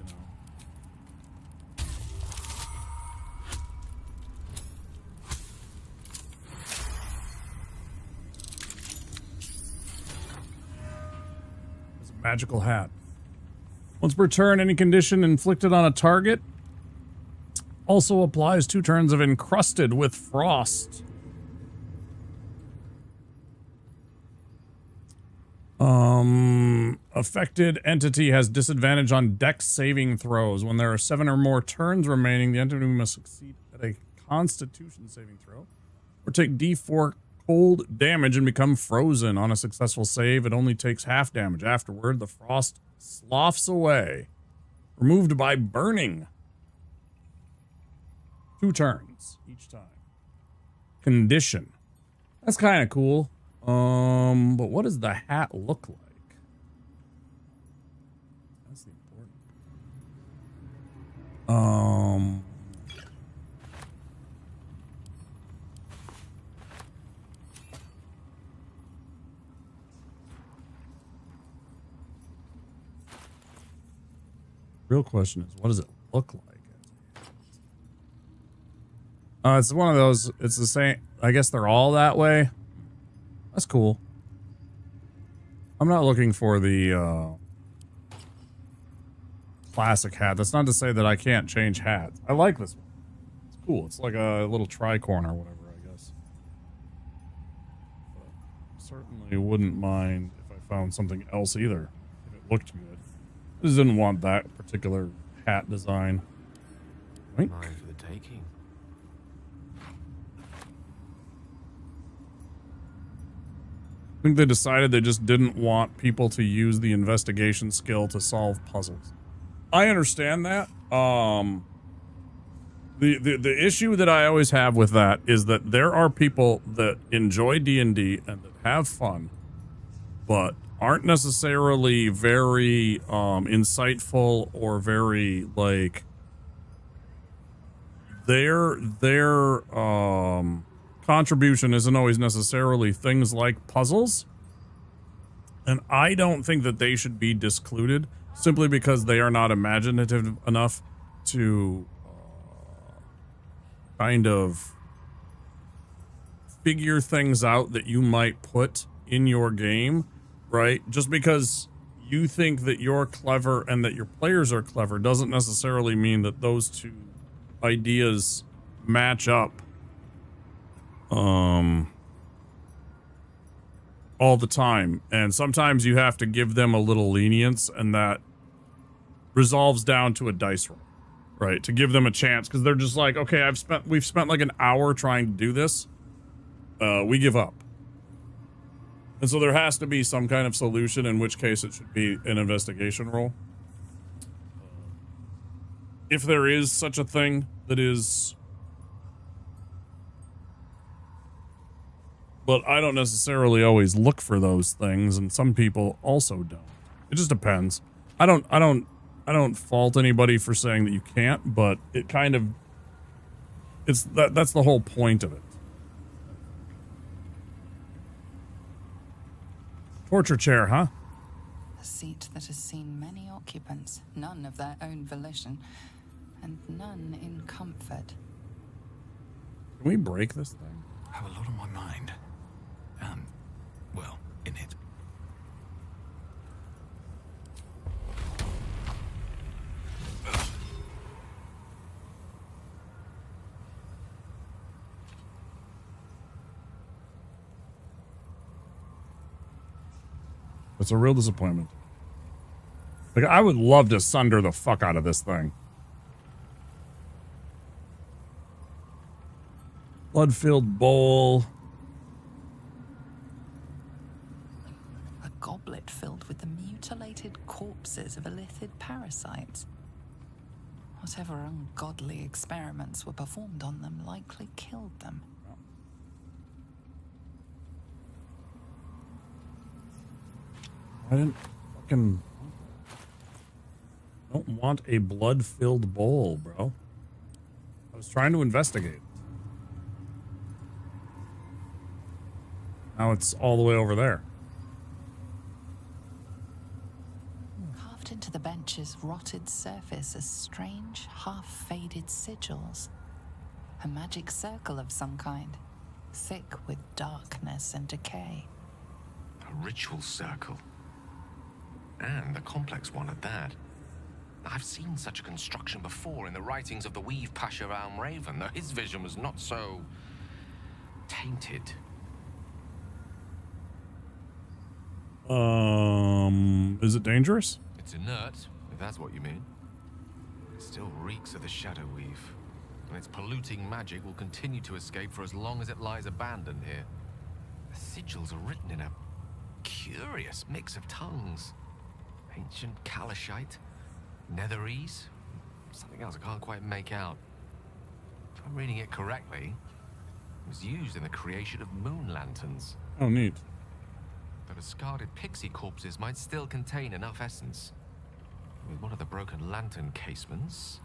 know. It's a magical hat. Once per turn, any condition inflicted on a target also applies 2 turns of encrusted with frost. Affected entity has disadvantage on dex saving throws. When there are 7 or more turns remaining, the entity must succeed at a constitution saving throw or take D4 cold damage and become frozen. On a successful save, it only takes half damage. Afterward, the frost sloughs away. Removed by burning. 2 turns each time. Condition. That's kind of cool. But what does the hat look like? That's the important. Real question is, what does it look like? It's one of those, it's the same, I guess they're all that way. That's cool. I'm not looking for the classic hat. That's not to say that I can't change hats. I like this one. It's cool. It's like a little tricorn or whatever, I guess. But certainly wouldn't mind if I found something else either, if it looked good. I just didn't want that particular hat design. Right? Mine for the taking. I think they decided they just didn't want people to use the investigation skill to solve puzzles. I understand that. The issue that I always have with that is that there are people that enjoy D&D and that have fun, but aren't necessarily very insightful or very like their contribution isn't always necessarily things like puzzles, and I don't think that they should be discluded simply because they are not imaginative enough to kind of figure things out that you might put in your game, right? Just because you think that you're clever and that your players are clever doesn't necessarily mean that those two ideas match up all the time. And sometimes you have to give them a little lenience, and that resolves down to a dice roll, right? To give them a chance, because they're just like, okay, we've spent like an hour trying to do this. We give up. And so there has to be some kind of solution, in which case it should be an investigation roll. If there is such a thing that is... But I don't necessarily always look for those things, and some people also don't. It just depends. I don't fault anybody for saying that you can't, but it kind of... That's the whole point of it. Torture chair, huh? A seat that has seen many occupants, none of their own volition, and none in comfort. Can we break this thing? I have a lot on my mind. Well, in it. It's a real disappointment. Like, I would love to sunder the fuck out of this thing. Blood-filled bowl. A goblet filled with the mutilated corpses of illithid parasites. Whatever ungodly experiments were performed on them likely killed them. I didn't fucking... don't want a blood-filled bowl, bro. I was trying to investigate. Now it's all the way over there. Carved into the bench's rotted surface are strange, half-faded sigils. A magic circle of some kind, thick with darkness and decay. A ritual circle. And a complex one at that. I've seen such a construction before in the writings of the Weave Pasha Raven, though his vision was not so... tainted. Is it dangerous? It's inert, if that's what you mean. It still reeks of the Shadow Weave, and its polluting magic will continue to escape for as long as it lies abandoned here. The sigils are written in a curious mix of tongues. Ancient Kalashite, Netherese, something else I can't quite make out. If I'm reading it correctly, it was used in the creation of moon lanterns. Oh, neat. The discarded pixie corpses might still contain enough essence. With one of the broken lantern casements...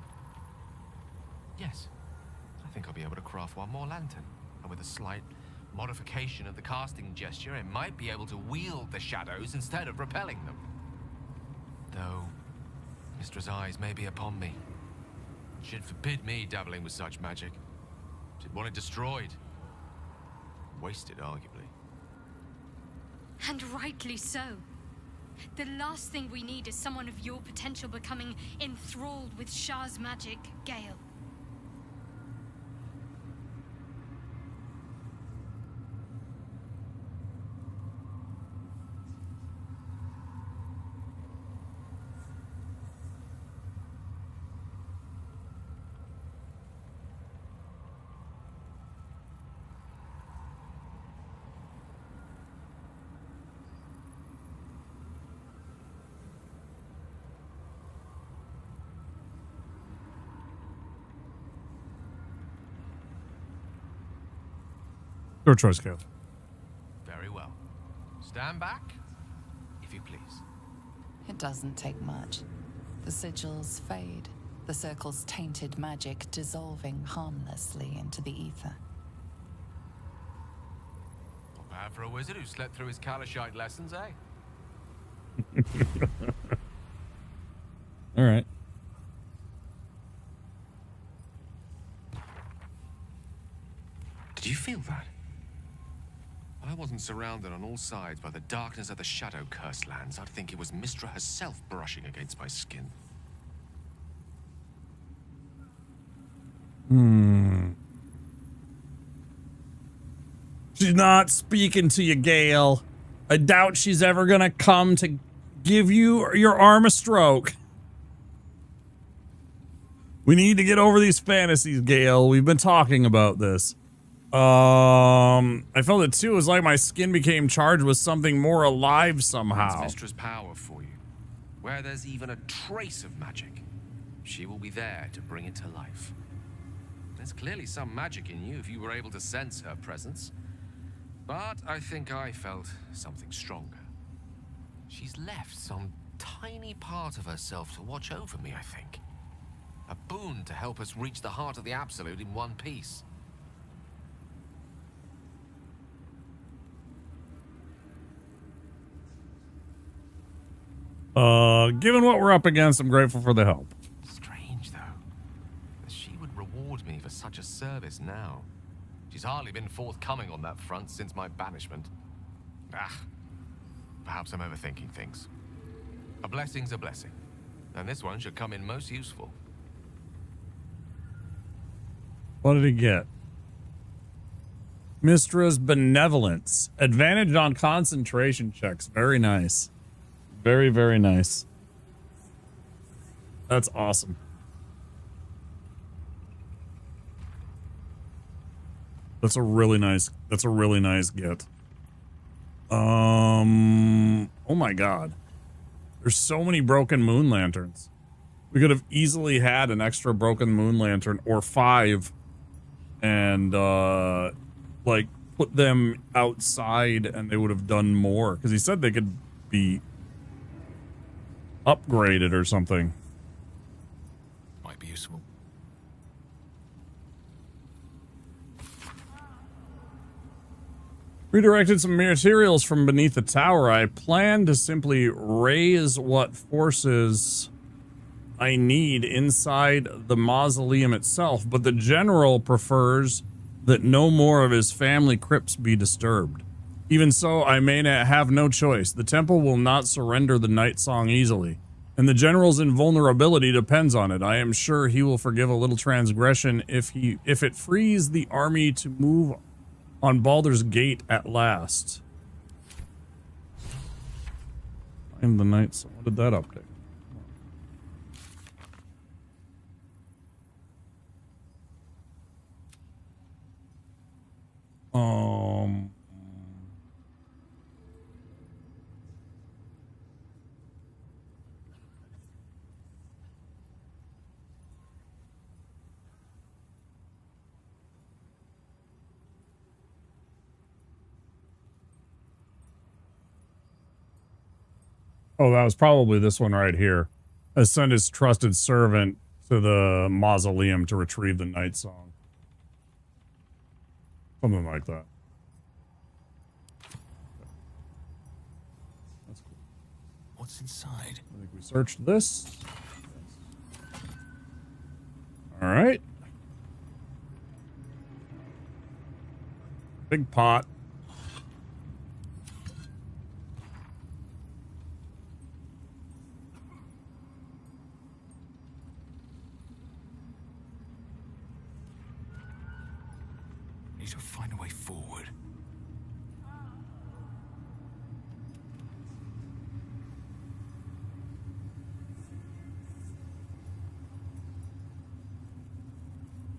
Yes, I think I'll be able to craft one more lantern. And with a slight modification of the casting gesture, it might be able to wield the shadows instead of repelling them. Though, Mistra's eyes may be upon me. She'd forbid me dabbling with such magic. She'd want it destroyed. Wasted, arguably. And rightly so. The last thing we need is someone of your potential becoming enthralled with Shah's magic, Gale. Your choice, Gale. Very well. Stand back, if you please. It doesn't take much. The sigils fade, the circle's tainted magic dissolving harmlessly into the ether. Not bad for a wizard who slept through his Kalashite lessons, eh? All right. Did you feel that? If I wasn't surrounded on all sides by the darkness of the shadow-cursed lands, I'd think it was Mistra herself brushing against my skin. She's not speaking to you, Gale. I doubt she's ever gonna come to give you your arm a stroke. We need to get over these fantasies, Gale. We've been talking about this. I felt it too. It was like my skin became charged with something more alive somehow. It's Mistra's power for you. Where there's even a trace of magic, she will be there to bring it to life. There's clearly some magic in you if you were able to sense her presence. But I think I felt something stronger. She's left some tiny part of herself to watch over me, I think. A boon to help us reach the heart of the Absolute in one piece. Given what we're up against, I'm grateful for the help. Strange, though, that she would reward me for such a service now. She's hardly been forthcoming on that front since my banishment. Perhaps I'm overthinking things. A blessing's a blessing, and this one should come in most useful. What did he get? Mistra's benevolence. Advantage on concentration checks. Very nice. Very, very nice. That's awesome. That's a really nice get. Oh my god. There's so many broken moon lanterns. We could have easily had an extra broken moon lantern or 5 and like put them outside and they would have done more, because he said they could be upgraded or something. Might be useful. Redirected some materials from beneath the tower. I plan to simply raise what forces I need inside the mausoleum itself, but the general prefers that no more of his family crypts be disturbed. Even so, I may have no choice. The temple will not surrender the night song easily, and the general's invulnerability depends on it. I am sure he will forgive a little transgression if it frees the army to move on Baldur's Gate at last. I'm the night song. What did that update? Oh, that was probably this one right here. Send his trusted servant to the mausoleum to retrieve the night song. Something like that. That's cool. What's inside? I think we searched this. All right. Big pot. Need to find a way forward.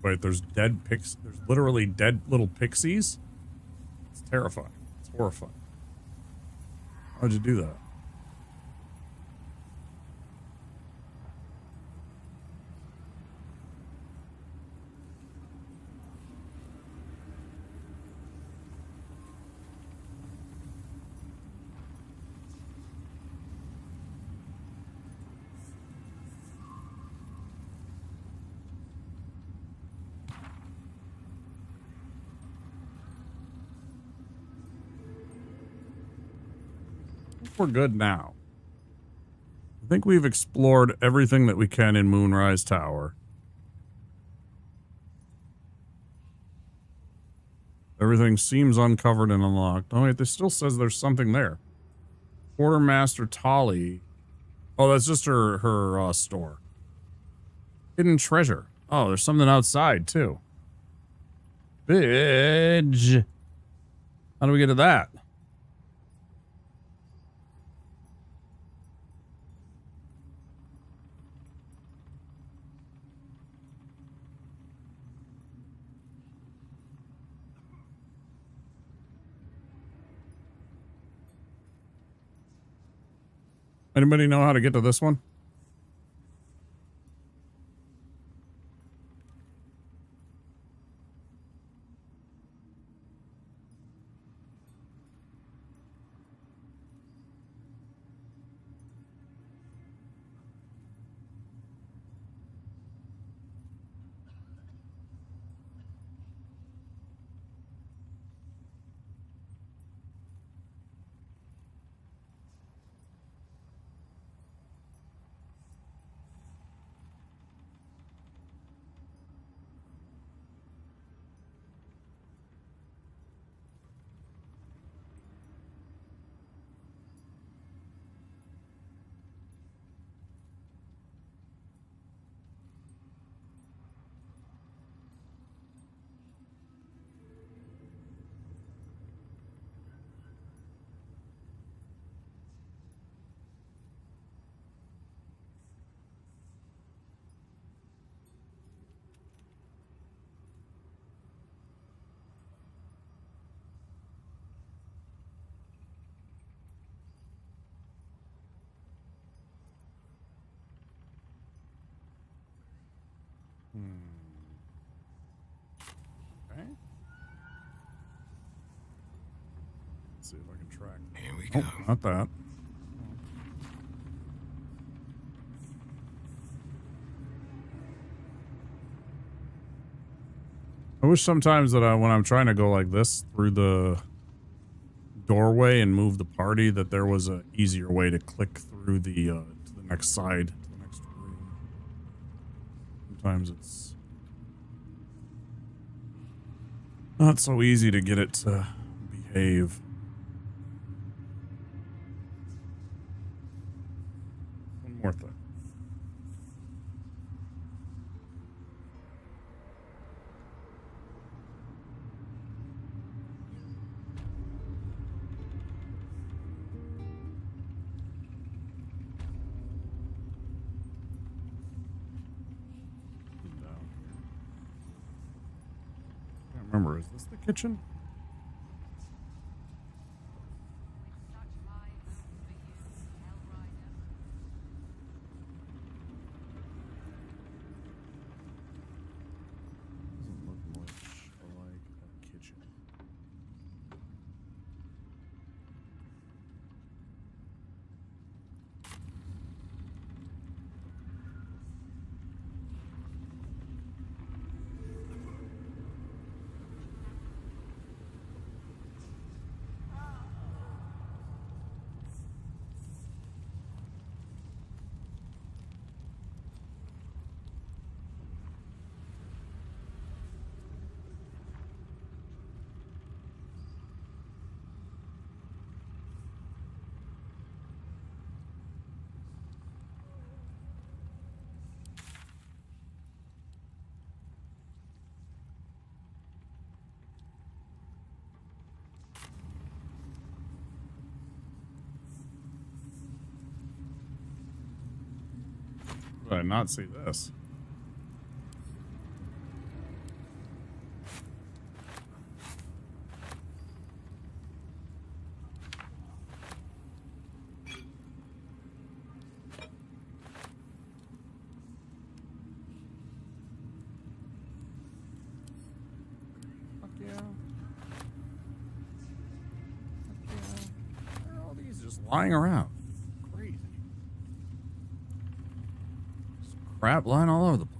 Wait, there's dead pigs. There's literally dead little pixies. It's terrifying. It's horrifying. How'd you do that? We're good now. I think we've explored everything that we can in Moonrise Tower. Everything seems uncovered and unlocked. Oh wait, this still says there's something there. Quartermaster Tolly. Oh, that's just her store. Hidden treasure. Oh, there's something outside too. Bitch. How do we get to that? Anybody know how to get to this one? Okay. Let's see if I can track. Here we go. Oh, not that. I wish sometimes that when I'm trying to go like this through the doorway and move the party, that there was an easier way to click through the to the next side, to the next room. Sometimes it's not so easy to get it to behave. One more thing. Remember, is this the kitchen? Doesn't look much like a kitchen. Did I not see this? Fuck yeah. Where are all these just lying around? Crazy. Just crap lying all over the place.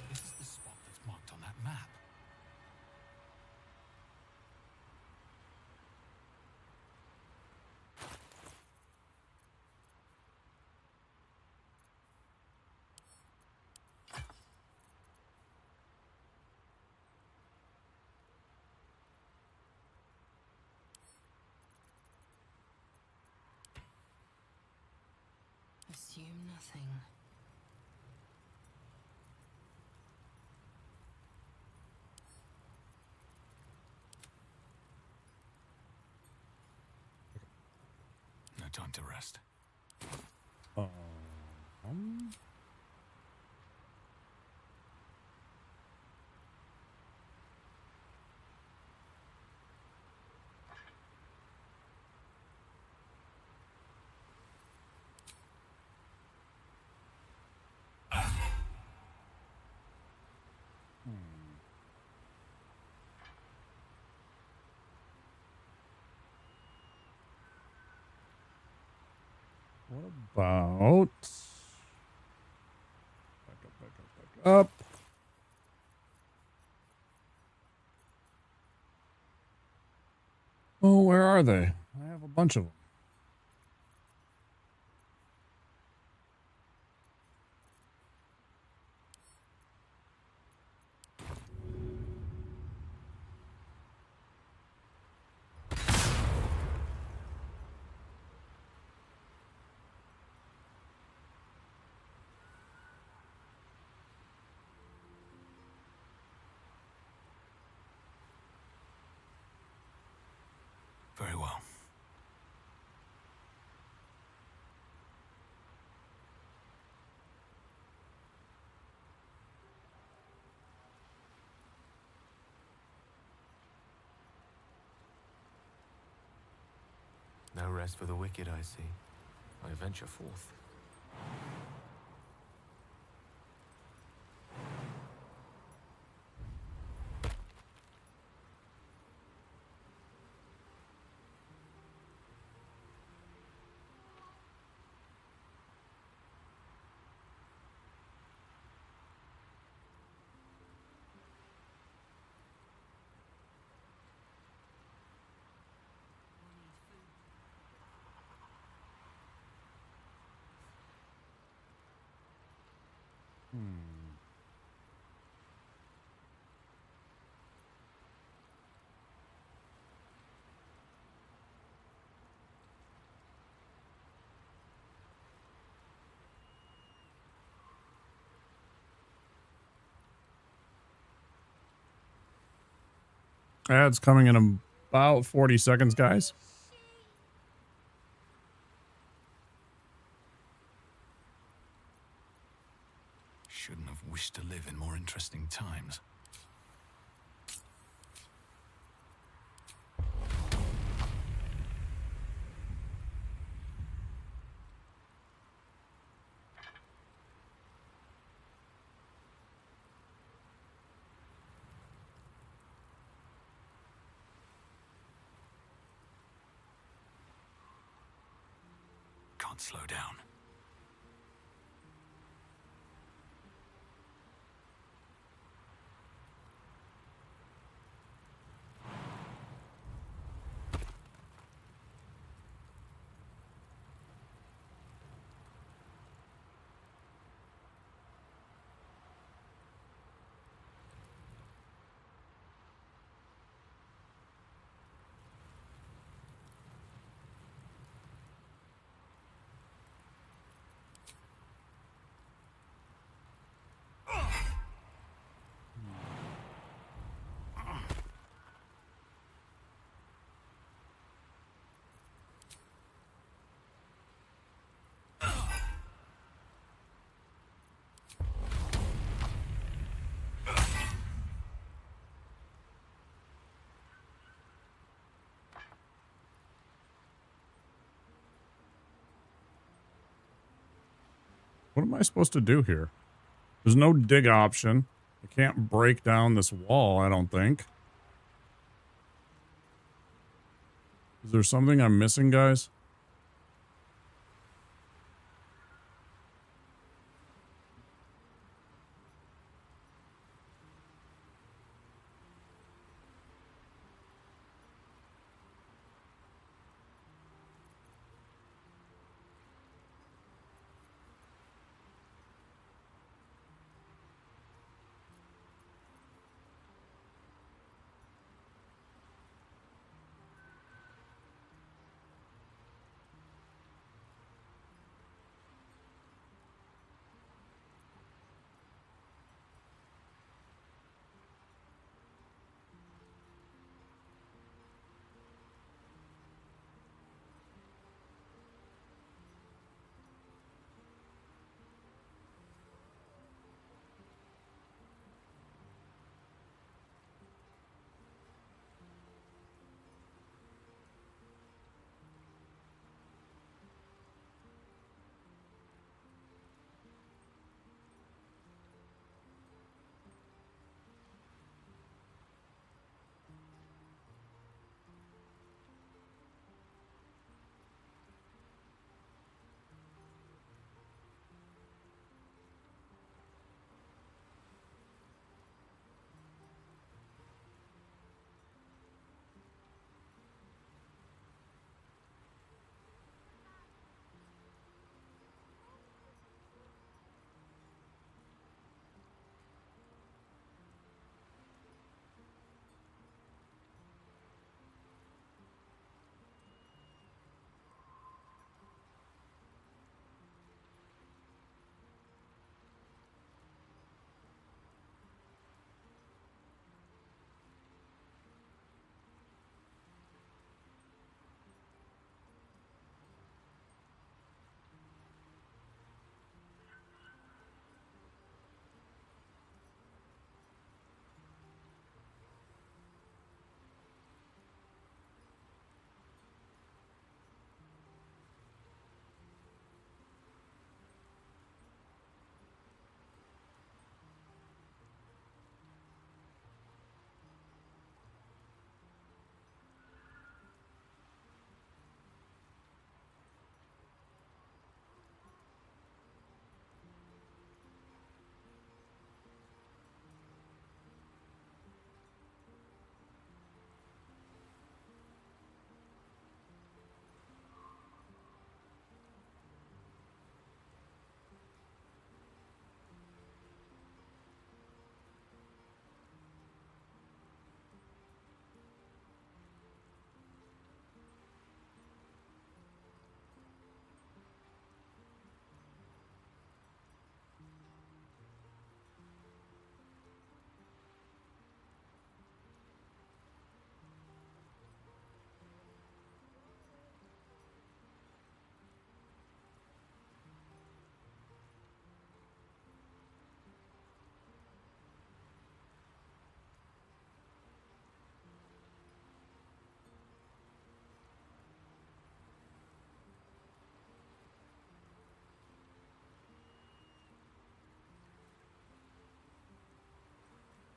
This is the spot that's marked on that map. Assume nothing. No time to rest. What about... Back up. Oh, where are they? I have a bunch of them. Very well. No rest for the wicked, I see. I venture forth. Ads coming in about 40 seconds, guys. Shouldn't have wished to live in more interesting times. slow down. What am I supposed to do here? There's no dig option. I can't break down this wall, I don't think. Is there something I'm missing, guys?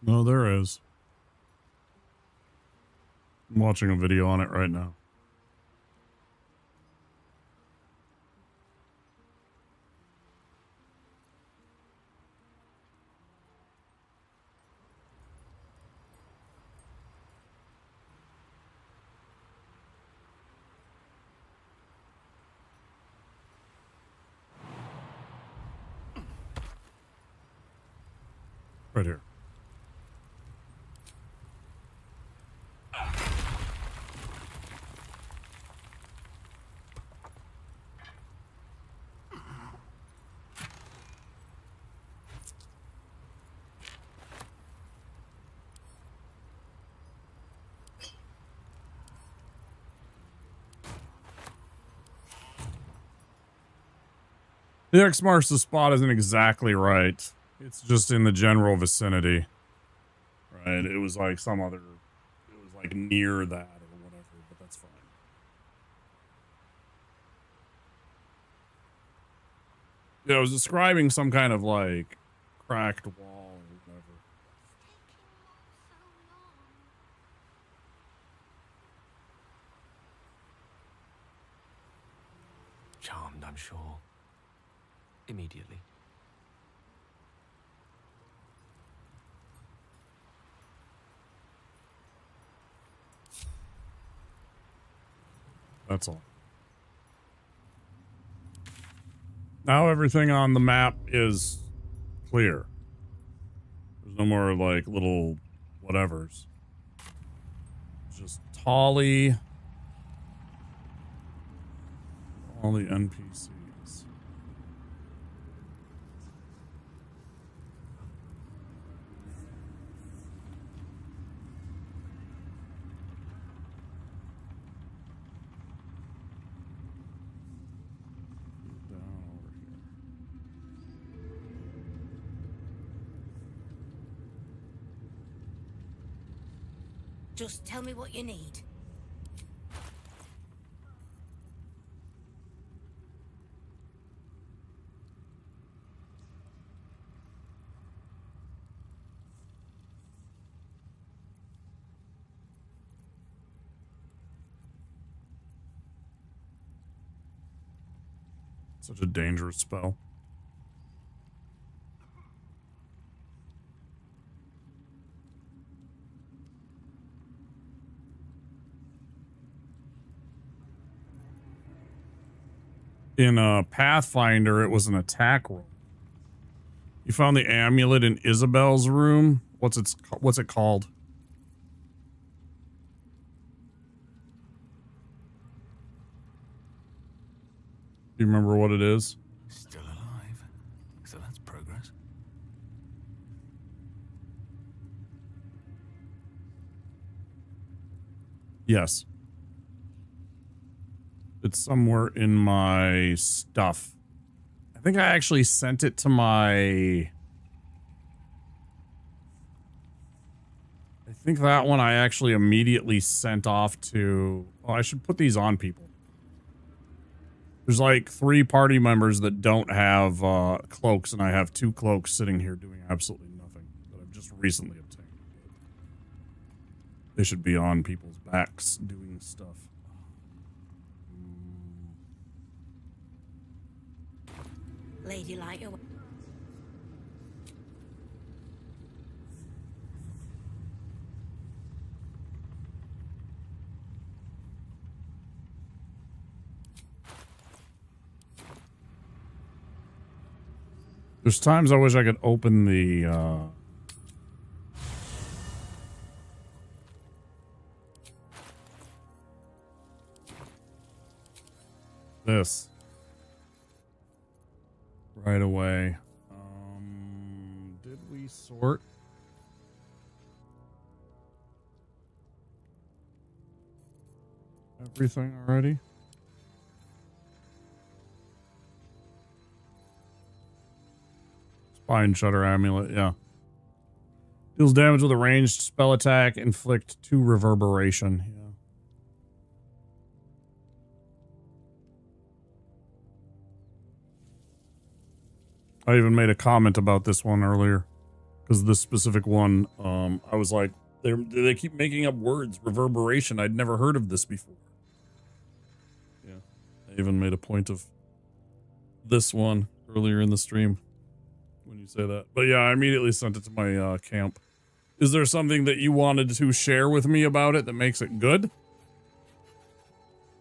No, there is. I'm watching a video on it right now. Right here. The X marks the spot isn't exactly right. It's just in the general vicinity. Right? It was like some other... It was like near that or whatever, but that's fine. Yeah, I was describing some kind of like cracked wall or whatever. Charmed, I'm sure. Immediately. That's all. Now everything on the map is clear. There's no more like little whatevers. It's just Tolly. All the NPCs. Just tell me what you need. Such a dangerous spell. In Pathfinder, it was an attack roll. You found the amulet in Isabel's room. What's it called? Do you remember what it is? Still alive. So that's progress. Yes. It's somewhere in my stuff. I think I actually sent it to my... I think that one I actually immediately sent off to... Oh, I should put these on people. There's like 3 party members that don't have cloaks, and I have 2 cloaks sitting here doing absolutely nothing that I've just recently obtained. They should be on people's backs doing stuff. Lady light away. There's times I wish I could open the this right away. Did we sort? Everything already? Spine Shutter Amulet, yeah. Deals damage with a ranged spell attack, inflict 2 reverberation. Yeah. I even made a comment about this one earlier. Because this specific one, I was like, they keep making up words. Reverberation. I'd never heard of this before. Yeah. I even made a point of this one earlier in the stream. When you say that. But yeah, I immediately sent it to my camp. Is there something that you wanted to share with me about it that makes it good?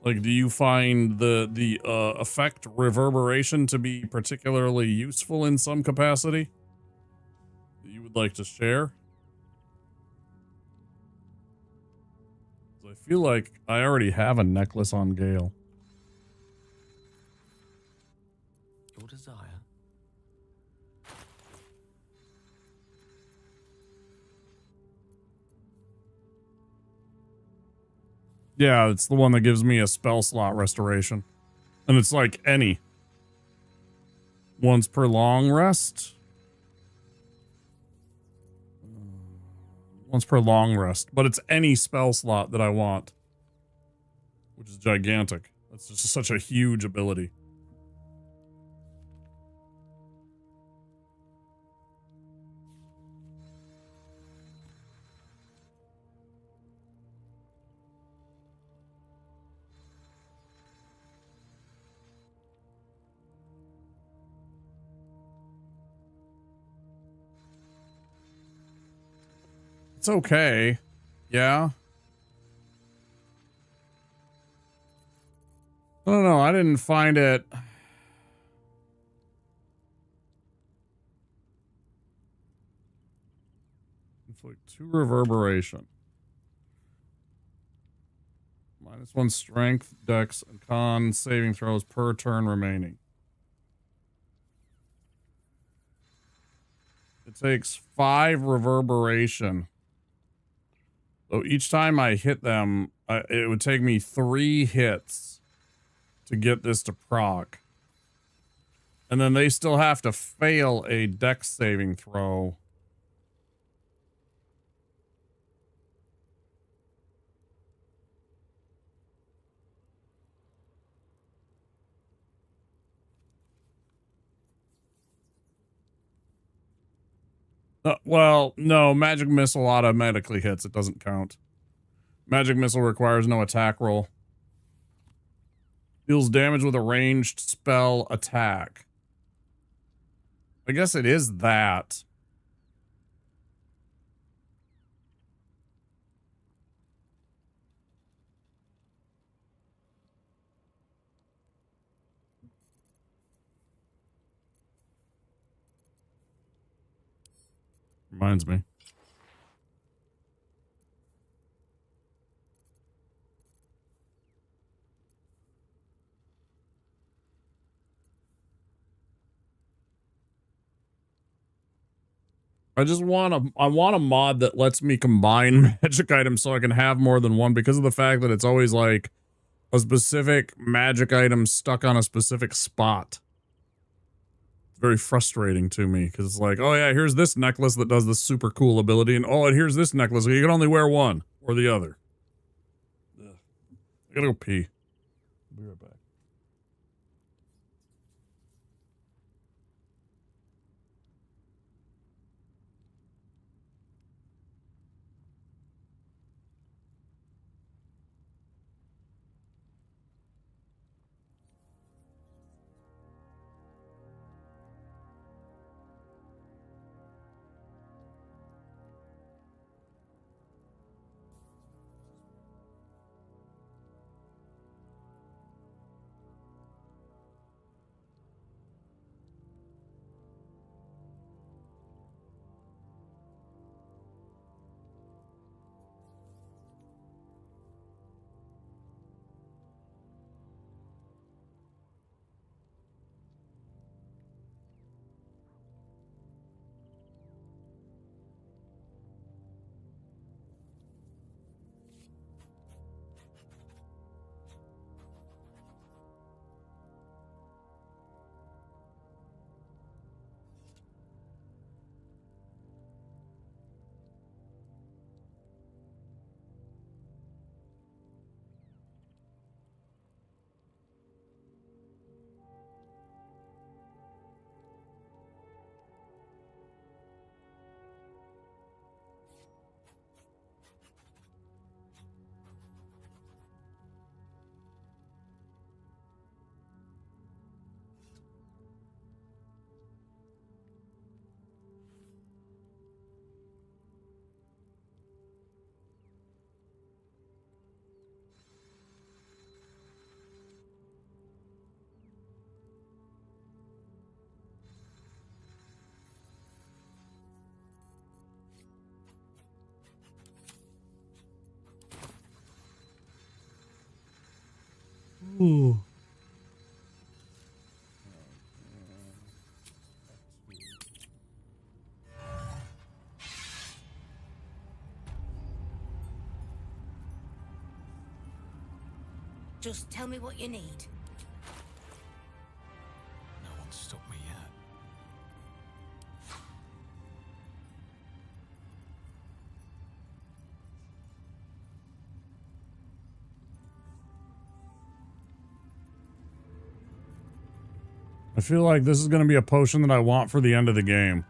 Like, do you find the effect reverberation to be particularly useful in some capacity? you'd like to share? I feel like I already have a necklace on Gale. Your desire. Yeah, it's the one that gives me a spell slot restoration. And it's like any. Once per long rest. Once per long rest. But it's any spell slot that I want. Which is gigantic. That's just such a huge ability. It's okay. Yeah. I don't know. I didn't find it. Inflict 2 reverberation. -1 strength, dex, and con saving throws per turn remaining. It takes 5 reverberation. So each time I hit them, it would take me 3 hits to get this to proc. And then they still have to fail a dex saving throw. Well, no, magic missile automatically hits. It doesn't count. Magic missile requires no attack roll. Deals damage with a ranged spell attack. I guess it is that. Reminds me. I want a mod that lets me combine magic items so I can have more than one, because of the fact that it's always like a specific magic item stuck on a specific spot. It's very frustrating to me because it's like, oh yeah, here's this necklace that does this super cool ability, and oh, and here's this necklace. You can only wear one or the other. Ugh. I gotta go pee. I'll be right back. Ooh. Just tell me what you need. No one's stopped me yet. I feel like this is going to be a potion that I want for the end of the game.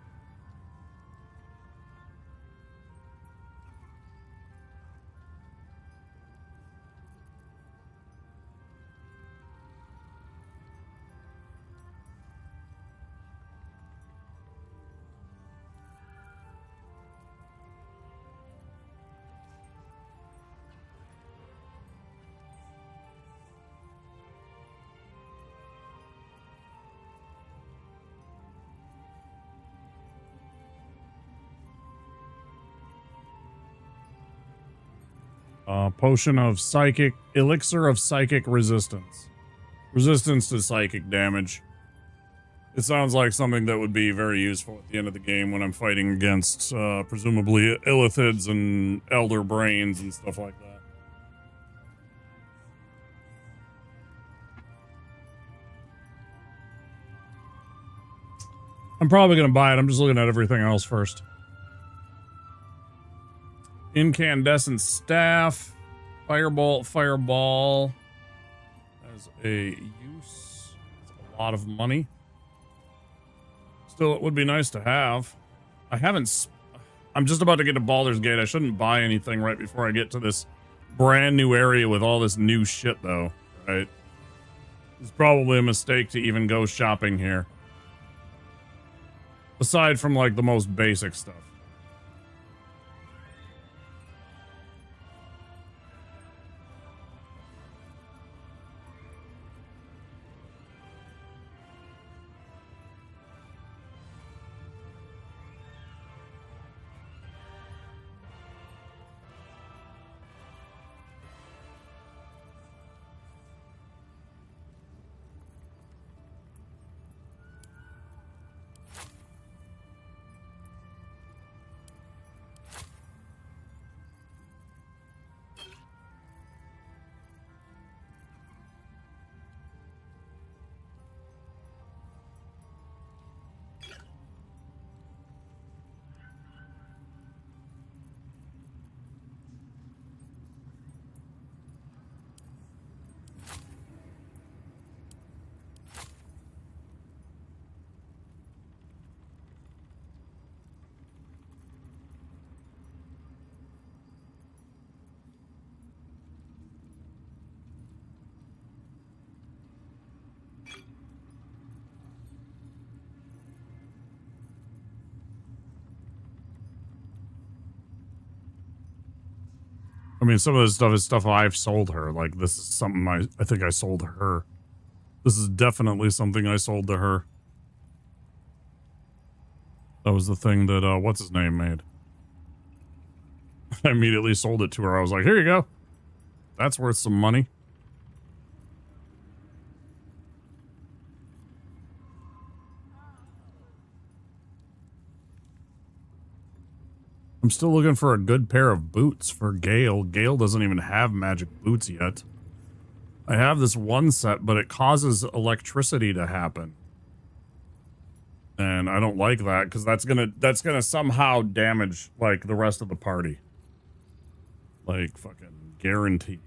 Potion of psychic, elixir of psychic resistance. Resistance to psychic damage. It sounds like something that would be very useful at the end of the game when I'm fighting against, presumably, illithids and elder brains and stuff like that. I'm probably going to buy it. I'm just looking at everything else first. Incandescent staff. Firebolt, fireball. As a use. It's a lot of money. Still, it would be nice to have. I'm just about to get to Baldur's Gate. I shouldn't buy anything right before I get to this brand new area with all this new shit, though. Right? It's probably a mistake to even go shopping here. Aside from, like, the most basic stuff. I mean, some of this stuff is stuff I've sold her. Like, this is something I think I sold her. This is definitely something I sold to her. That was the thing that, what's his name made. I immediately sold it to her. I was like, here you go. That's worth some money. I'm still looking for a good pair of boots for Gale. Gale doesn't even have magic boots yet. I have this one set, but it causes electricity to happen. And I don't like that, because that's gonna somehow damage, like, the rest of the party. Like, fucking guaranteed.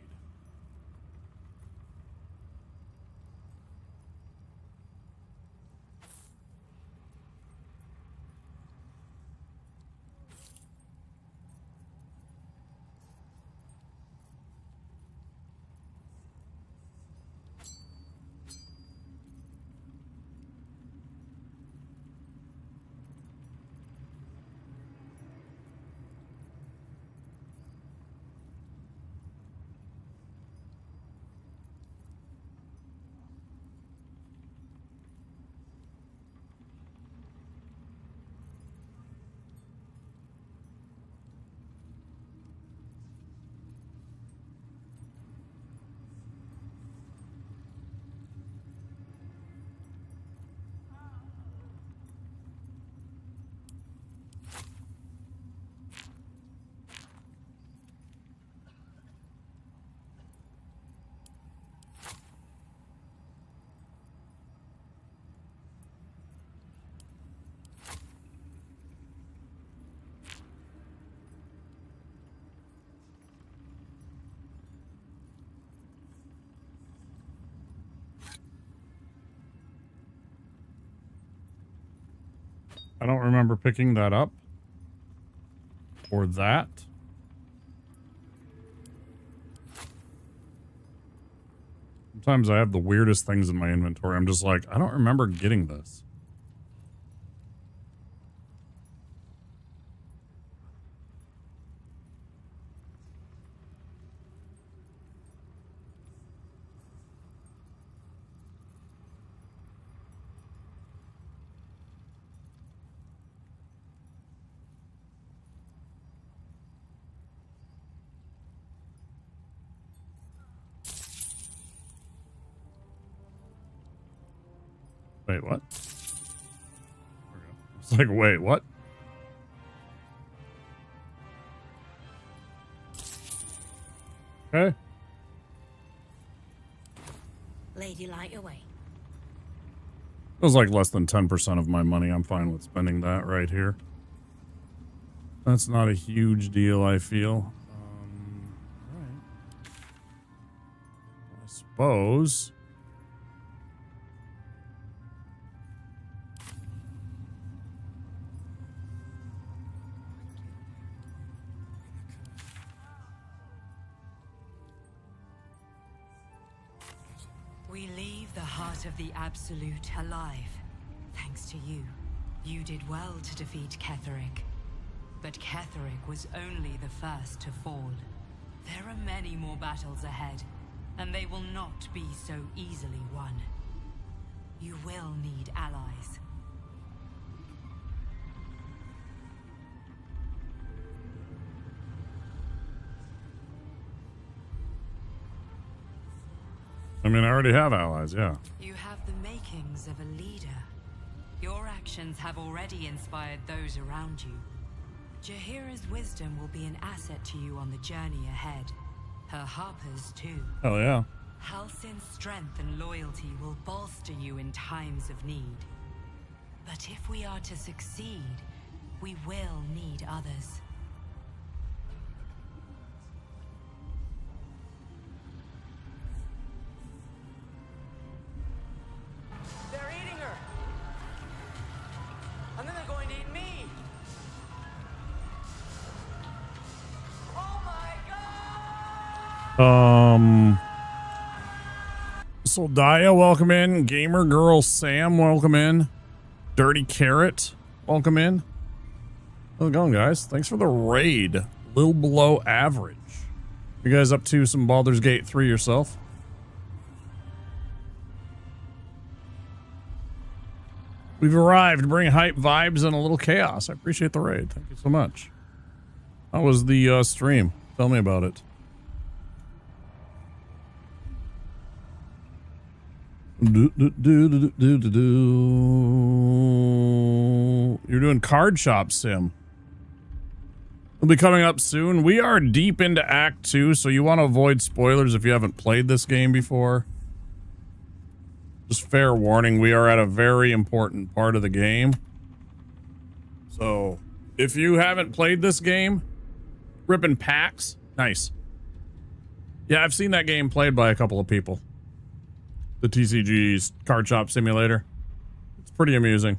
I don't remember picking that up. Or that. Sometimes I have the weirdest things in my inventory. I'm just like, I don't remember getting this. Wait, what? It's like, wait, what? Okay. Lady, light away. It was like less than 10% of my money. I'm fine with spending that right here. That's not a huge deal, I feel. Right. I suppose. We leave the heart of the Absolute alive. Thanks to you. You did well to defeat Ketheric. But Ketheric was only the first to fall. There are many more battles ahead, and they will not be so easily won. You will need allies. I mean, I already have allies, yeah. You have the makings of a leader. Your actions have already inspired those around you. Jaheira's wisdom will be an asset to you on the journey ahead. Her harpers, too. Hell yeah. Halsin's strength and loyalty will bolster you in times of need. But if we are to succeed, we will need others. They're eating her! And then they're going to eat me! Oh my god! Soldaya, welcome in. Gamer Girl Sam, welcome in. Dirty Carrot, welcome in. How's it going, guys? Thanks for the raid. Little below average. You guys up to some Baldur's Gate 3 yourself? We've arrived to bring hype vibes and a little chaos. I appreciate the raid. Thank you so much. How was the stream? Tell me about it. You're doing card shop sim. It'll be coming up soon. We are deep into Act 2, so you want to avoid spoilers if you haven't played this game before. Just fair warning, we are at a very important part of the game. So, if you haven't played this game, ripping packs, nice. Yeah, I've seen that game played by a couple of people. The TCG's card shop simulator. It's pretty amusing.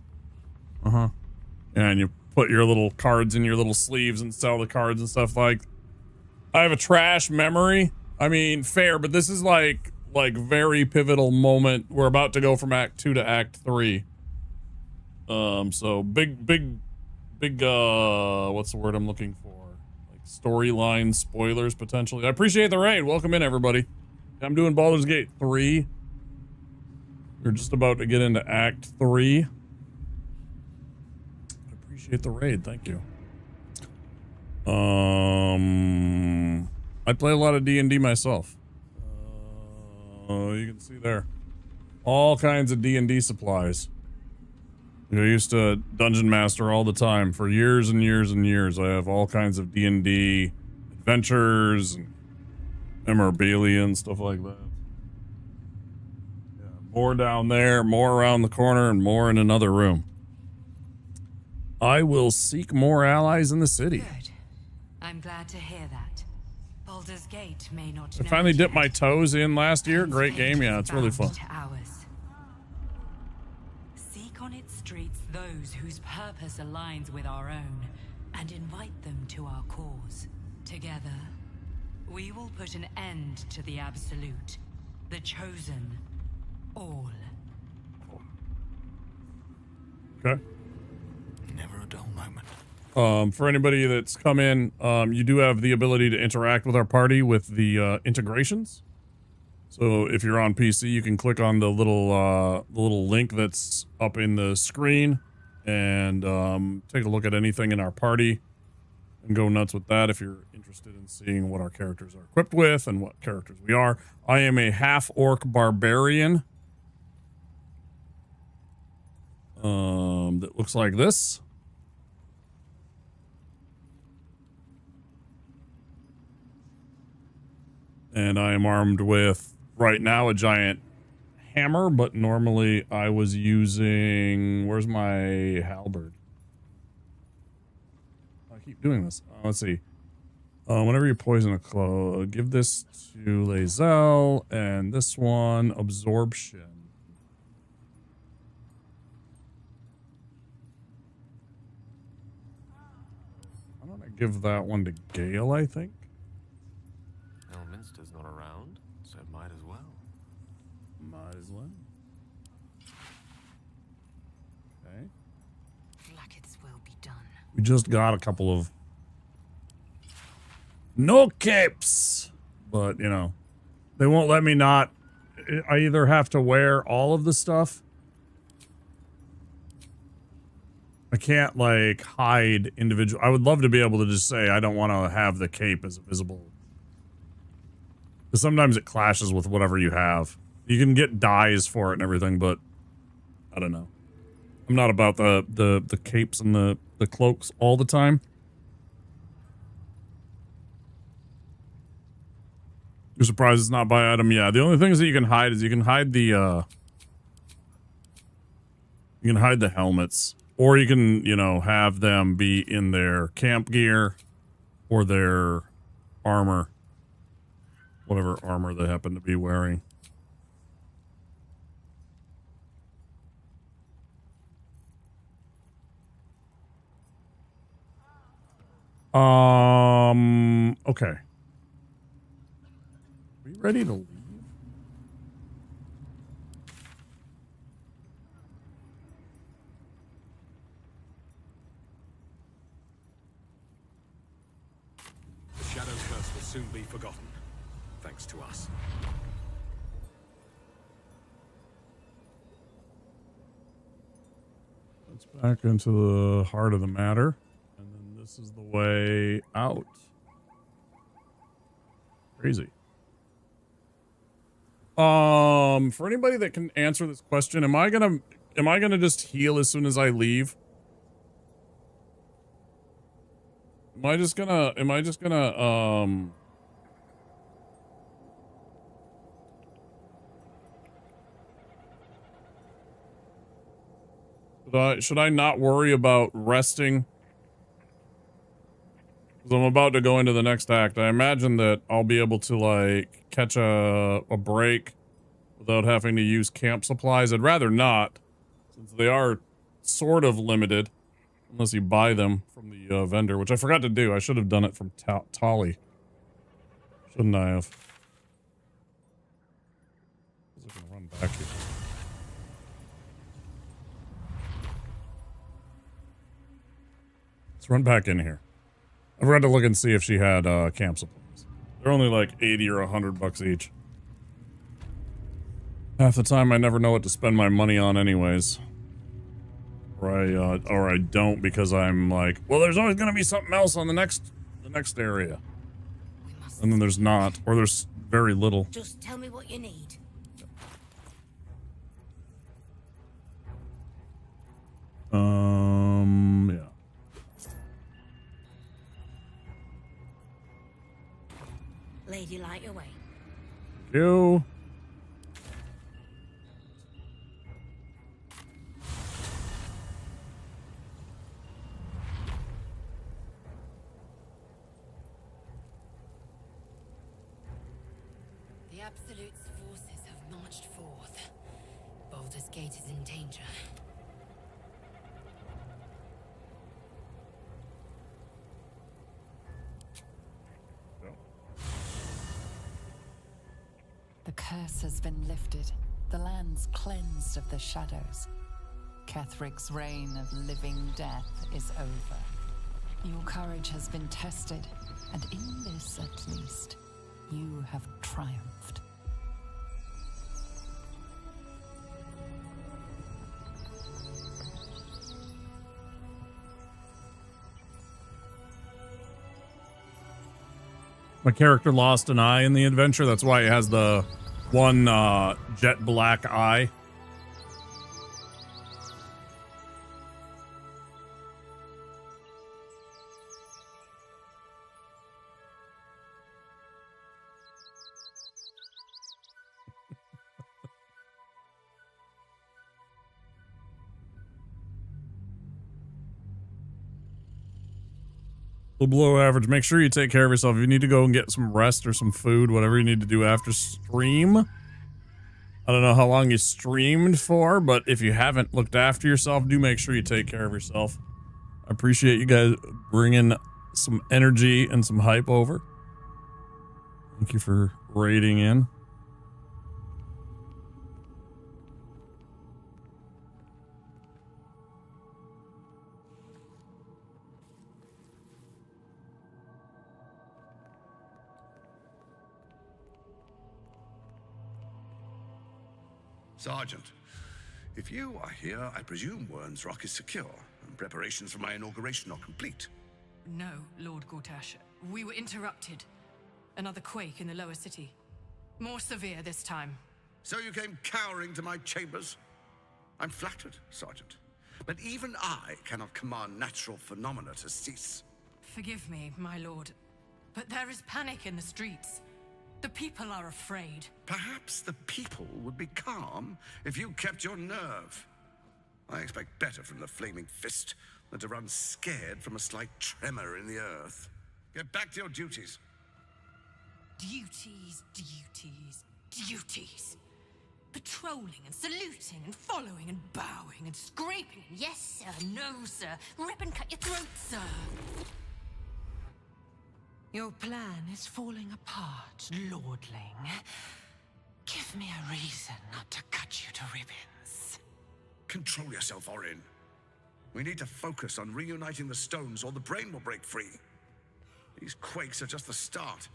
And you put your little cards in your little sleeves and sell the cards and stuff. Like, I have a trash memory. I mean, fair, but this is like very pivotal moment. We're about to go from Act 2 to Act 3. So big what's the word I'm looking for? Like storyline spoilers potentially. I appreciate the raid. Welcome in, everybody. I'm doing Baldur's Gate 3. We're just about to get into Act 3. I appreciate the raid. Thank you. I play a lot of D&D myself. You can see there. All kinds of D&D supplies. I used to Dungeon Master all the time for years and years and years. I have all kinds of D&D adventures and memorabilia and stuff like that. More down there, more around the corner, and more in another room. I will seek more allies in the city. Good. I'm glad to hear that. Baldur's Gate may not I finally dipped my toes in last year. Great game. Yeah, it's really fun. Seek on its streets those whose purpose purpose aligns with our own and invite them to our cause. Together, we will put an end to the Absolute, the Chosen, all. Okay. Never a dull moment. For anybody that's come in, you do have the ability to interact with our party with the integrations. So if you're on PC, you can click on the little link that's up in the screen and take a look at anything in our party and go nuts with that if you're interested in seeing what our characters are equipped with and what characters we are. I am a half-orc barbarian. That looks like this. And I am armed with, right now, a giant hammer, but normally I was using... Where's my halberd? I keep doing this. Let's see. Whenever you poison a claw, give this to Lae'zel, and this one, absorption. Why don't I give that one to Gale, I think? Elminster's not around, so might as well. Might as well. Okay. Like its will be done. We just got a couple of no capes, but you know, they won't let me not. I either have to wear all of the stuff. I can't like hide individual. I would love to be able to just say I don't want to have the cape as a visible. Because sometimes it clashes with whatever you have. You can get dyes for it and everything, but I don't know. I'm not about the capes and the cloaks all the time. You're surprised it's not by item? Yeah, the only things that you can hide is you can hide the helmets. Or you can, you know, have them be in their camp gear or their armor. Whatever armor they happen to be wearing. Okay. Are we ready to leave? The Shadow Curse will soon be forgotten, thanks to us. Let's back into the heart of the matter. And then this is the way out. Crazy. For anybody that can answer this question, am I gonna just heal as soon as I leave? Am I just gonna should I not worry about resting? Because I'm about to go into the next act. I imagine that I'll be able to, like, catch a break without having to use camp supplies. I'd rather not, since they are sort of limited. Unless you buy them from the vendor, which I forgot to do. I should have done it from Tolly. Shouldn't I have? I was gonna run back here. Let's run back in here. I forgot to look and see if she had camp supplies. They're only like 80 or 100 bucks each. Half the time I never know what to spend my money on anyways. Or I don't because I'm like, well, there's always gonna be something else on the next area. And then there's not, or there's very little. Just tell me what you need. Yeah. Lady, light your way. Thank you. The Absolute's forces have marched forth. Baldur's Gate is in danger. The curse has been lifted, the land's cleansed of the shadows. Kethric's reign of living death is over. Your courage has been tested, and in this at least, you have triumphed. My character lost an eye in the adventure. That's why it has the one jet black eye. Below average. Make sure you take care of yourself. If you need to go and get some rest or some food, whatever you need to do after stream. I don't know how long you streamed for, but if you haven't looked after yourself, do make sure you take care of yourself. I appreciate you guys bringing some energy and some hype over. Thank you for raiding in. Sergeant, if you are here, I presume Wern's Rock is secure, and preparations for my inauguration are complete. No, Lord Gortash. We were interrupted. Another quake in the lower city. More severe this time. So you came cowering to my chambers? I'm flattered, Sergeant. But even I cannot command natural phenomena to cease. Forgive me, my lord, but there is panic in the streets. The people are afraid. Perhaps the people would be calm if you kept your nerve. I expect better from the Flaming Fist than to run scared from a slight tremor in the earth. Get back to your duties. Duties, duties, duties. Patrolling and saluting and following and bowing and scraping. Yes, sir. No, sir. Rip and cut your throat, sir. Your plan is falling apart, lordling. Give me a reason not to cut you to ribbons. Control yourself, Orin. We need to focus on reuniting the stones or the brain will break free. These quakes are just the start.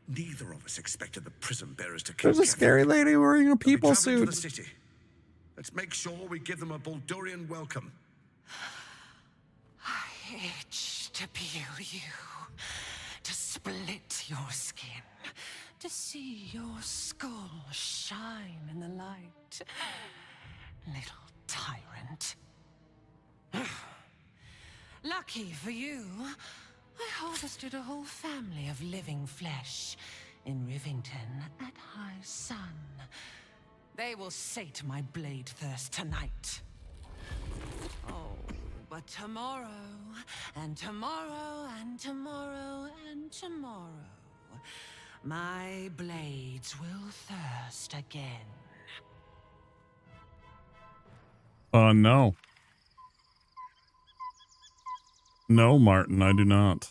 Neither of us expected the prison bearers to kill There's a scary lady wearing a people suit. To the city. Let's make sure we give them a Baldurian welcome. I itch to peel you. To split your skin, to see your skull shine in the light. Little tyrant. Lucky for you, I harvested a whole family of living flesh in Rivington at high sun. They will sate my blade thirst tonight. Oh, but tomorrow, and tomorrow, and tomorrow, and tomorrow, my blades will thirst again. No. No, Martin, I do not.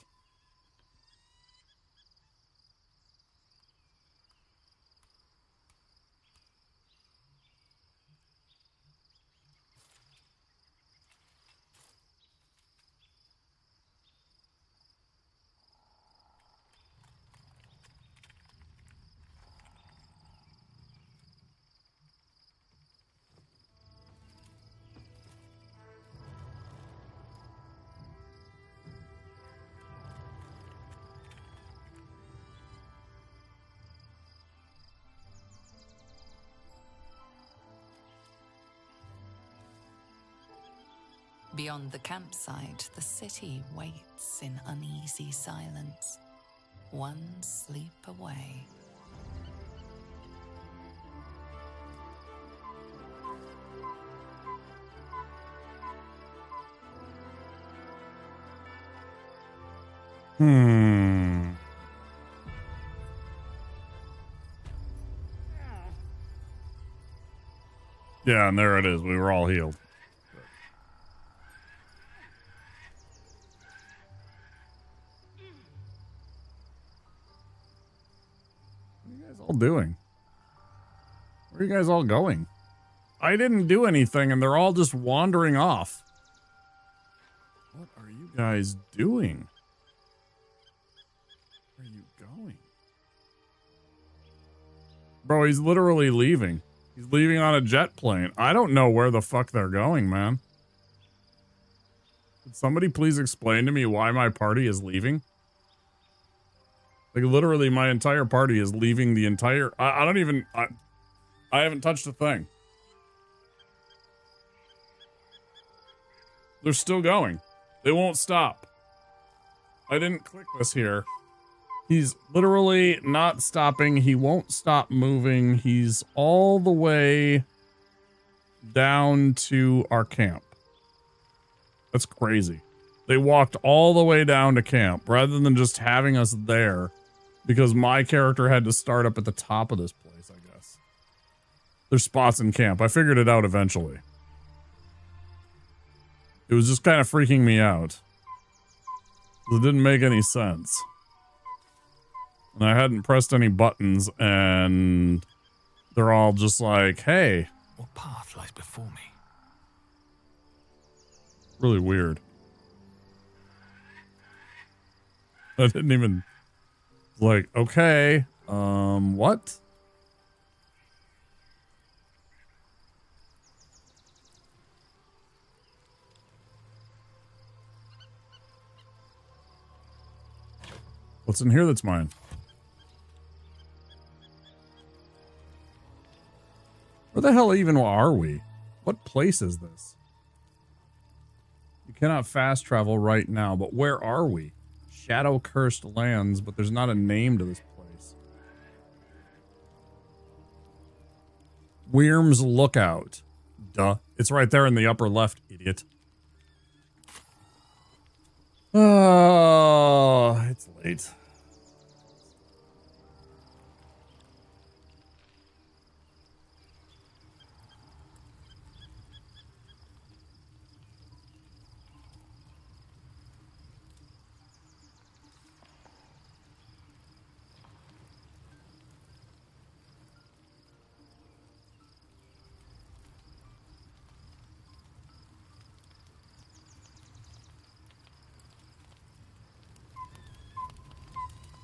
Beyond the campsite, the city waits in uneasy silence, one sleep away. Yeah, and there it is. We were all healed. What are you guys all doing? Where are you guys all going? I didn't do anything and they're all just wandering off. What are you guys doing? Where are you going? Bro, he's literally leaving. He's leaving on a jet plane. I don't know where the fuck they're going, man. Could somebody please explain to me why my party is leaving? Like, literally, my entire party is leaving the entire... I don't even... I haven't touched a thing. They're still going. They won't stop. I didn't click this here. He's literally not stopping. He won't stop moving. He's all the way down to our camp. That's crazy. They walked all the way down to camp rather than just having us there because my character had to start up at the top of this place, I guess. There's spots in camp. I figured it out eventually. It was just kind of freaking me out. It didn't make any sense. And I hadn't pressed any buttons, and they're all just like, hey. What path lies before me? Really weird. I didn't even... Like, okay. What? What's in here that's mine? Where the hell even are we? What place is this? You cannot fast travel right now, but where are we? Shadow Cursed Lands, but there's not a name to this place. Wyrm's Lookout. Duh. It's right there in the upper left, idiot. Oh, it's late.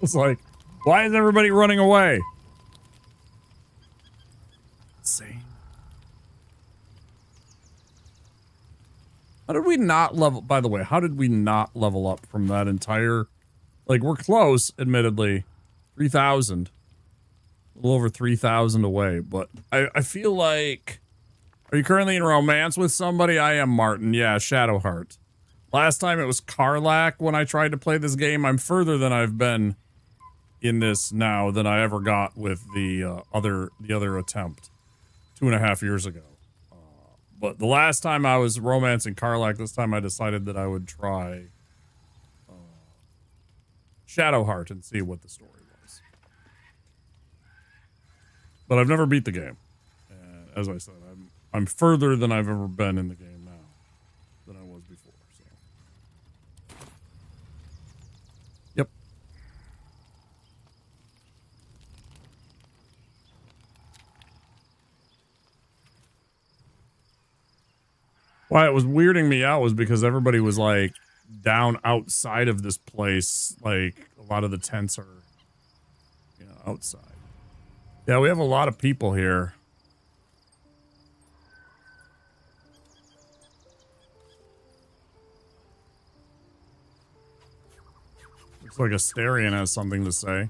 It's like, why is everybody running away? Insane. How did we not level, by the way, how did we not level up from that entire, like, we're close, admittedly, 3,000. A little over 3,000 away, but I feel like, are you currently in romance with somebody? I am, Martin. Yeah, Shadowheart. Last time it was Karlach when I tried to play this game. I'm further than I've been in this now than I ever got with the other attempt 2.5 years ago. But the last time I was romancing Karlach, this time I decided that I would try Shadowheart and see what the story was. But I've never beat the game. And as I said, I'm further than I've ever been in the game now than I was before. So. Yep. Why it was weirding me out was because everybody was like down outside of this place. Like a lot of the tents are, you know, outside. Yeah, we have a lot of people here. Looks like Asterion has something to say.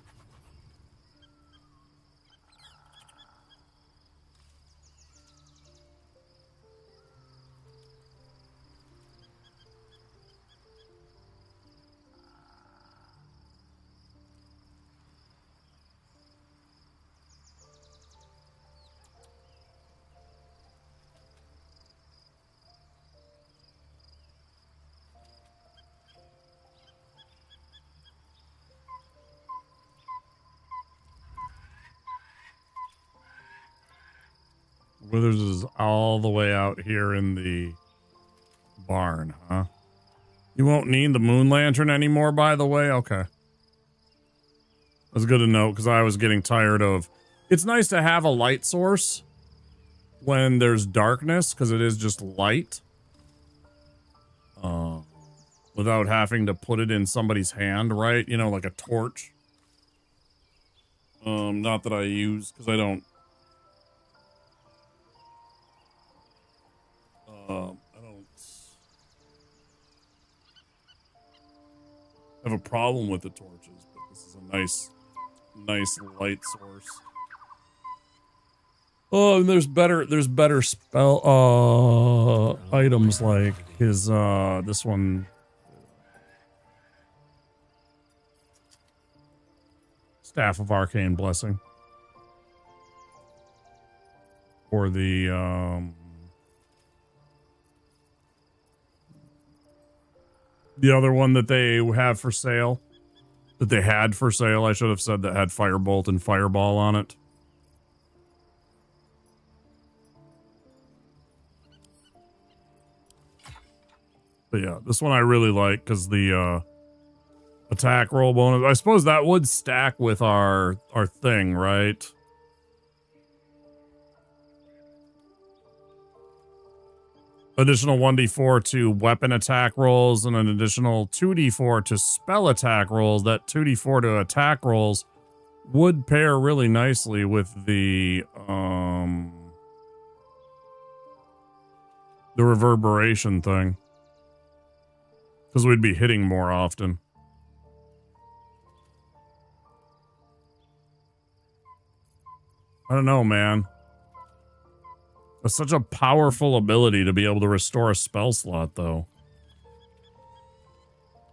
Withers is all the way out here in the barn, huh? You won't need the moon lantern anymore, by the way? Okay. That's good to know, because I was getting tired of... It's nice to have a light source, when there's darkness, because it is just light. Without having to put it in somebody's hand, right? You know, like a torch. Not that I use, because I don't... have a problem with the torches, but this is a nice light source. Oh, and there's better spell items like his this one, Staff of Arcane Blessing, or the other one that they have for sale, that they had for sale, I should have said, that had Firebolt and Fireball on it. But yeah, this one I really like because the attack roll bonus, I suppose that would stack with our thing, right? Additional 1d4 to weapon attack rolls and an additional 2d4 to spell attack rolls. That 2d4 to attack rolls would pair really nicely with the reverberation thing, because we'd be hitting more often. I don't know, man. It's such a powerful ability to be able to restore a spell slot, though.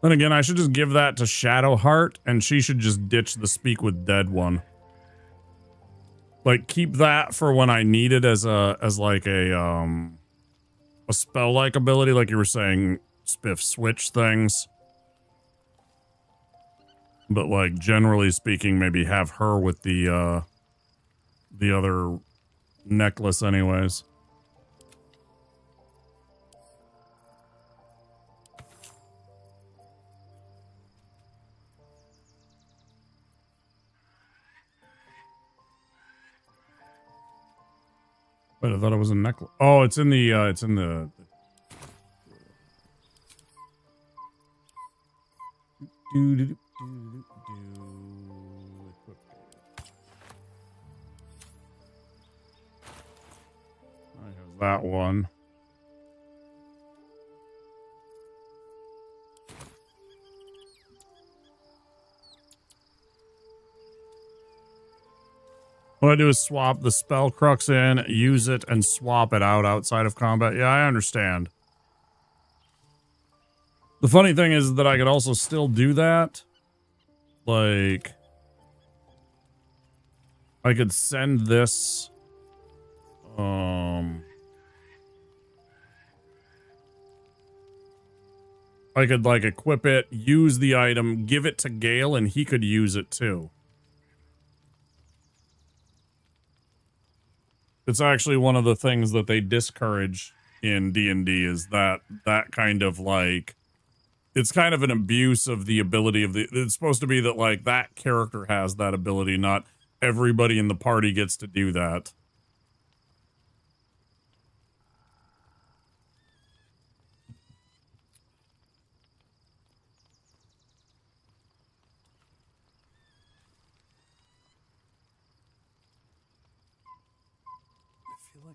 Then again, I should just give that to Shadowheart, and she should just ditch the Speak with Dead one. Like, keep that for when I need it as like a spell-like ability, like you were saying, Spiff switch things. But, like, generally speaking, maybe have her with the other necklace anyways. But I thought it was a necklace. Oh, it's in the that one. What I do is swap the spell crux in, use it, and swap it out outside of combat. Yeah, I understand. The funny thing is that I could also still do that. Like, I could send this... I could, like, equip it, use the item, give it to Gale, and he could use it, too. It's actually one of the things that they discourage in D&D is that kind of, like... It's kind of an abuse of the ability of the... It's supposed to be that, like, that character has that ability, not everybody in the party gets to do that.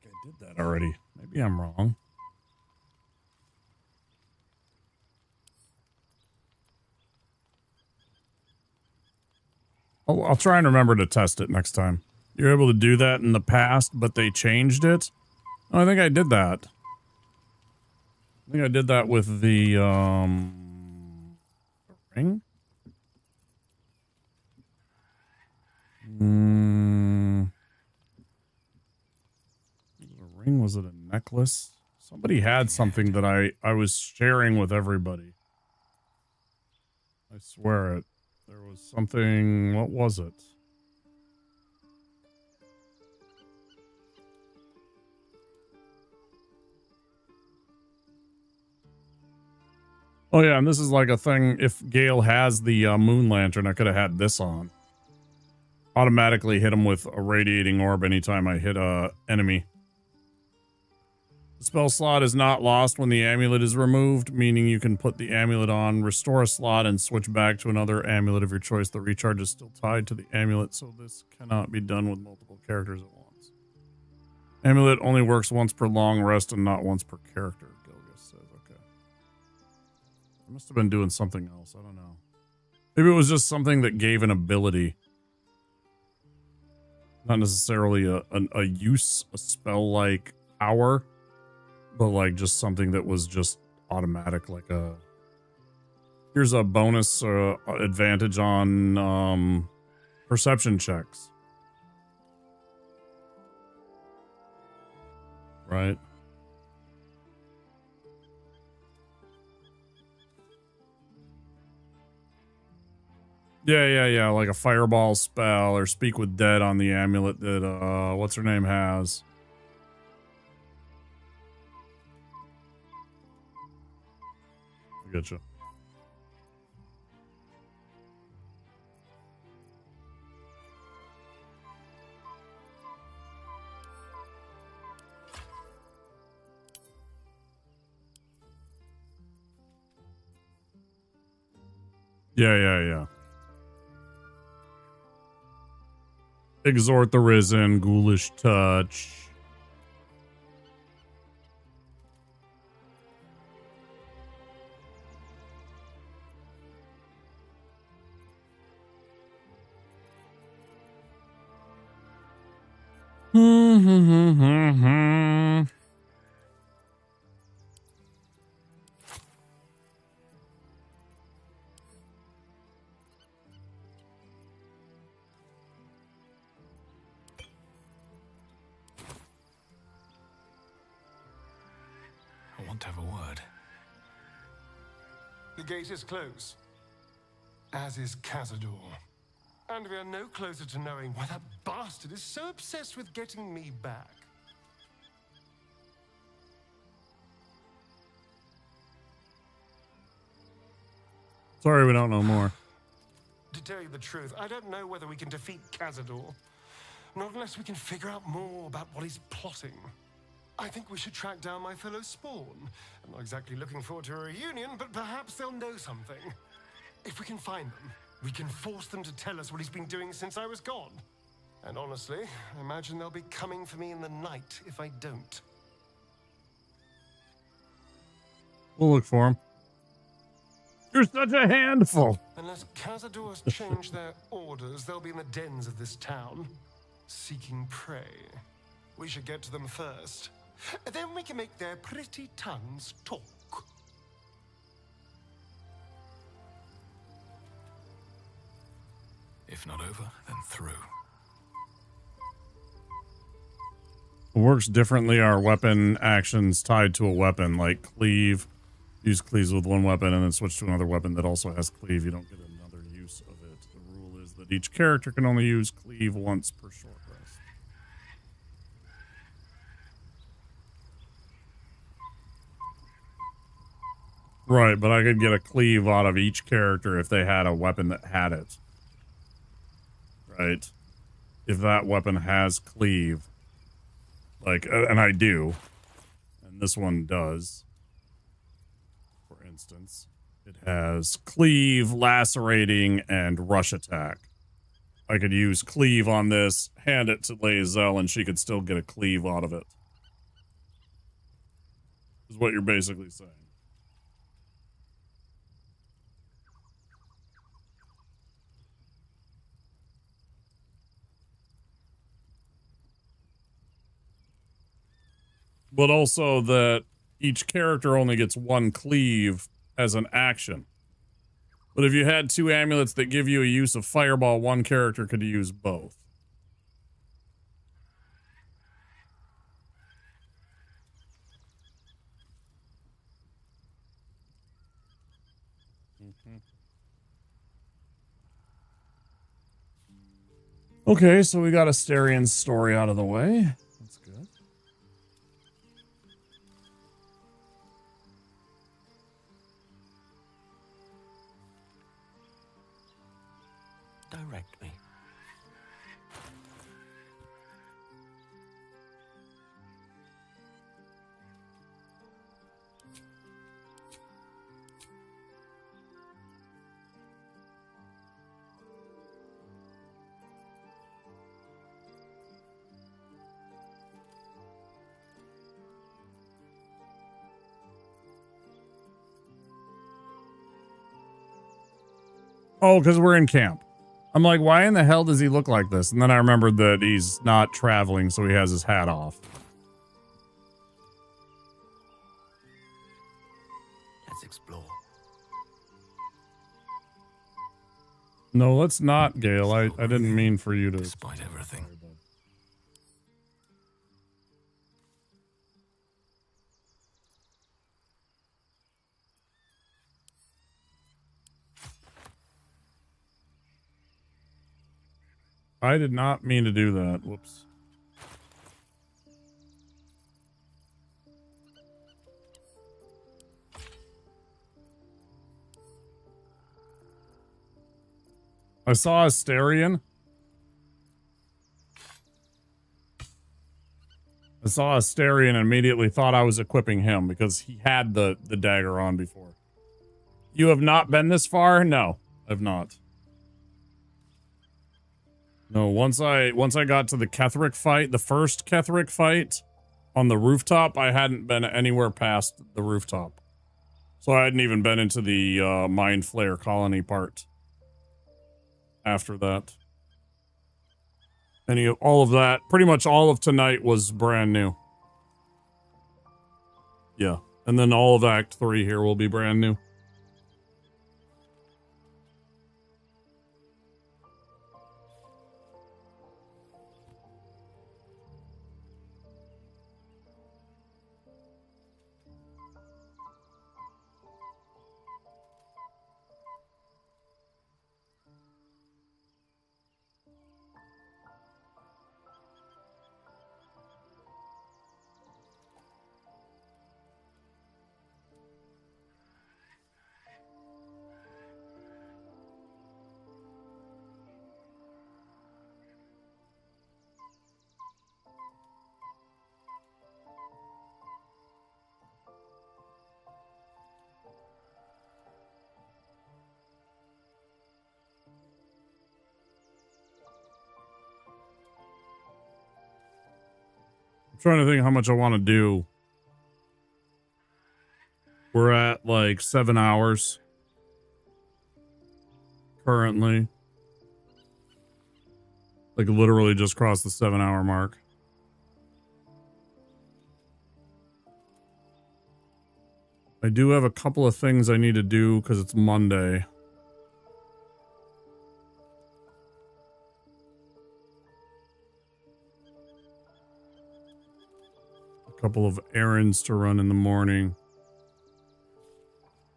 I did that already. Maybe I'm wrong. I'll try and remember to test it next time. You're able to do that in the past, but they changed it. Oh, I think I did that. I think I did that with the ring. Ring? Was it a necklace? Somebody had something that I was sharing with everybody. I swear it. There was something. What was it? Oh yeah, and this is like a thing. If Gale has the moon lantern, I could have had this on. Automatically hit him with a radiating orb anytime I hit a enemy. The spell slot is not lost when the amulet is removed, meaning you can put the amulet on, restore a slot, and switch back to another amulet of your choice. The recharge is still tied to the amulet, so this cannot be done with multiple characters at once. Amulet only works once per long rest and not once per character, Gilgus says. Okay. I must have been doing something else. I don't know. Maybe it was just something that gave an ability. Not necessarily a use, a spell-like power, but like just something that was just automatic, like a... Here's a bonus advantage on perception checks. Right? Yeah, like a fireball spell or speak with dead on the amulet that, what's her name has. I getcha. Yeah. Exhort the Risen, Ghoulish Touch. I want to have a word. The gate is closed, as is Cazador. And we are no closer to knowing why that bastard is so obsessed with getting me back. Sorry, we don't know more. To tell you the truth, I don't know whether we can defeat Cazador. Not unless we can figure out more about what he's plotting. I think we should track down my fellow Spawn. I'm not exactly looking forward to a reunion, but perhaps they'll know something. If we can find them, we can force them to tell us what he's been doing since I was gone. And honestly, I imagine they'll be coming for me in the night if I don't. We'll look for him. You're such a handful. Unless Cazador's changed their orders, they'll be in the dens of this town, seeking prey. We should get to them first. Then we can make their pretty tongues talk. If not over, then through. Works differently are weapon actions tied to a weapon, like cleave. Use cleaves with one weapon and then switch to another weapon that also has cleave. You don't get another use of it. The rule is that each character can only use cleave once per short rest. Right, but I could get a cleave out of each character if they had a weapon that had it. Right? If that weapon has cleave. Like, and I do. And this one does. For instance. It has cleave, lacerating, and rush attack. I could use cleave on this, hand it to Lae'zel, and she could still get a cleave out of it. Is what you're basically saying. But also that each character only gets one cleave as an action. But if you had two amulets that give you a use of fireball, one character could use both. Okay, so we got Asterian's story out of the way. That's good. Direct me. Oh, because we're in camp. I'm like, why in the hell does he look like this? And then I remembered that he's not traveling, so he has his hat off. Let's explore. No, let's not, Gale. I didn't mean for you to. Despite everything. I did not mean to do that. Whoops. I saw Asterion. I saw Asterion and immediately thought I was equipping him because he had the dagger on before. You have not been this far? No, I've not. No, once I got to the Ketheric fight, the first Ketheric fight on the rooftop, I hadn't been anywhere past the rooftop. So I hadn't even been into the Mind Flayer colony part after that. All of that, pretty much all of tonight was brand new. Yeah, and then all of Act 3 here will be brand new. Trying to think how much I want to do. We're at like 7 hours currently. Like literally just crossed the 7-hour mark. I do have a couple of things I need to do because it's Monday. Couple of errands to run in the morning.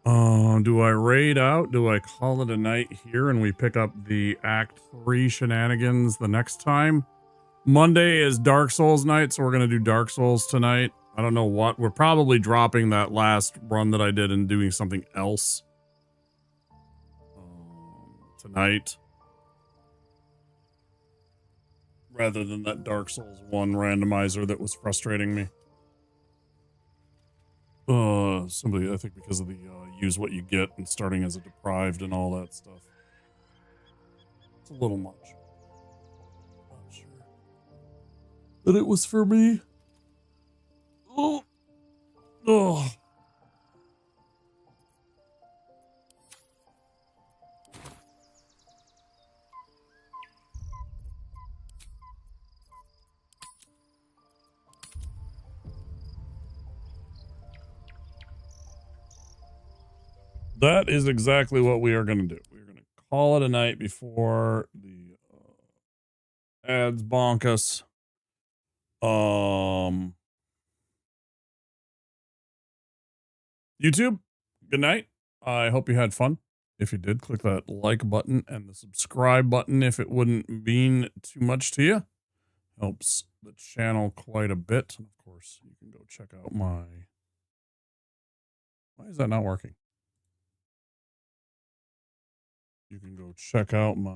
Do I raid out? Do I call it a night here and we pick up the Act 3 shenanigans the next time? Monday is Dark Souls night, so we're going to do Dark Souls tonight. I don't know what. We're probably dropping that last run that I did and doing something else tonight. Rather than that Dark Souls 1 randomizer that was frustrating me. Somebody, I think because of the use what you get and starting as a deprived and all that stuff. It's a little much. Not sure that it was for me. Oh. Oh. That is exactly what we are going to do. We're going to call it a night before the ads bonk us. YouTube, good night. I hope you had fun. If you did, click that like button and the subscribe button if it wouldn't mean too much to you. Helps the channel quite a bit. And of course, you can go check out my... Why is that not working? You can go check out my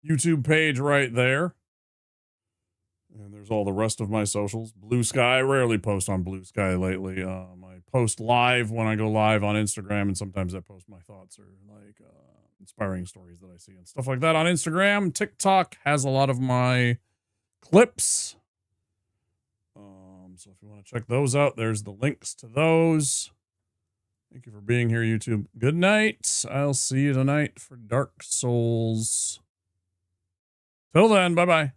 YouTube page right there. And there's all the rest of my socials. Blue Sky, I rarely post on Blue Sky lately. I post live when I go live on Instagram, and sometimes I post my thoughts or like inspiring stories that I see and stuff like that on Instagram. TikTok has a lot of my clips. So if you want to check those out, there's the links to those. Thank you for being here, YouTube. Good night. I'll see you tonight for Dark Souls. Till then, bye-bye.